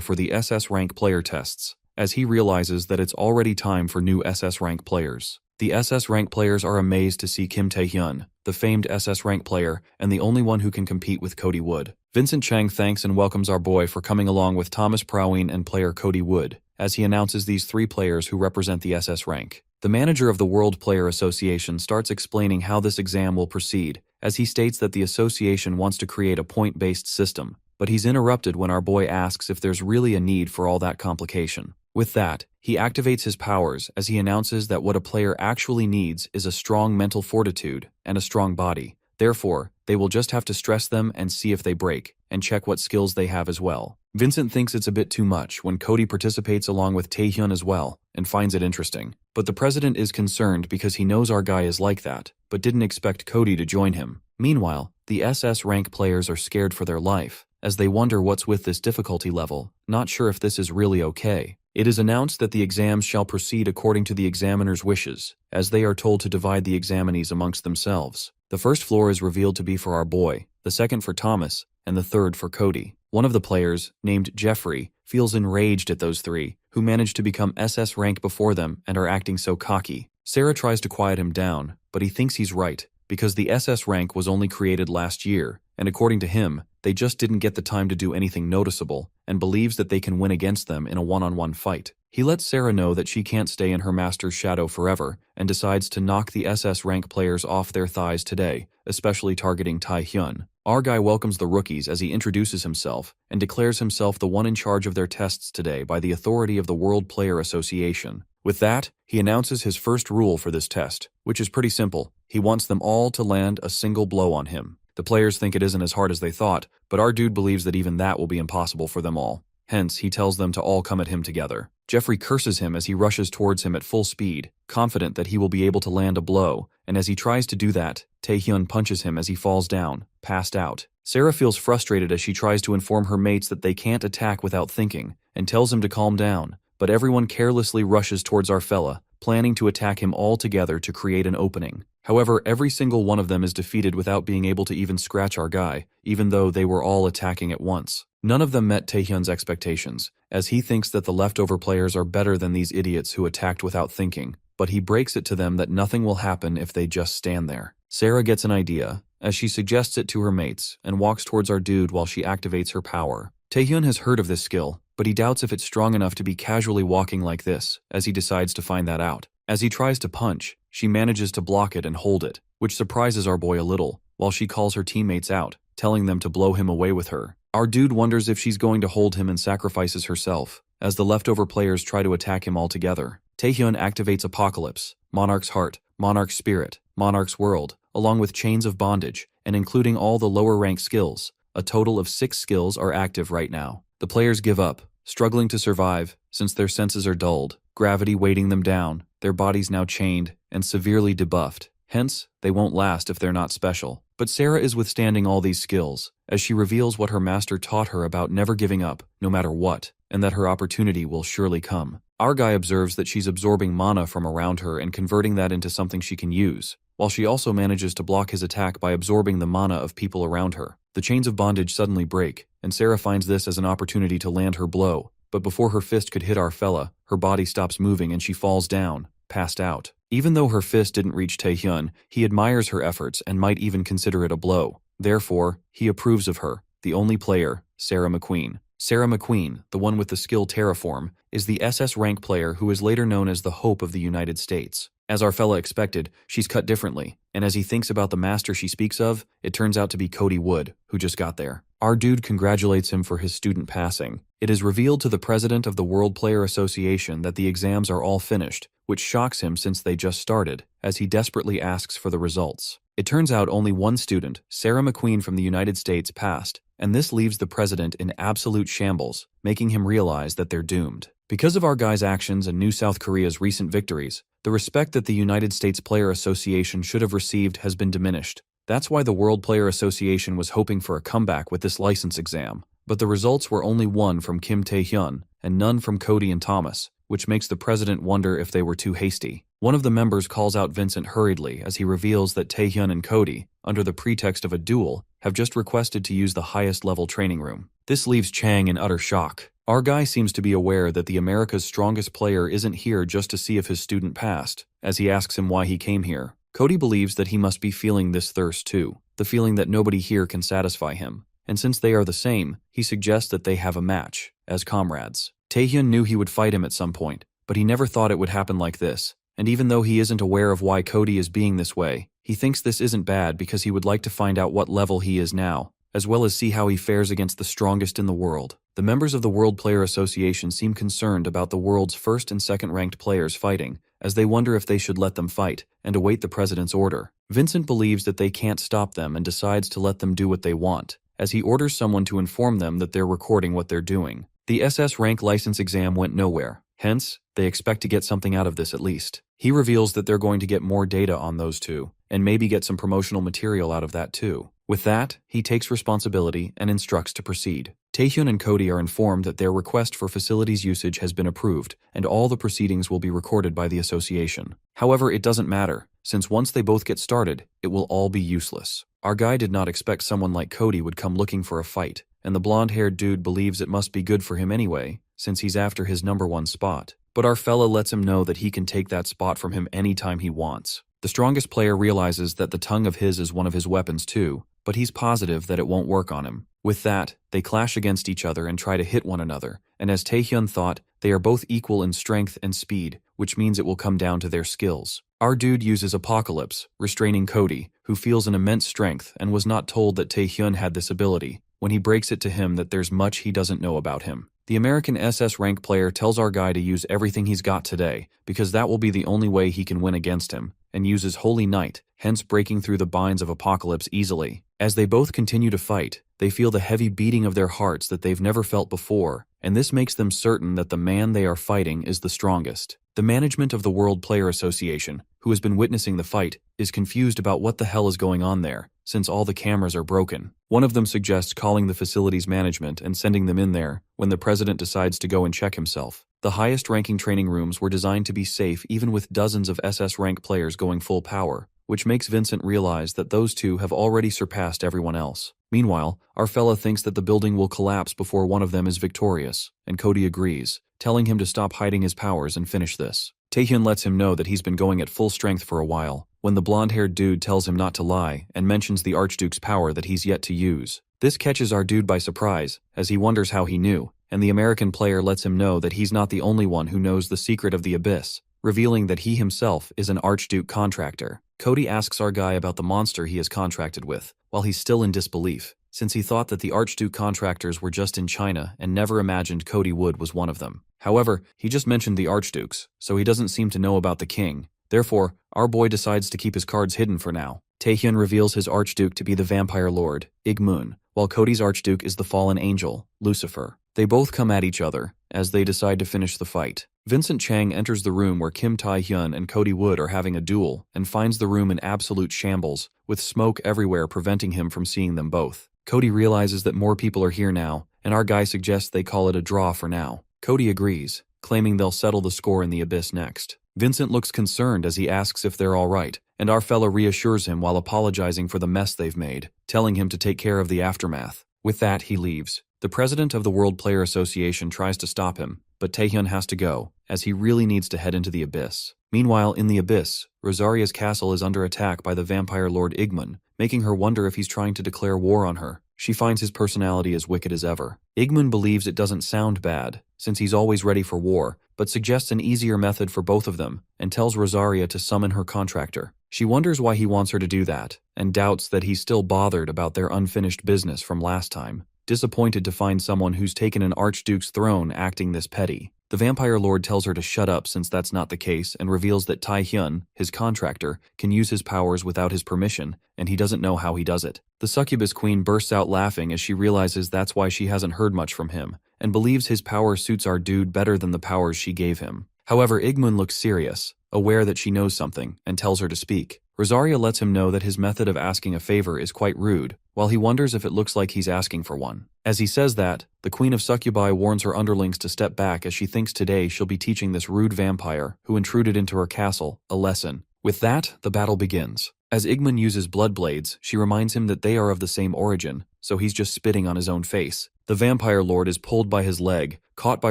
Speaker 1: for the SS rank player tests, as he realizes that it's already time for new SS rank players. The SS rank players are amazed to see Kim Taehyun, the famed SS rank player and the only one who can compete with Cody Wood. Vincent Chang thanks and welcomes our boy for coming along with Thomas Praween and player Cody Wood, as he announces these three players who represent the SS rank. The manager of the World Player Association starts explaining how this exam will proceed, as he states that the association wants to create a point-based system, but he's interrupted when our boy asks if there's really a need for all that complication. With that, he activates his powers as he announces that what a player actually needs is a strong mental fortitude and a strong body. Therefore, they will just have to stress them and see if they break, and check what skills they have as well. Vincent thinks it's a bit too much when Cody participates along with Taehyun as well, and finds it interesting. But the president is concerned because he knows our guy is like that, but didn't expect Cody to join him. Meanwhile, the SS rank players are scared for their life, as they wonder what's with this difficulty level, not sure if this is really okay. It is announced that the exams shall proceed according to the examiner's wishes, as they are told to divide the examinees amongst themselves. The first floor is revealed to be for our boy, the second for Thomas, and the third for Cody. One of the players, named Jeffrey, feels enraged at those three, who managed to become SS rank before them and are acting so cocky. Sarah tries to quiet him down, but he thinks he's right, because the SS rank was only created last year, and according to him, they just didn't get the time to do anything noticeable, and believes that they can win against them in a one-on-one fight. He lets Sarah know that she can't stay in her master's shadow forever, and decides to knock the SS rank players off their thighs today, especially targeting Taehyun. Our guy welcomes the rookies as he introduces himself, and declares himself the one in charge of their tests today by the authority of the World Player Association. With that, he announces his first rule for this test, which is pretty simple. He wants them all to land a single blow on him. The players think it isn't as hard as they thought, but our dude believes that even that will be impossible for them all. Hence, he tells them to all come at him together. Jeffrey curses him as he rushes towards him at full speed, confident that he will be able to land a blow, and as he tries to do that, Taehyun punches him as he falls down, passed out. Sarah feels frustrated as she tries to inform her mates that they can't attack without thinking, and tells him to calm down, but everyone carelessly rushes towards our fella, planning to attack him all together to create an opening. However, every single one of them is defeated without being able to even scratch our guy, even though they were all attacking at once. None of them met Taehyun's expectations, as he thinks that the leftover players are better than these idiots who attacked without thinking, but he breaks it to them that nothing will happen if they just stand there. Sarah gets an idea, as she suggests it to her mates, and walks towards our dude while she activates her power. Taehyun has heard of this skill, but he doubts if it's strong enough to be casually walking like this, as he decides to find that out. As he tries to punch, she manages to block it and hold it, which surprises our boy a little, while she calls her teammates out, telling them to blow him away with her. Our dude wonders if she's going to hold him and sacrifices herself, as the leftover players try to attack him all together. Taehyun activates Apocalypse, Monarch's Heart, Monarch's Spirit, Monarch's World, along with Chains of Bondage, and including all the lower rank skills. A total of 6 skills are active right now. The players give up, struggling to survive, since their senses are dulled, gravity weighting them down, their bodies now chained, and severely debuffed. Hence, they won't last if they're not special. But Sarah is withstanding all these skills, as she reveals what her master taught her about never giving up, no matter what, and that her opportunity will surely come. Our guy observes that she's absorbing mana from around her and converting that into something she can use, while she also manages to block his attack by absorbing the mana of people around her. The chains of bondage suddenly break, and Sarah finds this as an opportunity to land her blow, but before her fist could hit our fella, her body stops moving and she falls down, passed out. Even though her fist didn't reach Taehyun, he admires her efforts and might even consider it a blow. Therefore, he approves of her, the only player, Sarah McQueen. Sarah McQueen, the one with the skill Terraform, is the SS rank player who is later known as the Hope of the United States. As our fella expected, she's cut differently, and as he thinks about the master she speaks of, it turns out to be Cody Wood, who just got there. Our dude congratulates him for his student passing. It is revealed to the president of the World Player Association that the exams are all finished, which shocks him since they just started, as he desperately asks for the results. It turns out only one student, Sarah McQueen from the United States, passed, and this leaves the president in absolute shambles, making him realize that they're doomed. Because of our guy's actions and New South Korea's recent victories, the respect that the United States Player Association should have received has been diminished. That's why the World Player Association was hoping for a comeback with this license exam, but the results were only one from Kim Tae-hyun and none from Cody and Thomas, which makes the president wonder if they were too hasty. One of the members calls out Vincent hurriedly as he reveals that Taehyun and Cody, under the pretext of a duel, have just requested to use the highest level training room. This leaves Chang in utter shock. Our guy seems to be aware that the America's strongest player isn't here just to see if his student passed. As he asks him why he came here, Cody believes that he must be feeling this thirst too, the feeling that nobody here can satisfy him. And since they are the same, he suggests that they have a match, as comrades. Taehyun knew he would fight him at some point, but he never thought it would happen like this. And even though he isn't aware of why Cody is being this way, he thinks this isn't bad because he would like to find out what level he is now, as well as see how he fares against the strongest in the world. The members of the World Player Association seem concerned about the world's first and second ranked players fighting, as they wonder if they should let them fight, and await the president's order. Vincent believes that they can't stop them and decides to let them do what they want, as he orders someone to inform them that they're recording what they're doing. The SS rank license exam went nowhere, hence, they expect to get something out of this at least. He reveals that they're going to get more data on those two, and maybe get some promotional material out of that too. With that, he takes responsibility and instructs to proceed. Taehyun and Cody are informed that their request for facilities usage has been approved, and all the proceedings will be recorded by the association. However, it doesn't matter, since once they both get started, it will all be useless. Our guy did not expect someone like Cody would come looking for a fight, and the blonde-haired dude believes it must be good for him anyway, since he's after his #1 spot. But our fella lets him know that he can take that spot from him anytime he wants. The strongest player realizes that the tongue of his is one of his weapons too, but he's positive that it won't work on him. With that, they clash against each other and try to hit one another, and as Taehyun thought, they are both equal in strength and speed, which means it will come down to their skills. Our dude uses Apocalypse, restraining Cody, who feels an immense strength and was not told that Taehyun had this ability, when he breaks it to him that there's much he doesn't know about him. The American SS rank player tells our guy to use everything he's got today, because that will be the only way he can win against him, and uses Holy Night, hence breaking through the binds of Apocalypse easily. As they both continue to fight, they feel the heavy beating of their hearts that they've never felt before, and this makes them certain that the man they are fighting is the strongest. The management of the World Player Association, who has been witnessing the fight, is confused about what the hell is going on there, since all the cameras are broken. One of them suggests calling the facility's management and sending them in there when the president decides to go and check himself. The highest-ranking training rooms were designed to be safe even with dozens of SS rank players going full power, which makes Vincent realize that those two have already surpassed everyone else. Meanwhile, our fella thinks that the building will collapse before one of them is victorious, and Cody agrees, telling him to stop hiding his powers and finish this. Taehyun lets him know that he's been going at full strength for a while, when the blonde-haired dude tells him not to lie and mentions the Archduke's power that he's yet to use. This catches our dude by surprise, as he wonders how he knew, and the American player lets him know that he's not the only one who knows the secret of the abyss, revealing that he himself is an Archduke contractor. Cody asks our guy about the monster he has contracted with, while he's still in disbelief, since he thought that the Archduke contractors were just in China and never imagined Cody Wood was one of them. However, he just mentioned the Archdukes, so he doesn't seem to know about the king. Therefore, our boy decides to keep his cards hidden for now. Taehyun reveals his Archduke to be the vampire lord, Igmun, while Cody's Archduke is the fallen angel, Lucifer. They both come at each other, as they decide to finish the fight. Vincent Chang enters the room where Kim Tae-hyun and Cody Wood are having a duel, and finds the room in absolute shambles, with smoke everywhere preventing him from seeing them both. Cody realizes that more people are here now, and our guy suggests they call it a draw for now. Cody agrees, claiming they'll settle the score in the abyss next. Vincent looks concerned as he asks if they're alright, and our fella reassures him while apologizing for the mess they've made, telling him to take care of the aftermath. With that, he leaves. The president of the World Player Association tries to stop him, but Taehyun has to go, as he really needs to head into the abyss. Meanwhile, in the abyss, Rosaria's castle is under attack by the vampire lord Igmun, making her wonder if he's trying to declare war on her. She finds his personality as wicked as ever. Igmun believes it doesn't sound bad, since he's always ready for war, but suggests an easier method for both of them, and tells Rosaria to summon her contractor. She wonders why he wants her to do that, and doubts that he's still bothered about their unfinished business from last time, disappointed to find someone who's taken an Archduke's throne acting this petty. The vampire lord tells her to shut up since that's not the case and reveals that Tae-hyun, his contractor, can use his powers without his permission, and he doesn't know how he does it. The succubus queen bursts out laughing as she realizes that's why she hasn't heard much from him, and believes his power suits our dude better than the powers she gave him. However, Igmun looks serious, aware that she knows something, and tells her to speak. Rosaria lets him know that his method of asking a favor is quite rude, while he wonders if it looks like he's asking for one. As he says that, the Queen of Succubi warns her underlings to step back as she thinks today she'll be teaching this rude vampire, who intruded into her castle, a lesson. With that, the battle begins. As Igmun uses blood blades, she reminds him that they are of the same origin, so he's just spitting on his own face. The vampire lord is pulled by his leg, caught by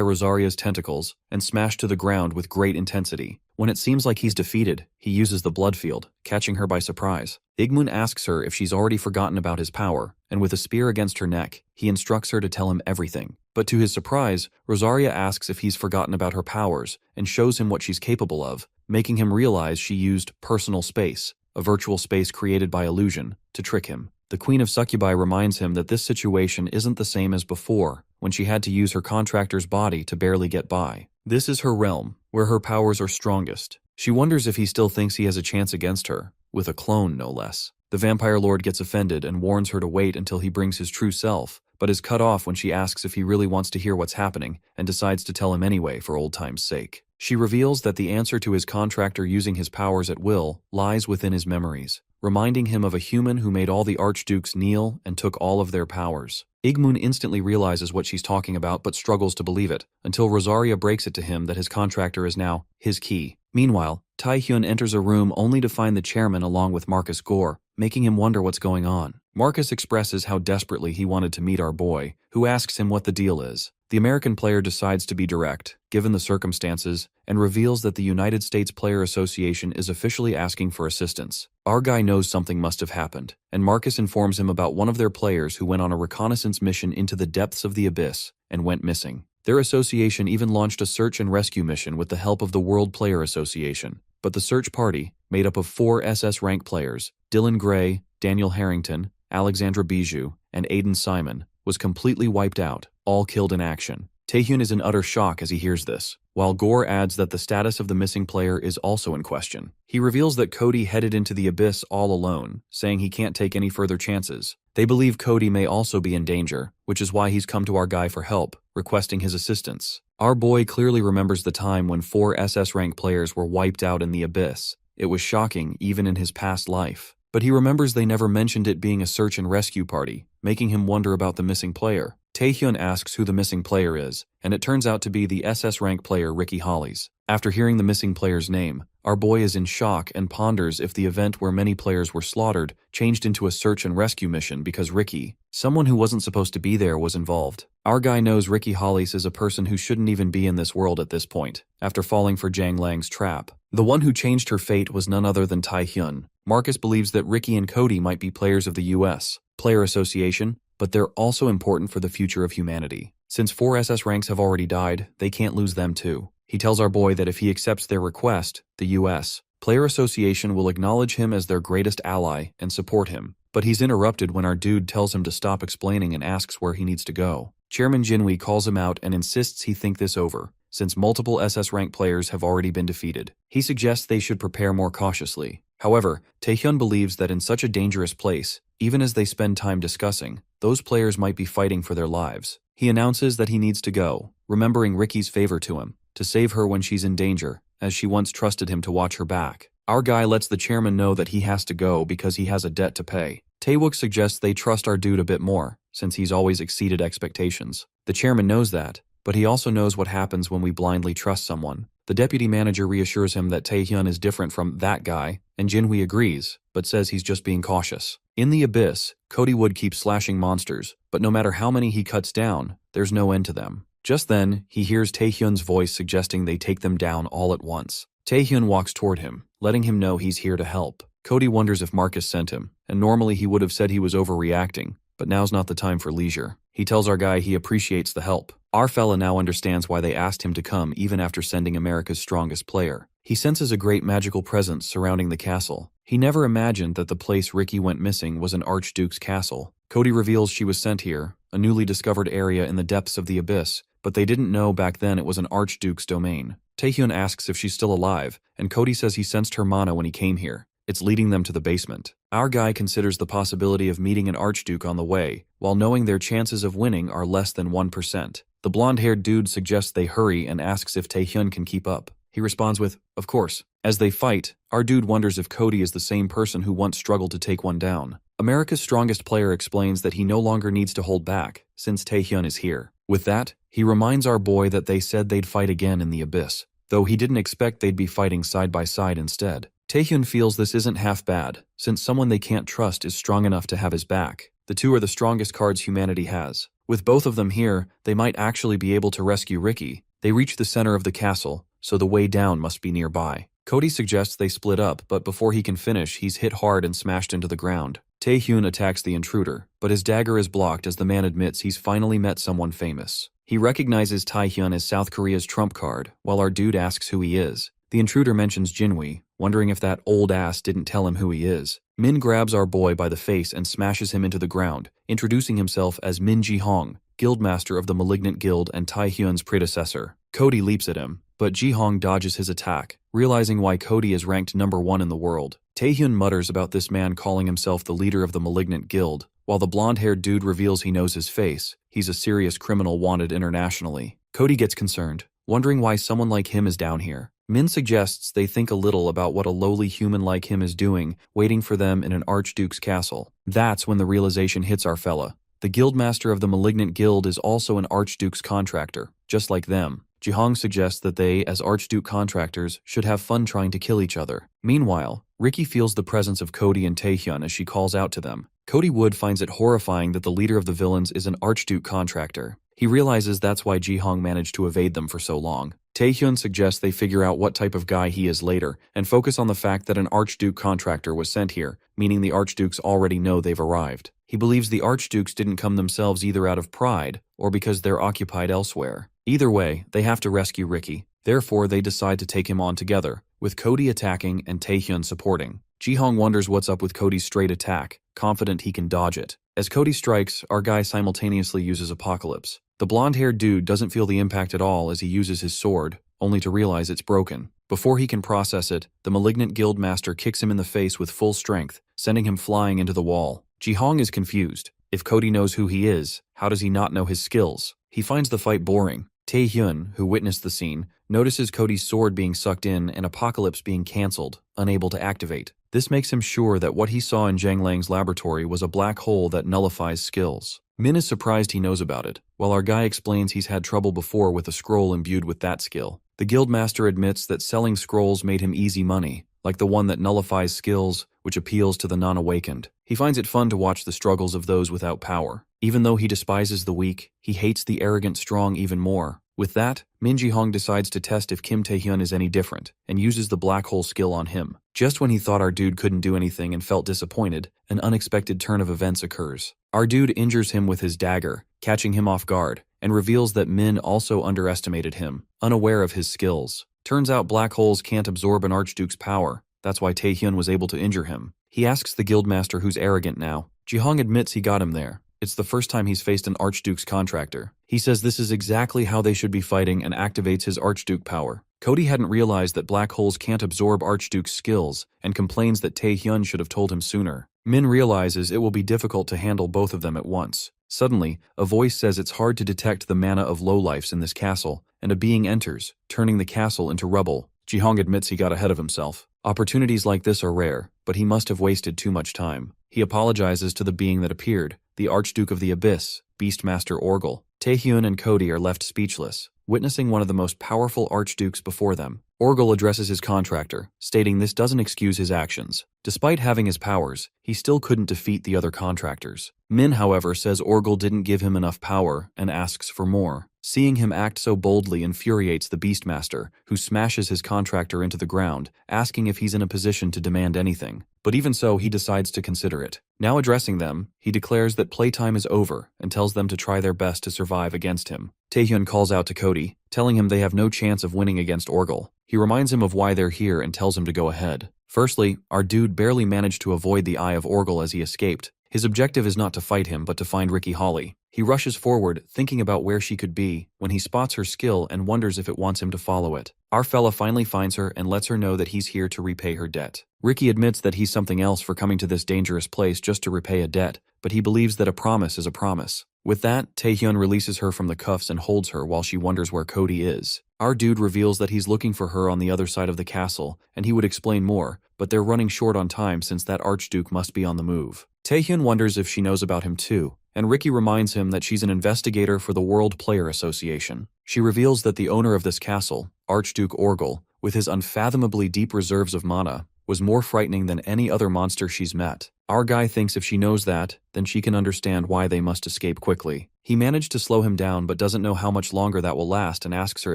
Speaker 1: Rosaria's tentacles, and smashed to the ground with great intensity. When it seems like he's defeated, he uses the blood field, catching her by surprise. Igmun asks her if she's already forgotten about his power, and with a spear against her neck, he instructs her to tell him everything. But to his surprise, Rosaria asks if he's forgotten about her powers, and shows him what she's capable of, making him realize she used personal space, a virtual space created by illusion, to trick him. The Queen of Succubi reminds him that this situation isn't the same as before, when she had to use her contractor's body to barely get by. This is her realm, where her powers are strongest. She wonders if he still thinks he has a chance against her, with a clone no less. The vampire lord gets offended and warns her to wait until he brings his true self, but is cut off when she asks if he really wants to hear what's happening, and decides to tell him anyway for old time's sake. She reveals that the answer to his contractor using his powers at will lies within his memories, reminding him of a human who made all the archdukes kneel and took all of their powers. Igmun instantly realizes what she's talking about but struggles to believe it, until Rosaria breaks it to him that his contractor is now his key. Meanwhile, Tae-hyun enters a room only to find the chairman along with Marcus Gore, making him wonder what's going on. Marcus expresses how desperately he wanted to meet our boy, who asks him what the deal is. The American player decides to be direct, given the circumstances, and reveals that the United States Player Association is officially asking for assistance. Our guy knows something must have happened, and Marcus informs him about one of their players who went on a reconnaissance mission into the depths of the abyss and went missing. Their association even launched a search and rescue mission with the help of the World Player Association, but the search party, made up of 4 SS rank players, Dylan Gray, Daniel Harrington, Alexandra Bijou, and Aidan Simon, was completely wiped out, all killed in action. Taehyun is in utter shock as he hears this, while Gore adds that the status of the missing player is also in question. He reveals that Cody headed into the abyss all alone, saying he can't take any further chances. They believe Cody may also be in danger, which is why he's come to our guy for help, requesting his assistance. Our boy clearly remembers the time when 4 SS rank players were wiped out in the abyss. It was shocking even in his past life. But he remembers they never mentioned it being a search and rescue party, making him wonder about the missing player. Taehyun asks who the missing player is, and it turns out to be the SS rank player Ricky Hollies. After hearing the missing player's name, our boy is in shock and ponders if the event where many players were slaughtered changed into a search and rescue mission because Ricky, someone who wasn't supposed to be there, was involved. Our guy knows Ricky Hollies is a person who shouldn't even be in this world at this point, after falling for Jang Lang's trap. The one who changed her fate was none other than Taehyun. Marcus believes that Ricky and Cody might be players of the U.S. Player Association, but they're also important for the future of humanity. Since 4 SS ranks have already died, they can't lose them too. He tells our boy that if he accepts their request, the U.S. Player Association will acknowledge him as their greatest ally and support him. But he's interrupted when our dude tells him to stop explaining and asks where he needs to go. Chairman Jinwi calls him out and insists he think this over, since multiple SS rank players have already been defeated. He suggests they should prepare more cautiously. However, Taehyun believes that in such a dangerous place, even as they spend time discussing, those players might be fighting for their lives. He announces that he needs to go, remembering Ricky's favor to him, to save her when she's in danger, as she once trusted him to watch her back. Our guy lets the chairman know that he has to go because he has a debt to pay. Taewook suggests they trust our dude a bit more, since he's always exceeded expectations. The chairman knows that, but he also knows what happens when we blindly trust someone. The deputy manager reassures him that Taehyun is different from that guy, and Jinhui agrees, but says he's just being cautious. In the abyss, Cody Wood keeps slashing monsters, but no matter how many he cuts down, there's no end to them. Just then, he hears Taehyun's voice suggesting they take them down all at once. Taehyun walks toward him, letting him know he's here to help. Cody wonders if Marcus sent him, and normally he would have said he was overreacting, but now's not the time for leisure. He tells our guy he appreciates the help. Our fella now understands why they asked him to come even after sending America's strongest player. He senses a great magical presence surrounding the castle. He never imagined that the place Ricky went missing was an Archduke's castle. Cody reveals she was sent here, a newly discovered area in the depths of the abyss, but they didn't know back then it was an Archduke's domain. Taehyun asks if she's still alive, and Cody says he sensed her mana when he came here. It's leading them to the basement. Our guy considers the possibility of meeting an Archduke on the way, while knowing their chances of winning are less than 1%. The blonde-haired dude suggests they hurry and asks if Taehyun can keep up. He responds with, "Of course." As they fight, our dude wonders if Cody is the same person who once struggled to take one down. America's strongest player explains that he no longer needs to hold back, since Taehyun is here. With that, he reminds our boy that they said they'd fight again in the abyss, though he didn't expect they'd be fighting side by side instead. Taehyun feels this isn't half bad, since someone they can't trust is strong enough to have his back. The two are the strongest cards humanity has. With both of them here, they might actually be able to rescue Ricky. They reach the center of the castle, so the way down must be nearby. Cody suggests they split up, but before he can finish, he's hit hard and smashed into the ground. Taehyun attacks the intruder, but his dagger is blocked as the man admits he's finally met someone famous. He recognizes Taehyun as South Korea's trump card, while our dude asks who he is. The intruder mentions Jinwi, wondering if that old ass didn't tell him who he is. Min grabs our boy by the face and smashes him into the ground, introducing himself as Min Ji-hong, guildmaster of the Malignant Guild and Taehyun's predecessor. Cody leaps at him, but Ji-hong dodges his attack, realizing why Cody is ranked #1 in the world. Taehyun mutters about this man calling himself the leader of the Malignant Guild, while the blonde-haired dude reveals he knows his face. He's a serious criminal wanted internationally. Cody gets concerned, wondering why someone like him is down here. Min suggests they think a little about what a lowly human like him is doing, waiting for them in an Archduke's castle. That's when the realization hits our fella. The guildmaster of the Malignant Guild is also an Archduke's contractor, just like them. Ji-hong suggests that they, as Archduke contractors, should have fun trying to kill each other. Meanwhile, Ricky feels the presence of Cody and Taehyun as she calls out to them. Cody Wood finds it horrifying that the leader of the villains is an Archduke contractor. He realizes that's why Ji-hong managed to evade them for so long. Taehyun suggests they figure out what type of guy he is later, and focus on the fact that an Archduke contractor was sent here, meaning the Archdukes already know they've arrived. He believes the Archdukes didn't come themselves either out of pride, or because they're occupied elsewhere. Either way, they have to rescue Ricky. Therefore, they decide to take him on together, with Cody attacking and Taehyun supporting. Ji-hong wonders what's up with Cody's straight attack, confident he can dodge it. As Cody strikes, our guy simultaneously uses Apocalypse. The blonde-haired dude doesn't feel the impact at all as he uses his sword, only to realize it's broken. Before he can process it, the malignant guild master kicks him in the face with full strength, sending him flying into the wall. Ji-hong is confused. If Cody knows who he is, how does he not know his skills? He finds the fight boring. Tae-hyun, who witnessed the scene, notices Cody's sword being sucked in and Apocalypse being cancelled, unable to activate. This makes him sure that what he saw in Zhang Lang's laboratory was a black hole that nullifies skills. Min is surprised he knows about it, while our guy explains he's had trouble before with a scroll imbued with that skill. The guildmaster admits that selling scrolls made him easy money, like the one that nullifies skills, which appeals to the non-awakened. He finds it fun to watch the struggles of those without power. Even though he despises the weak, he hates the arrogant strong even more. With that, Min Ji-hong decides to test if Kim Tae-hyun is any different, and uses the black hole skill on him. Just when he thought our dude couldn't do anything and felt disappointed, an unexpected turn of events occurs. Our dude injures him with his dagger, catching him off guard, and reveals that Min also underestimated him, unaware of his skills. Turns out black holes can't absorb an archduke's power. That's why Tae-hyun was able to injure him. He asks the guildmaster who's arrogant now. Ji-hong admits he got him there. It's the first time he's faced an archduke's contractor. He says this is exactly how they should be fighting and activates his archduke power. Cody hadn't realized that black holes can't absorb archduke's skills and complains that Tae-hyun should have told him sooner. Min realizes it will be difficult to handle both of them at once. Suddenly, a voice says it's hard to detect the mana of lowlifes in this castle, and a being enters, turning the castle into rubble. Ji-hong admits he got ahead of himself. Opportunities like this are rare, but he must have wasted too much time. He apologizes to the being that appeared, the Archduke of the Abyss, Beastmaster Orgel. Tae-hyun and Cody are left speechless, witnessing one of the most powerful archdukes before them. Orgel addresses his contractor, stating this doesn't excuse his actions. Despite having his powers, he still couldn't defeat the other contractors. Min, however, says Orgel didn't give him enough power and asks for more. Seeing him act so boldly infuriates the Beastmaster, who smashes his contractor into the ground, asking if he's in a position to demand anything. But even so, he decides to consider it. Now addressing them, he declares that playtime is over and tells them to try their best to survive against him. Tae-hyun calls out to Cody, telling him they have no chance of winning against Orgel. He reminds him of why they're here and tells him to go ahead. Firstly, our dude barely managed to avoid the eye of Orgel as he escaped. His objective is not to fight him but to find Ricky Holly. He rushes forward, thinking about where she could be, when he spots her skill and wonders if it wants him to follow it. Our fella finally finds her and lets her know that he's here to repay her debt. Ricky admits that he's something else for coming to this dangerous place just to repay a debt, but he believes that a promise is a promise. With that, Tae-hyun releases her from the cuffs and holds her while she wonders where Cody is. Our dude reveals that he's looking for her on the other side of the castle, and he would explain more, but they're running short on time since that archduke must be on the move. Tae-hyun wonders if she knows about him too, and Ricky reminds him that she's an investigator for the World Player Association. She reveals that the owner of this castle, Archduke Orgel, with his unfathomably deep reserves of mana, was more frightening than any other monster she's met. Our guy thinks if she knows that, then she can understand why they must escape quickly. He managed to slow him down but doesn't know how much longer that will last and asks her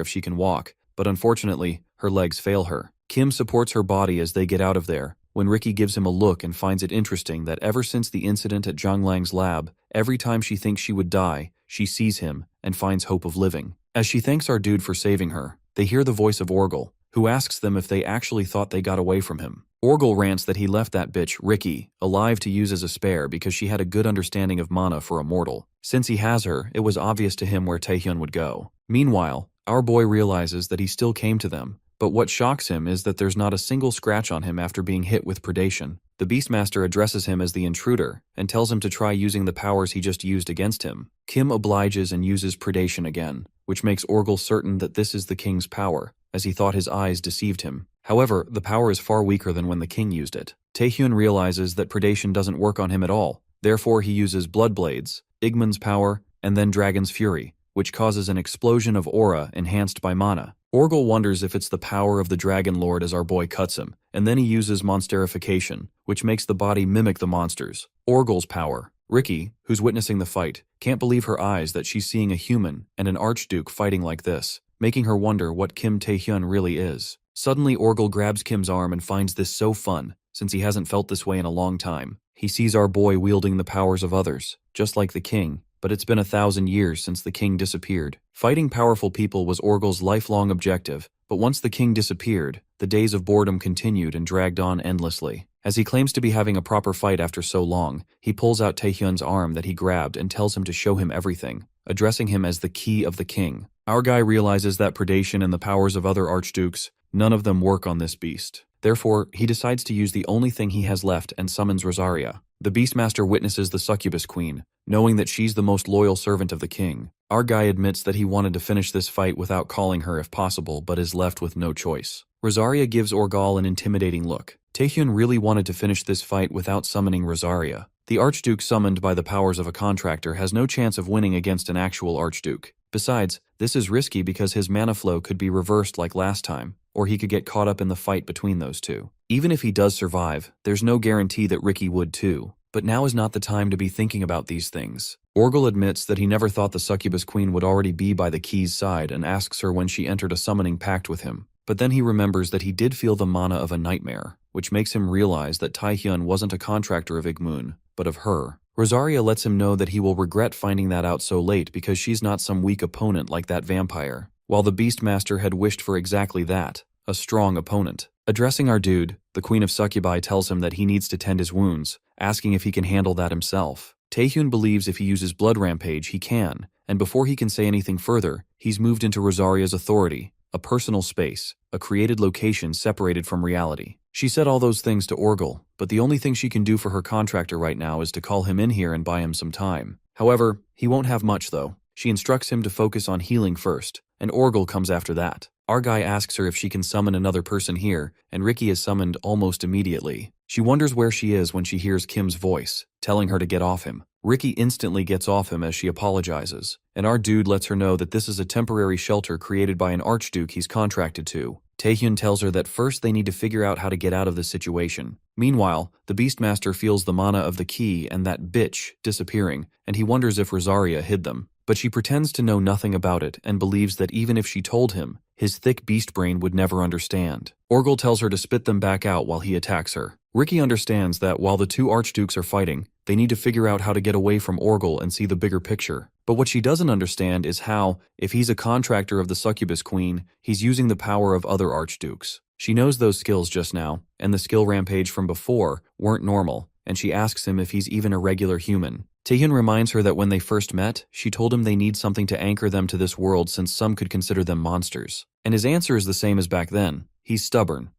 Speaker 1: if she can walk, but unfortunately, her legs fail her. Kim supports her body as they get out of there, when Ricky gives him a look and finds it interesting that ever since the incident at Zhang Lang's lab, every time she thinks she would die, she sees him and finds hope of living. As she thanks our dude for saving her, they hear the voice of Orgel, who asks them if they actually thought they got away from him. Orgel rants that he left that bitch, Ricky, alive to use as a spare because she had a good understanding of mana for a mortal. Since he has her, it was obvious to him where Tae-hyun would go. Meanwhile, our boy realizes that he still came to them, but what shocks him is that there's not a single scratch on him after being hit with predation. The Beastmaster addresses him as the intruder and tells him to try using the powers he just used against him. Kim obliges and uses predation again, which makes Orgel certain that this is the king's power, as he thought his eyes deceived him. However, the power is far weaker than when the king used it. Tae-hyun realizes that predation doesn't work on him at all, therefore he uses Blood Blades, Igman's power, and then Dragon's Fury, which causes an explosion of aura enhanced by mana. Orgel wonders if it's the power of the Dragon Lord as our boy cuts him, and then he uses Monsterification, which makes the body mimic the monsters. Orgel's power. Ricky, who's witnessing the fight, can't believe her eyes that she's seeing a human and an archduke fighting like this, making her wonder what Kim Tae-hyun really is. Suddenly, Orgel grabs Kim's arm and finds this so fun, since he hasn't felt this way in a long time. He sees our boy wielding the powers of others, just like the king, but it's been 1,000 years since the king disappeared. Fighting powerful people was Orgel's lifelong objective, but once the king disappeared, the days of boredom continued and dragged on endlessly. As he claims to be having a proper fight after so long, he pulls out Tae-hyun's arm that he grabbed and tells him to show him everything. addressing him as the key of the king. Our guy realizes that predation and the powers of other archdukes, none of them work on this beast. Therefore, he decides to use the only thing he has left and summons Rosaria. The Beastmaster witnesses the succubus queen, knowing that she's the most loyal servant of the king. Our guy admits that he wanted to finish this fight without calling her if possible, but is left with no choice. Rosaria gives Orgal an intimidating look. Taehyun really wanted to finish this fight without summoning Rosaria. The Archduke summoned by the powers of a contractor has no chance of winning against an actual Archduke. Besides, this is risky because his mana flow could be reversed like last time, or he could get caught up in the fight between those two. Even if he does survive, there's no guarantee that Ricky would too. But now is not the time to be thinking about these things. Orgal admits that he never thought the succubus queen would already be by the key's side and asks her when she entered a summoning pact with him. But then he remembers that he did feel the mana of a nightmare, which makes him realize that Taehyun wasn't a contractor of Igmun, but of her. Rosaria lets him know that he will regret finding that out so late because she's not some weak opponent like that vampire, while the Beastmaster had wished for exactly that, a strong opponent. Addressing our dude, the Queen of Succubi tells him that he needs to tend his wounds, asking if he can handle that himself. Taehyun believes if he uses Blood Rampage, he can, and before he can say anything further, he's moved into Rosaria's authority, a personal space, a created location separated from reality. She said all those things to Orgal, but the only thing she can do for her contractor right now is to call him in here and buy him some time. However, he won't have much though. She instructs him to focus on healing first, and Orgal comes after that. Our guy asks her if she can summon another person here, and Ricky is summoned almost immediately. She wonders where she is when she hears Kim's voice, telling her to get off him. Ricky instantly gets off him as she apologizes, and our dude lets her know that this is a temporary shelter created by an archduke he's contracted to. Taehyun tells her that first they need to figure out how to get out of this situation. Meanwhile, the Beastmaster feels the mana of the key and that bitch disappearing, and he wonders if Rosaria hid them. But she pretends to know nothing about it and believes that even if she told him, his thick beast brain would never understand. Orgal tells her to spit them back out while he attacks her. Ricky understands that while the two archdukes are fighting, they need to figure out how to get away from Orgal and see the bigger picture. But what she doesn't understand is how, if he's a contractor of the succubus queen, he's using the power of other archdukes. She knows those skills just now, and the skill rampage from before weren't normal, and she asks him if he's even a regular human. Taehyun reminds her that when they first met, she told him they need something to anchor them to this world since some could consider them monsters. And his answer is the same as back then. He's stubborn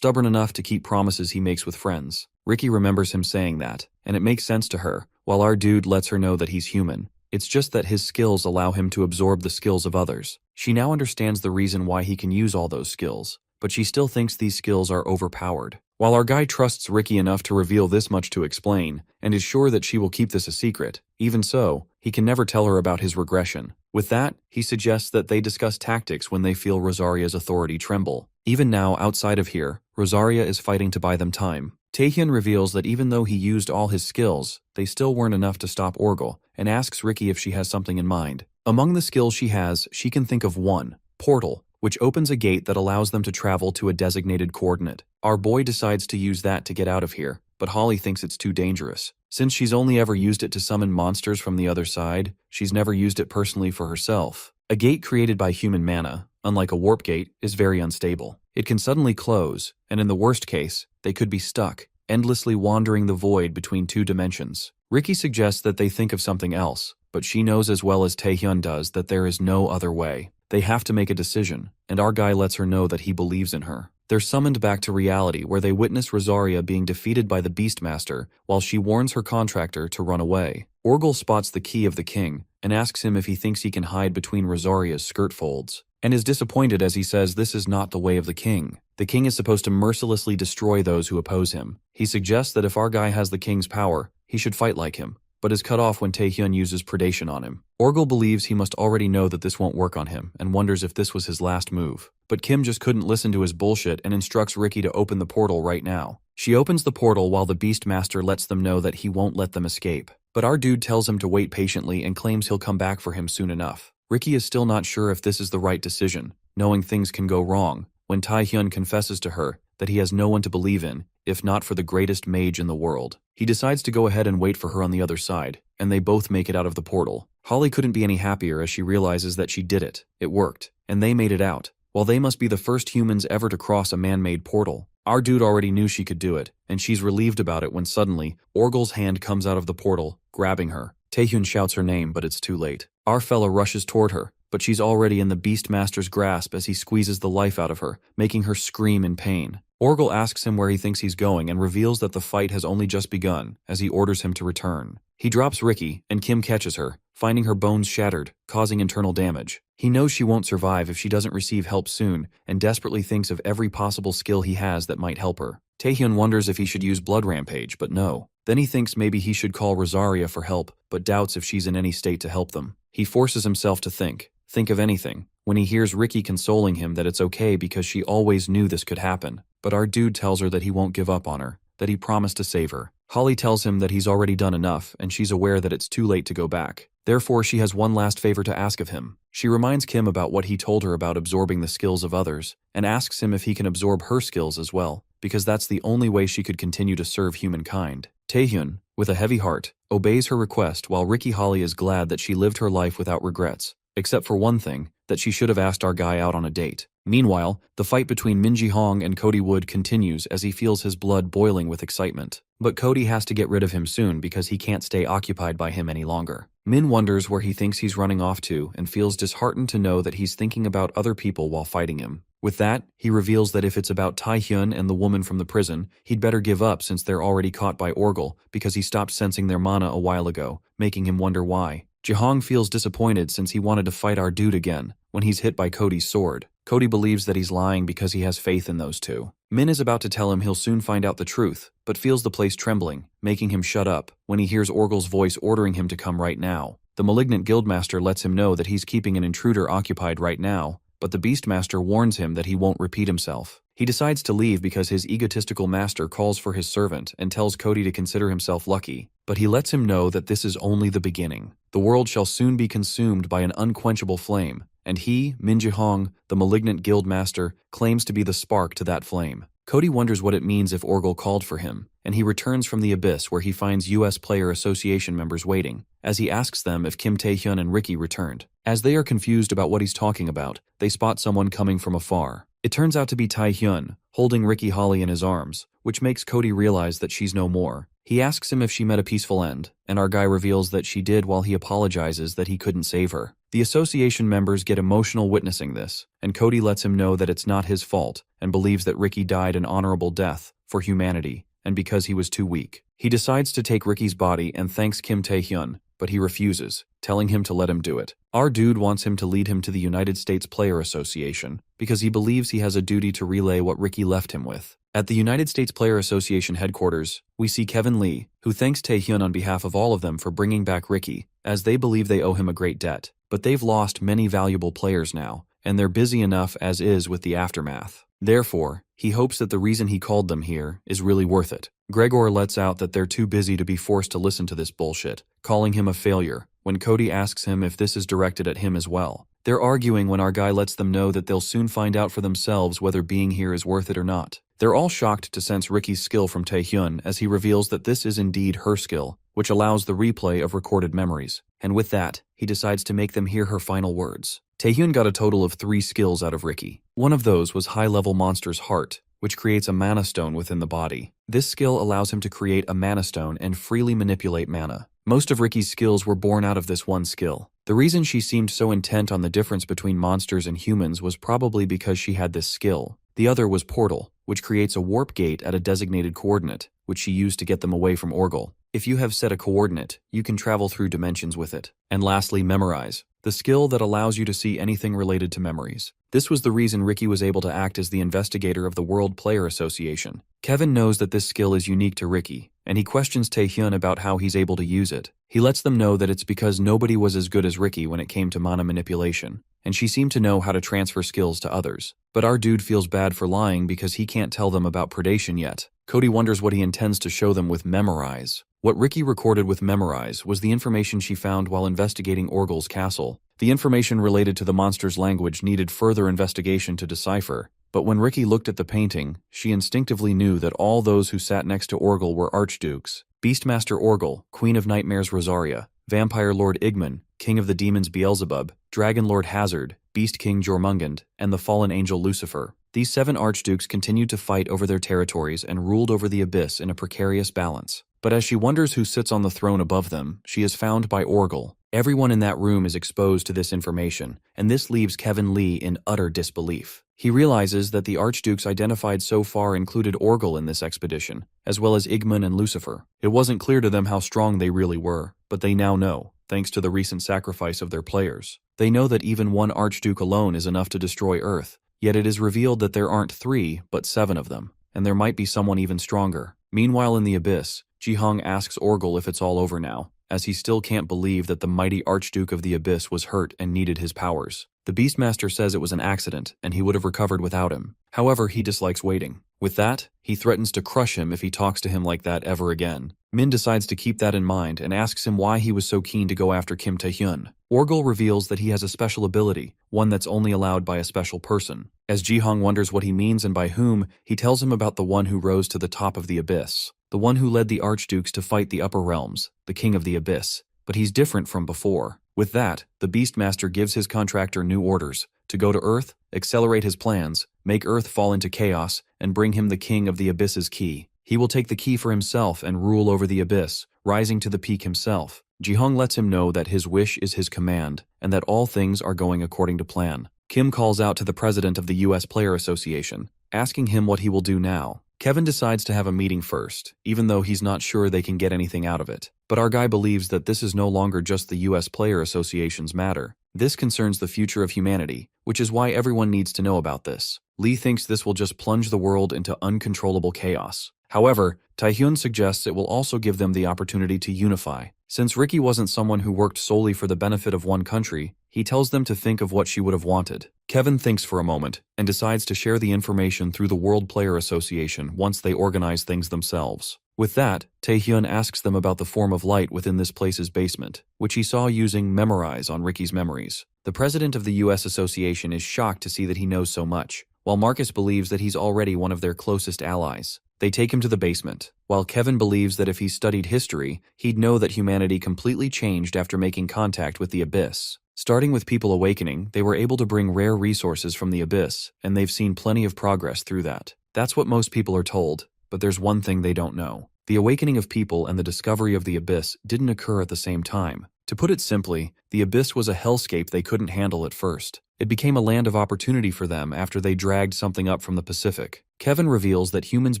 Speaker 1: enough to keep promises he makes with friends. Ricky remembers him saying that, and it makes sense to her, while our dude lets her know that he's human. It's just that his skills allow him to absorb the skills of others. She now understands the reason why he can use all those skills, but she still thinks these skills are overpowered. While our guy trusts Ricky enough to reveal this much to explain, and is sure that she will keep this a secret, even so, he can never tell her about his regression. With that, he suggests that they discuss tactics when they feel Rosaria's authority tremble. Even now, outside of here, Rosaria is fighting to buy them time. Taehyun reveals that even though he used all his skills, they still weren't enough to stop Orgal, and asks Ricky if she has something in mind. Among the skills she has, she can think of one, Portal, which opens a gate that allows them to travel to a designated coordinate. Our boy decides to use that to get out of here, but Holly thinks it's too dangerous. Since she's only ever used it to summon monsters from the other side, she's never used it personally for herself. A gate created by human mana, unlike a warp gate, is very unstable. It can suddenly close, and in the worst case, they could be stuck, endlessly wandering the void between two dimensions. Ricky suggests that they think of something else, but she knows as well as Taehyun does that there is no other way. They have to make a decision, and our guy lets her know that he believes in her. They're summoned back to reality where they witness Rosaria being defeated by the Beastmaster while she warns her contractor to run away. Orgal spots the key of the king and asks him if he thinks he can hide between Rosaria's skirt folds, and is disappointed as he says this is not the way of the king. The king is supposed to mercilessly destroy those who oppose him. He suggests that if our guy has the king's power, he should fight like him, but is cut off when Taehyun uses predation on him. Orgal believes he must already know that this won't work on him and wonders if this was his last move. But Kim just couldn't listen to his bullshit and instructs Ricky to open the portal right now. She opens the portal while the Beastmaster lets them know that he won't let them escape. But our dude tells him to wait patiently and claims he'll come back for him soon enough. Ricky is still not sure if this is the right decision, knowing things can go wrong, when Taehyun confesses to her that he has no one to believe in, if not for the greatest mage in the world. He decides to go ahead and wait for her on the other side, and they both make it out of the portal. Holly couldn't be any happier as she realizes that she did it. It worked, and they made it out. While they must be the first humans ever to cross a man-made portal, our dude already knew she could do it, and she's relieved about it when suddenly, Orgal's hand comes out of the portal, grabbing her. Taehyun shouts her name, but it's too late. Our fella rushes toward her, but she's already in the Beastmaster's grasp as he squeezes the life out of her, making her scream in pain. Orgel asks him where he thinks he's going and reveals that the fight has only just begun, as he orders him to return. He drops Ricky, and Kim catches her, finding her bones shattered, causing internal damage. He knows she won't survive if she doesn't receive help soon, and desperately thinks of every possible skill he has that might help her. Taehyun wonders if he should use Blood Rampage, but no. Then he thinks maybe he should call Rosaria for help, but doubts if she's in any state to help them. He forces himself to think of anything, when he hears Ricky consoling him that it's okay because she always knew this could happen. But our dude tells her that he won't give up on her, that he promised to save her. Holly tells him that he's already done enough, and she's aware that it's too late to go back. Therefore, she has one last favor to ask of him. She reminds Kim about what he told her about absorbing the skills of others, and asks him if he can absorb her skills as well, because that's the only way she could continue to serve humankind. Taehyun, with a heavy heart, obeys her request while Ricky Holly is glad that she lived her life without regrets, except for one thing, that she should have asked our guy out on a date. Meanwhile, the fight between Min Ji-hong and Cody Wood continues as he feels his blood boiling with excitement. But Cody has to get rid of him soon because he can't stay occupied by him any longer. Min wonders where he thinks he's running off to and feels disheartened to know that he's thinking about other people while fighting him. With that, he reveals that if it's about Taehyun and the woman from the prison, he'd better give up since they're already caught by Orgel because he stopped sensing their mana a while ago, making him wonder why. Ji-hong feels disappointed since he wanted to fight our dude again, when he's hit by Cody's sword. Cody believes that he's lying because he has faith in those two. Min is about to tell him he'll soon find out the truth, but feels the place trembling, making him shut up, when he hears Orgel's voice ordering him to come right now. The malignant guildmaster lets him know that he's keeping an intruder occupied right now, but the Beastmaster warns him that he won't repeat himself. He decides to leave because his egotistical master calls for his servant and tells Cody to consider himself lucky, but he lets him know that this is only the beginning. The world shall soon be consumed by an unquenchable flame, and he, Min Ji-hong, the malignant guildmaster, claims to be the spark to that flame. Cody wonders what it means if Orgel called for him, and he returns from the abyss where he finds U.S. Player Association members waiting, as he asks them if Kim Taehyun and Ricky returned. As they are confused about what he's talking about, they spot someone coming from afar. It turns out to be Taehyun, holding Ricky Holly in his arms, which makes Cody realize that she's no more. He asks him if she met a peaceful end, and our guy reveals that she did while he apologizes that he couldn't save her. The association members get emotional witnessing this, and Cody lets him know that it's not his fault, and believes that Ricky died an honorable death for humanity, and because he was too weak. He decides to take Ricky's body and thanks Kim Taehyun, but he refuses, telling him to let him do it. Our dude wants him to lead him to the United States Player Association, because he believes he has a duty to relay what Ricky left him with. At the United States Player Association headquarters, we see Kevin Lee, who thanks Taehyun on behalf of all of them for bringing back Ricky, as they believe they owe him a great debt. But they've lost many valuable players now, and they're busy enough as is with the aftermath. Therefore, he hopes that the reason he called them here is really worth it. Gregor lets out that they're too busy to be forced to listen to this bullshit, calling him a failure, when Cody asks him if this is directed at him as well. They're arguing when our guy lets them know that they'll soon find out for themselves whether being here is worth it or not. They're all shocked to sense Ricky's skill from Taehyun as he reveals that this is indeed her skill, which allows the replay of recorded memories. And with that, he decides to make them hear her final words. Taehyun got a total of 3 skills out of Ricky. One of those was high-level Monster's Heart, which creates a mana stone within the body. This skill allows him to create a mana stone and freely manipulate mana. Most of Ricky's skills were born out of this one skill. The reason she seemed so intent on the difference between monsters and humans was probably because she had this skill. The other was Portal, which creates a warp gate at a designated coordinate, which she used to get them away from Orgel. If you have set a coordinate, you can travel through dimensions with it. And lastly, Memorize, the skill that allows you to see anything related to memories. This was the reason Ricky was able to act as the investigator of the World Player Association. Kevin knows that this skill is unique to Ricky, and he questions Taehyun about how he's able to use it. He lets them know that it's because nobody was as good as Ricky when it came to mana manipulation, and she seemed to know how to transfer skills to others. But our dude feels bad for lying because he can't tell them about predation yet. Cody wonders what he intends to show them with Memorize. What Ricky recorded with Memorize was the information she found while investigating Orgel's castle. The information related to the monster's language needed further investigation to decipher, but when Ricky looked at the painting, she instinctively knew that all those who sat next to Orgel were archdukes. Beastmaster Orgel, Queen of Nightmares Rosaria, Vampire Lord Igman, King of the Demons Beelzebub, Dragon Lord Hazard, Beast King Jormungand, and the fallen angel Lucifer. These 7 archdukes continued to fight over their territories and ruled over the abyss in a precarious balance. But as she wonders who sits on the throne above them, she is found by Orgel. Everyone in that room is exposed to this information, and this leaves Kevin Lee in utter disbelief. He realizes that the archdukes identified so far included Orgel in this expedition, as well as Igman and Lucifer. It wasn't clear to them how strong they really were, but they now know, thanks to the recent sacrifice of their players. They know that even one archduke alone is enough to destroy Earth, yet it is revealed that there aren't 3, but 7 of them, and there might be someone even stronger. Meanwhile in the Abyss, Ji-hung asks Orgel if it's all over now, as he still can't believe that the mighty Archduke of the Abyss was hurt and needed his powers. The Beastmaster says it was an accident, and he would have recovered without him. However, he dislikes waiting. With that, he threatens to crush him if he talks to him like that ever again. Min decides to keep that in mind and asks him why he was so keen to go after Kim Tae-hyun. Orgel reveals that he has a special ability, one that's only allowed by a special person. As Ji-hung wonders what he means and by whom, he tells him about the one who rose to the top of the Abyss. The one who led the Archdukes to fight the upper realms, the King of the Abyss. But he's different from before. With that, the Beastmaster gives his contractor new orders to go to Earth, accelerate his plans, make Earth fall into chaos, and bring him the King of the Abyss's key. He will take the key for himself and rule over the Abyss, rising to the peak himself. Ji-hung lets him know that his wish is his command, and that all things are going according to plan. Kim calls out to the president of the U.S. Player Association, asking him what he will do now. Kevin decides to have a meeting first, even though he's not sure they can get anything out of it. But our guy believes that this is no longer just the U.S. Player Association's matter. This concerns the future of humanity, which is why everyone needs to know about this. Lee thinks this will just plunge the world into uncontrollable chaos. However, Tae-hyun suggests it will also give them the opportunity to unify. Since Ricky wasn't someone who worked solely for the benefit of one country, he tells them to think of what she would have wanted. Kevin thinks for a moment, and decides to share the information through the World Player Association once they organize things themselves. With that, Tae-hyun asks them about the form of light within this place's basement, which he saw using Memorize on Ricky's memories. The president of the U.S. Association is shocked to see that he knows so much, while Marcus believes that he's already one of their closest allies. They take him to the basement, while Kevin believes that if he studied history, he'd know that humanity completely changed after making contact with the Abyss. Starting with people awakening, they were able to bring rare resources from the Abyss, and they've seen plenty of progress through that. That's what most people are told, but there's one thing they don't know. The awakening of people and the discovery of the Abyss didn't occur at the same time. To put it simply, the Abyss was a hellscape they couldn't handle at first. It became a land of opportunity for them after they dragged something up from the Pacific. Kevin reveals that humans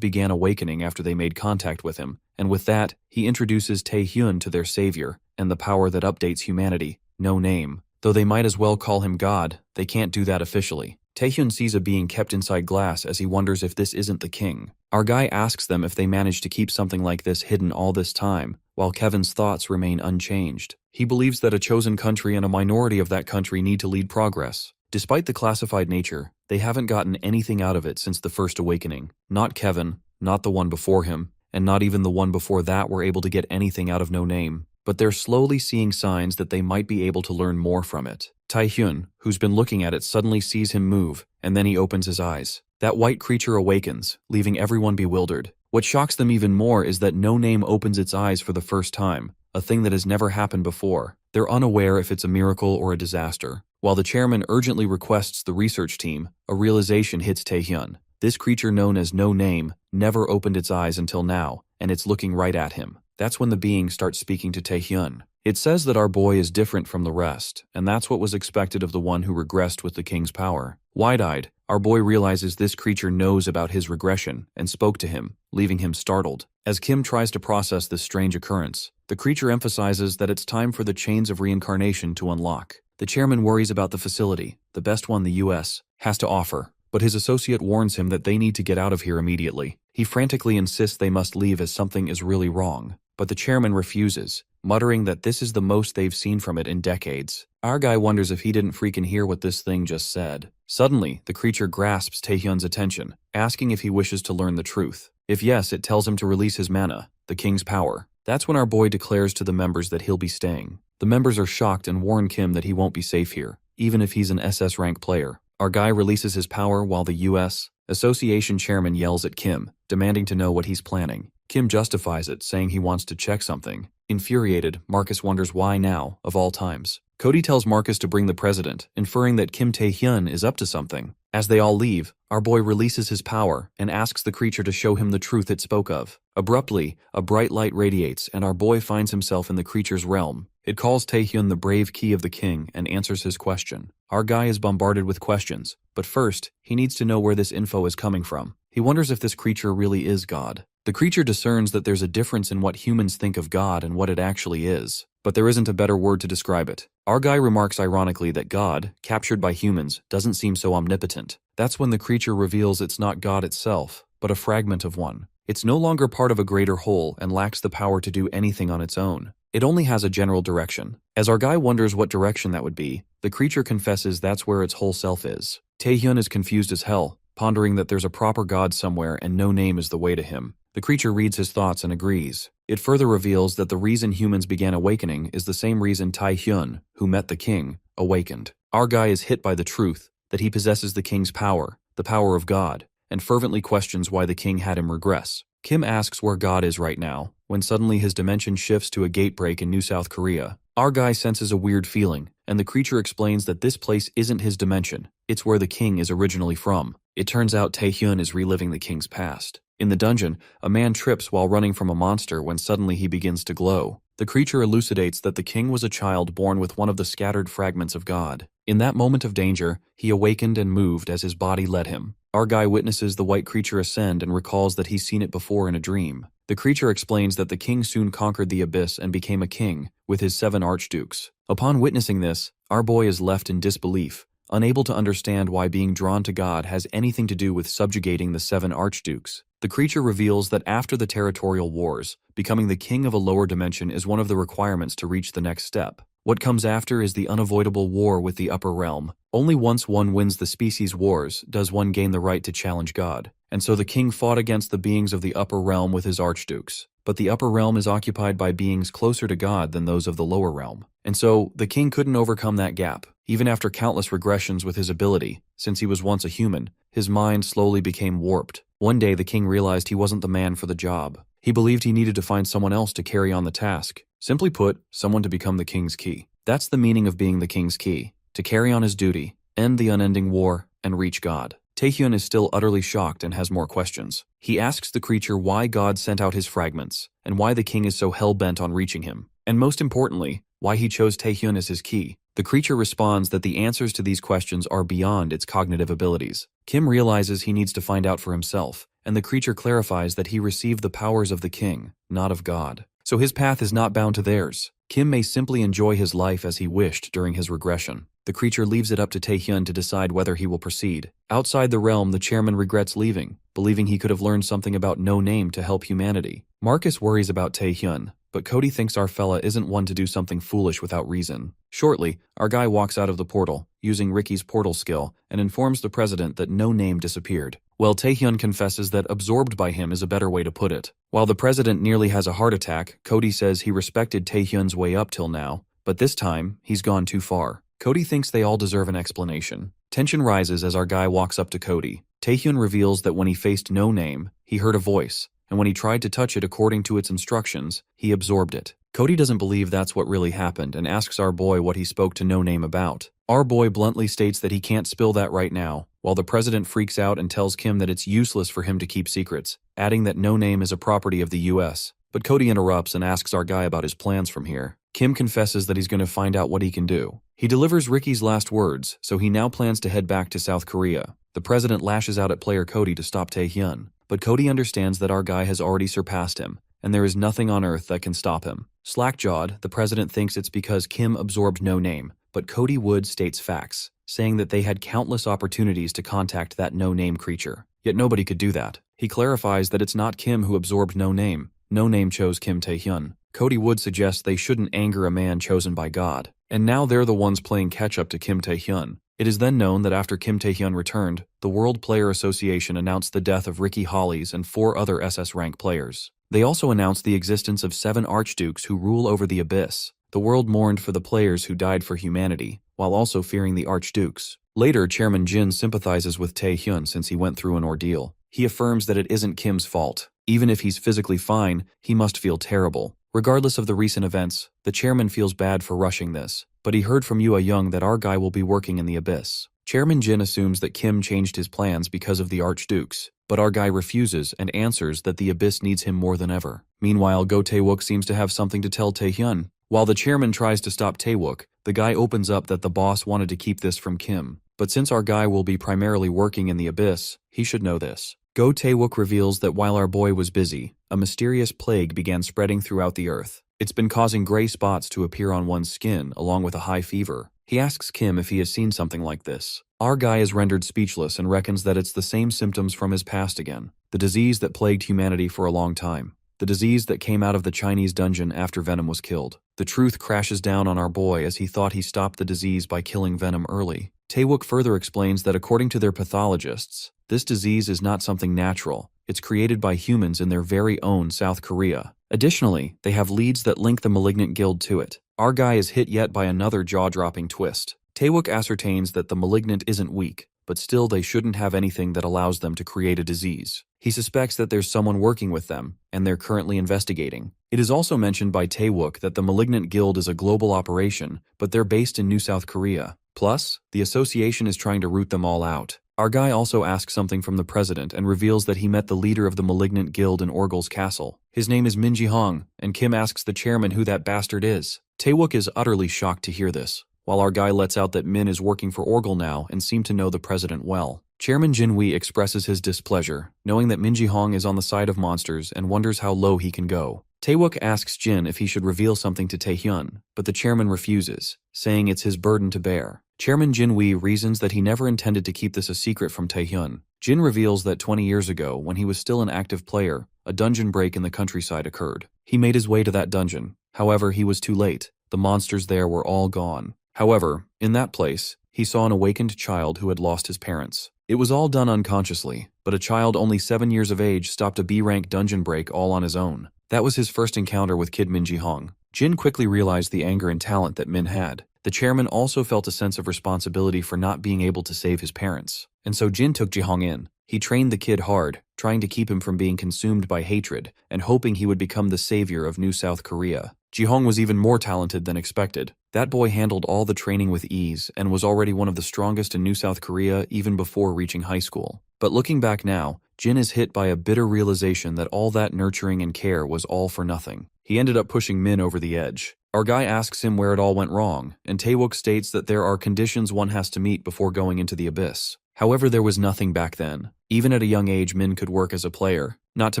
Speaker 1: began awakening after they made contact with him, and with that, he introduces Tae-hyun to their savior and the power that updates humanity. No name. Though they might as well call him God, they can't do that officially. Tae-hyun sees a being kept inside glass as he wonders if this isn't the king. Our guy asks them if they managed to keep something like this hidden all this time, while Kevin's thoughts remain unchanged. He believes that a chosen country and a minority of that country need to lead progress. Despite the classified nature, they haven't gotten anything out of it since the first awakening. Not Kevin, not the one before him, and not even the one before that were able to get anything out of No Name. But they're slowly seeing signs that they might be able to learn more from it. Tae-hyun, who's been looking at it, suddenly sees him move, and then he opens his eyes. That white creature awakens, leaving everyone bewildered. What shocks them even more is that No Name opens its eyes for the first time, a thing that has never happened before. They're unaware if it's a miracle or a disaster. While the chairman urgently requests the research team, a realization hits Tae-hyun. This creature known as No Name never opened its eyes until now, and it's looking right at him. That's when the being starts speaking to Tae-hyun. It says that our boy is different from the rest, and that's what was expected of the one who regressed with the king's power. Wide-eyed, our boy realizes this creature knows about his regression and spoke to him, leaving him startled. As Kim tries to process this strange occurrence, the creature emphasizes that it's time for the chains of reincarnation to unlock. The chairman worries about the facility, the best one the U.S. has to offer, but his associate warns him that they need to get out of here immediately. He frantically insists they must leave as something is really wrong, but the chairman refuses, muttering that this is the most they've seen from it in decades. Our guy wonders if he didn't freaking hear what this thing just said. Suddenly, the creature grasps Tae-hyun's attention, asking if he wishes to learn the truth. If yes, it tells him to release his mana, the king's power. That's when our boy declares to the members that he'll be staying. The members are shocked and warn Kim that he won't be safe here, even if he's an SS rank player. Our guy releases his power while the U.S. Association chairman yells at Kim, demanding to know what he's planning. Kim justifies it, saying he wants to check something. Infuriated, Marcus wonders why now, of all times. Cody tells Marcus to bring the president, inferring that Kim Tae-hyun is up to something. As they all leave, our boy releases his power and asks the creature to show him the truth it spoke of. Abruptly, a bright light radiates and our boy finds himself in the creature's realm. It calls Taehyun the brave key of the king and answers his question. Our guy is bombarded with questions, but first, he needs to know where this info is coming from. He wonders if this creature really is God. The creature discerns that there's a difference in what humans think of God and what it actually is, but there isn't a better word to describe it. Our guy remarks ironically that God, captured by humans, doesn't seem so omnipotent. That's when the creature reveals it's not God itself, but a fragment of one. It's no longer part of a greater whole and lacks the power to do anything on its own. It only has a general direction. As our guy wonders what direction that would be, the creature confesses that's where its whole self is. Taehyun is confused as hell, pondering that there's a proper God somewhere and no name is the way to him. The creature reads his thoughts and agrees. It further reveals that the reason humans began awakening is the same reason Taehyun, who met the king, awakened. Our guy is hit by the truth that he possesses the king's power, the power of God, and fervently questions why the king had him regress. Kim asks where God is right now, when suddenly his dimension shifts to a gate break in New South Korea. Our guy senses a weird feeling, and the creature explains that this place isn't his dimension, it's where the king is originally from. It turns out Taehyun is reliving the king's past. In the dungeon, a man trips while running from a monster when suddenly he begins to glow. The creature elucidates that the king was a child born with one of the scattered fragments of God. In that moment of danger, he awakened and moved as his body led him. Our guy witnesses the white creature ascend and recalls that he's seen it before in a dream. The creature explains that the king soon conquered the abyss and became a king, with his 7 archdukes. Upon witnessing this, our boy is left in disbelief, unable to understand why being drawn to God has anything to do with subjugating the 7 archdukes. The creature reveals that after the territorial wars, becoming the king of a lower dimension is one of the requirements to reach the next step. What comes after is the unavoidable war with the upper realm. Only once one wins the species wars does one gain the right to challenge God. And so the king fought against the beings of the upper realm with his archdukes. But the upper realm is occupied by beings closer to God than those of the lower realm. And so the king couldn't overcome that gap. Even after countless regressions with his ability, since he was once a human, his mind slowly became warped. One day the king realized he wasn't the man for the job. He believed he needed to find someone else to carry on the task. Simply put, someone to become the king's key. That's the meaning of being the king's key. To carry on his duty, end the unending war, and reach God. Taehyun is still utterly shocked and has more questions. He asks the creature why God sent out his fragments, and why the king is so hell-bent on reaching him. And most importantly, why he chose Taehyun as his key. The creature responds that the answers to these questions are beyond its cognitive abilities. Kim realizes he needs to find out for himself, and the creature clarifies that he received the powers of the king, not of God. So his path is not bound to theirs. Kim may simply enjoy his life as he wished during his regression. The creature leaves it up to Taehyun to decide whether he will proceed. Outside the realm, the chairman regrets leaving, believing he could have learned something about no name to help humanity. Marcus worries about Taehyun, but Cody thinks our fella isn't one to do something foolish without reason. Shortly, our guy walks out of the portal, using Ricky's portal skill, and informs the president that no name disappeared. Well, Taehyun confesses that absorbed by him is a better way to put it. While the president nearly has a heart attack, Cody says he respected Taehyun's way up till now, but this time, he's gone too far. Cody thinks they all deserve an explanation. Tension rises as our guy walks up to Cody. Taehyun reveals that when he faced no name, he heard a voice, and when he tried to touch it according to its instructions, he absorbed it. Cody doesn't believe that's what really happened and asks our boy what he spoke to no name about. Our boy bluntly states that he can't spill that right now, while the president freaks out and tells Kim that it's useless for him to keep secrets, adding that no name is a property of the US. But Cody interrupts and asks our guy about his plans from here. Kim confesses that he's going to find out what he can do. He delivers Ricky's last words, so he now plans to head back to South Korea. The president lashes out at player Cody to stop Taehyun, but Cody understands that our guy has already surpassed him, and there is nothing on earth that can stop him. Slack-jawed, the president thinks it's because Kim absorbed no name, but Cody Wood states facts, saying that they had countless opportunities to contact that no-name creature. Yet nobody could do that. He clarifies that it's not Kim who absorbed no name. No name chose Kim Taehyun. Cody Wood suggests they shouldn't anger a man chosen by God. And now they're the ones playing catch-up to Kim Taehyun. It is then known that after Kim Taehyun returned, the World Player Association announced the death of Ricky Hollies and 4 other SS rank players. They also announced the existence of 7 archdukes who rule over the abyss. The world mourned for the players who died for humanity, while also fearing the archdukes. Later, Chairman Jin sympathizes with Taehyun since he went through an ordeal. He affirms that it isn't Kim's fault. Even if he's physically fine, he must feel terrible. Regardless of the recent events, the chairman feels bad for rushing this. but he heard from Yua Young that our guy will be working in the abyss. Chairman Jin assumes that Kim changed his plans because of the Archdukes, but our guy refuses and answers that the abyss needs him more than ever. Meanwhile, Go Tae-wook seems to have something to tell Tae-hyun. While the chairman tries to stop Tae-wook, the guy opens up that the boss wanted to keep this from Kim. But since our guy will be primarily working in the abyss, he should know this. Go Tae-wook reveals that while our boy was busy, a mysterious plague began spreading throughout the earth. It's been causing gray spots to appear on one's skin, along with a high fever. He asks Kim if he has seen something like this. Our guy is rendered speechless and reckons that it's the same symptoms from his past again. The disease that plagued humanity for a long time. The disease that came out of the Chinese dungeon after Venom was killed. The truth crashes down on our boy as he thought he stopped the disease by killing Venom early. Tae-wook further explains that according to their pathologists, this disease is not something natural. It's created by humans in their very own South Korea. Additionally, they have leads that link the malignant guild to it. Our guy is hit yet by another jaw-dropping twist. Tae-wook ascertains that the malignant isn't weak, but still they shouldn't have anything that allows them to create a disease. He suspects that there's someone working with them, and they're currently investigating. It is also mentioned by Tae-wook that the malignant guild is a global operation, but they're based in New South Korea. Plus, the association is trying to root them all out. Our guy also asks something from the president and reveals that he met the leader of the malignant guild in Orgel's castle. His name is Min Ji-hong, and Kim asks the chairman who that bastard is. Tae-wook is utterly shocked to hear this, while our guy lets out that Min is working for Orgel now and seemed to know the president well. Chairman Jin-wee expresses his displeasure, knowing that Min Ji-hong is on the side of monsters and wonders how low he can go. Tae-wook asks Jin if he should reveal something to Tae-hyun, but the chairman refuses, saying it's his burden to bear. Chairman Jin-wee reasons that he never intended to keep this a secret from Tae-hyun. Jin reveals that 20 years ago, when he was still an active player, a dungeon break in the countryside occurred. He made his way to that dungeon. However, he was too late. The monsters there were all gone. However, in that place, he saw an awakened child who had lost his parents. It was all done unconsciously, but a child only 7 years of age stopped a B-rank dungeon break all on his own. That was his first encounter with Kid Min Ji-hong. Jin quickly realized the anger and talent that Min had. The chairman also felt a sense of responsibility for not being able to save his parents. And so Jin took Ji-hong in. He trained the kid hard, trying to keep him from being consumed by hatred, and hoping he would become the savior of New South Korea. Ji-hong was even more talented than expected. That boy handled all the training with ease and was already one of the strongest in New South Korea even before reaching high school. But looking back now, Jin is hit by a bitter realization that all that nurturing and care was all for nothing. He ended up pushing Min over the edge. Our guy asks him where it all went wrong, and Tae-wook states that there are conditions one has to meet before going into the abyss. However, there was nothing back then. Even at a young age, Min could work as a player. Not to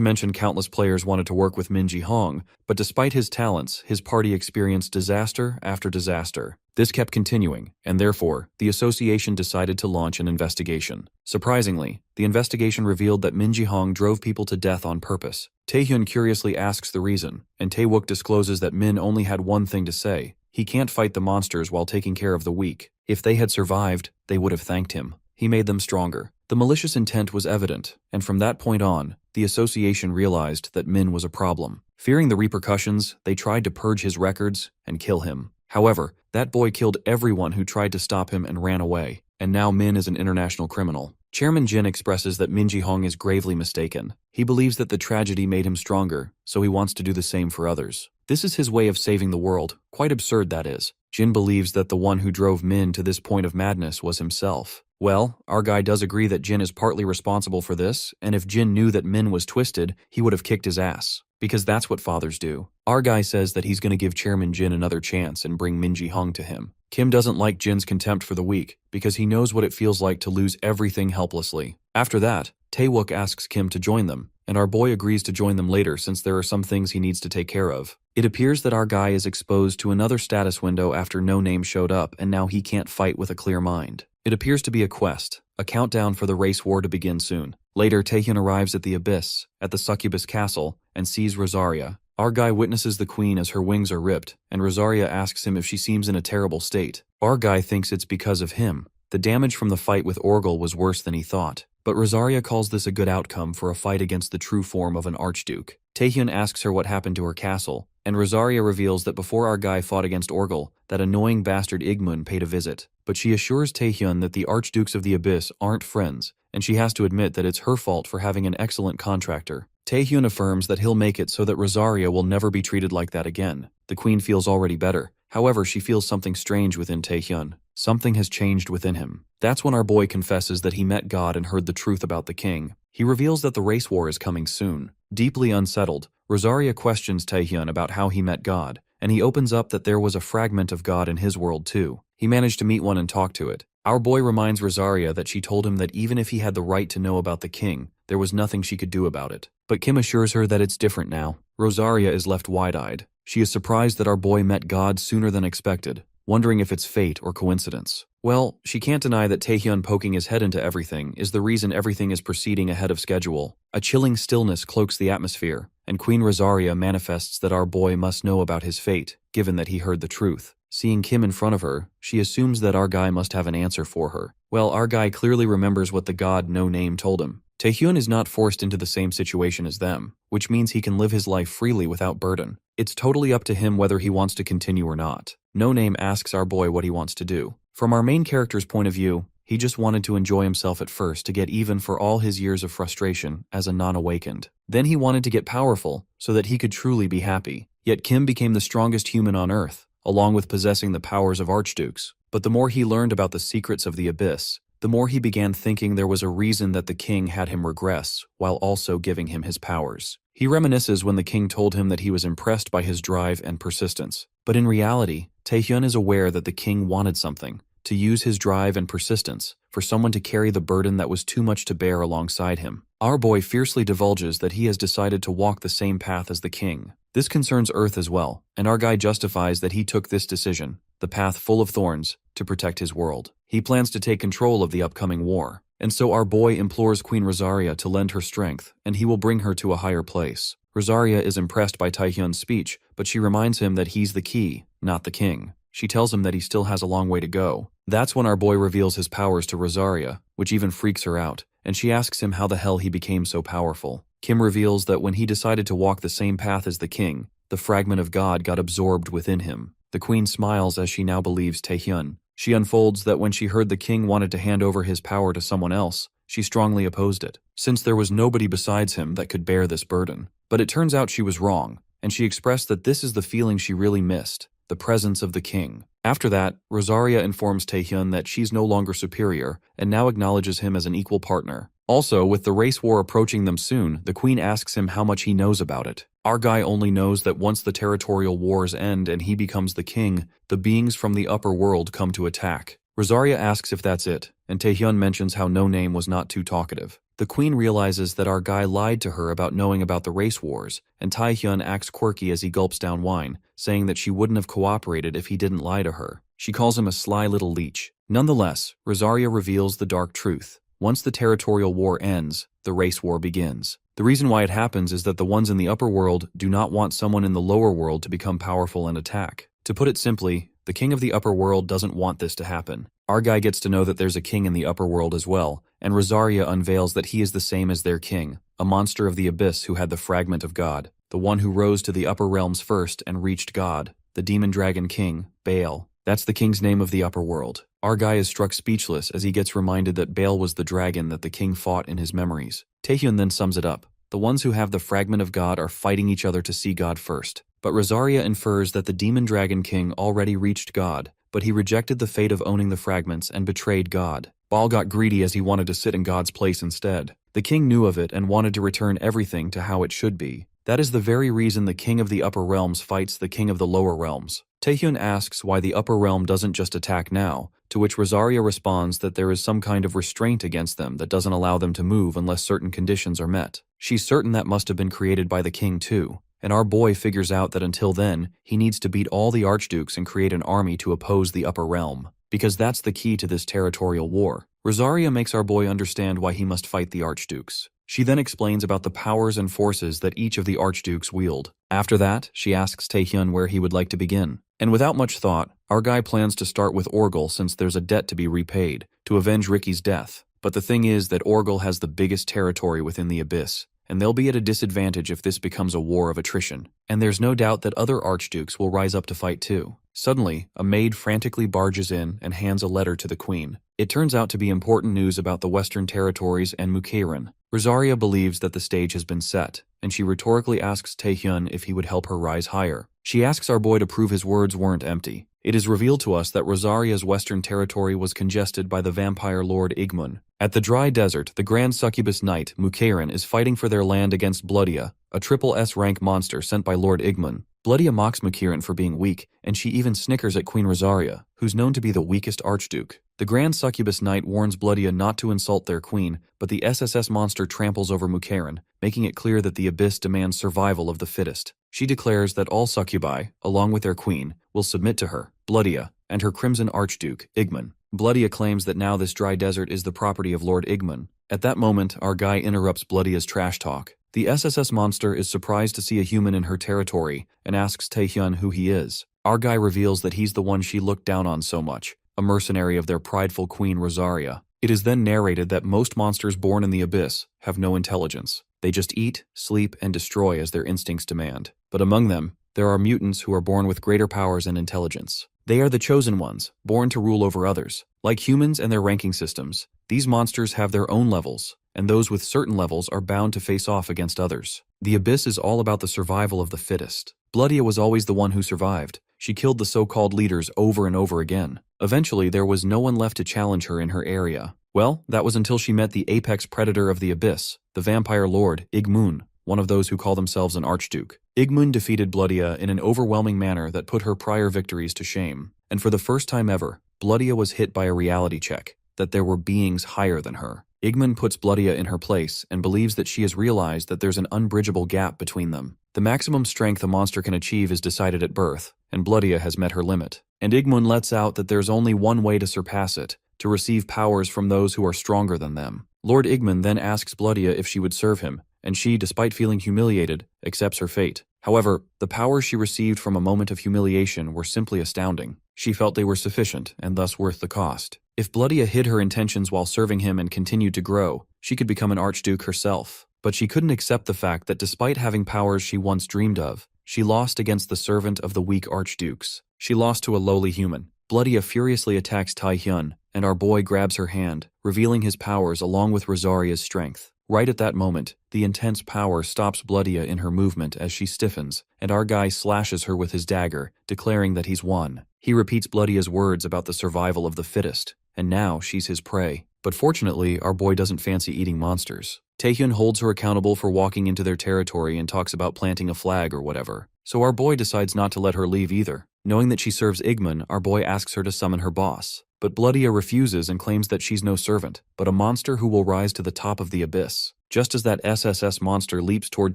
Speaker 1: mention countless players wanted to work with Min Ji-hong, but despite his talents, his party experienced disaster after disaster. This kept continuing, and therefore, the association decided to launch an investigation. Surprisingly, the investigation revealed that Min Ji-hong drove people to death on purpose. Tae-hyun curiously asks the reason, and Tae-wook discloses that Min only had one thing to say. He can't fight the monsters while taking care of the weak. If they had survived, they would have thanked him. He made them stronger. The malicious intent was evident, and from that point on, the association realized that Min was a problem. Fearing the repercussions, they tried to purge his records and kill him. However, that boy killed everyone who tried to stop him and ran away, and now Min is an international criminal. Chairman Jin expresses that Min Ji-hong is gravely mistaken. He believes that the tragedy made him stronger, so he wants to do the same for others. This is his way of saving the world. Quite absurd, that is. Jin believes that the one who drove Min to this point of madness was himself. Well, our guy does agree that Jin is partly responsible for this, and if Jin knew that Min was twisted, he would have kicked his ass. Because that's what fathers do. Our guy says that he's going to give Chairman Jin another chance and bring Min Ji-hong to him. Kim doesn't like Jin's contempt for the weak, because he knows what it feels like to lose everything helplessly. After that, Tae-wook asks Kim to join them, and our boy agrees to join them later since there are some things he needs to take care of. It appears that our guy is exposed to another status window after No Name showed up, and now he can't fight with a clear mind. It appears to be a quest, a countdown for the race war to begin soon. Later, Tae-hyun arrives at the Abyss, at the Succubus Castle, and sees Rosaria. Our guy witnesses the queen as her wings are ripped, and Rosaria asks him if she seems in a terrible state. Our guy thinks it's because of him. The damage from the fight with Orgel was worse than he thought, but Rosaria calls this a good outcome for a fight against the true form of an archduke. Tae-hyun asks her what happened to her castle, and Rosaria reveals that before our guy fought against Orgel, that annoying bastard Igmun paid a visit. But she assures Tae-hyun that the archdukes of the Abyss aren't friends, and she has to admit that it's her fault for having an excellent contractor. Tae-hyun affirms that he'll make it so that Rosaria will never be treated like that again. The queen feels already better. However, she feels something strange within Taehyun. Something has changed within him. That's when our boy confesses that he met God and heard the truth about the king. He reveals that the race war is coming soon. Deeply unsettled, Rosaria questions Taehyun about how he met God, and he opens up that there was a fragment of God in his world too. He managed to meet one and talk to it. Our boy reminds Rosaria that she told him that even if he had the right to know about the king, there was nothing she could do about it. But Kim assures her that it's different now. Rosaria is left wide-eyed. She is surprised that our boy met God sooner than expected, wondering if it's fate or coincidence. Well, she can't deny that Taehyun poking his head into everything is the reason everything is proceeding ahead of schedule. A chilling stillness cloaks the atmosphere, and Queen Rosaria manifests that our boy must know about his fate, given that he heard the truth. Seeing Kim in front of her, she assumes that our guy must have an answer for her. Well, our guy clearly remembers what the god No Name told him. Taehyun is not forced into the same situation as them, which means he can live his life freely without burden. It's totally up to him whether he wants to continue or not. No Name asks our boy what he wants to do. From our main character's point of view, he just wanted to enjoy himself at first to get even for all his years of frustration as a non-awakened. Then he wanted to get powerful so that he could truly be happy. Yet Kim became the strongest human on Earth, along with possessing the powers of archdukes. But the more he learned about the secrets of the abyss, the more he began thinking there was a reason that the king had him regress, while also giving him his powers. He reminisces when the king told him that he was impressed by his drive and persistence. But in reality, Taehyun is aware that the king wanted something, to use his drive and persistence, for someone to carry the burden that was too much to bear alongside him. Our boy fiercely divulges that he has decided to walk the same path as the king. This concerns Earth as well, and our guy justifies that he took this decision, the path full of thorns, to protect his world. He plans to take control of the upcoming war, and so our boy implores Queen Rosaria to lend her strength, and he will bring her to a higher place. Rosaria is impressed by Taehyun's speech, but she reminds him that he's the key, not the king. She tells him that he still has a long way to go. That's when our boy reveals his powers to Rosaria, which even freaks her out, and she asks him how the hell he became so powerful. Kim reveals that when he decided to walk the same path as the king, the fragment of God got absorbed within him. The queen smiles as she now believes Taehyun. She unfolds that when she heard the king wanted to hand over his power to someone else, she strongly opposed it, since there was nobody besides him that could bear this burden. But it turns out she was wrong, and she expressed that this is the feeling she really missed, the presence of the king. After that, Rosaria informs Taehyun that she's no longer superior, and now acknowledges him as an equal partner. Also, with the race war approaching them soon, the queen asks him how much he knows about it. Our guy only knows that once the territorial wars end and he becomes the king, the beings from the upper world come to attack. Rosaria asks if that's it, and Taehyun mentions how No Name was not too talkative. The queen realizes that our guy lied to her about knowing about the race wars, and Taehyun acts quirky as he gulps down wine, saying that she wouldn't have cooperated if he didn't lie to her. She calls him a sly little leech. Nonetheless, Rosaria reveals the dark truth. Once the territorial war ends, the race war begins. The reason why it happens is that the ones in the upper world do not want someone in the lower world to become powerful and attack. To put it simply, the king of the upper world doesn't want this to happen. Our guy gets to know that there's a king in the upper world as well, and Rosaria unveils that he is the same as their king, a monster of the abyss who had the fragment of God, the one who rose to the upper realms first and reached God, the demon dragon king, Baal. That's the king's name of the upper world. Our guy is struck speechless as he gets reminded that Baal was the dragon that the king fought in his memories. Taehyun then sums it up. The ones who have the fragment of God are fighting each other to see God first. But Rosaria infers that the demon dragon king already reached God, but he rejected the fate of owning the fragments and betrayed God. Baal got greedy as he wanted to sit in God's place instead. The king knew of it and wanted to return everything to how it should be. That is the very reason the king of the upper realms fights the king of the lower realms. Taehyun asks why the upper realm doesn't just attack now, to which Rosaria responds that there is some kind of restraint against them that doesn't allow them to move unless certain conditions are met. She's certain that must have been created by the king too, and our boy figures out that until then, he needs to beat all the archdukes and create an army to oppose the upper realm, because that's the key to this territorial war. Rosaria makes our boy understand why he must fight the archdukes. She then explains about the powers and forces that each of the archdukes wield. After that, she asks Taehyun where he would like to begin. And without much thought, our guy plans to start with Orgel since there's a debt to be repaid, to avenge Ricky's death. But the thing is that Orgel has the biggest territory within the abyss, and they'll be at a disadvantage if this becomes a war of attrition. And there's no doubt that other archdukes will rise up to fight too. Suddenly, a maid frantically barges in and hands a letter to the queen. It turns out to be important news about the Western Territories and Mukairan. Rosaria believes that the stage has been set, and she rhetorically asks Taehyun if he would help her rise higher. She asks our boy to prove his words weren't empty. It is revealed to us that Rosaria's Western Territory was congested by the vampire lord Igmun. At the dry desert, the Grand Succubus Knight, Mukairan, is fighting for their land against Bloodia, a triple S rank monster sent by Lord Igmun. Bloodia mocks Mukairan for being weak, and she even snickers at Queen Rosaria, who's known to be the weakest archduke. The Grand Succubus Knight warns Bloodia not to insult their queen, but the SSS monster tramples over Mukairan, making it clear that the Abyss demands survival of the fittest. She declares that all succubi, along with their queen, will submit to her, Bloodia, and her Crimson Archduke, Igmun. Bloodia claims that now this dry desert is the property of Lord Igmun. At that moment, our guy interrupts Bloodia's trash talk. The SSS monster is surprised to see a human in her territory and asks Taehyun who he is. Our guy reveals that he's the one she looked down on so much, a mercenary of their prideful queen Rosaria. It is then narrated that most monsters born in the Abyss have no intelligence. They just eat, sleep, and destroy as their instincts demand. But among them, there are mutants who are born with greater powers and intelligence. They are the chosen ones, born to rule over others. Like humans and their ranking systems, these monsters have their own levels, and those with certain levels are bound to face off against others. The Abyss is all about the survival of the fittest. Bloodia was always the one who survived. She killed the so-called leaders over and over again. Eventually, there was no one left to challenge her in her area. Well, that was until she met the apex predator of the Abyss, the vampire lord, Igmun, one of those who call themselves an archduke. Igmun defeated Bloodia in an overwhelming manner that put her prior victories to shame. And for the first time ever, Bloodia was hit by a reality check, that there were beings higher than her. Igmun puts Bloodia in her place and believes that she has realized that there's an unbridgeable gap between them. The maximum strength a monster can achieve is decided at birth, and Bloodia has met her limit. And Igmun lets out that there's only one way to surpass it, to receive powers from those who are stronger than them. Lord Igmun then asks Bloodia if she would serve him, and she, despite feeling humiliated, accepts her fate. However, the powers she received from a moment of humiliation were simply astounding. She felt they were sufficient, and thus worth the cost. If Bloodia hid her intentions while serving him and continued to grow, she could become an archduke herself. But she couldn't accept the fact that despite having powers she once dreamed of, she lost against the servant of the weak archdukes. She lost to a lowly human. Bloodia furiously attacks Taehyun, and our boy grabs her hand, revealing his powers along with Rosaria's strength. Right at that moment, the intense power stops Bloodia in her movement as she stiffens, and our guy slashes her with his dagger, declaring that he's won. He repeats Bloodia's words about the survival of the fittest, and now she's his prey. But fortunately, our boy doesn't fancy eating monsters. Taehyun holds her accountable for walking into their territory and talks about planting a flag or whatever. So our boy decides not to let her leave either. Knowing that she serves Igmun, our boy asks her to summon her boss. But Bloodia refuses and claims that she's no servant, but a monster who will rise to the top of the Abyss. Just as that SSS monster leaps toward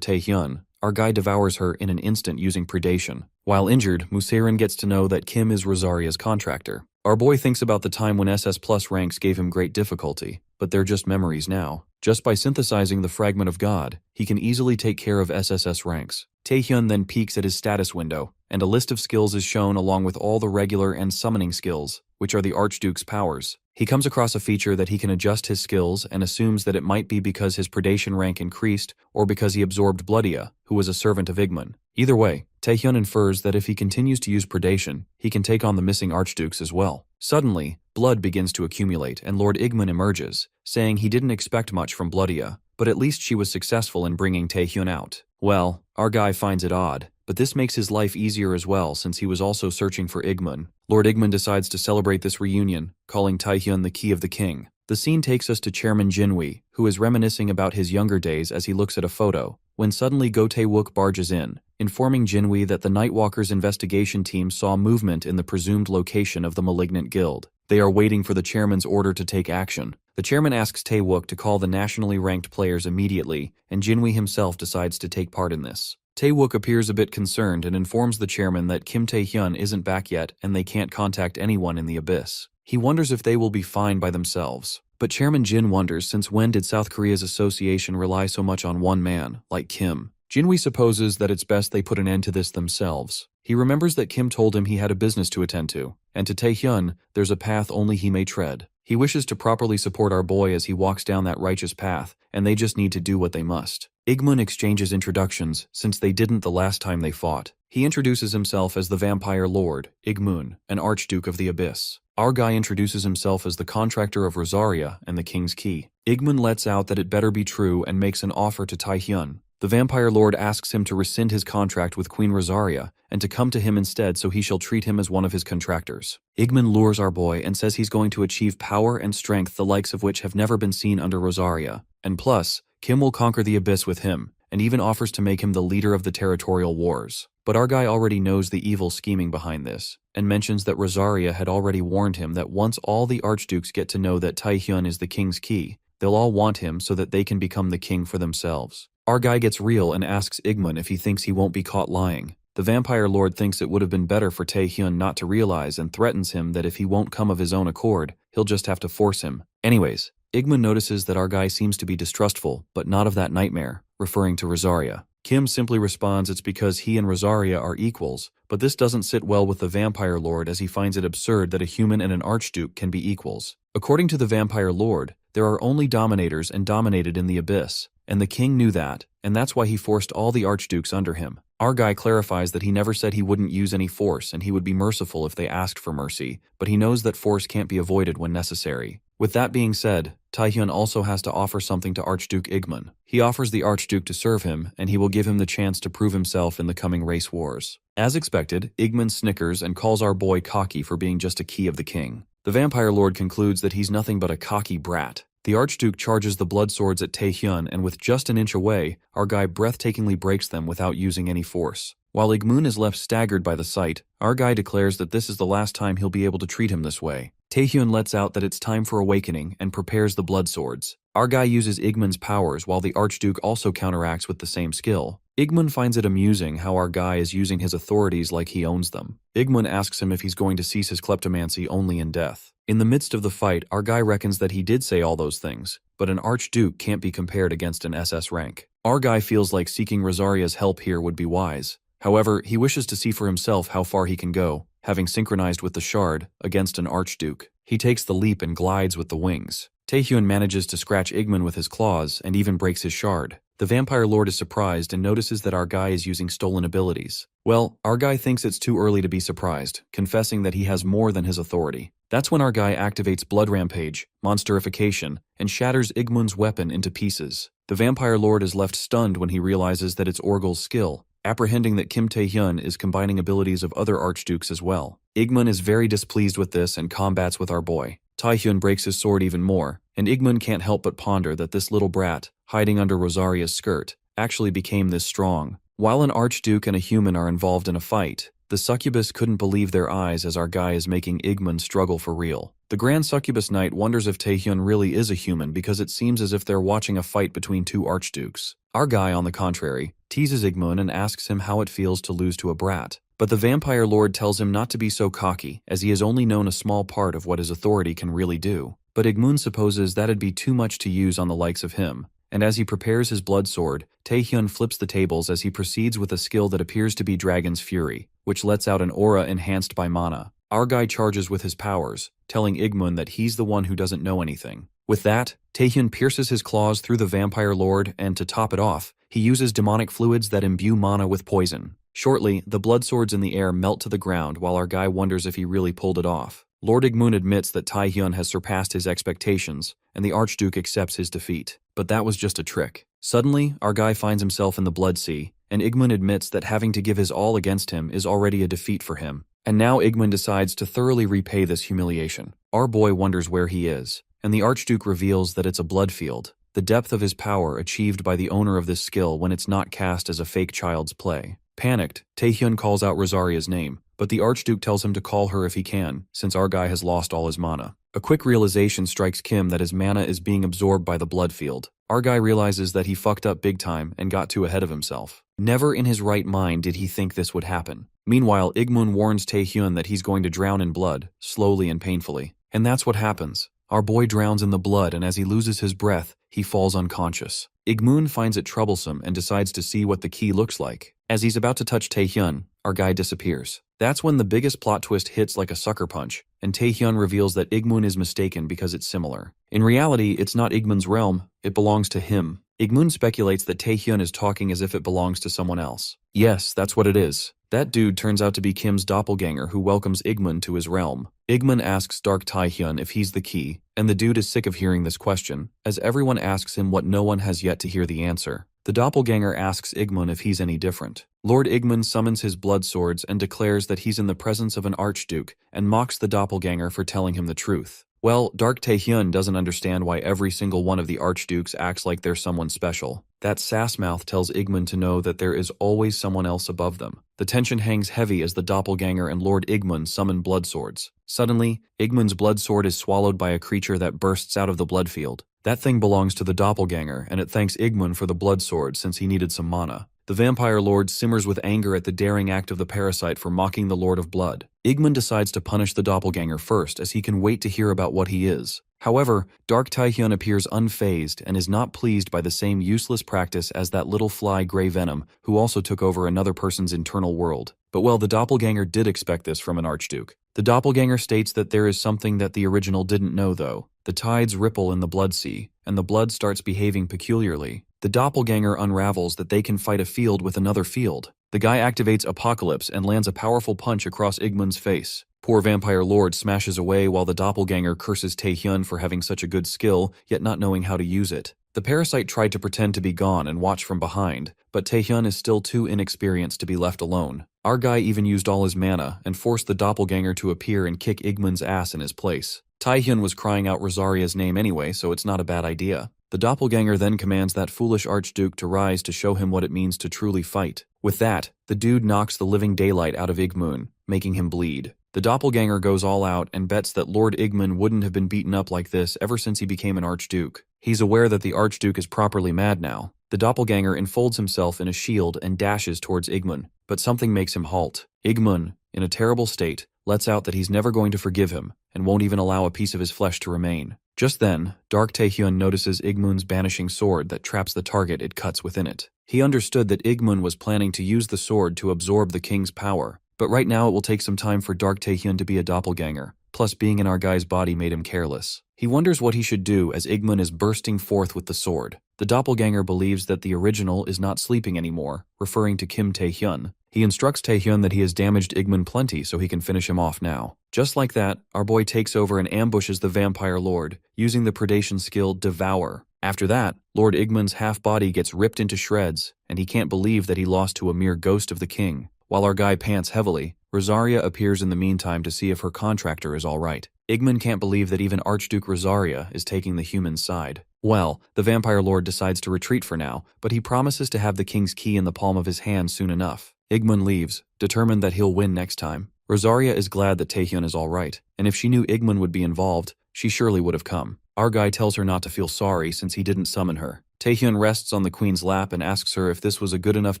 Speaker 1: Taehyun, our guy devours her in an instant using predation. While injured, Mukairan gets to know that Kim is Rosaria's contractor. Our boy thinks about the time when SS Plus ranks gave him great difficulty, but they're just memories now. Just by synthesizing the fragment of God, he can easily take care of SSS ranks. Taehyun then peeks at his status window, and a list of skills is shown along with all the regular and summoning skills, which are the Archduke's powers. He comes across a feature that he can adjust his skills and assumes that it might be because his predation rank increased or because he absorbed Bloodia, who was a servant of Igmun. Either way, Taehyun infers that if he continues to use predation, he can take on the missing Archdukes as well. Suddenly, blood begins to accumulate and Lord Igmun emerges, saying he didn't expect much from Bloodia, but at least she was successful in bringing Taehyun out. Well, our guy finds it odd, but this makes his life easier as well since he was also searching for Igmun. Lord Igmun decides to celebrate this reunion, calling Taehyun the Key of the King. The scene takes us to Chairman Jinwi, who is reminiscing about his younger days as he looks at a photo, when suddenly Go Tae-wook barges in, informing Jinwi that the Nightwalkers' investigation team saw movement in the presumed location of the malignant guild. They are waiting for the chairman's order to take action. The chairman asks Tae-wook to call the nationally ranked players immediately, and Jinwi himself decides to take part in this. Tae-wook appears a bit concerned and informs the chairman that Kim Tae-hyun isn't back yet and they can't contact anyone in the Abyss. He wonders if they will be fine by themselves. But Chairman Jin wonders since when did South Korea's association rely so much on one man, like Kim. Jinwi supposes that it's best they put an end to this themselves. He remembers that Kim told him he had a business to attend to, and to Tae-hyun, there's a path only he may tread. He wishes to properly support our boy as he walks down that righteous path, and they just need to do what they must. Igmun exchanges introductions, since they didn't the last time they fought. He introduces himself as the Vampire Lord, Igmun, an Archduke of the Abyss. Our guy introduces himself as the contractor of Rosaria and the King's Key. Igmun lets out that it better be true and makes an offer to Taehyun. The Vampire Lord asks him to rescind his contract with Queen Rosaria and to come to him instead so he shall treat him as one of his contractors. Igmun lures our boy and says he's going to achieve power and strength the likes of which have never been seen under Rosaria. And plus, Kim will conquer the Abyss with him, and even offers to make him the leader of the territorial wars. But our guy already knows the evil scheming behind this, and mentions that Rosaria had already warned him that once all the archdukes get to know that Taehyun is the King's Key, they'll all want him so that they can become the king for themselves. Our guy gets real and asks Igmun if he thinks he won't be caught lying. The Vampire Lord thinks it would have been better for Taehyun not to realize and threatens him that if he won't come of his own accord, he'll just have to force him. Anyways, Igmun notices that our guy seems to be distrustful, but not of that nightmare, referring to Rosaria. Kim simply responds it's because he and Rosaria are equals, but this doesn't sit well with the Vampire Lord as he finds it absurd that a human and an archduke can be equals. According to the Vampire Lord, there are only dominators and dominated in the Abyss, and the king knew that, and that's why he forced all the archdukes under him. Our guy clarifies that he never said he wouldn't use any force and he would be merciful if they asked for mercy, but he knows that force can't be avoided when necessary. With that being said, Taehyun also has to offer something to Archduke Igmun. He offers the Archduke to serve him, and he will give him the chance to prove himself in the coming race wars. As expected, Igmun snickers and calls our boy cocky for being just a key of the king. The Vampire Lord concludes that he's nothing but a cocky brat. The Archduke charges the blood swords at Taehyun, and with just an inch away, our guy breathtakingly breaks them without using any force. While Igmun is left staggered by the sight, our guy declares that this is the last time he'll be able to treat him this way. Taehyun lets out that it's time for awakening and prepares the blood swords. Our guy uses Igmun's powers while the Archduke also counteracts with the same skill. Igmun finds it amusing how our guy is using his authorities like he owns them. Igmun asks him if he's going to cease his kleptomancy only in death. In the midst of the fight, our guy reckons that he did say all those things, but an Archduke can't be compared against an SS rank. Our guy feels like seeking Rosaria's help here would be wise. However, he wishes to see for himself how far he can go, having synchronized with the shard against an Archduke. He takes the leap and glides with the wings. Taehyun manages to scratch Igmun with his claws and even breaks his shard. The Vampire Lord is surprised and notices that our guy is using stolen abilities. Well, our guy thinks it's too early to be surprised, confessing that he has more than his authority. That's when our guy activates Blood Rampage, Monsterification, and shatters Igmun's weapon into pieces. The Vampire Lord is left stunned when he realizes that it's Orgul's skill, apprehending that Kim Taehyun is combining abilities of other archdukes as well. Igmun is very displeased with this and combats with our boy. Taehyun breaks his sword even more, and Igmun can't help but ponder that this little brat, hiding under Rosaria's skirt, actually became this strong. While an archduke and a human are involved in a fight, the succubus couldn't believe their eyes as our guy is making Igmun struggle for real. The Grand Succubus Knight wonders if Taehyun really is a human because it seems as if they're watching a fight between two archdukes. Our guy, on the contrary, teases Igmun and asks him how it feels to lose to a brat. But the Vampire Lord tells him not to be so cocky, as he has only known a small part of what his authority can really do. But Igmun supposes that'd be too much to use on the likes of him, and as he prepares his blood sword, Taehyun flips the tables as he proceeds with a skill that appears to be Dragon's Fury, which lets out an aura enhanced by mana. Our guy charges with his powers, telling Igmun that he's the one who doesn't know anything. With that, Taehyun pierces his claws through the Vampire Lord, and to top it off, he uses demonic fluids that imbue mana with poison. Shortly, the blood swords in the air melt to the ground while our guy wonders if he really pulled it off. Lord Igmun admits that Taehyun has surpassed his expectations, and the Archduke accepts his defeat. But that was just a trick. Suddenly, our guy finds himself in the Blood Sea, and Igmun admits that having to give his all against him is already a defeat for him. And now Igmun decides to thoroughly repay this humiliation. Our boy wonders where he is, and the Archduke reveals that it's a blood field, the depth of his power achieved by the owner of this skill when it's not cast as a fake child's play. Panicked, Taehyun calls out Rosaria's name, but the Archduke tells him to call her if he can, since our guy has lost all his mana. A quick realization strikes Kim that his mana is being absorbed by the blood field. Our guy realizes that he fucked up big time and got too ahead of himself. Never in his right mind did he think this would happen. Meanwhile, Igmun warns Taehyun that he's going to drown in blood, slowly and painfully. And that's what happens. Our boy drowns in the blood, and as he loses his breath, he falls unconscious. Igmun finds it troublesome and decides to see what the key looks like. As he's about to touch Taehyun, our guy disappears. That's when the biggest plot twist hits like a sucker punch, and Taehyun reveals that Igmun is mistaken because it's similar. In reality, it's not Igmun's realm, it belongs to him. Igmun speculates that Taehyun is talking as if it belongs to someone else. Yes, that's what it is. That dude turns out to be Kim's doppelganger who welcomes Igmun to his realm. Igmun asks Dark Taehyun if he's the key, and the dude is sick of hearing this question, as everyone asks him what no one has yet to hear the answer. The doppelganger asks Igmun if he's any different. Lord Igmun summons his blood swords and declares that he's in the presence of an archduke, and mocks the doppelganger for telling him the truth. Well, Dark Taehyun doesn't understand why every single one of the archdukes acts like they're someone special. That sassmouth tells Igmun to know that there is always someone else above them. The tension hangs heavy as the doppelganger and Lord Igmun summon blood swords. Suddenly, Igmun's blood sword is swallowed by a creature that bursts out of the blood field. That thing belongs to the doppelganger, and it thanks Igmun for the blood sword since he needed some mana. The vampire lord simmers with anger at the daring act of the parasite for mocking the Lord of Blood. Igmun decides to punish the doppelganger first, as he can wait to hear about what he is. However, Dark Taehyun appears unfazed and is not pleased by the same useless practice as that little fly Grey Venom, who also took over another person's internal world. But well, the doppelganger did expect this from an archduke. The doppelganger states that there is something that the original didn't know though. The tides ripple in the blood sea, and the blood starts behaving peculiarly. The doppelganger unravels that they can fight a field with another field. The guy activates Apocalypse and lands a powerful punch across Igmun's face. Poor vampire lord smashes away while the doppelganger curses Taehyun for having such a good skill, yet not knowing how to use it. The parasite tried to pretend to be gone and watch from behind, but Taehyun is still too inexperienced to be left alone. Our guy even used all his mana and forced the doppelganger to appear and kick Igmun's ass in his place. Taehyun was crying out Rosaria's name anyway, so it's not a bad idea. The doppelganger then commands that foolish archduke to rise to show him what it means to truly fight. With that, the dude knocks the living daylight out of Igmun, making him bleed. The doppelganger goes all out and bets that Lord Igmun wouldn't have been beaten up like this ever since he became an archduke. He's aware that the archduke is properly mad now. The doppelganger enfolds himself in a shield and dashes towards Igmun, but something makes him halt. Igmun, in a terrible state, lets out that he's never going to forgive him and won't even allow a piece of his flesh to remain. Just then, Dark Taehyun notices Igmun's banishing sword that traps the target it cuts within it. He understood that Igmun was planning to use the sword to absorb the king's power, but right now it will take some time for Dark Taehyun to be a doppelganger, plus being in our guy's body made him careless. He wonders what he should do as Igmun is bursting forth with the sword. The doppelganger believes that the original is not sleeping anymore, referring to Kim Taehyun. He instructs Taehyun that he has damaged Igmun plenty so he can finish him off now. Just like that, our boy takes over and ambushes the vampire lord, using the predation skill Devour. After that, Lord Igmun's half-body gets ripped into shreds, and he can't believe that he lost to a mere ghost of the king. While our guy pants heavily, Rosaria appears in the meantime to see if her contractor is alright. Igmun can't believe that even Archduke Rosaria is taking the human side. Well, the vampire lord decides to retreat for now, but he promises to have the king's key in the palm of his hand soon enough. Igmun leaves, determined that he'll win next time. Rosaria is glad that Taehyun is alright, and if she knew Igmun would be involved, she surely would have come. Our guy tells her not to feel sorry since he didn't summon her. Taehyun rests on the queen's lap and asks her if this was a good enough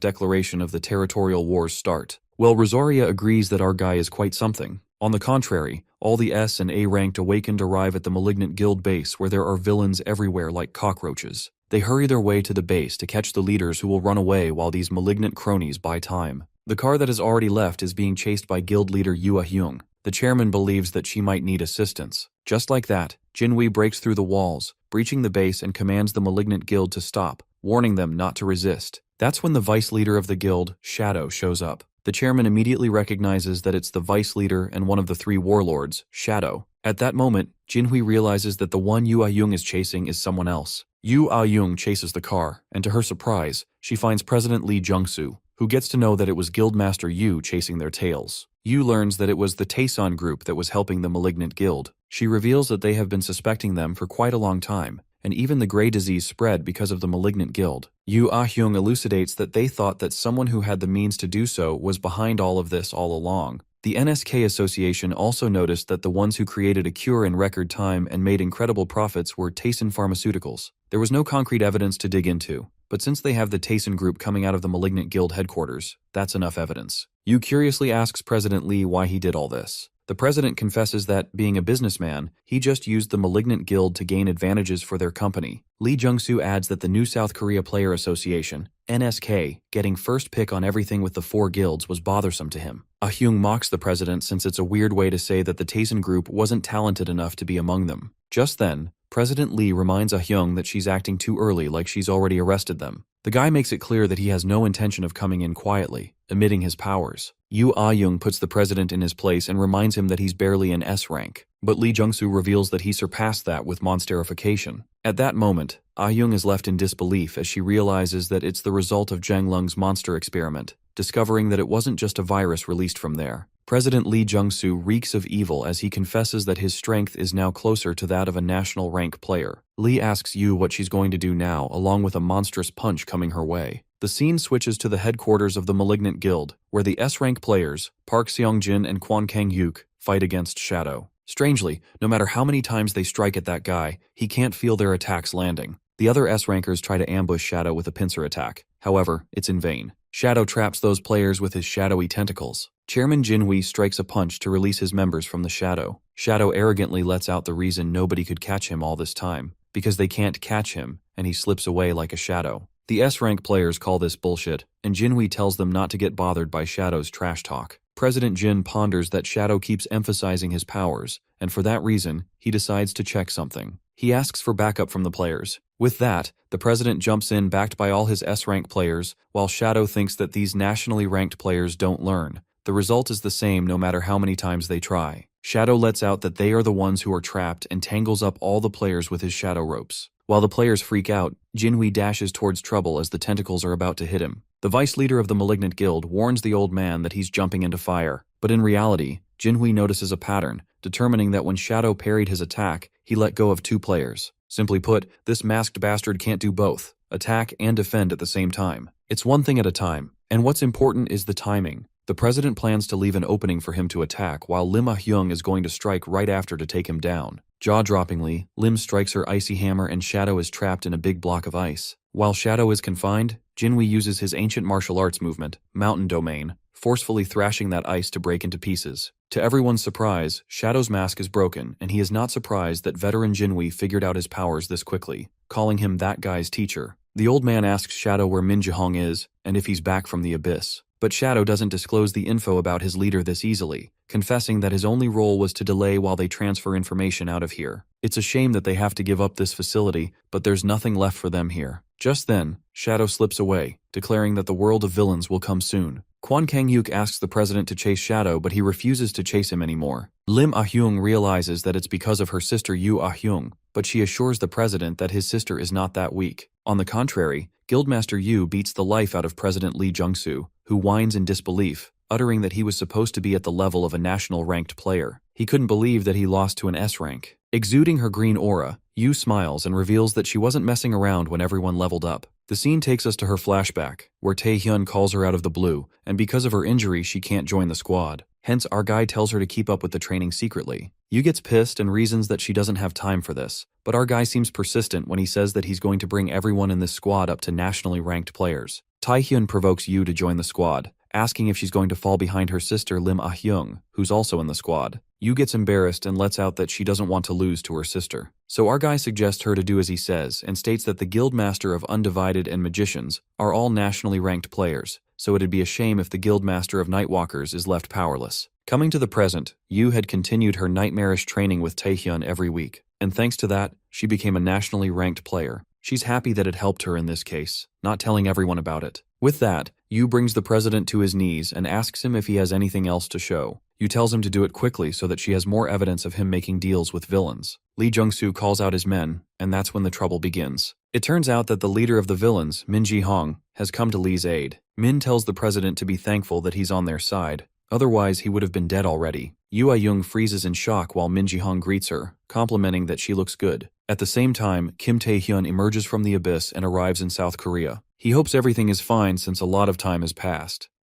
Speaker 1: declaration of the territorial war's start. Well, Rosaria agrees that our guy is quite something. On the contrary, all the S and A-ranked awakened arrive at the Malignant Guild base where there are villains everywhere like cockroaches. They hurry their way to the base to catch the leaders who will run away while these malignant cronies buy time. The car that has already left is being chased by guild leader Yua Hyung. The chairman believes that she might need assistance. Just like that, Jinwei breaks through the walls, breaching the base and commands the Malignant Guild to stop, warning them not to resist. That's when the vice leader of the guild, Shadow, shows up. The chairman immediately recognizes that it's the vice leader and one of the three warlords, Shadow. At that moment, Jinhui realizes that the one Yu Ah-young is chasing is someone else. Yu Ah-young chases the car, and to her surprise, she finds President Lee Jung-soo, who gets to know that it was Guildmaster Yu chasing their tails. Yu learns that it was the Taeson group that was helping the Malignant Guild. She reveals that they have been suspecting them for quite a long time, and even the Grey disease spread because of the Malignant Guild. Yu Ah-hyung elucidates that they thought that someone who had the means to do so was behind all of this all along. The NSK Association also noticed that the ones who created a cure in record time and made incredible profits were Taeson Pharmaceuticals. There was no concrete evidence to dig into, but since they have the Taeson group coming out of the Malignant Guild headquarters, that's enough evidence. Yu curiously asks President Lee why he did all this. The president confesses that, being a businessman, he just used the Malignant Guild to gain advantages for their company. Lee Jung-soo adds that the New South Korea Player Association, NSK, getting first pick on everything with the 4 guilds was bothersome to him. Ah-hyung mocks the president since it's a weird way to say that the Taesin group wasn't talented enough to be among them. Just then, President Lee reminds Ah-hyung that she's acting too early, like she's already arrested them. The guy makes it clear that he has no intention of coming in quietly, emitting his powers. Yu Ah-hyung puts the president in his place and reminds him that he's barely in S rank, but Lee Jung-soo reveals that he surpassed that with monsterification. At that moment, Ah-hyung is left in disbelief as she realizes that it's the result of Jang Lung's monster experiment, discovering that it wasn't just a virus released from there. President Lee Jung-soo reeks of evil as he confesses that his strength is now closer to that of a national rank player. Lee asks Yu what she's going to do now, along with a monstrous punch coming her way. The scene switches to the headquarters of the Malignant Guild, where the S-rank players, Park Seong-jin and Kwon Kang-hyuk, fight against Shadow. Strangely, no matter how many times they strike at that guy, he can't feel their attacks landing. The other S-rankers try to ambush Shadow with a pincer attack. However, it's in vain. Shadow traps those players with his shadowy tentacles. Chairman Jinhui strikes a punch to release his members from the Shadow. Shadow arrogantly lets out the reason nobody could catch him all this time, because they can't catch him, and he slips away like a shadow. The S-rank players call this bullshit, and Jinhui tells them not to get bothered by Shadow's trash talk. President Jin ponders that Shadow keeps emphasizing his powers, and for that reason, he decides to check something. He asks for backup from the players. With that, the president jumps in backed by all his S-rank players, while Shadow thinks that these nationally ranked players don't learn. The result is the same no matter how many times they try. Shadow lets out that they are the ones who are trapped and tangles up all the players with his shadow ropes. While the players freak out, Jinhui dashes towards trouble as the tentacles are about to hit him. The vice leader of the Malignant Guild warns the old man that he's jumping into fire, but in reality, Jinhui notices a pattern, determining that when Shadow parried his attack, he let go of 2 players. Simply put, this masked bastard can't do both, attack and defend at the same time. It's one thing at a time, and what's important is the timing. The president plans to leave an opening for him to attack, while Lim Ah-hyung is going to strike right after to take him down. Jaw-droppingly, Lim strikes her icy hammer and Shadow is trapped in a big block of ice. While Shadow is confined, Jinhui uses his ancient martial arts movement, Mountain Domain, forcefully thrashing that ice to break into pieces. To everyone's surprise, Shadow's mask is broken, and he is not surprised that veteran Jinhui figured out his powers this quickly, calling him that guy's teacher. The old man asks Shadow where Min Ji-hong is, and if he's back from the abyss. But Shadow doesn't disclose the info about his leader this easily, confessing that his only role was to delay while they transfer information out of here. It's a shame that they have to give up this facility, but there's nothing left for them here. Just then, Shadow slips away, declaring that the world of villains will come soon. Kwon Kang-hyuk asks the president to chase Shadow, but he refuses to chase him anymore. Lim Ah-hyung realizes that it's because of her sister Yu Ah-hyung, but she assures the president that his sister is not that weak. On the contrary, Guildmaster Yu beats the life out of President Lee Jung-soo, who whines in disbelief, uttering that he was supposed to be at the level of a national ranked player. He couldn't believe that he lost to an S rank. Exuding her green aura, Yu smiles and reveals that she wasn't messing around when everyone leveled up. The scene takes us to her flashback, where Tae-hyun calls her out of the blue, and because of her injury she can't join the squad. Hence, our guy tells her to keep up with the training secretly. Yu gets pissed and reasons that she doesn't have time for this, but our guy seems persistent when he says that he's going to bring everyone in this squad up to nationally ranked players. Tae-hyun provokes Yu to join the squad, asking if she's going to fall behind her sister Lim Ah-hyung, who's also in the squad. Yu gets embarrassed and lets out that she doesn't want to lose to her sister. So our guy suggests her to do as he says and states that the Guildmaster of Undivided and Magicians are all nationally ranked players, so it'd be a shame if the Guildmaster of Nightwalkers is left powerless. Coming to the present, Yu had continued her nightmarish training with Tae-hyun every week, and thanks to that, she became a nationally ranked player. She's happy that it helped her in this case, not telling everyone about it. With that, Yu brings the president to his knees and asks him if he has anything else to show. Yu tells him to do it quickly so that she has more evidence of him making deals with villains. Lee Jung-soo calls out his men, and that's when the trouble begins. It turns out that the leader of the villains, Min Ji-hong, has come to Lee's aid. Min tells the president to be thankful that he's on their side, otherwise he would have been dead already. Yu Ah-hyung freezes in shock while Min Ji-hong greets her, complimenting that she looks good. At the same time, Kim Tae-hyun emerges from the abyss and arrives in South Korea. He hopes everything is fine since a lot of time has passed.